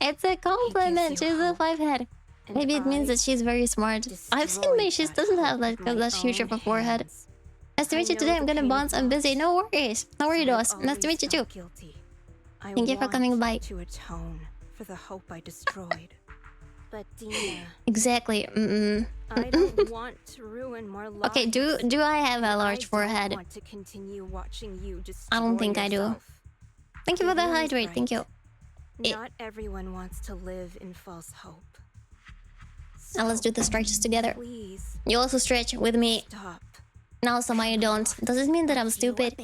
It's a compliment. She's a 5-head. Maybe it means that she's very smart. I've seen May. She doesn't have like that huge of a forehead. Nice to meet you today. I'm gonna bounce. I'm busy. No worries. No worries, Dos. Nice to meet you too. Thank you for coming by. To atone for the hope I destroyed. But Dina, exactly. I don't want to ruin more lives. Okay, do I have a large forehead? Want to continue watching you I don't think I do. Thank you for the hydrate. Thank you. Not everyone wants to live in false hope. Now let's do the stretches together. Please. You also stretch with me. Stop. Now somebody don't. Does it mean that I'm stupid?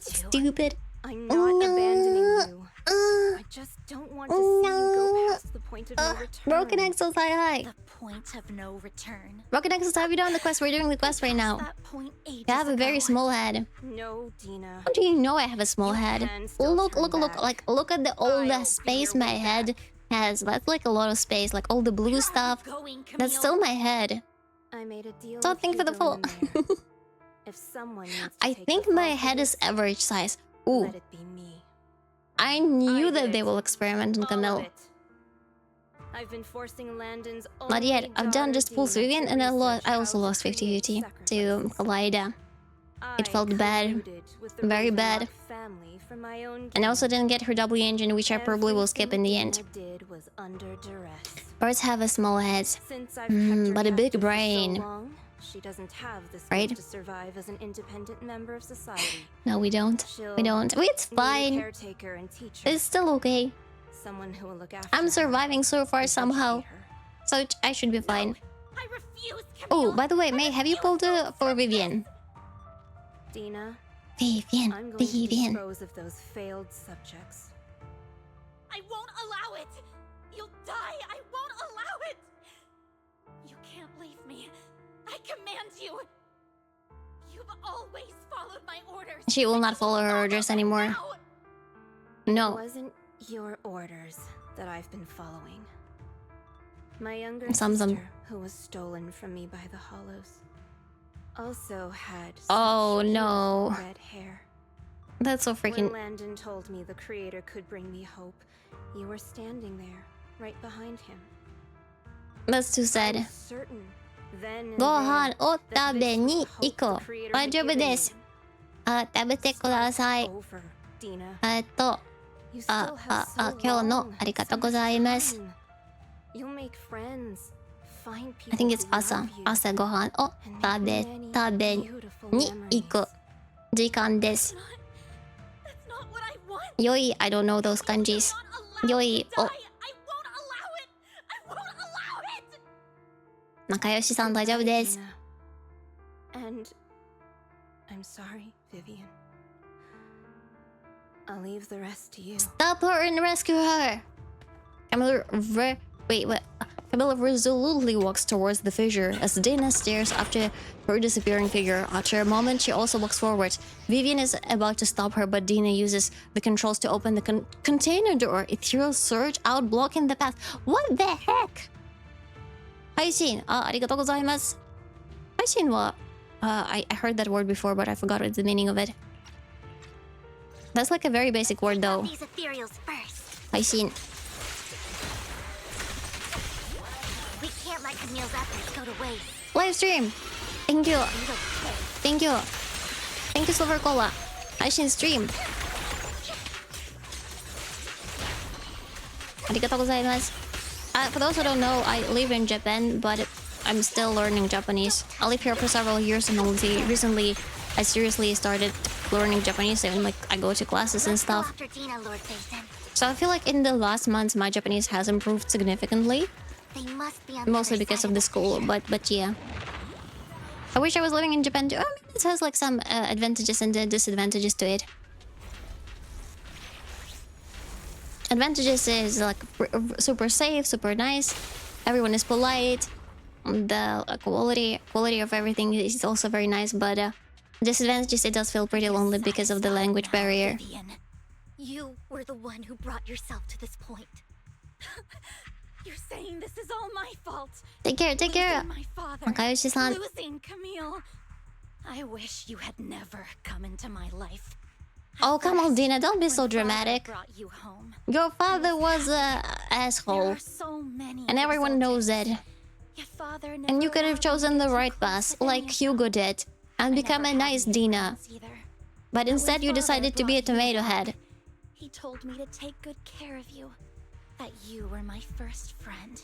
Stupid. I'm not abandoning you. I just don't want to see you go past the point of no return. Broken Axels, hi. The point of no return. Broken Axels, have you done the quest? We're doing the quest right now. You have a very small head. No, Dina. How do you know I have a small head? Look at the all the space my head has. That's like a lot of space. Like all the blue stuff. That's still my head. I made a deal So with thank you for the Hugo follow. and the mayor. If someone needs to I take think the my fall for head is this, average size. Ooh. let it be me. I knew I that did they it. will experiment on All of Camille. it. I've been forcing Landon's Not yet. only I've done daughter just full Dina Vivian to and research I also how to lost create 50-50 to sacrifices. Kaleida. It I felt bad. colluded with the Very Ravenlock bad. family for my own And I also gain. didn't get her W engine, which I probably will skip in the end. Dina did was under duress. Birds have a small head. Since I've kept her But a big captive for so brain. long, she doesn't have the skills Right? to survive as an independent member of society. No, we don't. We don't. Wait, it's Need a fine. caretaker and teacher. It's still okay. Someone who will look after I'm her. surviving so far somehow. So I should be fine. I refuse, Oh, by the way, May, have you pulled for Vivian? Dina, Vivian, I'm going to Vivian. dispose of those failed subjects. I won't allow it! You'll die! I won't allow it! You can't leave me. I command you! You've always followed my orders! She will not follow her orders anymore. It No. wasn't your orders that I've been following. My younger Some. sister, who was stolen from me by the Hollows, also had Oh, such no. beautiful red hair. That's so freaking... When Landon told me the creator could bring me hope, you were standing there, right behind him. That's too sad. Certain then and ご飯 there を食べに行こう。大丈夫です。食べてください。over, Dina. 今日のありがとうございます。 You'll make friends. Find I think it's people who 朝 love you. 朝ご飯を食べに行く時間です。良い I don't know those kanjis. 良いを仲良しさん大丈夫です。 And I'm sorry, Vivian. I'll leave the rest to you. Stop her and rescue her. Camilla Camilla resolutely walks towards the fissure as Dana stares after her disappearing figure. After a moment, she also walks forward. Vivian is about to stop her, but Dina uses the controls to open the container door. It throws Surge out, blocking the path. What the heck? 配信ありがとうございます。配信は I heard that word before, but I forgot the meaning of it. That's like a very basic word, though. These ethereals first. 配信 We can't let Camille's efforts go to waste. Live stream. Thank you. Thank you. Thank you, Silver Cola. 配信 stream. ありがとうございます。For those who don't know, I live in Japan, but I'm still learning Japanese. I live here for several years, and only recently I seriously started learning Japanese, and like I go to classes and stuff. After Dina, Lord Basin. So I feel like in the last months my Japanese has improved significantly. They must be on the Mostly other because side of the school, but yeah. I wish I was living in Japan too. I mean, it has like some advantages and disadvantages to it. Advantages is like super safe, super nice. Everyone is polite. The quality of everything is also very nice, but disadvantages, it does feel pretty lonely because of the language barrier. Vivian, you were the one who brought yourself to this point. You're saying this is all my fault. Take care. Losing my father, Makayoshi-san. losing Camille. I wish you had never come into my life. Oh, come on, Dina, don't be so dramatic. Brought you home. Your father was a asshole. So many And everyone knows that. Father And you could have chosen the right path, like Hugo did, and become a nice Dina. But instead you decided to be a tomato head. He told me to take good care of you. That you were my first friend.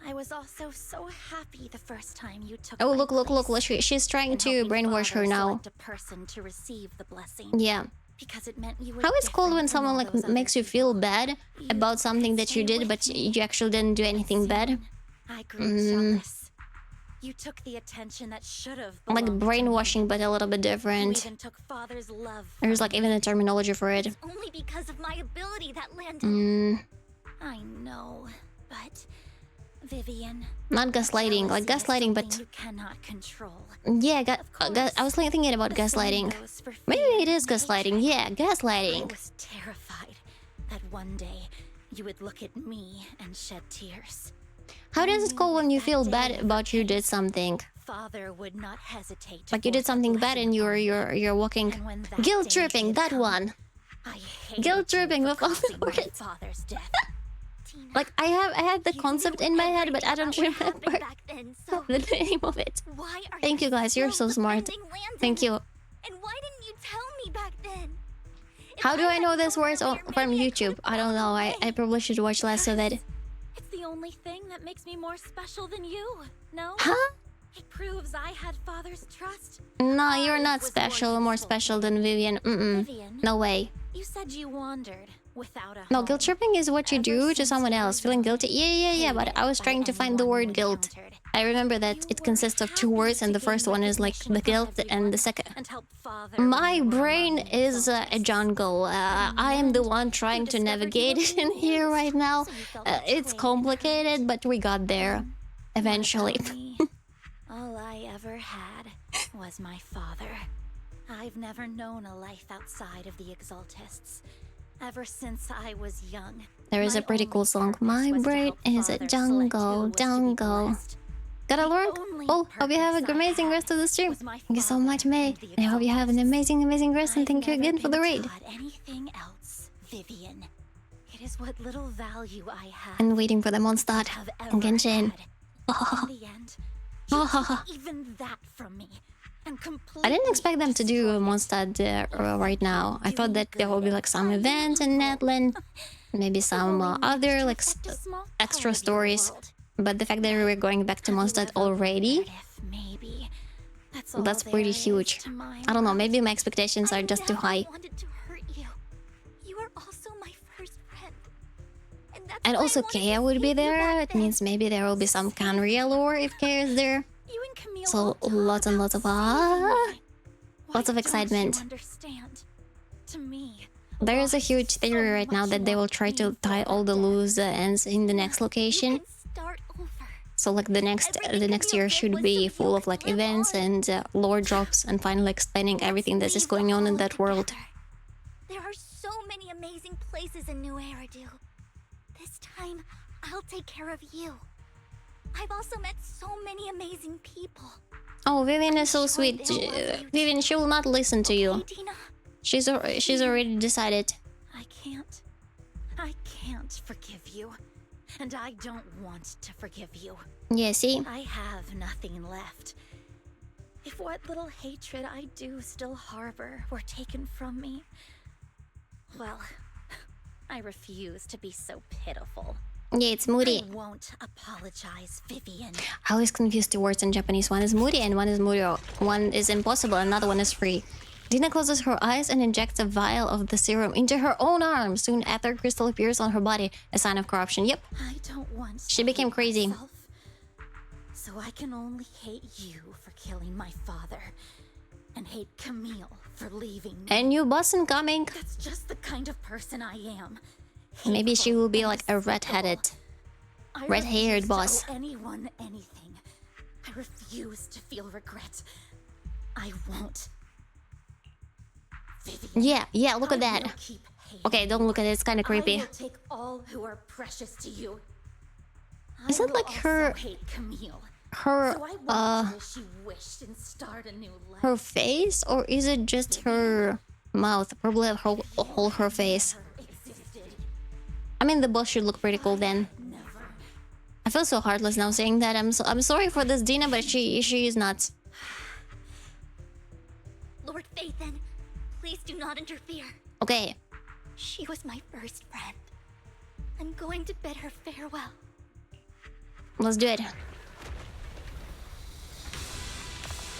I was also so happy the first time you took. Oh, look, she's trying to brainwash her now. A person to receive the blessing. Yeah. Because it meant you were How it's cold when someone like makes you feel bad about something that you did, but you actually didn't do anything bad. I grew jealous. You took the attention that should have Like brainwashing, but a little bit different. You even took father's love. There's like even a terminology for it. Only because of my ability that landed. I know, but Vivian. Not gaslighting, like gaslighting, but you cannot control. yeah, I was thinking about gaslighting. Maybe it is gaslighting. Yeah, gaslighting. I was terrified that one day you would look at me and shed tears. How does it go when you feel bad about you did something? father would not hesitate. Like you did something bad and you're walking. Guilt tripping, that one. Guilt tripping with all the words. Father's death. Like I had the concept in my head, but I don't remember the name of it. Thank you guys, you're so smart. Thank you. And why didn't you tell me back then? How do I know this words from YouTube? I don't know. I probably should watch less of it. It's the only thing that makes me more special than you. No? Huh? It proves I had father's trust. No, you're not special. More special than Vivian. No way. You said you wandered without a No, guilt tripping is what you do to someone else. Feeling guilty. Yeah. But I was trying to find the word guilt. I remember that it consists of 2 words, and the first one is like the guilt, and the second. My brain is a jungle. I am the one trying to navigate it in here right now. It's complicated, but we got there eventually. All I ever had was my father. I've never known a life outside of the Exaltists. Ever since I was young. There is a pretty cool song. My brain is a jungle. Gotta learn. Oh, hope you have an amazing rest of the stream. Thank you so much, May. I hope you have an amazing rest, and thank you again for the raid. Anything else, Vivian. It is what little value I have. And waiting for the Mondstadt and Genshin. Even that from me. I didn't expect them to do Mondstadt right now. I thought that there will be like some events in Netland, maybe some other like extra stories. But the fact that we were going back to Mondstadt already, that's pretty huge. I don't know, maybe my expectations are just too high. And also Kea would be there. It means maybe there will be some Canria lore if Kea is there. So lots and lots of excitement. There is a huge theory right now that they will try to tie all the loose ends in the next location. So like the next year should be full of like events and lore drops and finally explaining everything that is going on in that world. There are so many amazing places in New Eridu. This time, I'll take care of you. I've also met so many amazing people. Oh, Vivian is so sweet. Vivian, she will not listen to you. She's already decided. I can't forgive you. And I don't want to forgive you. Yeah, see? I have nothing left. If what little hatred I do still harbor were taken from me, well, I refuse to be so pitiful. Yeah, it's moody. I won't apologize, Vivian. I always confuse the words in Japanese. One is moody and one is murio. One is impossible, another one is free. Dina closes her eyes and injects a vial of the serum into her own arm. Soon after, crystal appears on her body, a sign of corruption. Yep. I don't want she became crazy. Myself, so I can only hate you for killing my father. And hate Camille for leaving me. A new boss incoming. That's just the kind of person I am. Maybe she will be like a red-haired boss. Anyone anything. I refuse to feel regret. I won't. Vivian, yeah, look at that. Okay, don't look at it, it's kind of creepy. I will take all who are precious to you. Is it like her her face, or is it just her mouth? Probably her face. I mean, the boss should look pretty cool then. I feel so heartless now saying that. I'm sorry for this Dina, but she is nuts. Lord Phaethon, please do not interfere. Okay. She was my first friend. I'm going to bid her farewell. Let's do it.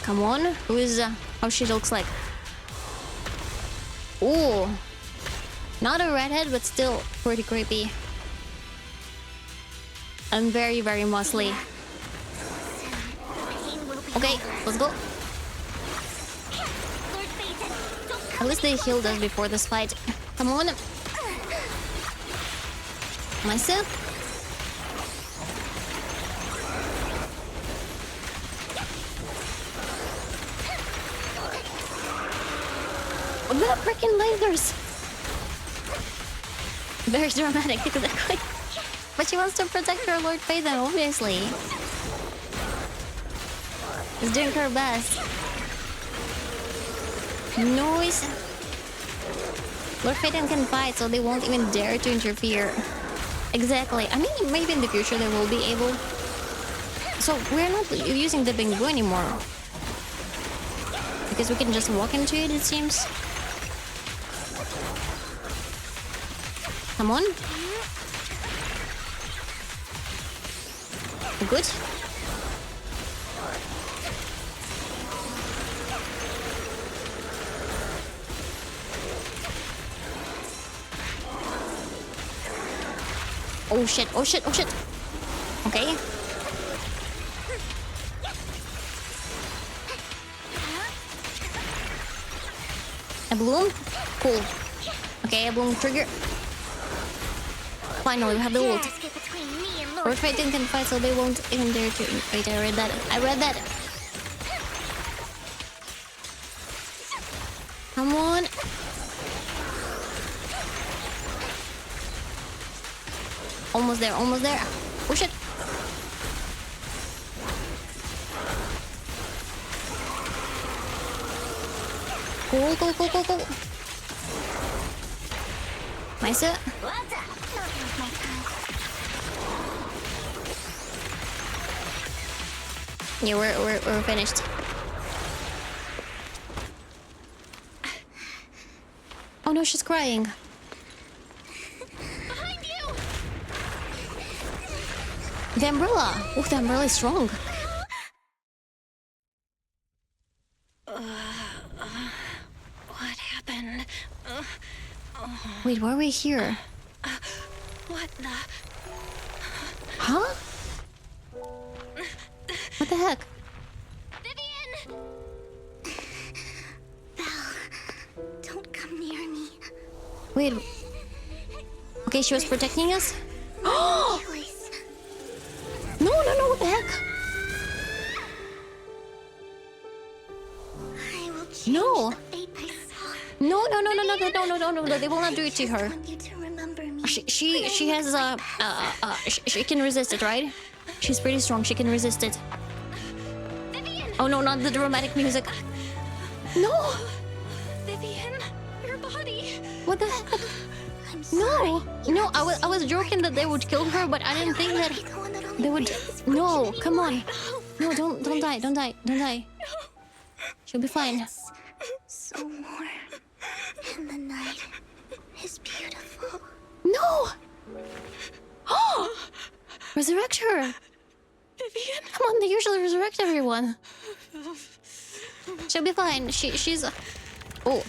Come on. Who is how she looks like? Ooh. Not a redhead, but still pretty creepy. And very, very muscly. Okay, let's go. At least they healed us before this fight. Come on. Myself. The freaking lasers. Very dramatic, exactly. But she wants to protect her Lord Phaethon, obviously. is doing her best. Noise. Lord Phaeton can fight, so they won't even dare to interfere. Exactly. I mean, maybe in the future they will be able. So we're not using the Bingo anymore. Because we can just walk into it, it seems. Come on. Good. Oh shit, oh shit, oh shit. Okay. A bloom? Cool. Okay, a bloom trigger. Finally, we have the ult. Lord Phaeton can fight, so they won't even dare to. Wait, I read that. I read that. Come on. Almost there, almost there. Oh shit. Cool, cool, cool, cool, cool. Nice. Yeah, we're finished. Oh no, she's crying. Behind you! The umbrella. Oh, the umbrella is strong. What happened? Wait, why are we here? What the? Huh? What the heck? Vivian! Don't come near me. Wait. Okay, she was protecting us? Oh! No, no, no, what the heck? No! No, no, no, no, no, no, no, no, no, no, they will not do it to her. She has she can resist it, right? She's pretty strong, she can resist it. Oh no, not the dramatic music. No! Vivian, your body. What the heck? No! No, I was joking that they would kill her, but I didn't think that they would. No, come on. No, don't die, don't die, don't die. She'll be fine. So warm. And the night is beautiful. No! Oh! Resurrect her! Vivian! Come on, they usually resurrect everyone. She'll be fine. She's... Oh.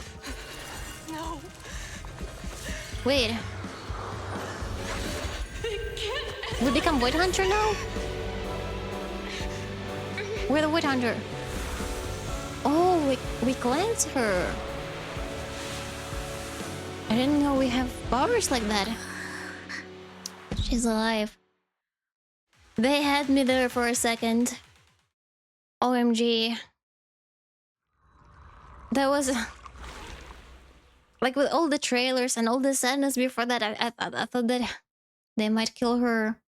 No. Wait. We become Void Hunter now? We're the Void Hunter. Oh, we cleanse her. I didn't know we have powers like that. She's alive. They had me there for a second. OMG. That was... Like with all the trailers and all the sadness before that, I thought that they might kill her.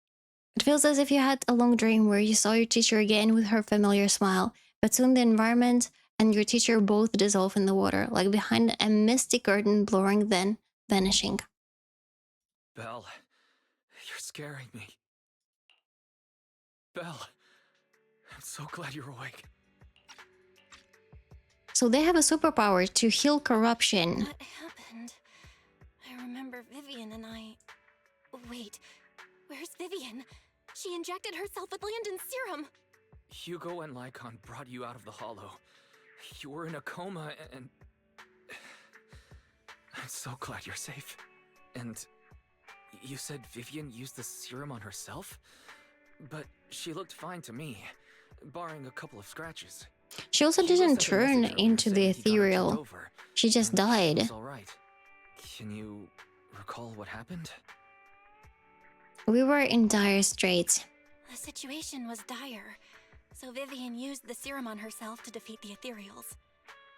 It feels as if you had a long dream where you saw your teacher again with her familiar smile, but soon the environment and your teacher both dissolve in the water, like behind a misty curtain blurring then vanishing. Belle, you're scaring me. Belle, I'm so glad you're awake. So they have a superpower to heal corruption. What happened? I remember Vivian and I... Wait, where's Vivian? She injected herself with Landon's serum. Hugo and Lycon brought you out of the hollow. You were in a coma and... I'm so glad you're safe. And you said Vivian used the serum on herself? But she looked fine to me, barring a couple of scratches. She also didn't turn into the ethereal. She just died. It's all right. Can you recall what happened? We were in dire straits. The situation was dire, so Vivian used the serum on herself to defeat the ethereals.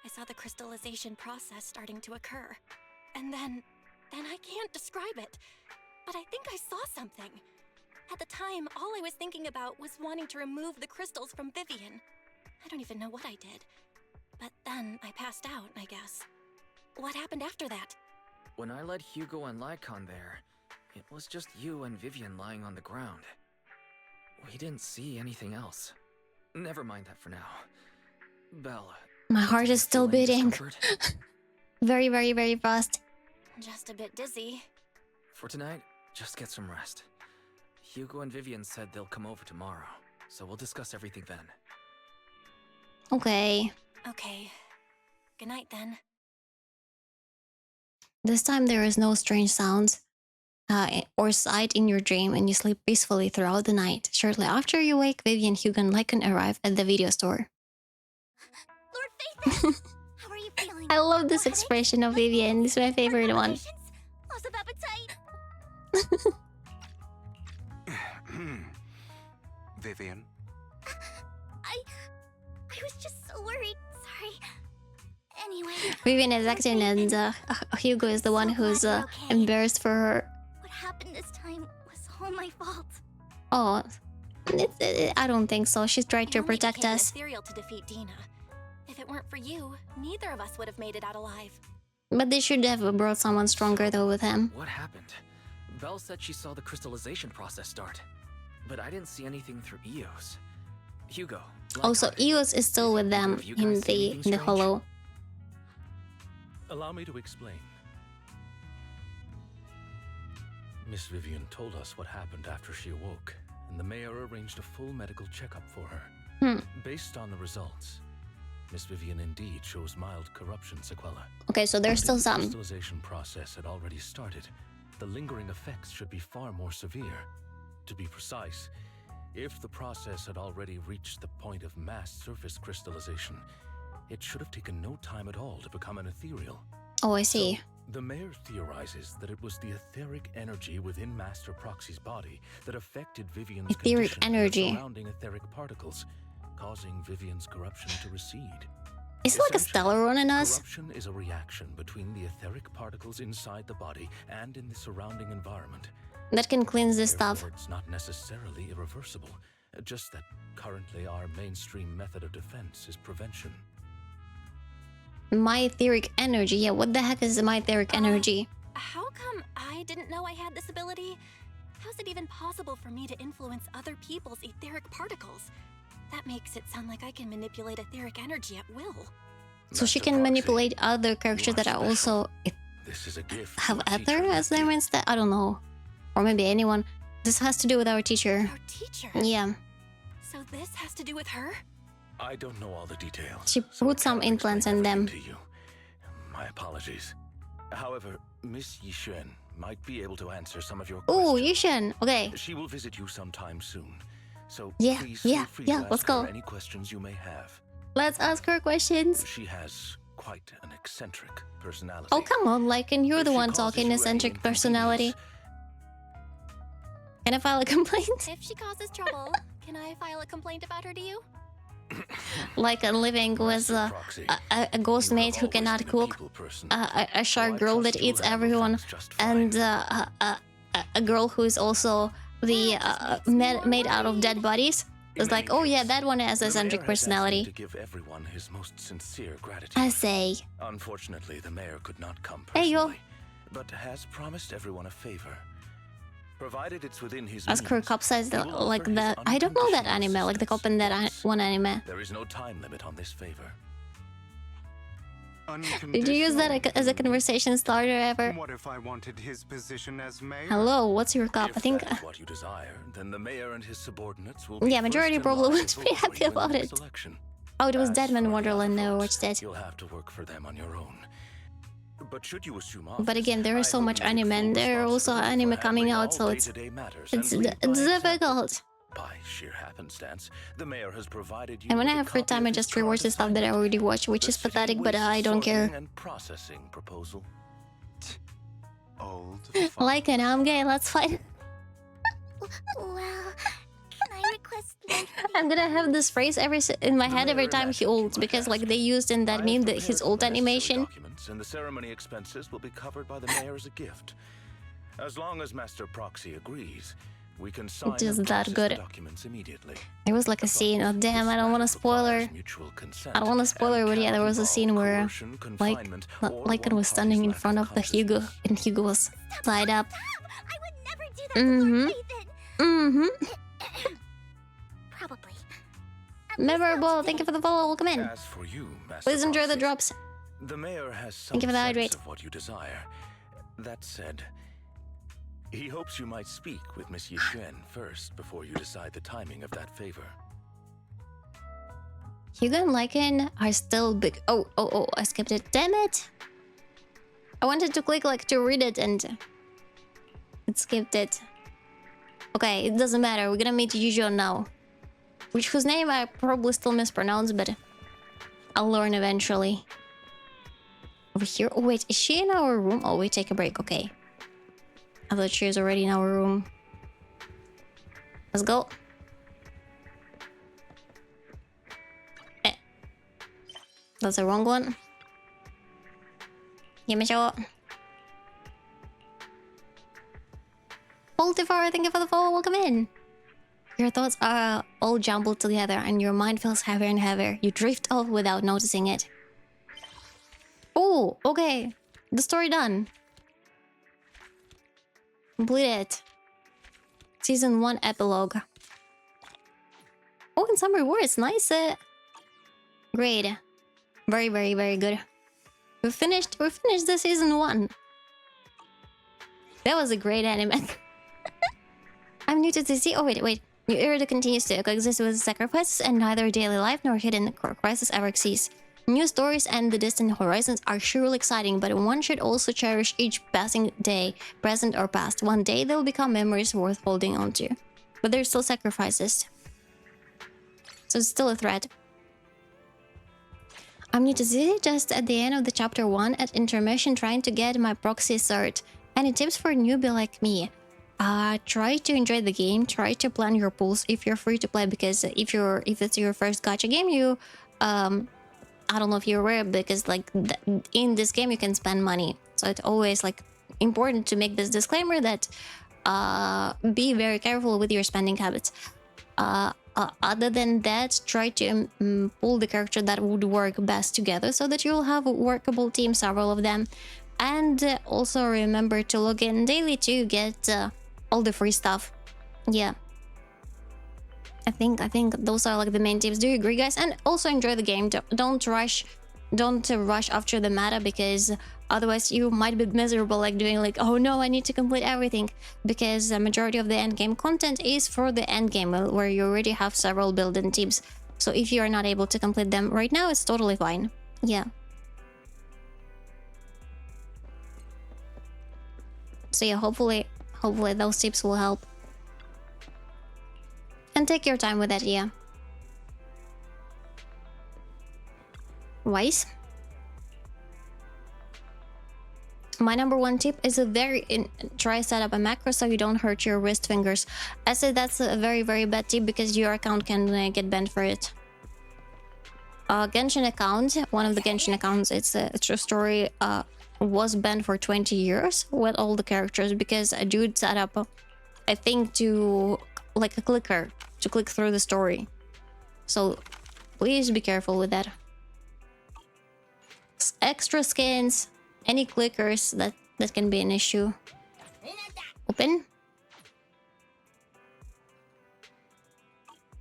I saw the crystallization process starting to occur. And then I can't describe it, but I think I saw something. At the time, all I was thinking about was wanting to remove the crystals from Vivian. I don't even know what I did. But then I passed out, I guess. What happened after that? When I led Hugo and Lycon there, it was just you and Vivian lying on the ground. We didn't see anything else. Never mind that for now. Belle. My heart is still beating. Discomfort? Very, very, very fast. Just a bit dizzy. For tonight, just get some rest. Hugo and Vivian said they'll come over tomorrow, so we'll discuss everything then. Okay. Okay. Good night then. This time there is no strange sounds or sight in your dream, and you sleep peacefully throughout the night. Shortly after you wake, Vivian, Hugo, and Lycan arrive at the video store. Lord Faithin! How are you feeling? I love this expression of Vivian. This is my favorite one. Loss of appetite? Vivian? I was just so worried. Sorry. Anyway. Vivian is acting, and Hugo is the one who's embarrassed for her. What happened this time was all my fault. Oh, I don't think so. She's trying to protect us. Ethereal to defeat Dina. If it weren't for you, neither of us would have made it out alive. But they should have brought someone stronger though with him. What happened? Belle said she saw the crystallization process start, but I didn't see anything through Eos. Hugo. Also, Eos is still with them in the hollow. Allow me to explain. Miss Vivian told us what happened after she awoke, and the mayor arranged a full medical checkup for her. Based on the results, Miss Vivian indeed shows mild corruption sequela. Okay, so there's still some. The crystallization process had already started. The lingering effects should be far more severe. To be precise, if the process had already reached the point of mass surface crystallization, it should have taken no time at all to become an ethereal. Oh, I see. So, the mayor theorizes that it was the etheric energy within Master Proxy's body that affected Vivian's etheric condition energy. and the surrounding etheric particles, causing Vivian's corruption to recede. Is it like a stellar run in us? Corruption is a reaction between the etheric particles inside the body and in the surrounding environment. That can cleanse this stuff. Therefore, it's not necessarily irreversible, just that currently our mainstream method of defense is prevention. My etheric energy. Yeah, what the heck is my etheric energy? How come I didn't know I had this ability? How's it even possible for me to influence other people's etheric particles? That makes it sound like I can manipulate etheric energy at will. So she can manipulate other characters that are also This is a gift have ether as their instead. I don't know, or maybe anyone. This has to do with our teacher. Our teacher? Yeah. So this has to do with her? I don't know all the details. She put some implants in them. To you. My apologies. However, Miss Yishen might be able to answer some of your questions. Oh, Yishen. Okay. She will visit you sometime soon. So Yeah, please feel free to let's ask go. her any questions you may have. Let's ask her questions. She has quite an eccentric personality. Oh, come on, Lycan, you're the one talking eccentric personality. Can I file a complaint? If she causes trouble, can I file a complaint about her to you? Lycan living with a ghost mate who cannot cook, a shark girl that eats everyone, and a girl who is also the made out of dead bodies. It's like, oh yeah, that one has eccentric personality. To give everyone his most sincere gratitude. I say. Unfortunately, the mayor could not come Hey yo. personally, but has promised everyone a favor. Provided it's within his Ask her cop size like the I don't know that anime, like the cop in that one anime. There is no time limit on this favor. Did you use that as a conversation starter ever? What if I wanted his position as mayor? Hello, what's your cop? I think. If what you desire, then the mayor and his subordinates will. Yeah, majority probably wouldn't be happy about it. Oh, it was Deadman Wonderland. Never watched it. You'll have to work for them on your own. But should you assume But again, there is so much anime, and there are also anime coming out, so it's difficult. By sheer happenstance, the mayor has provided you And when I with a have free copy time, of I his just rewatch the stuff that I already watched, which is pathetic, but I don't care. and processing proposal. Old. Like it, I'm gay. Let's fight. Well, can I request I'm gonna have this phrase in my head every time he ults, because like they used in that meme that his ult animation. And the ceremony expenses will be covered by the mayor as a gift. As long as Master Proxy agrees, We can sign It is and that process good. the documents immediately. There was like a scene. Oh damn! I don't want to spoiler. I don't want to spoiler, but yeah, there was a scene where, like, Lycan was standing in front of the Hugo, and Hugo was tied up. Probably. Memorable. Thank you for the follow. Welcome in. As for you, Master Please enjoy the Proxy, drops. The mayor has some Thank you for the sense hydrate. of what you desire. That said, he hopes you might speak with Miss Yixuan first before you decide the timing of that favor. Hugo and Lycan are still big. Oh, I skipped it. Damn it! I wanted to click like to read it and it skipped it. Okay, it doesn't matter. We're gonna meet Yujo now. Whose name I probably still mispronounce, but I'll learn eventually. Over here. Oh wait, is she in our room? Oh, we take a break. Okay. I thought she was already in our room. Let's go. That's the wrong one. Give me a shot. Ultifar, thank you for the follow. Welcome in. Your thoughts are all jumbled together and your mind feels heavier and heavier. You drift off without noticing it. Oh, okay. The story done. Completed. Season 1 epilogue. Oh, and some rewards. Nice. Great. Very, very, very good. We finished the season 1. That was a great anime. I'm new to TC. Oh, wait. Your era continues to coexist with sacrifices, and neither daily life nor hidden crisis ever cease. New stories and the distant horizons are surely exciting, but one should also cherish each passing day, present or past. One day they'll become memories worth holding on to. But there's still sacrifices. So it's still a threat. I'm new to TC, just at the end of the chapter 1 at intermission trying to get my proxy cert. Any tips for a newbie like me? Try to enjoy the game. Try to plan your pools if you're free to play, because if it's your first gacha game, you I don't know if you're aware, because like in this game you can spend money, so it's always like important to make this disclaimer that be very careful with your spending habits. Other than that, try to pull the character that would work best together so that you'll have a workable team, several of them. And also remember to log in daily to get all the free stuff. Yeah. I think those are like the main tips. Do you agree, guys? And also enjoy the game. Don't rush after the meta, because otherwise you might be miserable, like doing like, oh no, I need to complete everything, because the majority of the end game content is for the end game where you already have several built-in teams. So if you are not able to complete them right now, it's totally fine. Yeah. So yeah, hopefully those tips will help. And take your time with it, yeah. Wise. My number 1 tip is try set up a macro so you don't hurt your wrist fingers. I say that's a very, very bad tip because your account can get banned for it. Genshin account, one of the Genshin accounts, it's a true story, was banned for 20 years with all the characters because a dude set up a thing to, like a clicker, to click through the story. So please be careful with that. Extra skins, any clickers, that can be an issue. Open?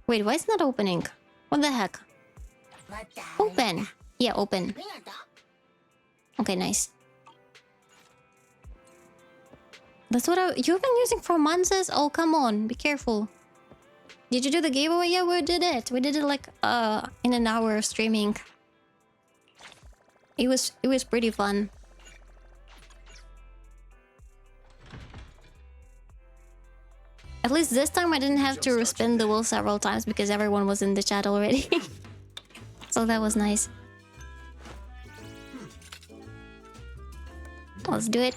Wait, why is it not opening? What the heck? Open! Yeah, open. Okay, nice. That's what you've been using for months? Oh, come on, be careful. Did you do the giveaway? Yeah, we did it. We did it like in an hour of streaming. It was pretty fun. At least this time I didn't have to respin the wheel several times because everyone was in the chat already. So that was nice. Let's do it.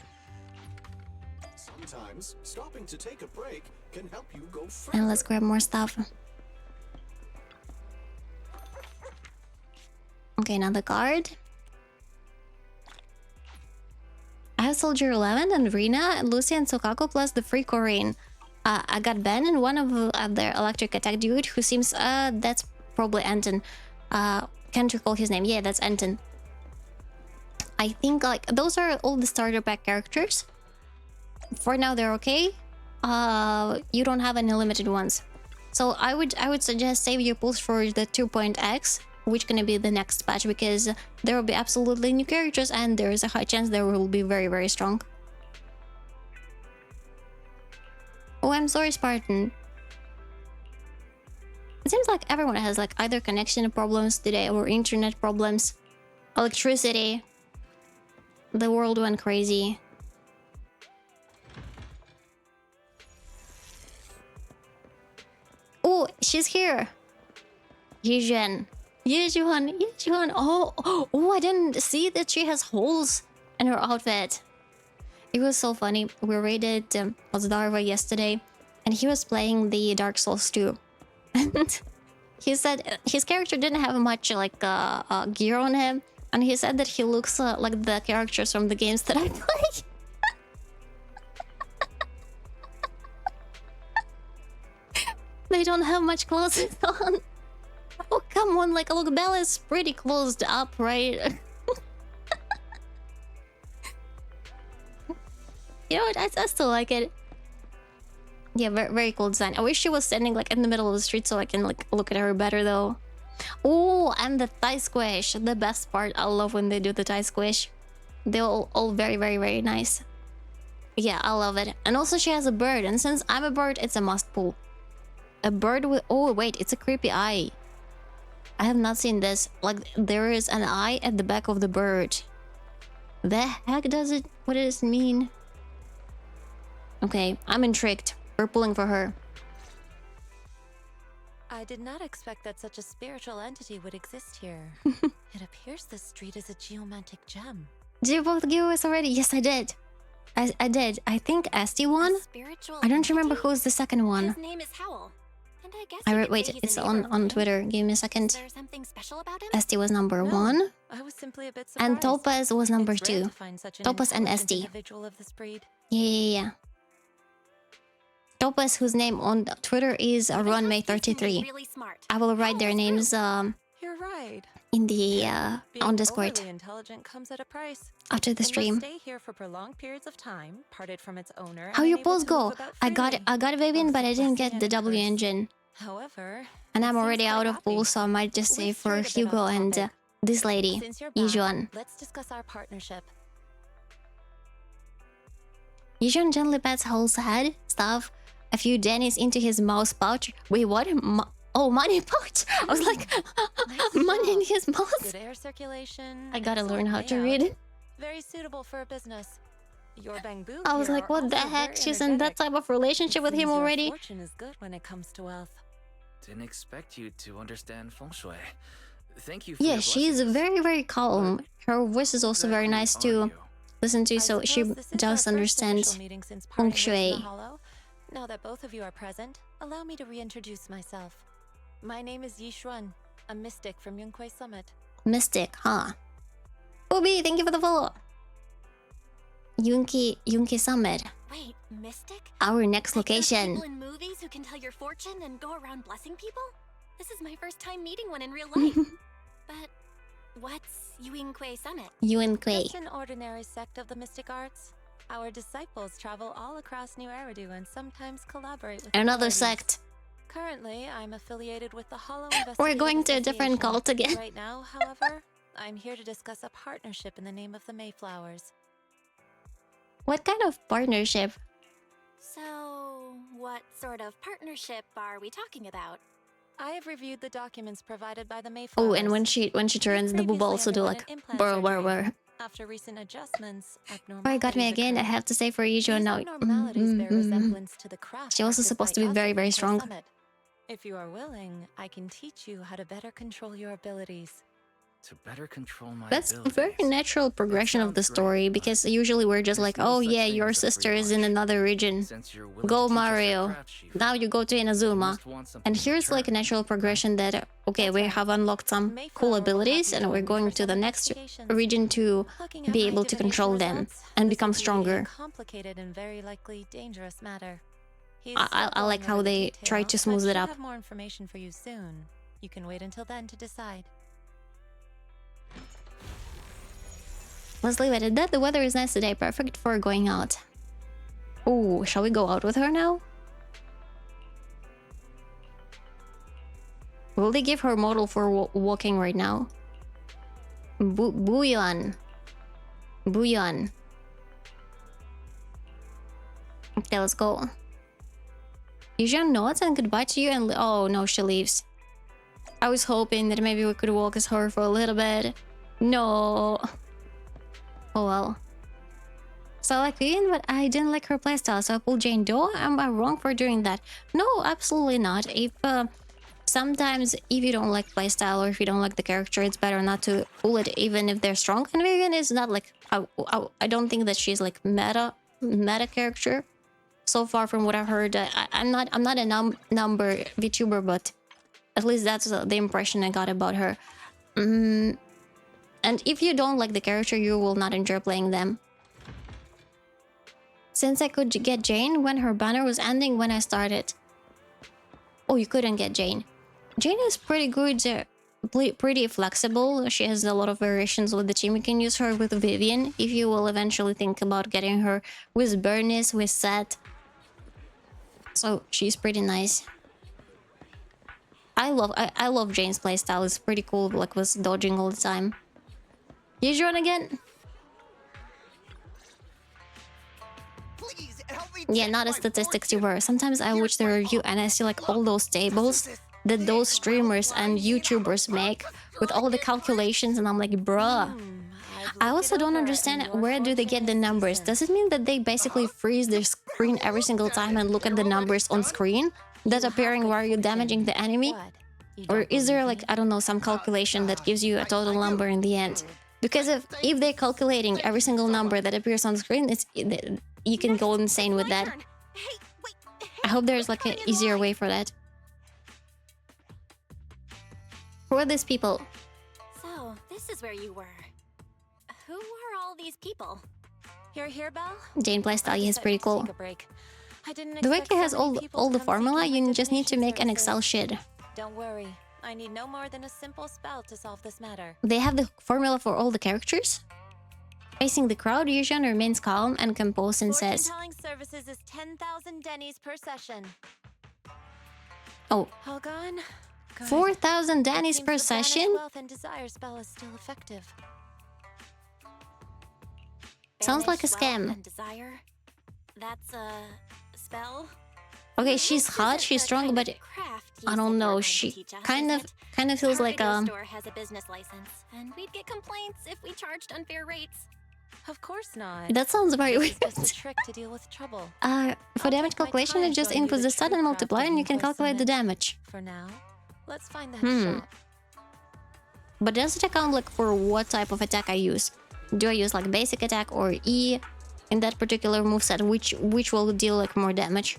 Sometimes stopping to take a break can help you go further. And let's grab more stuff. Okay, another card. I have Soldier 11 and Rina, Lucy and Sokaku plus the free Korean. I got Ben and one of their electric attack dude who seems that's probably Anton. Can't recall his name. Yeah, that's Anton. I think like those are all the starter pack characters. For now they're okay. You don't have any limited ones. So I would suggest save your pulls for the 2.x, which gonna be the next patch, because there will be absolutely new characters and there is a high chance they will be very, very strong. Oh, I'm sorry, Spartan. It seems like everyone has like either connection problems today or internet problems. Electricity. The world went crazy. Oh, she's here. Yujuan. Oh, I didn't see that she has holes in her outfit. It was so funny. We raided Ozdarva yesterday, and he was playing the Dark Souls 2. And he said his character didn't have much like gear on him, and he said that he looks like the characters from the games that I play. They don't have much clothes on. Oh, come on, like, look, Bella is pretty closed up, right? You know what, I still like it. Yeah, very, very cool design. I wish she was standing, like, in the middle of the street so I can, like, look at her better, though. Oh, and the thigh squish, the best part. I love when they do the thigh squish. They're all very, very, very nice. Yeah, I love it. And also she has a bird, and since I'm a bird, it's a must pull. A bird with... Oh, wait, it's a creepy eye. I have not seen this. Like, there is an eye at the back of the bird. The heck does it... What does it mean? Okay, I'm intrigued. We're pulling for her. I did not expect that such a spiritual entity would exist here. It appears this street is a geomantic gem. Did you both give us already? Yes, I did. I did. I think Esti won. I don't remember who's the second one. His name is Howl. And I guess Wait, it's on Twitter. Give me a second. Is there something special about him? Esti was number 1. I was simply a bit surprised. And Topaz was number It's rare 2. to find such an Topaz and intelligent Esti. individual of this breed. Yeah. Topaz, whose name on Twitter is RunMay33. Really smart. I will write their names You're right. in the on Discord Overly intelligent comes at a price. after the It must stream. stay here for prolonged periods of time, parted from its owner. How and your unable polls to move go? about I got Vivian, but I didn't get the W engine. However, And I'm already out of polls, so I might just say for Hugo and this lady, since you're back, Yujuan. let's discuss our partnership. Yujuan gently pats Howl's head, stuff a few Dennies into his mouse pouch. Wait, what? Oh, money pouch! I was like, money in his mouth? Good air circulation. I gotta excellent learn how to layout. read. Very suitable for a business. Your bamboo I was here like, are what the also heck? very She's in that energetic. type of relationship with him Seems your already? fortune is good when it comes to wealth. Didn't expect you to understand feng shui. Thank you for Yeah, your she's very, very calm. Her voice is also very nice to listen to, so she does understand feng shui. Now that both of you are present, allow me to reintroduce myself. My name is Yishuan, a mystic from Yunquei Summit. Mystic, huh? Bobby, thank you for the follow. Yunki Summit. Wait, Mystic? Our next Like those location. people in movies who can tell your fortune and go around blessing people? This is my first time meeting one in real life. But what's Yuinquei Summit? Yuinquei. Just an ordinary sect of the mystic arts. Our disciples travel all across New Eridu and sometimes collaborate with Another authorities. sect. Currently, I'm affiliated with the Hollow We're Investigative going to a different Association. cult again. Right now, however, I'm here to discuss a partnership in the name of the Mayflowers. What kind of partnership? So, what sort of partnership are we talking about? I have reviewed the documents provided by the Mayflowers. Oh, and when she turns, the boob also do like brr. After recent adjustments, Oh, it got me again. I have to say for Yujuan now. She also supposed to be very, very strong. If you are willing, I can teach you how to better control your abilities. To better control my That's a abilities. very natural progression of the story, because usually we're just like, oh yeah, your sister is in another region. Go Mario. Now you go to Inazuma. And here's like a natural progression that, okay, we have unlocked some cool abilities and we're going to the next region to be able to control them and become stronger. Complicated and very likely dangerous matter. I like how they try to smooth it up. Have more information for you soon. You can wait until then to decide. Let's leave it at that. The weather is nice today, perfect for going out. Oh, shall we go out with her now? Will they give her a model for walking right now? Bouillon. Bouillon. Okay, let's go. Vivian nods and goodbye to you and... Oh, no, she leaves. I was hoping that maybe we could walk as her for a little bit. No. Oh, well. So I like Vivian, but I didn't like her playstyle, so I pulled Jane Doe. Am I wrong for doing that? No, absolutely not. If sometimes if you don't like playstyle or if you don't like the character, it's better not to pull it even if they're strong. And Vivian is not like... I don't think that she's like meta character. So far from what I've heard, I'm not a number VTuber, but at least that's the impression I got about her. And if you don't like the character, you will not enjoy playing them. Since I could get Jane when her banner was ending when I started. Oh, you couldn't get Jane. Jane is pretty good, pretty flexible. She has a lot of variations with the team. You can use her with Vivian if you will eventually think about getting her with Bernice, with Seth. So she's pretty nice. I love Jane's playstyle. It's pretty cool, like with dodging all the time. You join again? Yeah, not a statistics viewer. Sometimes I watch the review and I see like all those tables that those streamers and YouTubers make with all the calculations, and I'm like, bruh. I also don't understand where do they get the numbers. Does it mean that they basically freeze their screen every single time and look at the numbers on screen that appearing while you're damaging the enemy? Or is there like, I don't know, some calculation that gives you a total number in the end? Because if they're calculating every single number that appears on screen, you can go insane with that. I hope there's like an easier way for that. Who are these people? So, this is where you were. Who are all these people? You're here, Belle? Jane playstyle is pretty cool. The wiki has all the formula, you just need to make an Excel sheet. Don't worry, I need no more than a simple spell to solve this matter. They have the formula for all the characters? Facing the crowd, Yushan remains calm and composed and says... Fortune-telling services is 10,000 dennies per session. Oh. All gone? 4,000 dennies per session? Wealth and desire spell is still effective. Sounds like a scam. And desire? That's a spell? Okay, she's hot, she's strong, but I don't know. She kind of feels like Our store has a business license, and we'd get complaints if we charged unfair rates. Of course not. That sounds very weird. It's just a trick to deal with trouble. For damage calculation, you just input the stat and multiply, and you can calculate the damage. For now, let's find that shop. But does it account like for what type of attack I use? Do I use like basic attack or E in that particular moveset? Which will deal like more damage?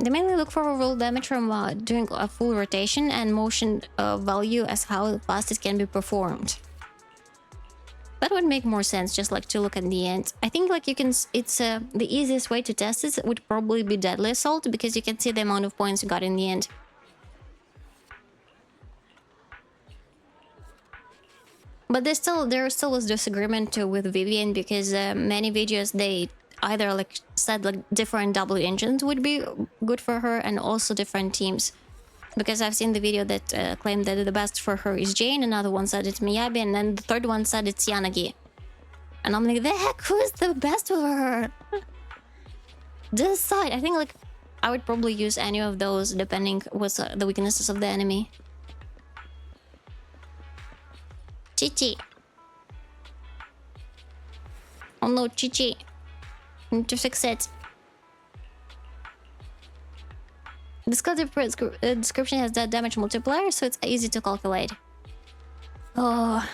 They mainly look for overall damage from doing a full rotation and motion value as how fast it can be performed. That would make more sense, just like to look at the end. I think like you can, it's the easiest way to test this would probably be Deadly Assault, because you can see the amount of points you got in the end. But there still was disagreement with Vivian, because many videos they either like said like different W engines would be good for her, and also different teams. Because I've seen the video that claimed that the best for her is Jane, another one said it's Miyabi, and then the third one said it's Yanagi. And I'm like, the heck, who's the best for her? Decide. I think like I would probably use any of those depending what's the weaknesses of the enemy. Chichi. Oh no, Chichi. Need to fix it. The description has that damage multiplier, so it's easy to calculate. Oh,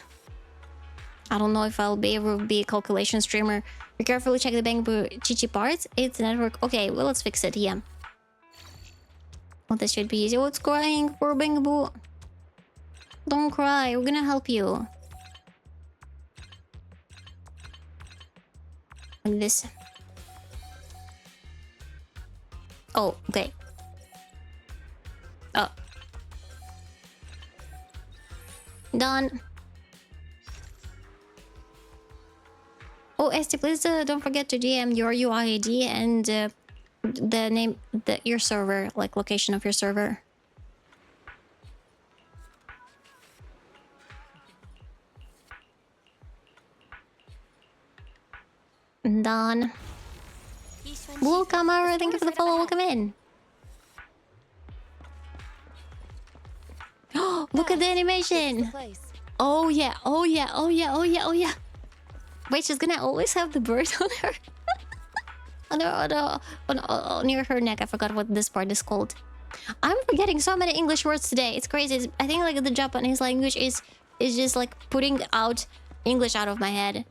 I don't know if I'll be able to be a calculation streamer. Be carefully check the Bangbu Chichi parts. It's a network. Okay, well, let's fix it. Yeah. Well, this should be easy. What's crying for Bangbu? Don't cry. We're gonna help you. Like this. Oh, okay. Oh. Done. Oh, Esty, please don't forget to DM your UID and the name, your server, like location of your server. Done. Welcome, Ara. Thank you for the follow. Welcome in. Oh, look at the animation. Oh yeah, oh yeah, oh yeah, oh yeah, oh yeah. Wait, she's gonna always have the bird on her. Near her neck. I forgot what this part is called. I'm forgetting so many English words today. It's crazy. I think like the Japanese language is just like putting out English out of my head.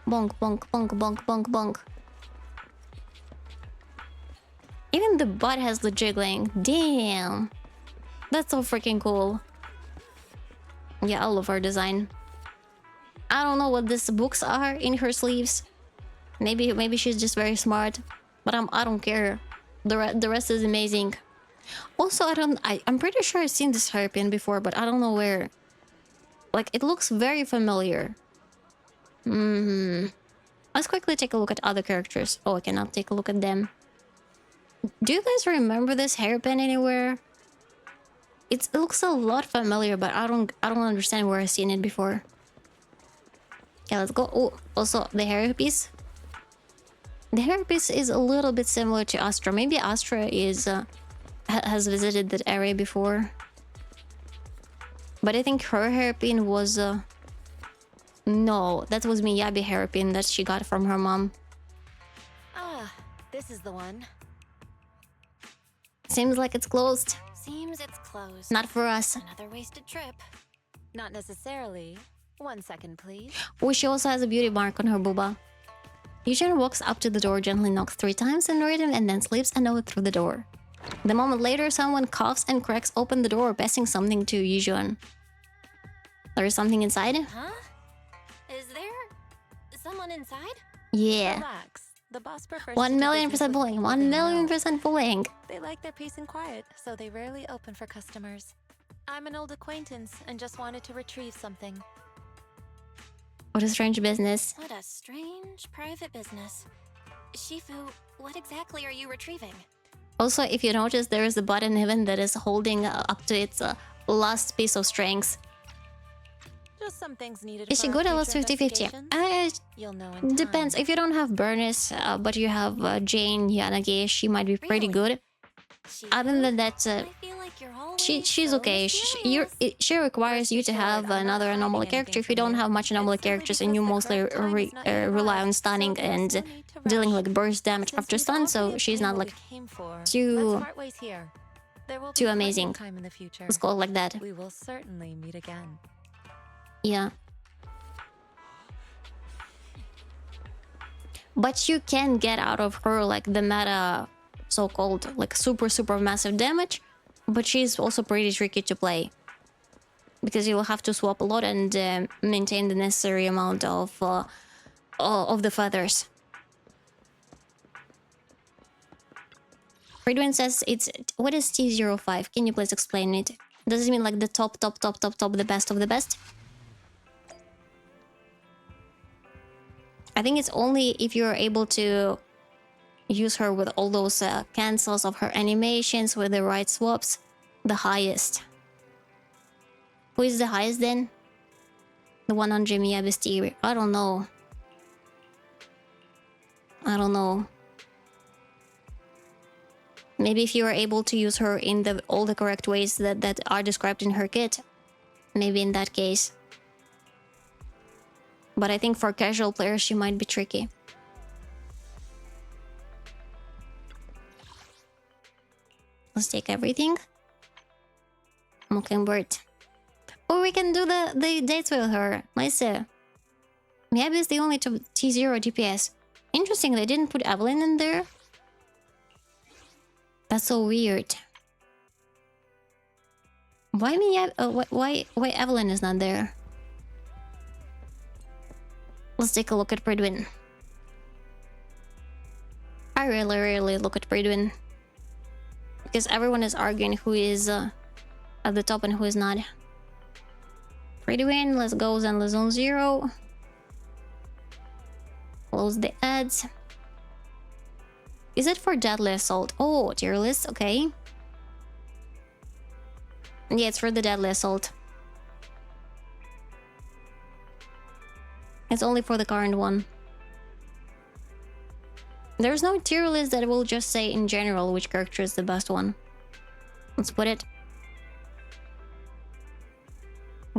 Bonk, bonk, bonk, bonk, bonk, bonk. Even the butt has the jiggling. Damn. That's so freaking cool. Yeah, I love her design. I don't know what these books are in her sleeves. Maybe she's just very smart, but I don't care. The rest is amazing. Also, I'm pretty sure I've seen this hairpin before, but I don't know where. Like, it looks very familiar. Let's quickly take a look at other characters. Oh, I cannot take a look at them. Do you guys remember this hairpin anywhere? It looks a lot familiar, but I don't understand where I've seen it before. Okay, let's go. Oh, also the hairpiece. The hairpiece is a little bit similar to Astra. Maybe Astra is has visited that area before. But I think her hairpin was no, that was Miyabi hairpin that she got from her mom. Ah, this is the one. Seems like it's closed. Seems it's closed. Not for us. Another wasted trip. Not necessarily. 1 second, please. Oh, she also has a beauty mark on her booba. Yushan walks up to the door, gently knocks 3 times in rhythm, and then slips a note through the door. The moment later, someone coughs and cracks open the door, passing something to Yushan. There is something inside? Huh? Is there someone inside? Yeah. Relax. The boss prefers 1,000,000% bullying. 1,000,000% bullying. They like their peace and quiet, so they rarely open for customers. I'm an old acquaintance and just wanted to retrieve something. What a strange business. What a strange private business. Shifu, what exactly are you retrieving? Also, if you notice, there is a button even that is holding up to its last piece of strength. Just some things needed. Is she good? I was 50-50. You'll know in time. Depends. If you don't have Bernice, but you have Jane Yanagi, she might be pretty good. Other than that, she's okay. She requires you to have another anomaly character. If you don't have much anomaly characters and you mostly rely on stunning and dealing like burst damage after stun, so she's not like too amazing. Let's call it like that. We will certainly meet again. Yeah. But you can get out of her like the meta so-called like super massive damage, but she's also pretty tricky to play because you will have to swap a lot and maintain the necessary amount of the feathers. Fridwin says it's what is T05? Can you please explain it? Does it mean like the top, the best of the best? I think it's only if you're able to use her with all those cancels of her animations with the right swaps, the highest. Who is the highest then? The one on Jimmy Abistiri. I don't know. Maybe if you are able to use her in all the correct ways that are described in her kit, maybe in that case. But I think for casual players, she might be tricky. Let's take everything. Mockingbird. Or we can do the dates with her. Nice. Maybe it's the only T0 DPS. Interesting, they didn't put Evelyn in there. That's so weird. Why Evelyn is not there? Let's take a look at Pridwin. I really look at Bridwin. Because everyone is arguing who is at the top and who is not. Bridwin, let's go Zenless Zone 0. Close the ads. Is it for Deadly Assault? Oh, tier list, okay. Yeah, it's for the Deadly Assault. It's only for the current one. There's no tier list that will just say in general which character is the best one. Let's put it.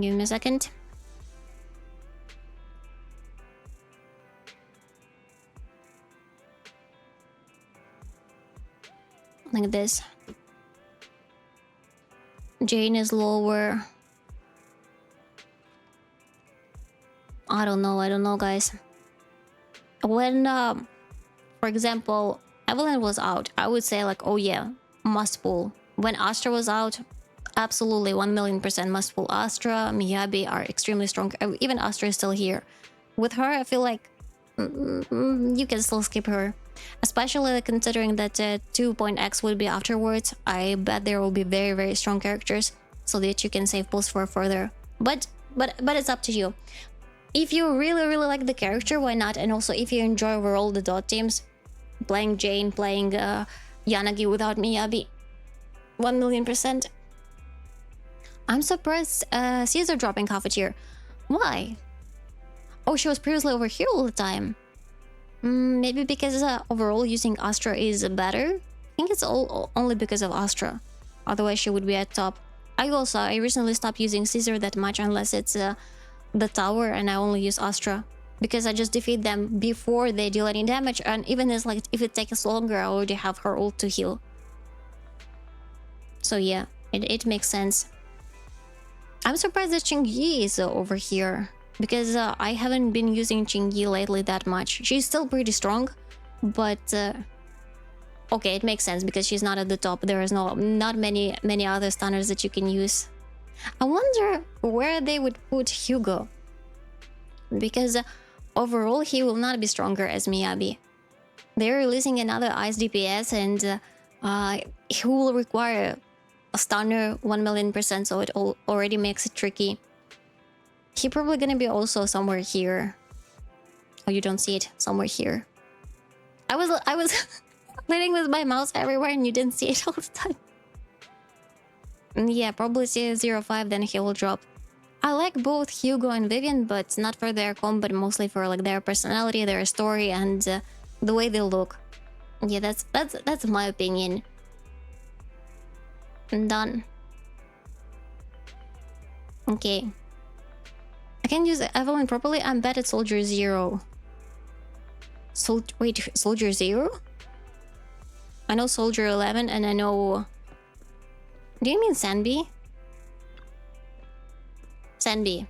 Give me a second. Like this. Jane is lower. I don't know, guys. When, for example, Evelyn was out, I would say like, oh yeah, must pull. When Astra was out, absolutely 1,000,000% must pull Astra. Miyabi are extremely strong. Even Astra is still here. With her, I feel like you can still skip her. Especially considering that 2.x would be afterwards. I bet there will be very strong characters so that you can save pulls for further. But it's up to you. If you really like the character, why not? And also if you enjoy overall the dot teams, playing Jane, playing Yanagi without Miyabi, 1,000,000%. I'm surprised Caesar dropping half a tier. Why? Oh, she was previously over here all the time. Maybe because overall using Astra is better. I think it's only because of Astra. Otherwise she would be at top. I recently stopped using Caesar that much unless it's the tower and I only use Astra. Because I just defeat them before they deal any damage, and even if it takes longer, I already have her ult to heal. So yeah, it makes sense. I'm surprised that Chingyi is over here. Because I haven't been using Chingyi lately that much. She's still pretty strong, but okay, it makes sense because she's not at the top. There is not many other stunners that you can use. I wonder where they would put Hugo, because overall he will not be stronger as Miyabi. They're releasing another Ice DPS, and he will require a stunner 1,000,000%, so it already makes it tricky. He's probably gonna be also somewhere here. Oh, you don't see it? Somewhere here. I was playing with my mouse everywhere and you didn't see it all the time. Yeah, probably see 05, then he will drop. I like both Hugo and Vivian, but not for their combat, mostly for like their personality, their story, and the way they look. Yeah, that's my opinion. I'm done. Okay. I can use Evelyn properly. I'm bad at Soldier 0. Wait, Soldier 0? I know Soldier 11 and I know... Do you mean Sanbi? Sanbi.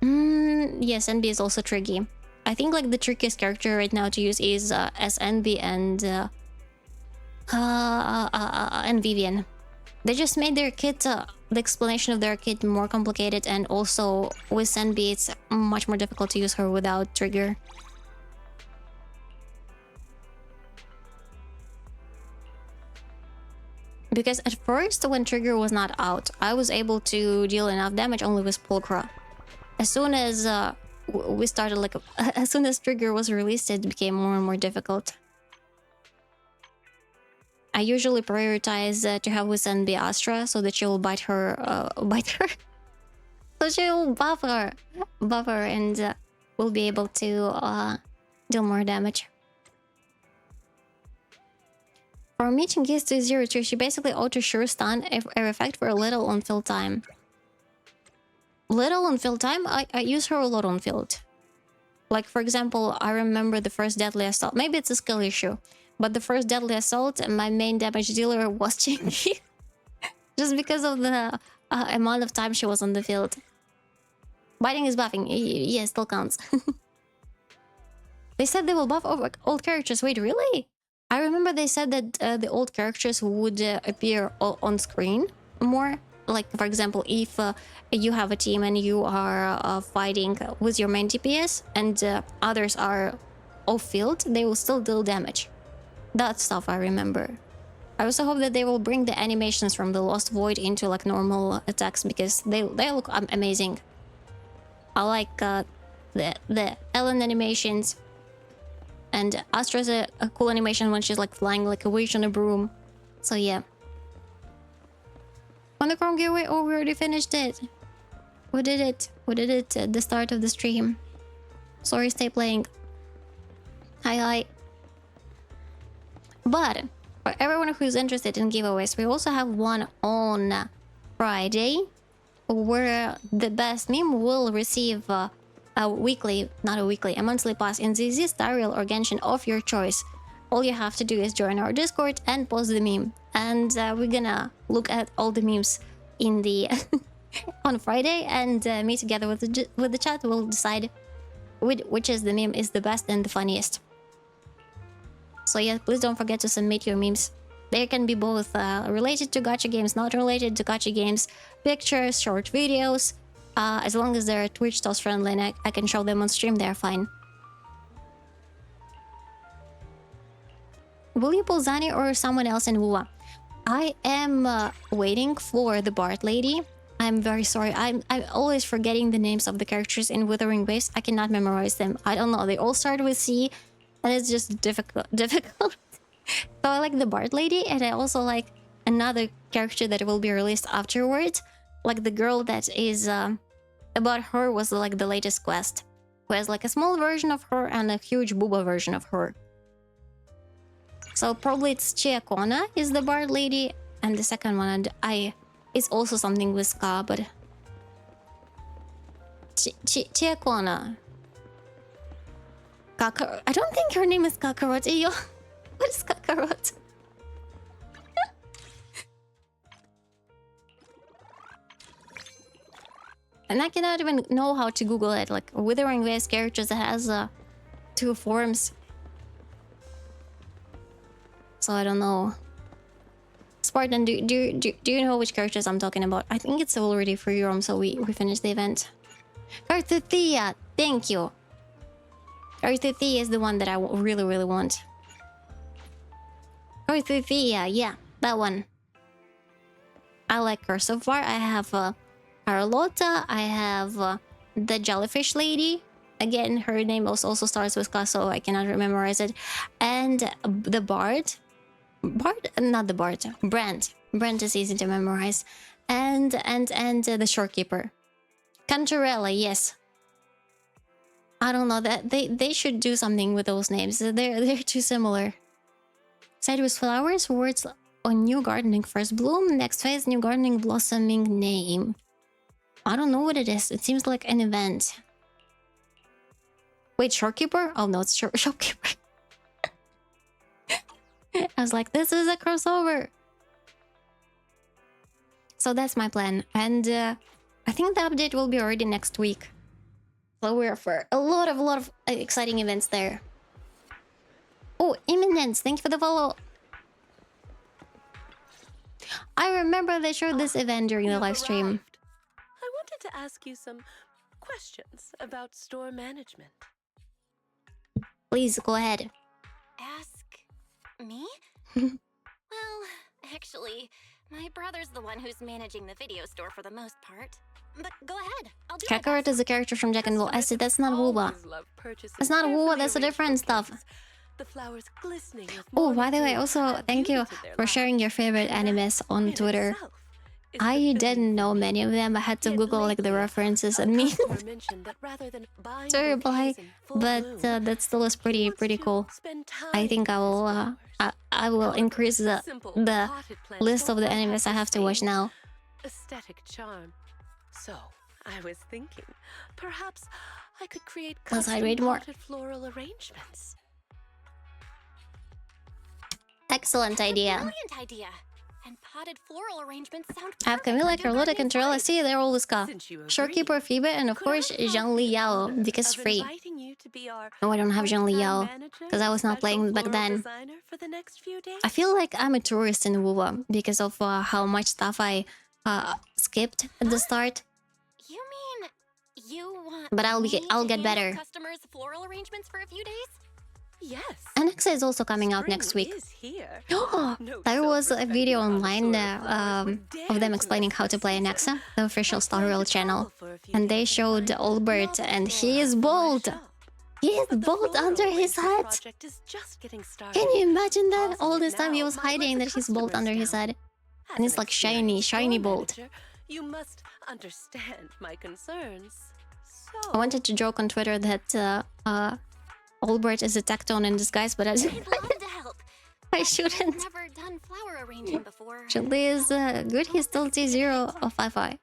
Yeah, Sanbi is also tricky. I think like the trickiest character right now to use is SNB and Vivian. They just made their kit, the explanation of their kit more complicated, and also with Sanbi it's much more difficult to use her without trigger. Because at first, when trigger was not out, I was able to deal enough damage only with Pulchra. As soon as we started, like, as soon as trigger was released, it became more and more difficult. I usually prioritize to have with Sanbi Astra so that she will bite her. So she will buff her, and will be able to deal more damage. For me, Chingy is 202. She basically auto-sure stun every effect for a little on field time. Little on field time? I use her a lot on field. Like, for example, I remember the first Deadly Assault. Maybe it's a skill issue. But the first Deadly Assault, my main damage dealer was Chingy. Just because of the amount of time she was on the field. Biting is buffing. Yeah, still counts. They said they will buff old characters. Wait, really? I remember they said that the old characters would appear on screen more. Like, for example, if you have a team and you are fighting with your main DPS and others are off field, they will still deal damage. That stuff I remember. I also hope that they will bring the animations from the Lost Void into like normal attacks, because they look amazing. I like the Ellen animations, and Astra's a cool animation when she's like flying like a witch on a broom. So yeah. Monochrome Giveaway, oh, we already finished it. We did it. We did it at the start of the stream. Sorry, stay playing. Hi. But for everyone who's interested in giveaways, we also have one on Friday, where the best meme will receive a monthly pass in ZZ, Stariel, or Genshin of your choice. All you have to do is join our Discord and post the meme, and we're gonna look at all the memes in the on Friday, and me together with the chat will decide which is the meme is the best and the funniest. So yeah, please don't forget to submit your memes. They can be both related to gacha games, not related to gacha games, pictures, short videos. As long as they're Twitch Toss friendly and I can show them on stream, they're fine. Will you pull Zani or someone else in Wuwa? I am waiting for the Bard lady. I'm very sorry. I'm always forgetting the names of the characters in Withering Waves. I cannot memorize them. I don't know. They all start with C, and it's just difficult. So I like the Bard lady, and I also like another character that will be released afterwards. Like the girl that is about her was like the latest quest, who has like a small version of her and a huge booba version of her. So probably it's Chiakona is the Bard lady, and the second one, and it's also something with Ska, but Chiakona. I don't think her name is Kakarot. What is Kakarot? And I cannot even know how to Google it. Like Withering Waves characters that has 2 forms. So I don't know. Spartan, do you know which characters I'm talking about? I think it's already free roam, so we finished the event. Arthethia, thank you. Arthethia is the one that I really want. Arthethia, yeah, that one. I like her so far. I have Carlotta, I have the jellyfish lady. Again, her name also starts with K, so I cannot memorize it. And the Bard. Not the Bard. Brent. Brent is easy to memorize. And the Shorekeeper. Cantarella, yes. I don't know, that they should do something with those names. They're too similar. Side with flowers, words on new gardening. First bloom, next phase, new gardening blossoming name. I don't know what it is. It seems like an event. Wait, Shorekeeper? Oh no, it's Shopkeeper. I was like, this is a crossover. So that's my plan. And I think the update will be already next week. So we're for a lot of exciting events there. Oh, Imminence, thank you for the follow. I remember they showed this event during the live stream. I wanted to ask you some questions about store management. Please, go ahead. Ask me? Well, actually, my brother's the one who's managing the video store for the most part. But go ahead, I'll do Kakarot is a character from Jack and Will. I said that's not Wooba. That's not Wooba, that's a different stuff. The flowers glistening. Oh, by the way, also thank you for sharing your favorite animes on Twitter. I didn't know many of them. I had to Google like the references and me. Sorry, bye. But that still is pretty cool. I think I will increase the list of the animes I have to watch now. Aesthetic charm. So I was thinking, perhaps I could create Let's hydrate more. potted floral arrangements. Excellent idea. Brilliant idea. And potted floral arrangements sound I have Camilla, Carlotta, Control. I see they're all with Ska. Shorekeeper, Phoebe, and of course Zhangli Yao, because free. No, I don't have Zhangli Yao, because I was not playing back then. I feel like I'm a tourist in WoW because of how much stuff I skipped at the start. You mean you want But I'll get better. customers floral arrangements for a few days? Yes. Alexa is also coming out next week. Is here. There was a video online of them explaining how to play Alexa, the official Star Rail channel. And they showed Albert, and he is bald. He is bald under his hat. Can you imagine that? All this time he was hiding that he's bald under his head. And it's like shiny bald. You must understand my concerns. I wanted to joke on Twitter that Albert is a tectone in disguise, but I shouldn't. Never done flower arranging before. Zhongli is good. He's still T0 of 5-5.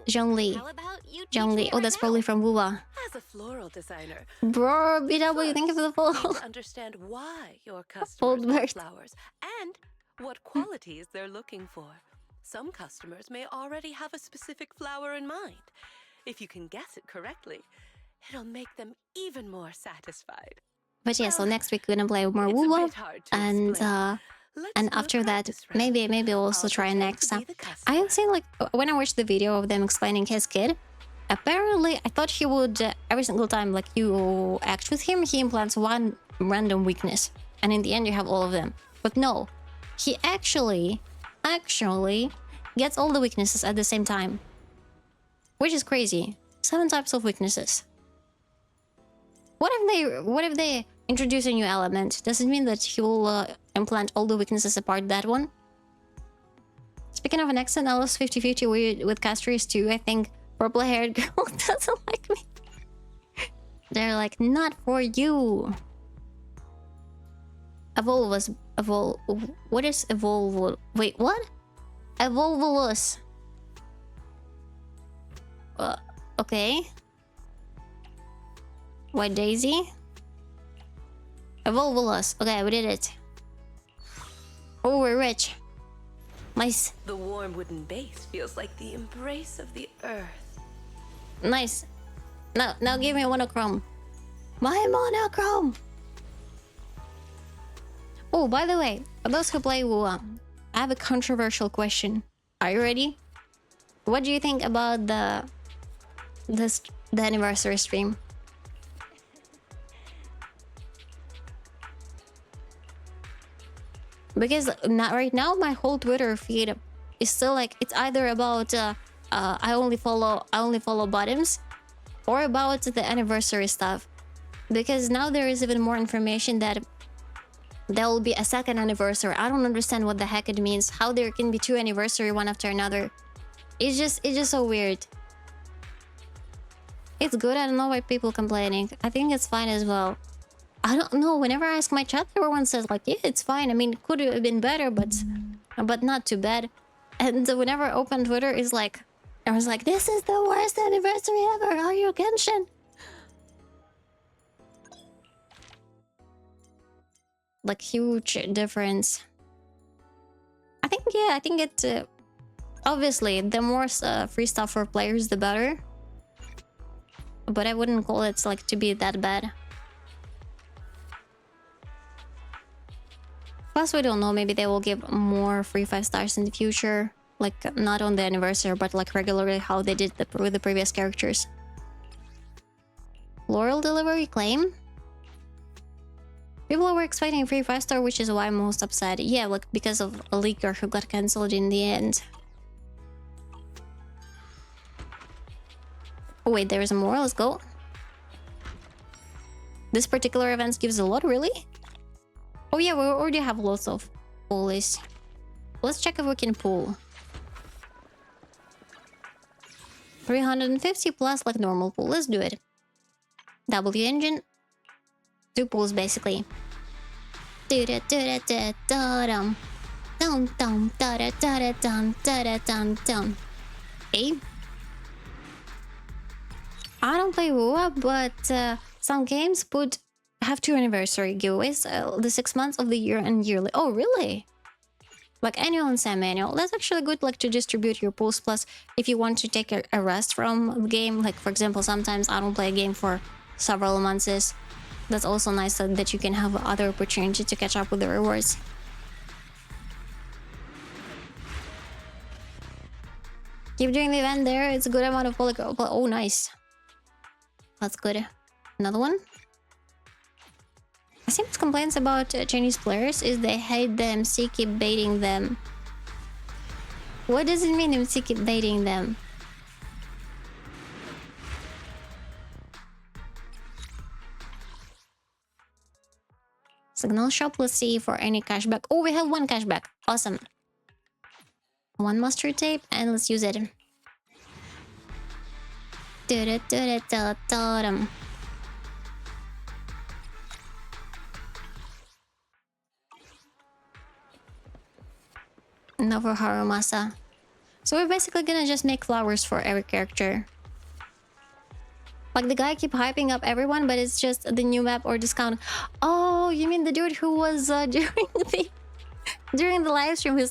Zhongli. Zhongli. Oh, that's probably from Wuwa. As a floral designer, bro, BW, thank you for the follow. Understand why your customers want flowers and what qualities they're looking for. Some customers may already have a specific flower in mind. If you can guess it correctly, it'll make them even more satisfied. But yeah, so next week we're gonna play more Wuwa, and after that, maybe we'll also try next. I have seen, like, when I watched the video of them explaining his kid, apparently I thought he would every single time like you act with him, he implants one random weakness, and in the end you have all of them. But no, he actually gets all the weaknesses at the same time, which is crazy. 7 types of weaknesses. What if they introduce a new element? Does it mean that he will implant all the weaknesses apart that one? Speaking of an accent, I was 50-50 with Castries too. I think purple-haired girl doesn't like me. They're like, not for you. What is evolve? Wait, what? Evolvulus. Okay. White Daisy? Evolvulus. Okay, we did it. Oh, we're rich. Nice. The warm wooden base feels like the embrace of the earth. Nice. Now give me a monochrome. My monochrome! Oh, by the way, for those who play Wuwa, I have a controversial question. Are you ready? What do you think about the anniversary stream? Because right now my whole Twitter feed is still like, it's either about I only follow bottoms, or about the anniversary stuff. Because now there is even more information that there will be a second anniversary. I don't understand what the heck it means. How there can be 2 anniversary one after another. It's just so weird. It's good. I don't know why people complaining. I think it's fine as well. I don't know. Whenever I ask my chat, everyone says like, yeah, it's fine. I mean, could have been better, but not too bad. And whenever I open Twitter, it's like, I was like, this is the worst anniversary ever. Are you Genshin? Like, huge difference. I think it's obviously the more free stuff for players, the better. But I wouldn't call it like to be that bad. Plus, we don't know. Maybe they will give more free 5 stars in the future, like not on the anniversary, but like regularly, how they did with the previous characters. Floral delivery claim. People were expecting free 5-star, which is why I'm most upset. Yeah, like because of a leaker who got cancelled in the end. Oh wait, there's more. Let's go. This particular event gives a lot, really? Oh yeah, we already have lots of pulleys. Let's check if we can pull. 350 plus like normal pull. Let's do it. W engine. 2 pulls basically. I don't play WoW, but some games have 2 anniversary giveaways, the 6 months of the year and yearly. Oh, really? Like annual and semi-annual. That's actually good, like to distribute your pulls. Plus, if you want to take a rest from the game, like for example, sometimes I don't play a game for several months. That's also nice that you can have other opportunity to catch up with the rewards. Keep doing the event there. It's a good amount of polygon. Oh, nice. That's good. Another one. Seems complaints about Chinese players is they hate the MC keep baiting them. What does it mean MC keep baiting them? Signal shop, let's see for any cashback. Oh, we have 1 cashback. Awesome. 1 mustard tape and let's use it. No for Harumasa. So we're basically gonna just make flowers for every character. Like the guy keep hyping up everyone, but it's just the new map or discount. Oh, you mean the dude who was during the live stream who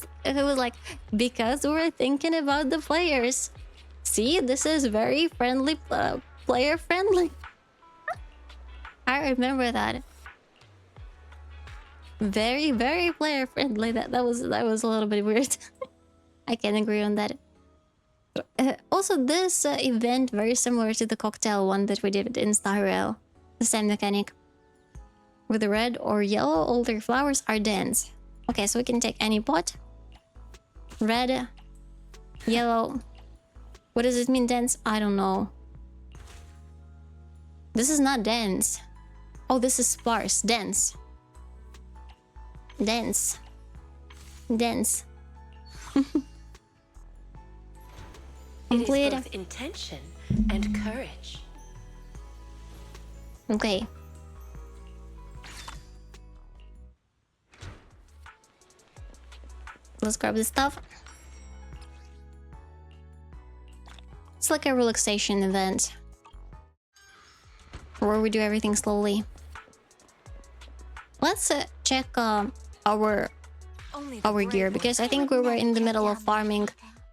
was like, because we're thinking about the players. See, this is very friendly, player friendly. I remember that. Very, very player friendly. That was a little bit weird. I can agree on that. Also, this event very similar to the cocktail one that we did in Star Rail. The same mechanic. With the red or yellow, all their flowers are dense. Okay, so we can take any pot. Red, yellow. What does it mean, dense? I don't know. This is not dense. Oh, this is sparse. Dense. Dense. Dense. Complete. It is both intention and courage. Okay. Let's grab this stuff. It's like a relaxation event where we do everything slowly. Let's check our gear, because I think we were in the middle of farming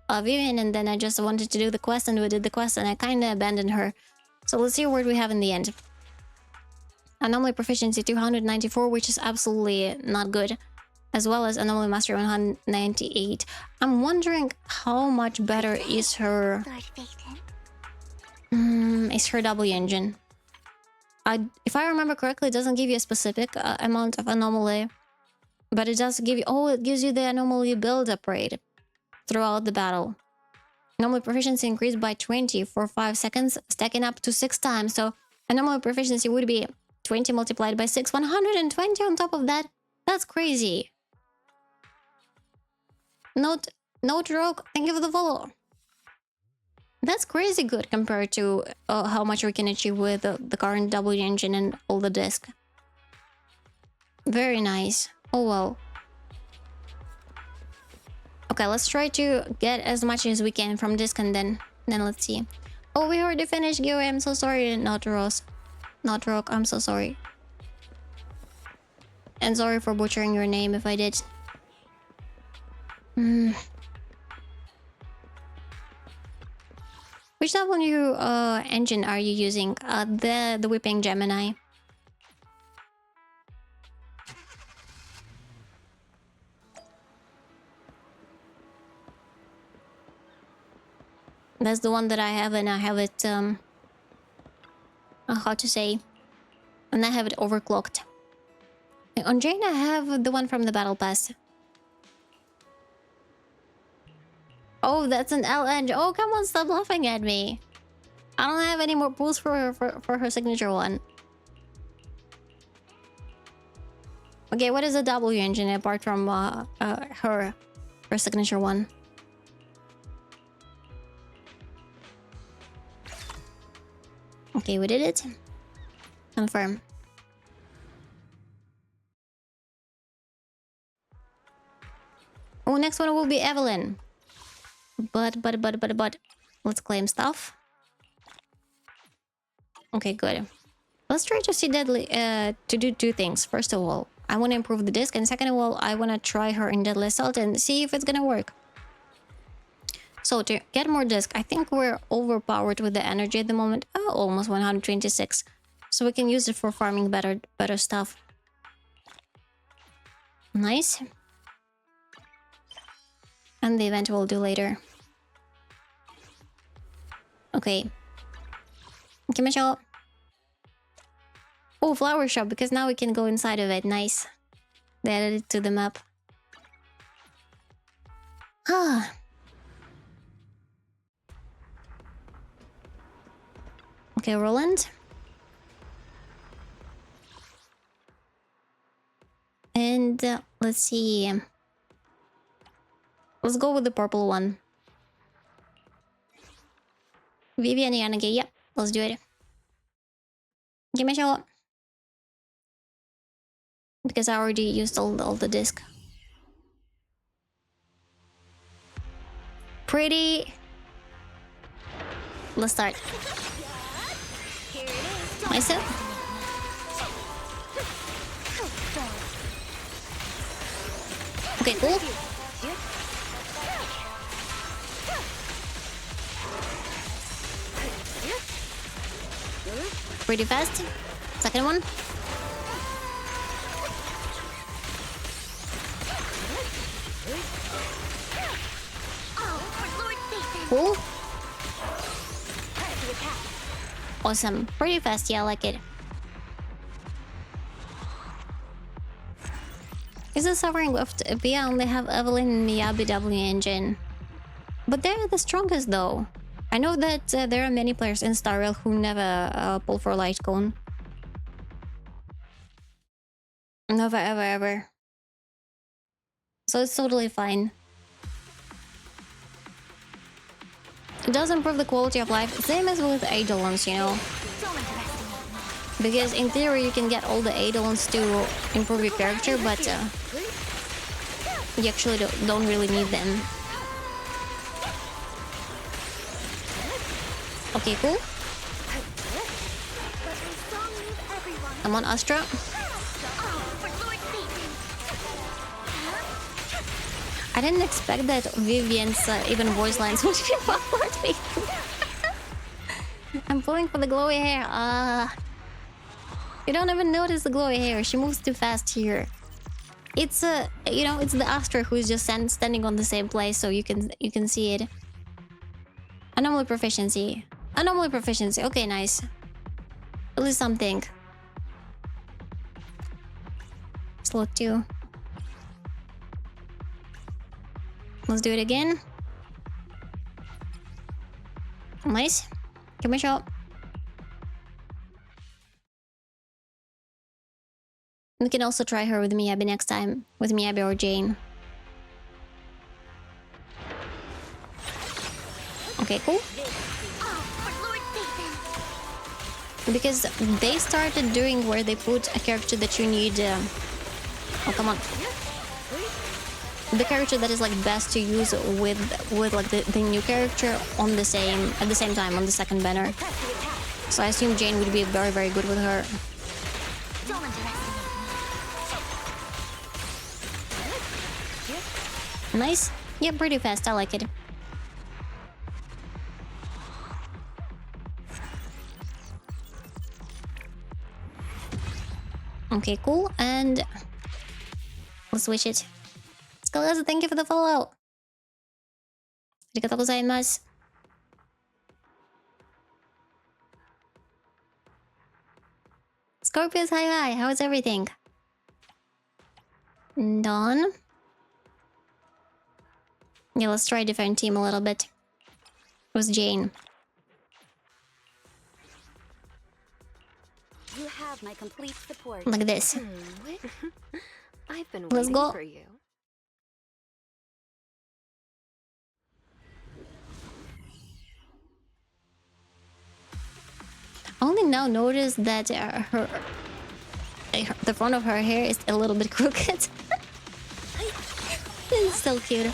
Vivian, and then I just wanted to do the quest, and we did the quest, and I kind of abandoned her. So let's see what we have in the end. Anomaly proficiency 294, which is absolutely not good, as well as anomaly mastery 198. I'm wondering how much better is her W engine. If I remember correctly, it doesn't give you a specific amount of anomaly, but it does give you... Oh, it gives you the anomaly build-up rate throughout the battle. Anomaly proficiency increased by 20 for 5 seconds, stacking up to 6 times. So anomaly proficiency would be 20 multiplied by 6, 120 on top of that. That's crazy. Note Rogue, thank you for the follow. That's crazy good compared to how much we can achieve with the current W engine and all the disc. Very nice. Oh well. Okay, let's try to get as much as we can from disc, and then let's see. Oh, we already finished giveaway. I'm so sorry, not Rose. Not Rock, I'm so sorry. And sorry for butchering your name if I did. Which W engine are you using? The Whipping Gemini. That's the one that I have, and I have it, how to say? And I have it overclocked. On Jane, I have the one from the Battle Pass. Oh, that's an LNG. Oh, come on, stop laughing at me. I don't have any more pulls for her signature one. Okay, what is a W engine apart from her signature one? Okay, we did it. Confirm. Oh, next one will be Evelyn. But let's claim stuff. Okay, good. Let's try to see Deadly to do 2 things. First of all, I want to improve the disc, and second of all, I want to try her in Deadly Assault and see if it's gonna work. So to get more disc, I think we're overpowered with the energy at the moment. Oh, almost 126. So we can use it for farming better stuff. Nice. And the event we'll do later. Okay. Kimishou. Oh, flower shop, because now we can go inside of it. Nice. They added it to the map. Ah. Okay, Roland. And let's see. Let's go with the purple one. Vivian Yanagi. Yep, let's do it. Give me a shot. Because I already used all the disc. Pretty. Let's start. Nice up. Okay, cool. Pretty fast. Second one. Cool. Awesome. Pretty fast, yeah, I like it. Is the suffering left? I only have Evelyn and Miyabi W engine. But they're the strongest though. I know that there are many players in Star Rail who never pull for Light Cone. Never, ever, ever. So it's totally fine. It does improve the quality of life, same as with Eidolons, you know. Because in theory you can get all the Eidolons to improve your character, but you actually don't really need them. Okay, cool. I'm on Astra. I didn't expect that Vivian's even voice lines would be awkward. I'm pulling for the glowy hair. You don't even notice the glowy hair. She moves too fast here. It's you know, it's the Astra who's just standing on the same place, so you can see it. Anomaly proficiency. Anomaly proficiency. Okay, nice. At least something. Slot 2. Let's do it again. Nice. Give me a shot. We can also try her with Miyabi next time. With Miyabi or Jane. Okay, cool. Because they started doing where they put a character that you need... oh, come on. The character that is like best to use with like the new character on the same at the same time on the second banner. So I assume Jane would be very, very good with her. Nice. Yeah, pretty fast. I like it. Okay, cool. And let's switch it. Skalaza, thank you for the follow. Arigatou gozaimasu. Scorpius, hi. How is everything? Dawn. Yeah, let's try a different team a little bit. It was Jane. You have my complete support. Like this. I've been Let's waiting go. for you. I only now noticed that the front of her hair is a little bit crooked. It's so cute.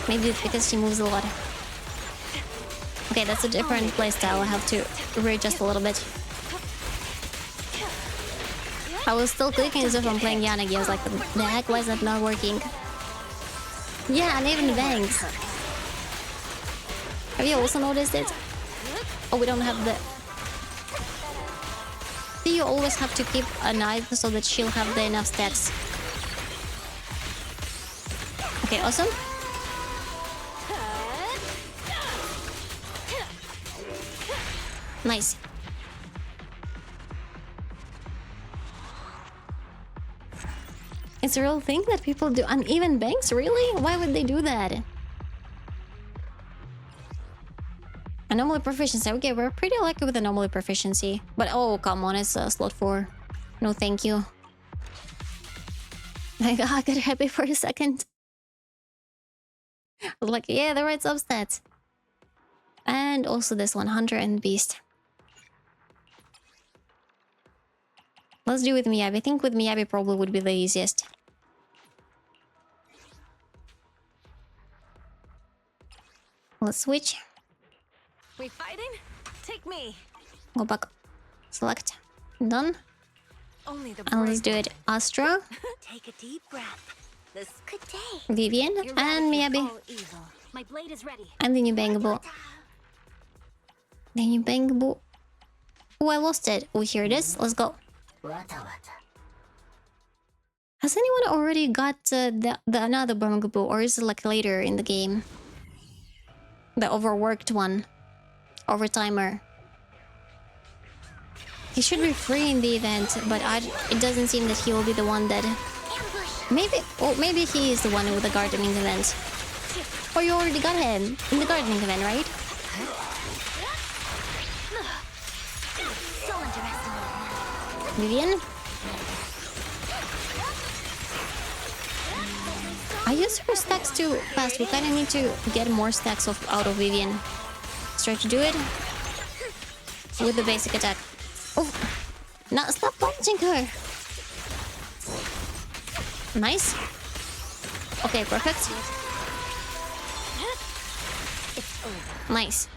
Maybe it's because she moves a lot. Okay, that's a different playstyle. I have to readjust a little bit. I was still clicking as if I'm playing Yanagi. I was like, the heck, why is that not working? Yeah, and even bangs. Have you also noticed it? Oh, we don't have the... See, you always have to keep an eye so that she'll have the enough stats. Okay, awesome. Nice. It's a real thing that people do uneven banks? Really? Why would they do that? Anomaly proficiency. Okay, we're pretty lucky with anomaly proficiency. But oh, come on, it's slot 4. No, thank you. I got happy for a second. I was like, yeah, the right substats. And also this one, Hunter and Beast. Let's do with Miyabi. I think with Miyabi probably would be the easiest. Let's switch. We fighting? Take me. Go back. Select. Done. Only the And let's do it. Astra, Take a deep breath. This good day. Vivian, and Miyabi. My blade is ready. And the new Bangaboo. The new Bangaboo. Oh, I lost it. Oh, here it is. Let's go. Has anyone already got the another Bangaboo, or is it like later in the game? The overworked one. Overtimer. He should be free in the event, but it doesn't seem that he will be the one that... Maybe he is the one with the gardening event. Or you already got him in the gardening event, right? Vivian? I used her stacks too fast. We kind of need to get more stacks out of Vivian. Let's try to do it with the basic attack. Oh, no, stop punching her. Nice. Okay, perfect. Nice.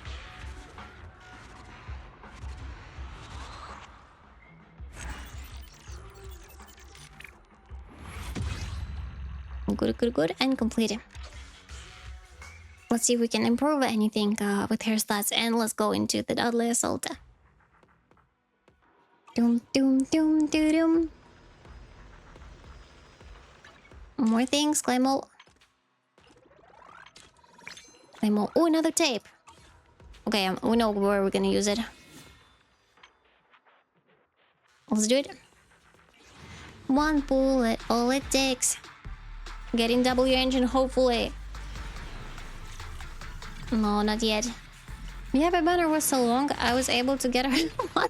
Good, and complete. Let's see if we can improve anything with her stats, and let's go into the Deadly Assault. Doom, doom, doom, doom, doom. More things, Claymore. Claymore. Oh, another tape. Okay, we know where we're gonna use it. Let's do it. One bullet, all it takes. Getting W engine, hopefully. No, not yet. Yeah, my banner was so long, I was able to get her on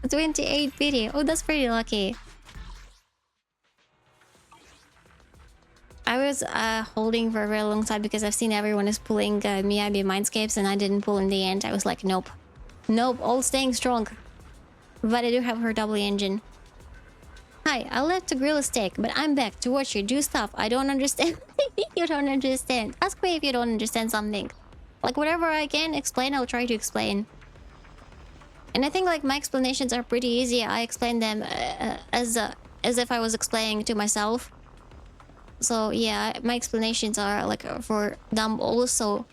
28 video. Oh, that's pretty lucky. I was holding for a very long time because I've seen everyone is pulling Miyabi Mindscapes and I didn't pull in the end. I was like, nope. Nope, all staying strong. But I do have her double engine. Hi, I left to grill a steak, but I'm back to watch you do stuff I don't understand. You don't understand. Ask me if you don't understand something. Like, whatever I can explain, I'll try to explain. And I think, like, my explanations are pretty easy. I explain them as if I was explaining to myself. So, yeah, my explanations are, like, for dumb balls, so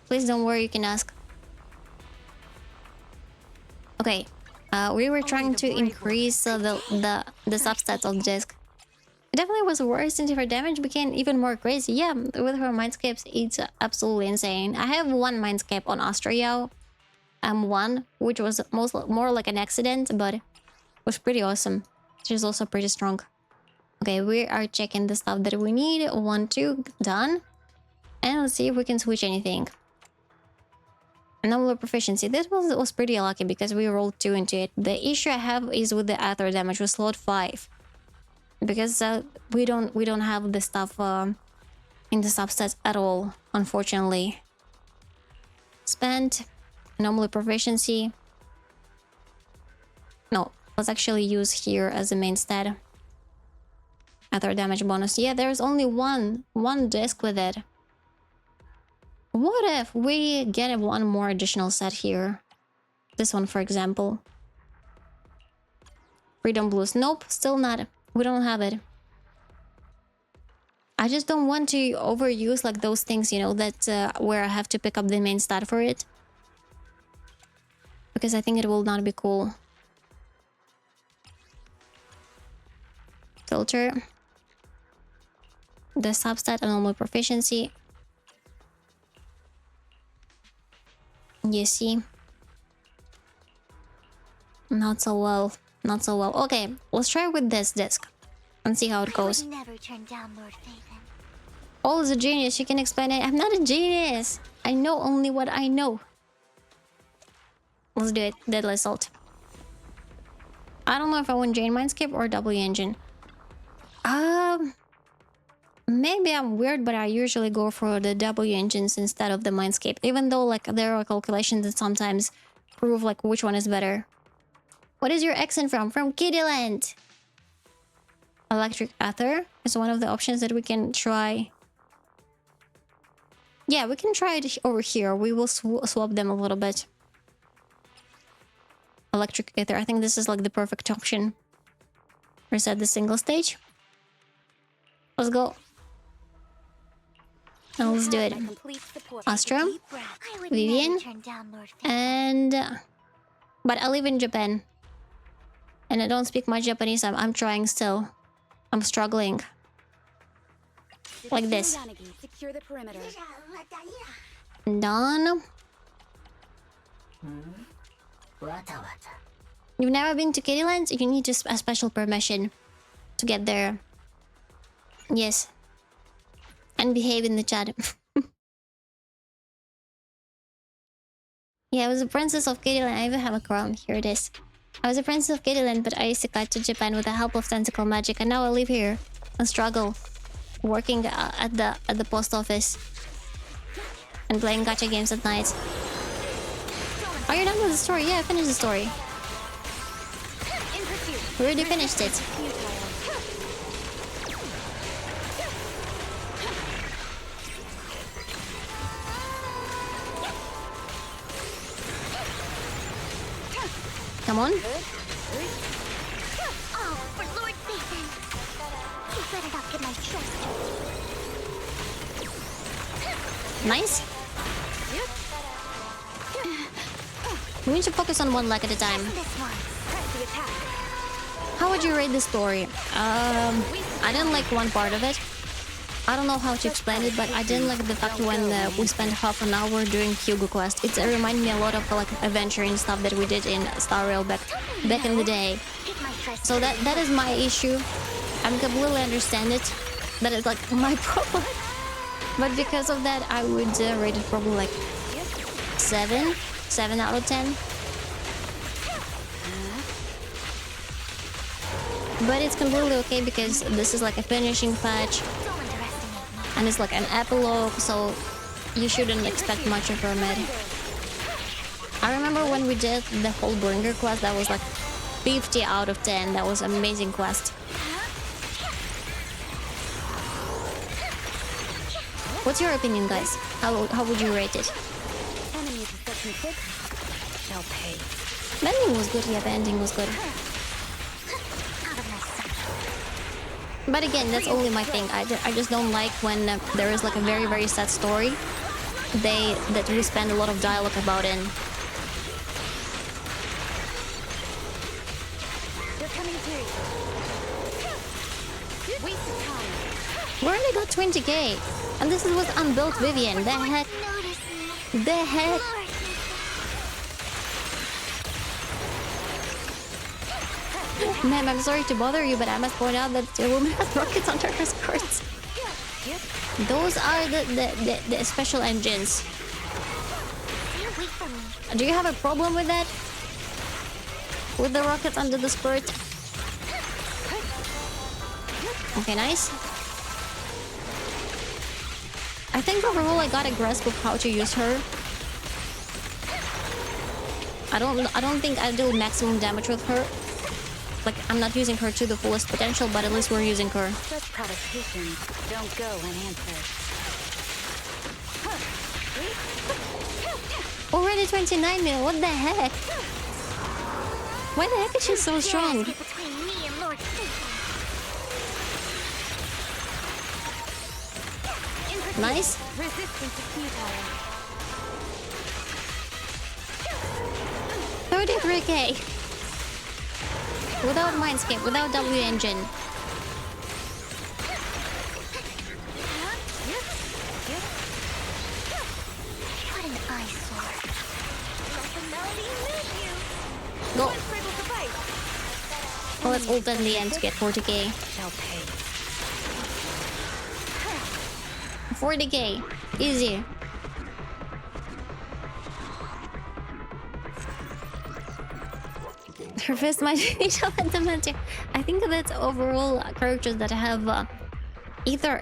please don't worry, you can ask. Okay. We were trying to increase the substats on the disc. It definitely was worse, and her damage became even more crazy. Yeah, with her Mindscapes, it's absolutely insane. I have one Mindscape on Astrayao. One, which was more like an accident, but was pretty awesome. She's also pretty strong. Okay, we are checking the stuff that we need. 1, 2, done. And let's see if we can switch anything. Anomaly proficiency. This was pretty lucky because we rolled 2 into it. The issue I have is with the Aether damage with slot 5. Because we don't have the stuff in the substats at all, unfortunately. Spent. Anomaly proficiency. No, let's actually use here as the main stat. Aether damage bonus. Yeah, there's only one disc with it. What if we get one more additional set here? This one, for example. Freedom Blues. Nope, still not. We don't have it. I just don't want to overuse like those things, you know, that where I have to pick up the main stat for it. Because I think it will not be cool. Filter. The substat anomaly proficiency. You see. Not so well. Not so well. Okay, let's try with this disc and see how it goes. I would never turn down Lord Faven. Paul is a genius. She can explain it. I'm not a genius. I know only what I know. Let's do it. Deadly Assault. I don't know if I want Jane Mindscape or W Engine. Maybe I'm weird, but I usually go for the W engines instead of the Mindscape. Even though like there are calculations that sometimes prove like which one is better. What is your accent from? From Kittyland. Electric Ether is one of the options that we can try. Yeah, we can try it over here. We will swap them a little bit. Electric Ether. I think this is like the perfect option. Reset the single stage. Let's go. Now let's do it. Astra, Vivian, and... but I live in Japan. And I don't speak much Japanese. I'm trying still. I'm struggling. Like this. Done. You've never been to Kittyland? You need a special permission to get there. Yes. And behave in the chat. Yeah, I was a princess of Kittyland. I even have a crown. Here it is. I was a princess of Kittyland, but I isekai to Japan with the help of tentacle magic, and now I live here and struggle, working at the post office and playing gacha games at night. Are you done with the story? Yeah, I finished the story. We already finished it. Come on. Oh, for Lord Faven. You better not get my trust. Nice. We need to focus on one leg at a time. How would you rate the story? I didn't like one part of it. I don't know how to explain it, but I didn't like the fact when we spent half an hour doing Hugo Quest. It reminded me a lot of like adventuring stuff that we did in Star Rail back in the day. So that is my issue. I completely understand it. That is like my problem. But because of that, I would rate it probably like 7 out of 10. But it's completely okay because this is like a finishing patch. And it's like an epilogue, so you shouldn't expect much of Hermit. I remember when we did the whole Bringer quest, that was like 50 out of 10. That was an amazing quest. What's your opinion, guys? How would you rate it? The ending was good, yeah, the ending was good. But again, that's only my thing. I just don't like when there is like a very, very sad story that we spend a lot of dialogue about in. We already got 20k, and this was unbuilt Vivian. The heck? The heck? Ma'am, I'm sorry to bother you, but I must point out that the woman has rockets under her skirts. Those are the special engines. Do you have a problem with that? With the rockets under the skirt? Okay, nice. I think overall I got a grasp of how to use her. I don't think I do maximum damage with her. Like, I'm not using her to the fullest potential, but at least we're using her. Such provocations don't go unanswered. Already 29 mil, what the heck? Why the heck is she so strong? Nice. 33k. Without Mindscape, without W engine. Go. let's ult in the end to get 40k. 40k. Easy. Her fist might be dementia. I think that's overall characters that have either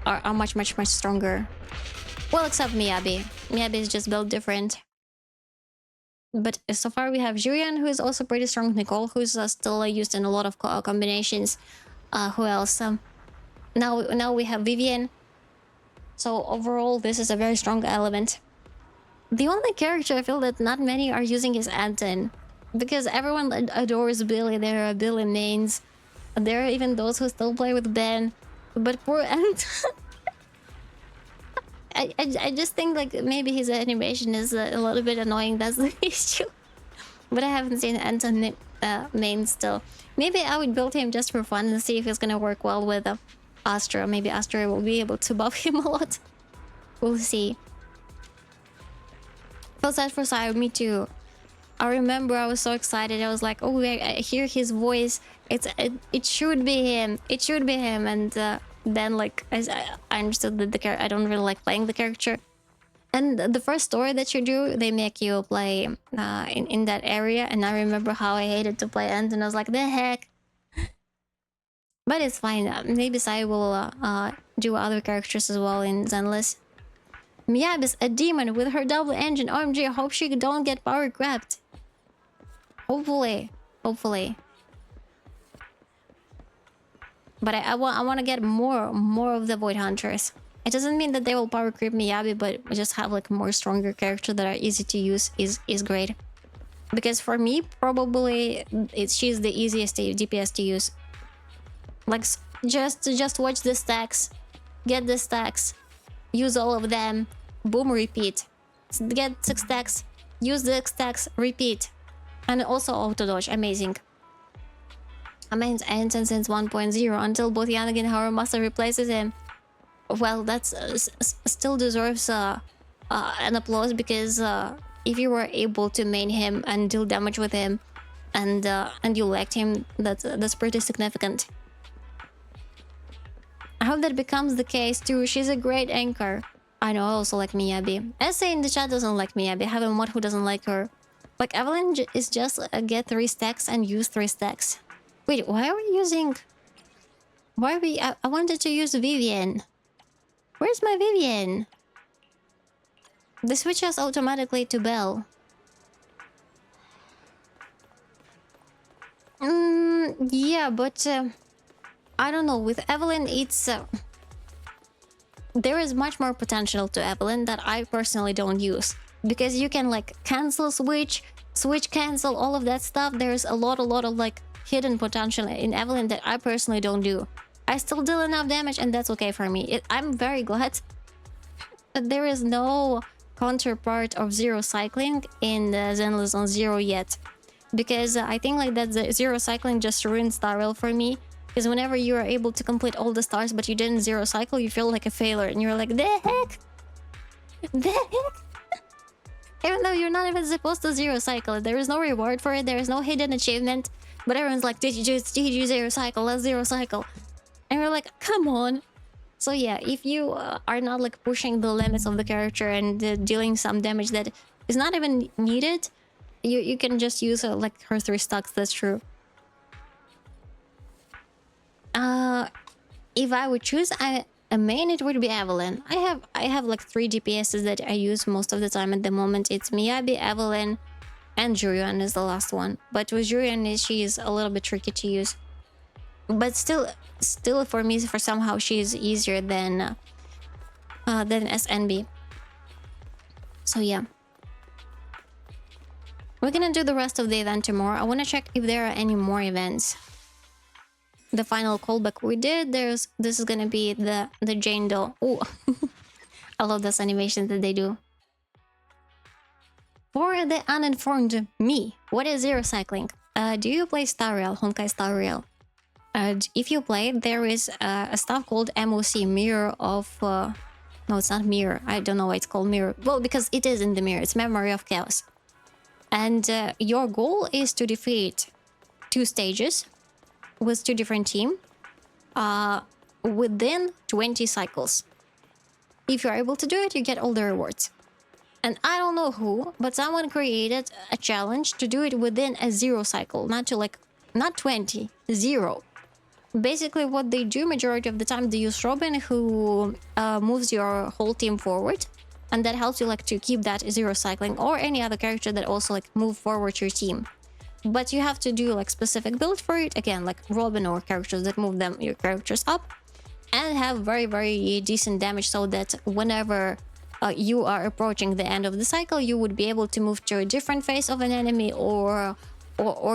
are much stronger. Well, except Miyabi. Miyabi is just built different. But so far we have Julian, who is also pretty strong. Nicole, who's still used in a lot of combinations. Who else? Now we have Vivian. So overall, this is a very strong element. The only character I feel that not many are using is Anton. Because everyone adores Billy. There are Billy mains. There are even those who still play with Ben. But poor Anton... I just think like maybe his animation is a little bit annoying. That's the issue. But I haven't seen Anton main still. Maybe I would build him just for fun and see if it's gonna work well with Astra. Maybe Astra will be able to buff him a lot. We'll see. Felt sad for Sire, me too. I remember I was so excited. I was like, oh, I hear his voice. It should be him. It should be him. And then like I understood that I don't really like playing the character. And the first story that you do, they make you play in that area. And I remember how I hated to play Ant, and I was like, the heck. But it's fine. Maybe Sai will do other characters as well in Zenless. Miyabi's a demon with her double engine. OMG, I hope she don't get power grabbed. Hopefully. But I want to get more of the Void Hunters. It doesn't mean that they will power creep Miyabi, but just have like more stronger characters that are easy to use is great. Because for me, probably she's the easiest DPS to use. Like just watch the stacks, get the stacks, use all of them, boom, repeat. Get 6 stacks, use the stacks, repeat. And also auto dodge, amazing. Anton since 1.0 until both Yanagi and Horror Master replaces him. Well, that's still deserves an applause, because if you were able to main him and deal damage with him, and you lacked him, that's pretty significant. I hope that becomes the case too. She's a great anchor. I know, I also like Miyabi. Essay in the chat doesn't like Miyabi. I have a mod who doesn't like her. Like, Evelyn is just get 3 stacks and use 3 stacks. Wait, why are we using... Why are we... I wanted to use Vivian. Where's my Vivian? They switch us automatically to Belle. Yeah, but... I don't know, with Evelyn it's... there is much more potential to Evelyn that I personally don't use. Because you can like cancel switch cancel, all of that stuff. There's a lot of like hidden potential in Evelyn that I personally don't do. I still deal enough damage and that's okay for me. I'm very glad that there is no counterpart of zero cycling in Zenless on Zero yet. Because I think like that the zero cycling just ruined Star Rail for me. Because whenever you are able to complete all the stars but you didn't zero cycle, you feel like a failure and you're like, the heck? The heck? Even though you're not even supposed to zero cycle, there is no reward for it, there is no hidden achievement. But everyone's like, did you zero cycle? Let's zero cycle. And you're like, come on. So yeah, if you are not like pushing the limits of the character and dealing some damage that is not even needed, you can just use like her 3 stacks, that's true. If I would choose a main, it would be Evelyn. I have like 3 DPSs that I use most of the time at the moment. It's Miyabi, Evelyn, and Julian is the last one. But with Julian, she is a little bit tricky to use. But still for me, for somehow she is easier than SNB. So yeah. We're gonna do the rest of the event tomorrow. I want to check if there are any more events. The final callback we did, this is gonna be the Jane Doe. Ooh. I love those animations that they do. For the uninformed me, what is zero cycling? Do you play Star Rail, Honkai Star Rail? If you play, there is a stuff called MOC, Mirror of... no, it's not Mirror. I don't know why it's called Mirror. Well, because it is in the mirror. It's Memory of Chaos. And your goal is to defeat 2 stages with 2 different teams within 20 cycles. If you're able to do it, you get all the rewards. And I don't know who, but someone created a challenge to do it within a 0 cycle, not 20, 0. Basically, what they do majority of the time, they use Robin, who moves your whole team forward, and that helps you like to keep that 0 cycling, or any other character that also like move forward your team. But you have to do like specific build for it, again, like Robin or characters that move your characters up, and have very, very decent damage, so that whenever you are approaching the end of the cycle, you would be able to move to a different phase of an enemy, or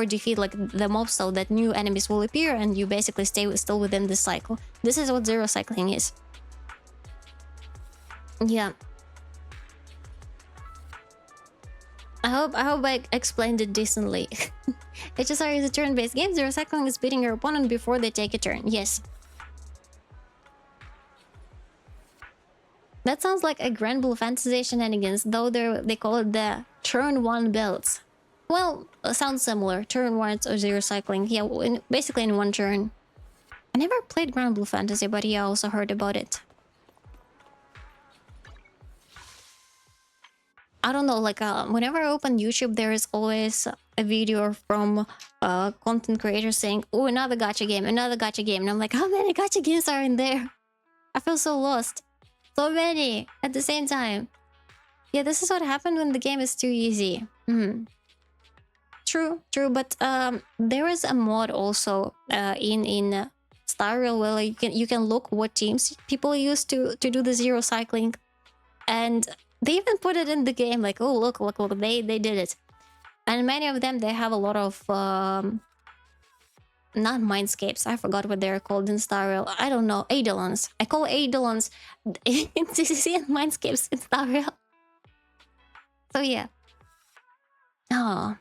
defeat like the mobs, so that new enemies will appear and you basically stay still within the cycle. This is what 0 cycling is. Yeah. I hope I explained it decently. HSR is a turn-based game. 0 cycling is beating your opponent before they take a turn. Yes. That sounds like a Grand Blue Fantasy shenanigans, though they call it the turn 1 builds. Well, sounds similar. Turn 1 or 0 cycling. Yeah, basically in 1 turn. I never played Grand Blue Fantasy, but yeah, I also heard about it. I don't know, like whenever I open YouTube, there is always a video from content creators saying, "Oh, another gacha game, another gacha game." And I'm like, how many gacha games are in there? I feel so lost. So many at the same time. Yeah, this is what happened when the game is too easy. True, but there is a mod also in Star Rail where you can look what teams people use to do the 0 cycling, and they even put it in the game, like, oh, look, they did it. And many of them, they have a lot of not mindscapes, I forgot what they're called in Star Rail. I don't know, eidolons. I call eidolons in CCC and mindscapes in Star Rail. So yeah. Oh.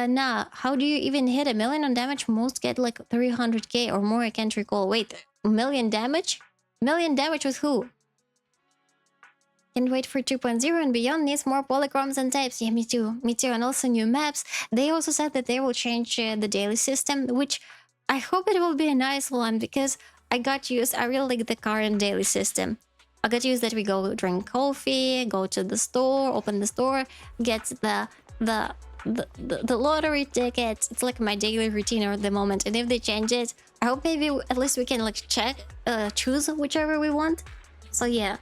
Nah, how do you even hit 1 million on damage? Most get like 300k or more, I can't recall. Wait, 1 million damage? 1 million damage with who? Can't wait for 2.0 and beyond. Needs more polychromes and types. Yeah, me too. And also new maps. They also said that they will change the daily system, which I hope it will be a nice one, because I really like the current daily system. I got used that we go drink coffee, go to the store, open the store, get the lottery ticket. It's like my daily routine at the moment. And if they change it, I hope maybe at least we can like choose whichever we want. So yeah.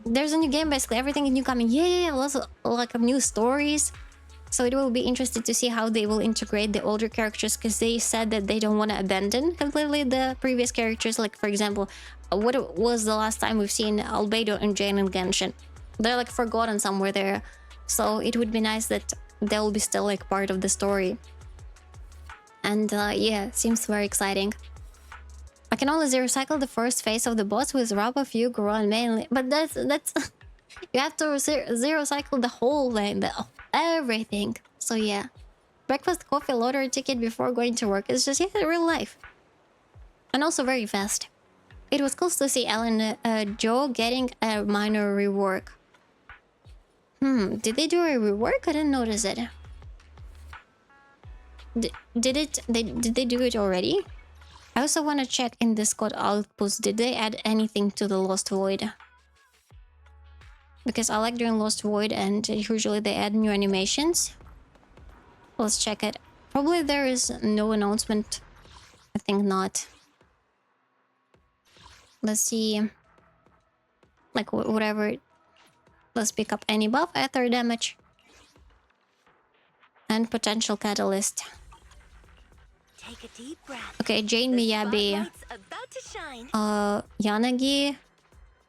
There's a new game, basically everything is new coming. Yeah, lots of like new stories. So it will be interesting to see how they will integrate the older characters, because they said that they don't want to abandon completely the previous characters. Like, for example, what was the last time we've seen Albedo and Jane and Genshin? They're like forgotten somewhere there. So it would be nice that they'll be still like part of the story. And yeah, seems very exciting. I can only 0 cycle the first phase of the boss with Rabba, Fugue, Ron mainly, but that's you have to 0 cycle the whole thing, everything. So yeah, breakfast, coffee, lottery ticket before going to work. It's just real life, and also very fast. It was cool to see Ellen Joe getting a minor rework. Did they do a rework? I didn't notice it. Did they do it already? I also want to check in Discord outpost, did they add anything to the Lost Void? Because I like doing Lost Void and usually they add new animations. Let's check it. Probably there is no announcement. I think not. Let's see. Like whatever. Let's pick up any buff, ether damage. And potential catalyst. Take a deep breath. Okay, Jane, Miyabi, Yanagi,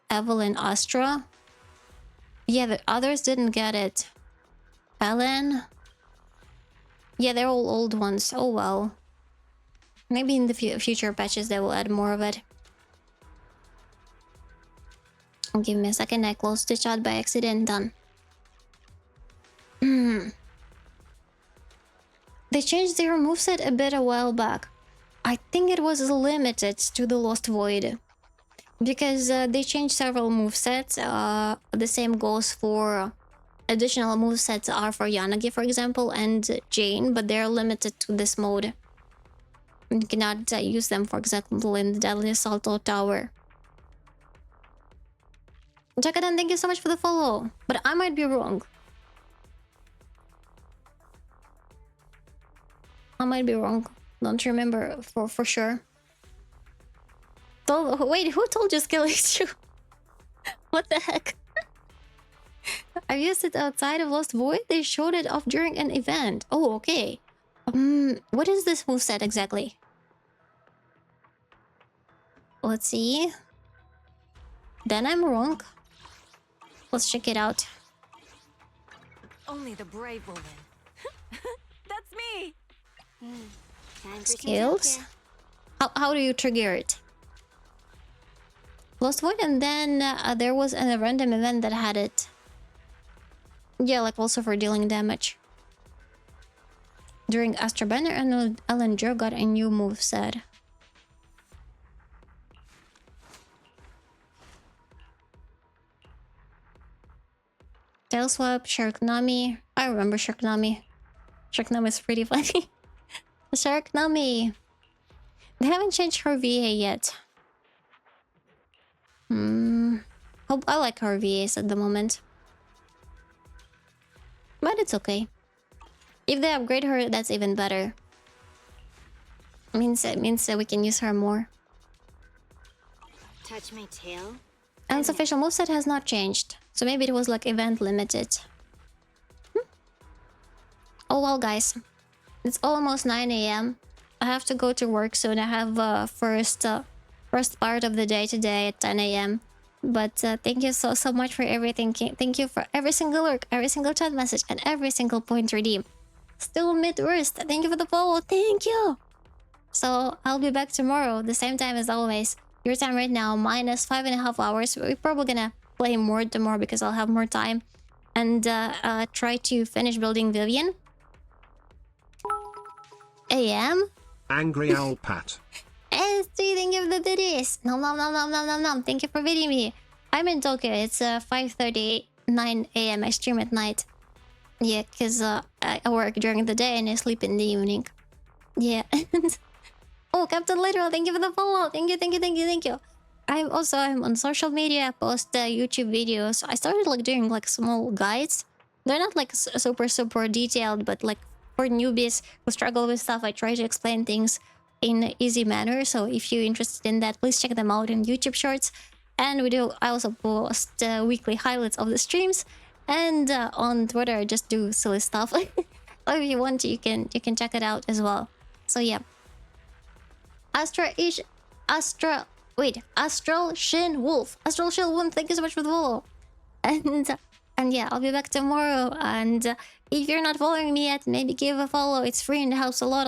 Evelyn, Astra. Yeah, the others didn't get it. Ellen. Yeah, they're all old ones. Oh well. Maybe in the future patches they will add more of it. Give me a second, I closed the chat by accident. Done. They changed their moveset a bit a while back. I think it was limited to the Lost Void. Because they changed several movesets. The same goes for additional movesets are for Yanagi, for example, and Jane, but they're limited to this mode. You cannot use them, for example, in the Deadly Assault Tower. Jakadan, thank you so much for the follow. But I might be wrong. I might be wrong. Don't remember for sure. Wait, who told you skill is true? What the heck? I used it outside of Lost Void. They showed it off during an event. Oh, okay. What is this moveset exactly? Let's see. Then I'm wrong. Let's check it out. Only the brave will win. That's me. Skills. How do you trigger it? Lost Void, and then there was a random event that had it. Yeah, like also for dealing damage. During Astra Banner, and Alan Joe got a new moveset. Tail Swap, Sharknami. I remember Sharknami. Sharknami is pretty funny. Sharknami. They haven't changed her VA yet. Hope I like her VAs at the moment. But it's okay. If they upgrade her, that's even better. It means that we can use her more. Touch my tail. And its official moveset has not changed. So maybe it was like event limited. Oh well, guys. It's almost 9 AM. I have to go to work soon. I have first part of the day today at 10 AM. But thank you so much for everything. Thank you for every single lurk, every single chat message, and every single point redeem. Still mid-worst. Thank you for the follow. Thank you. So I'll be back tomorrow, the same time as always. Your time right now, minus 5.5 hours. We're probably gonna play more tomorrow because I'll have more time. And try to finish building Vivian. AM? AngryOwlCat. Thank you for the biddies. Nom. Thank you for bidding me. I'm in Tokyo. It's 5:39 AM. I stream at night. Yeah, because I work during the day and I sleep in the evening. Yeah. Oh, Captain Literal, thank you for the follow. Thank you. I'm on social media. I post YouTube videos. I started like doing like small guides. They're not like super detailed, but like for newbies who struggle with stuff, I try to explain things in an easy manner. So if you're interested in that, please check them out in YouTube Shorts. And I also post weekly highlights of the streams. And on Twitter, I just do silly stuff. Or if you want to, you can check it out as well. So yeah. Astral Shin Wolf. Astral Shin Wolf, thank you so much for the follow. And yeah, I'll be back tomorrow. And if you're not following me yet, maybe give a follow. It's free and it helps a lot.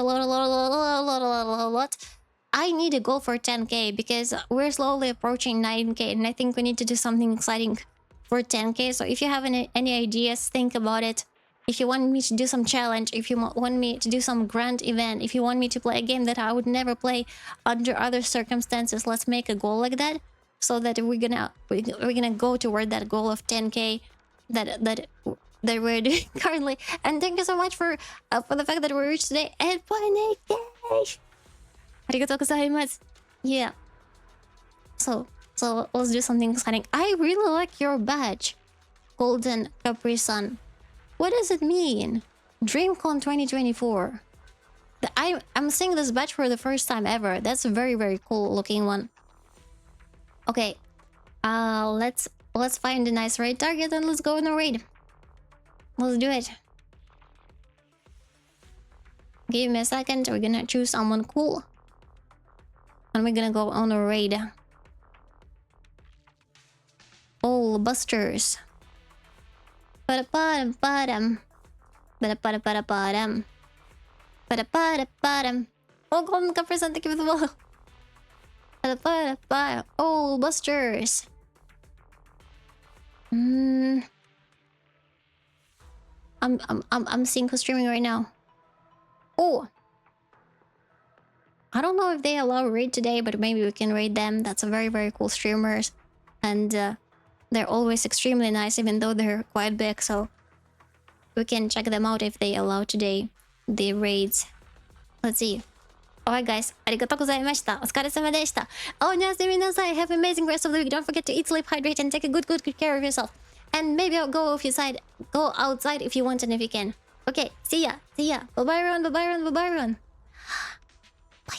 I need to go for 10k because we're slowly approaching 9k, and I think we need to do something exciting for 10k. So if you have any ideas, think about it. If you want me to do some challenge, if you want me to do some grand event, if you want me to play a game that I would never play under other circumstances, let's make a goal like that, so that we're gonna go toward that goal of 10k that we're doing currently. And thank you so much for the fact that we reached today 8.8k. Arigatou gozaimasu. Yeah. So let's do something exciting. I really like your badge, Golden Capri Sun. What does it mean? DreamCon 2024. I'm seeing this badge for the first time ever. That's a very cool looking one. Okay. Let's find a nice raid target and let's go on a raid. Let's do it. Give me a second. We're gonna choose someone cool. And we're gonna go on a raid. All busters. Ba-da-ba-dum. Ba-da-ba-da-ba-da-ba-dum. Ba-da-ba-da-ba-dum. Oh, Golden Cup percent, thank you for the follow. Ba-da-ba-da-ba. Oh, busters. I'm seeing who's streaming right now. Oh. I don't know if they allow raid today, but maybe we can raid them. That's a very cool streamers. And they're always extremely nice, even though they're quite big. So we can check them out if they allow today. The raids. Let's see. Alright guys, ありがとうございました。お疲れ様でした。おやすみなさい。Have an amazing rest of the week. Don't forget to eat, sleep, hydrate, and take a good care of yourself. And maybe I'll go outside if you want and if you can. Okay, see ya. Bye bye everyone, bye everyone. Bye.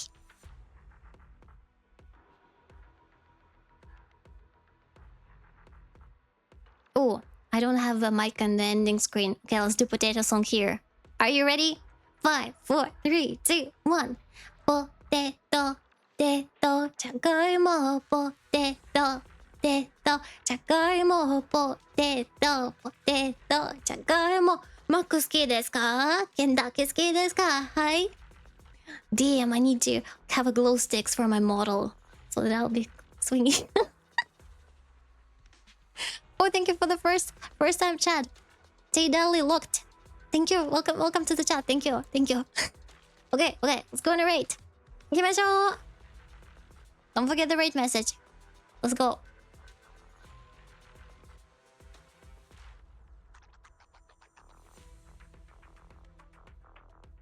Oh, I don't have a mic on the ending screen. Okay, let's do potato song here. Are you ready? 5, 4, 3, 2, 1. ポテトじゃがいもポテトじゃがいもポテトじゃがいもマック好きですか？ケンタッキー好きですか？はい。Damn, I need to have a glow sticks for my model so that I'll be swinging. Oh, thank you for the first time chat. Taydali looked. Thank you. Welcome to the chat. Thank you. Okay, let's go on a rate. 行きましょう. Don't forget the rate message. Let's go.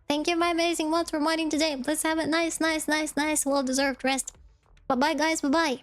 Thank you, my amazing mods, for modding today. Let's have a nice, well-deserved rest. Bye-bye, guys. Bye-bye.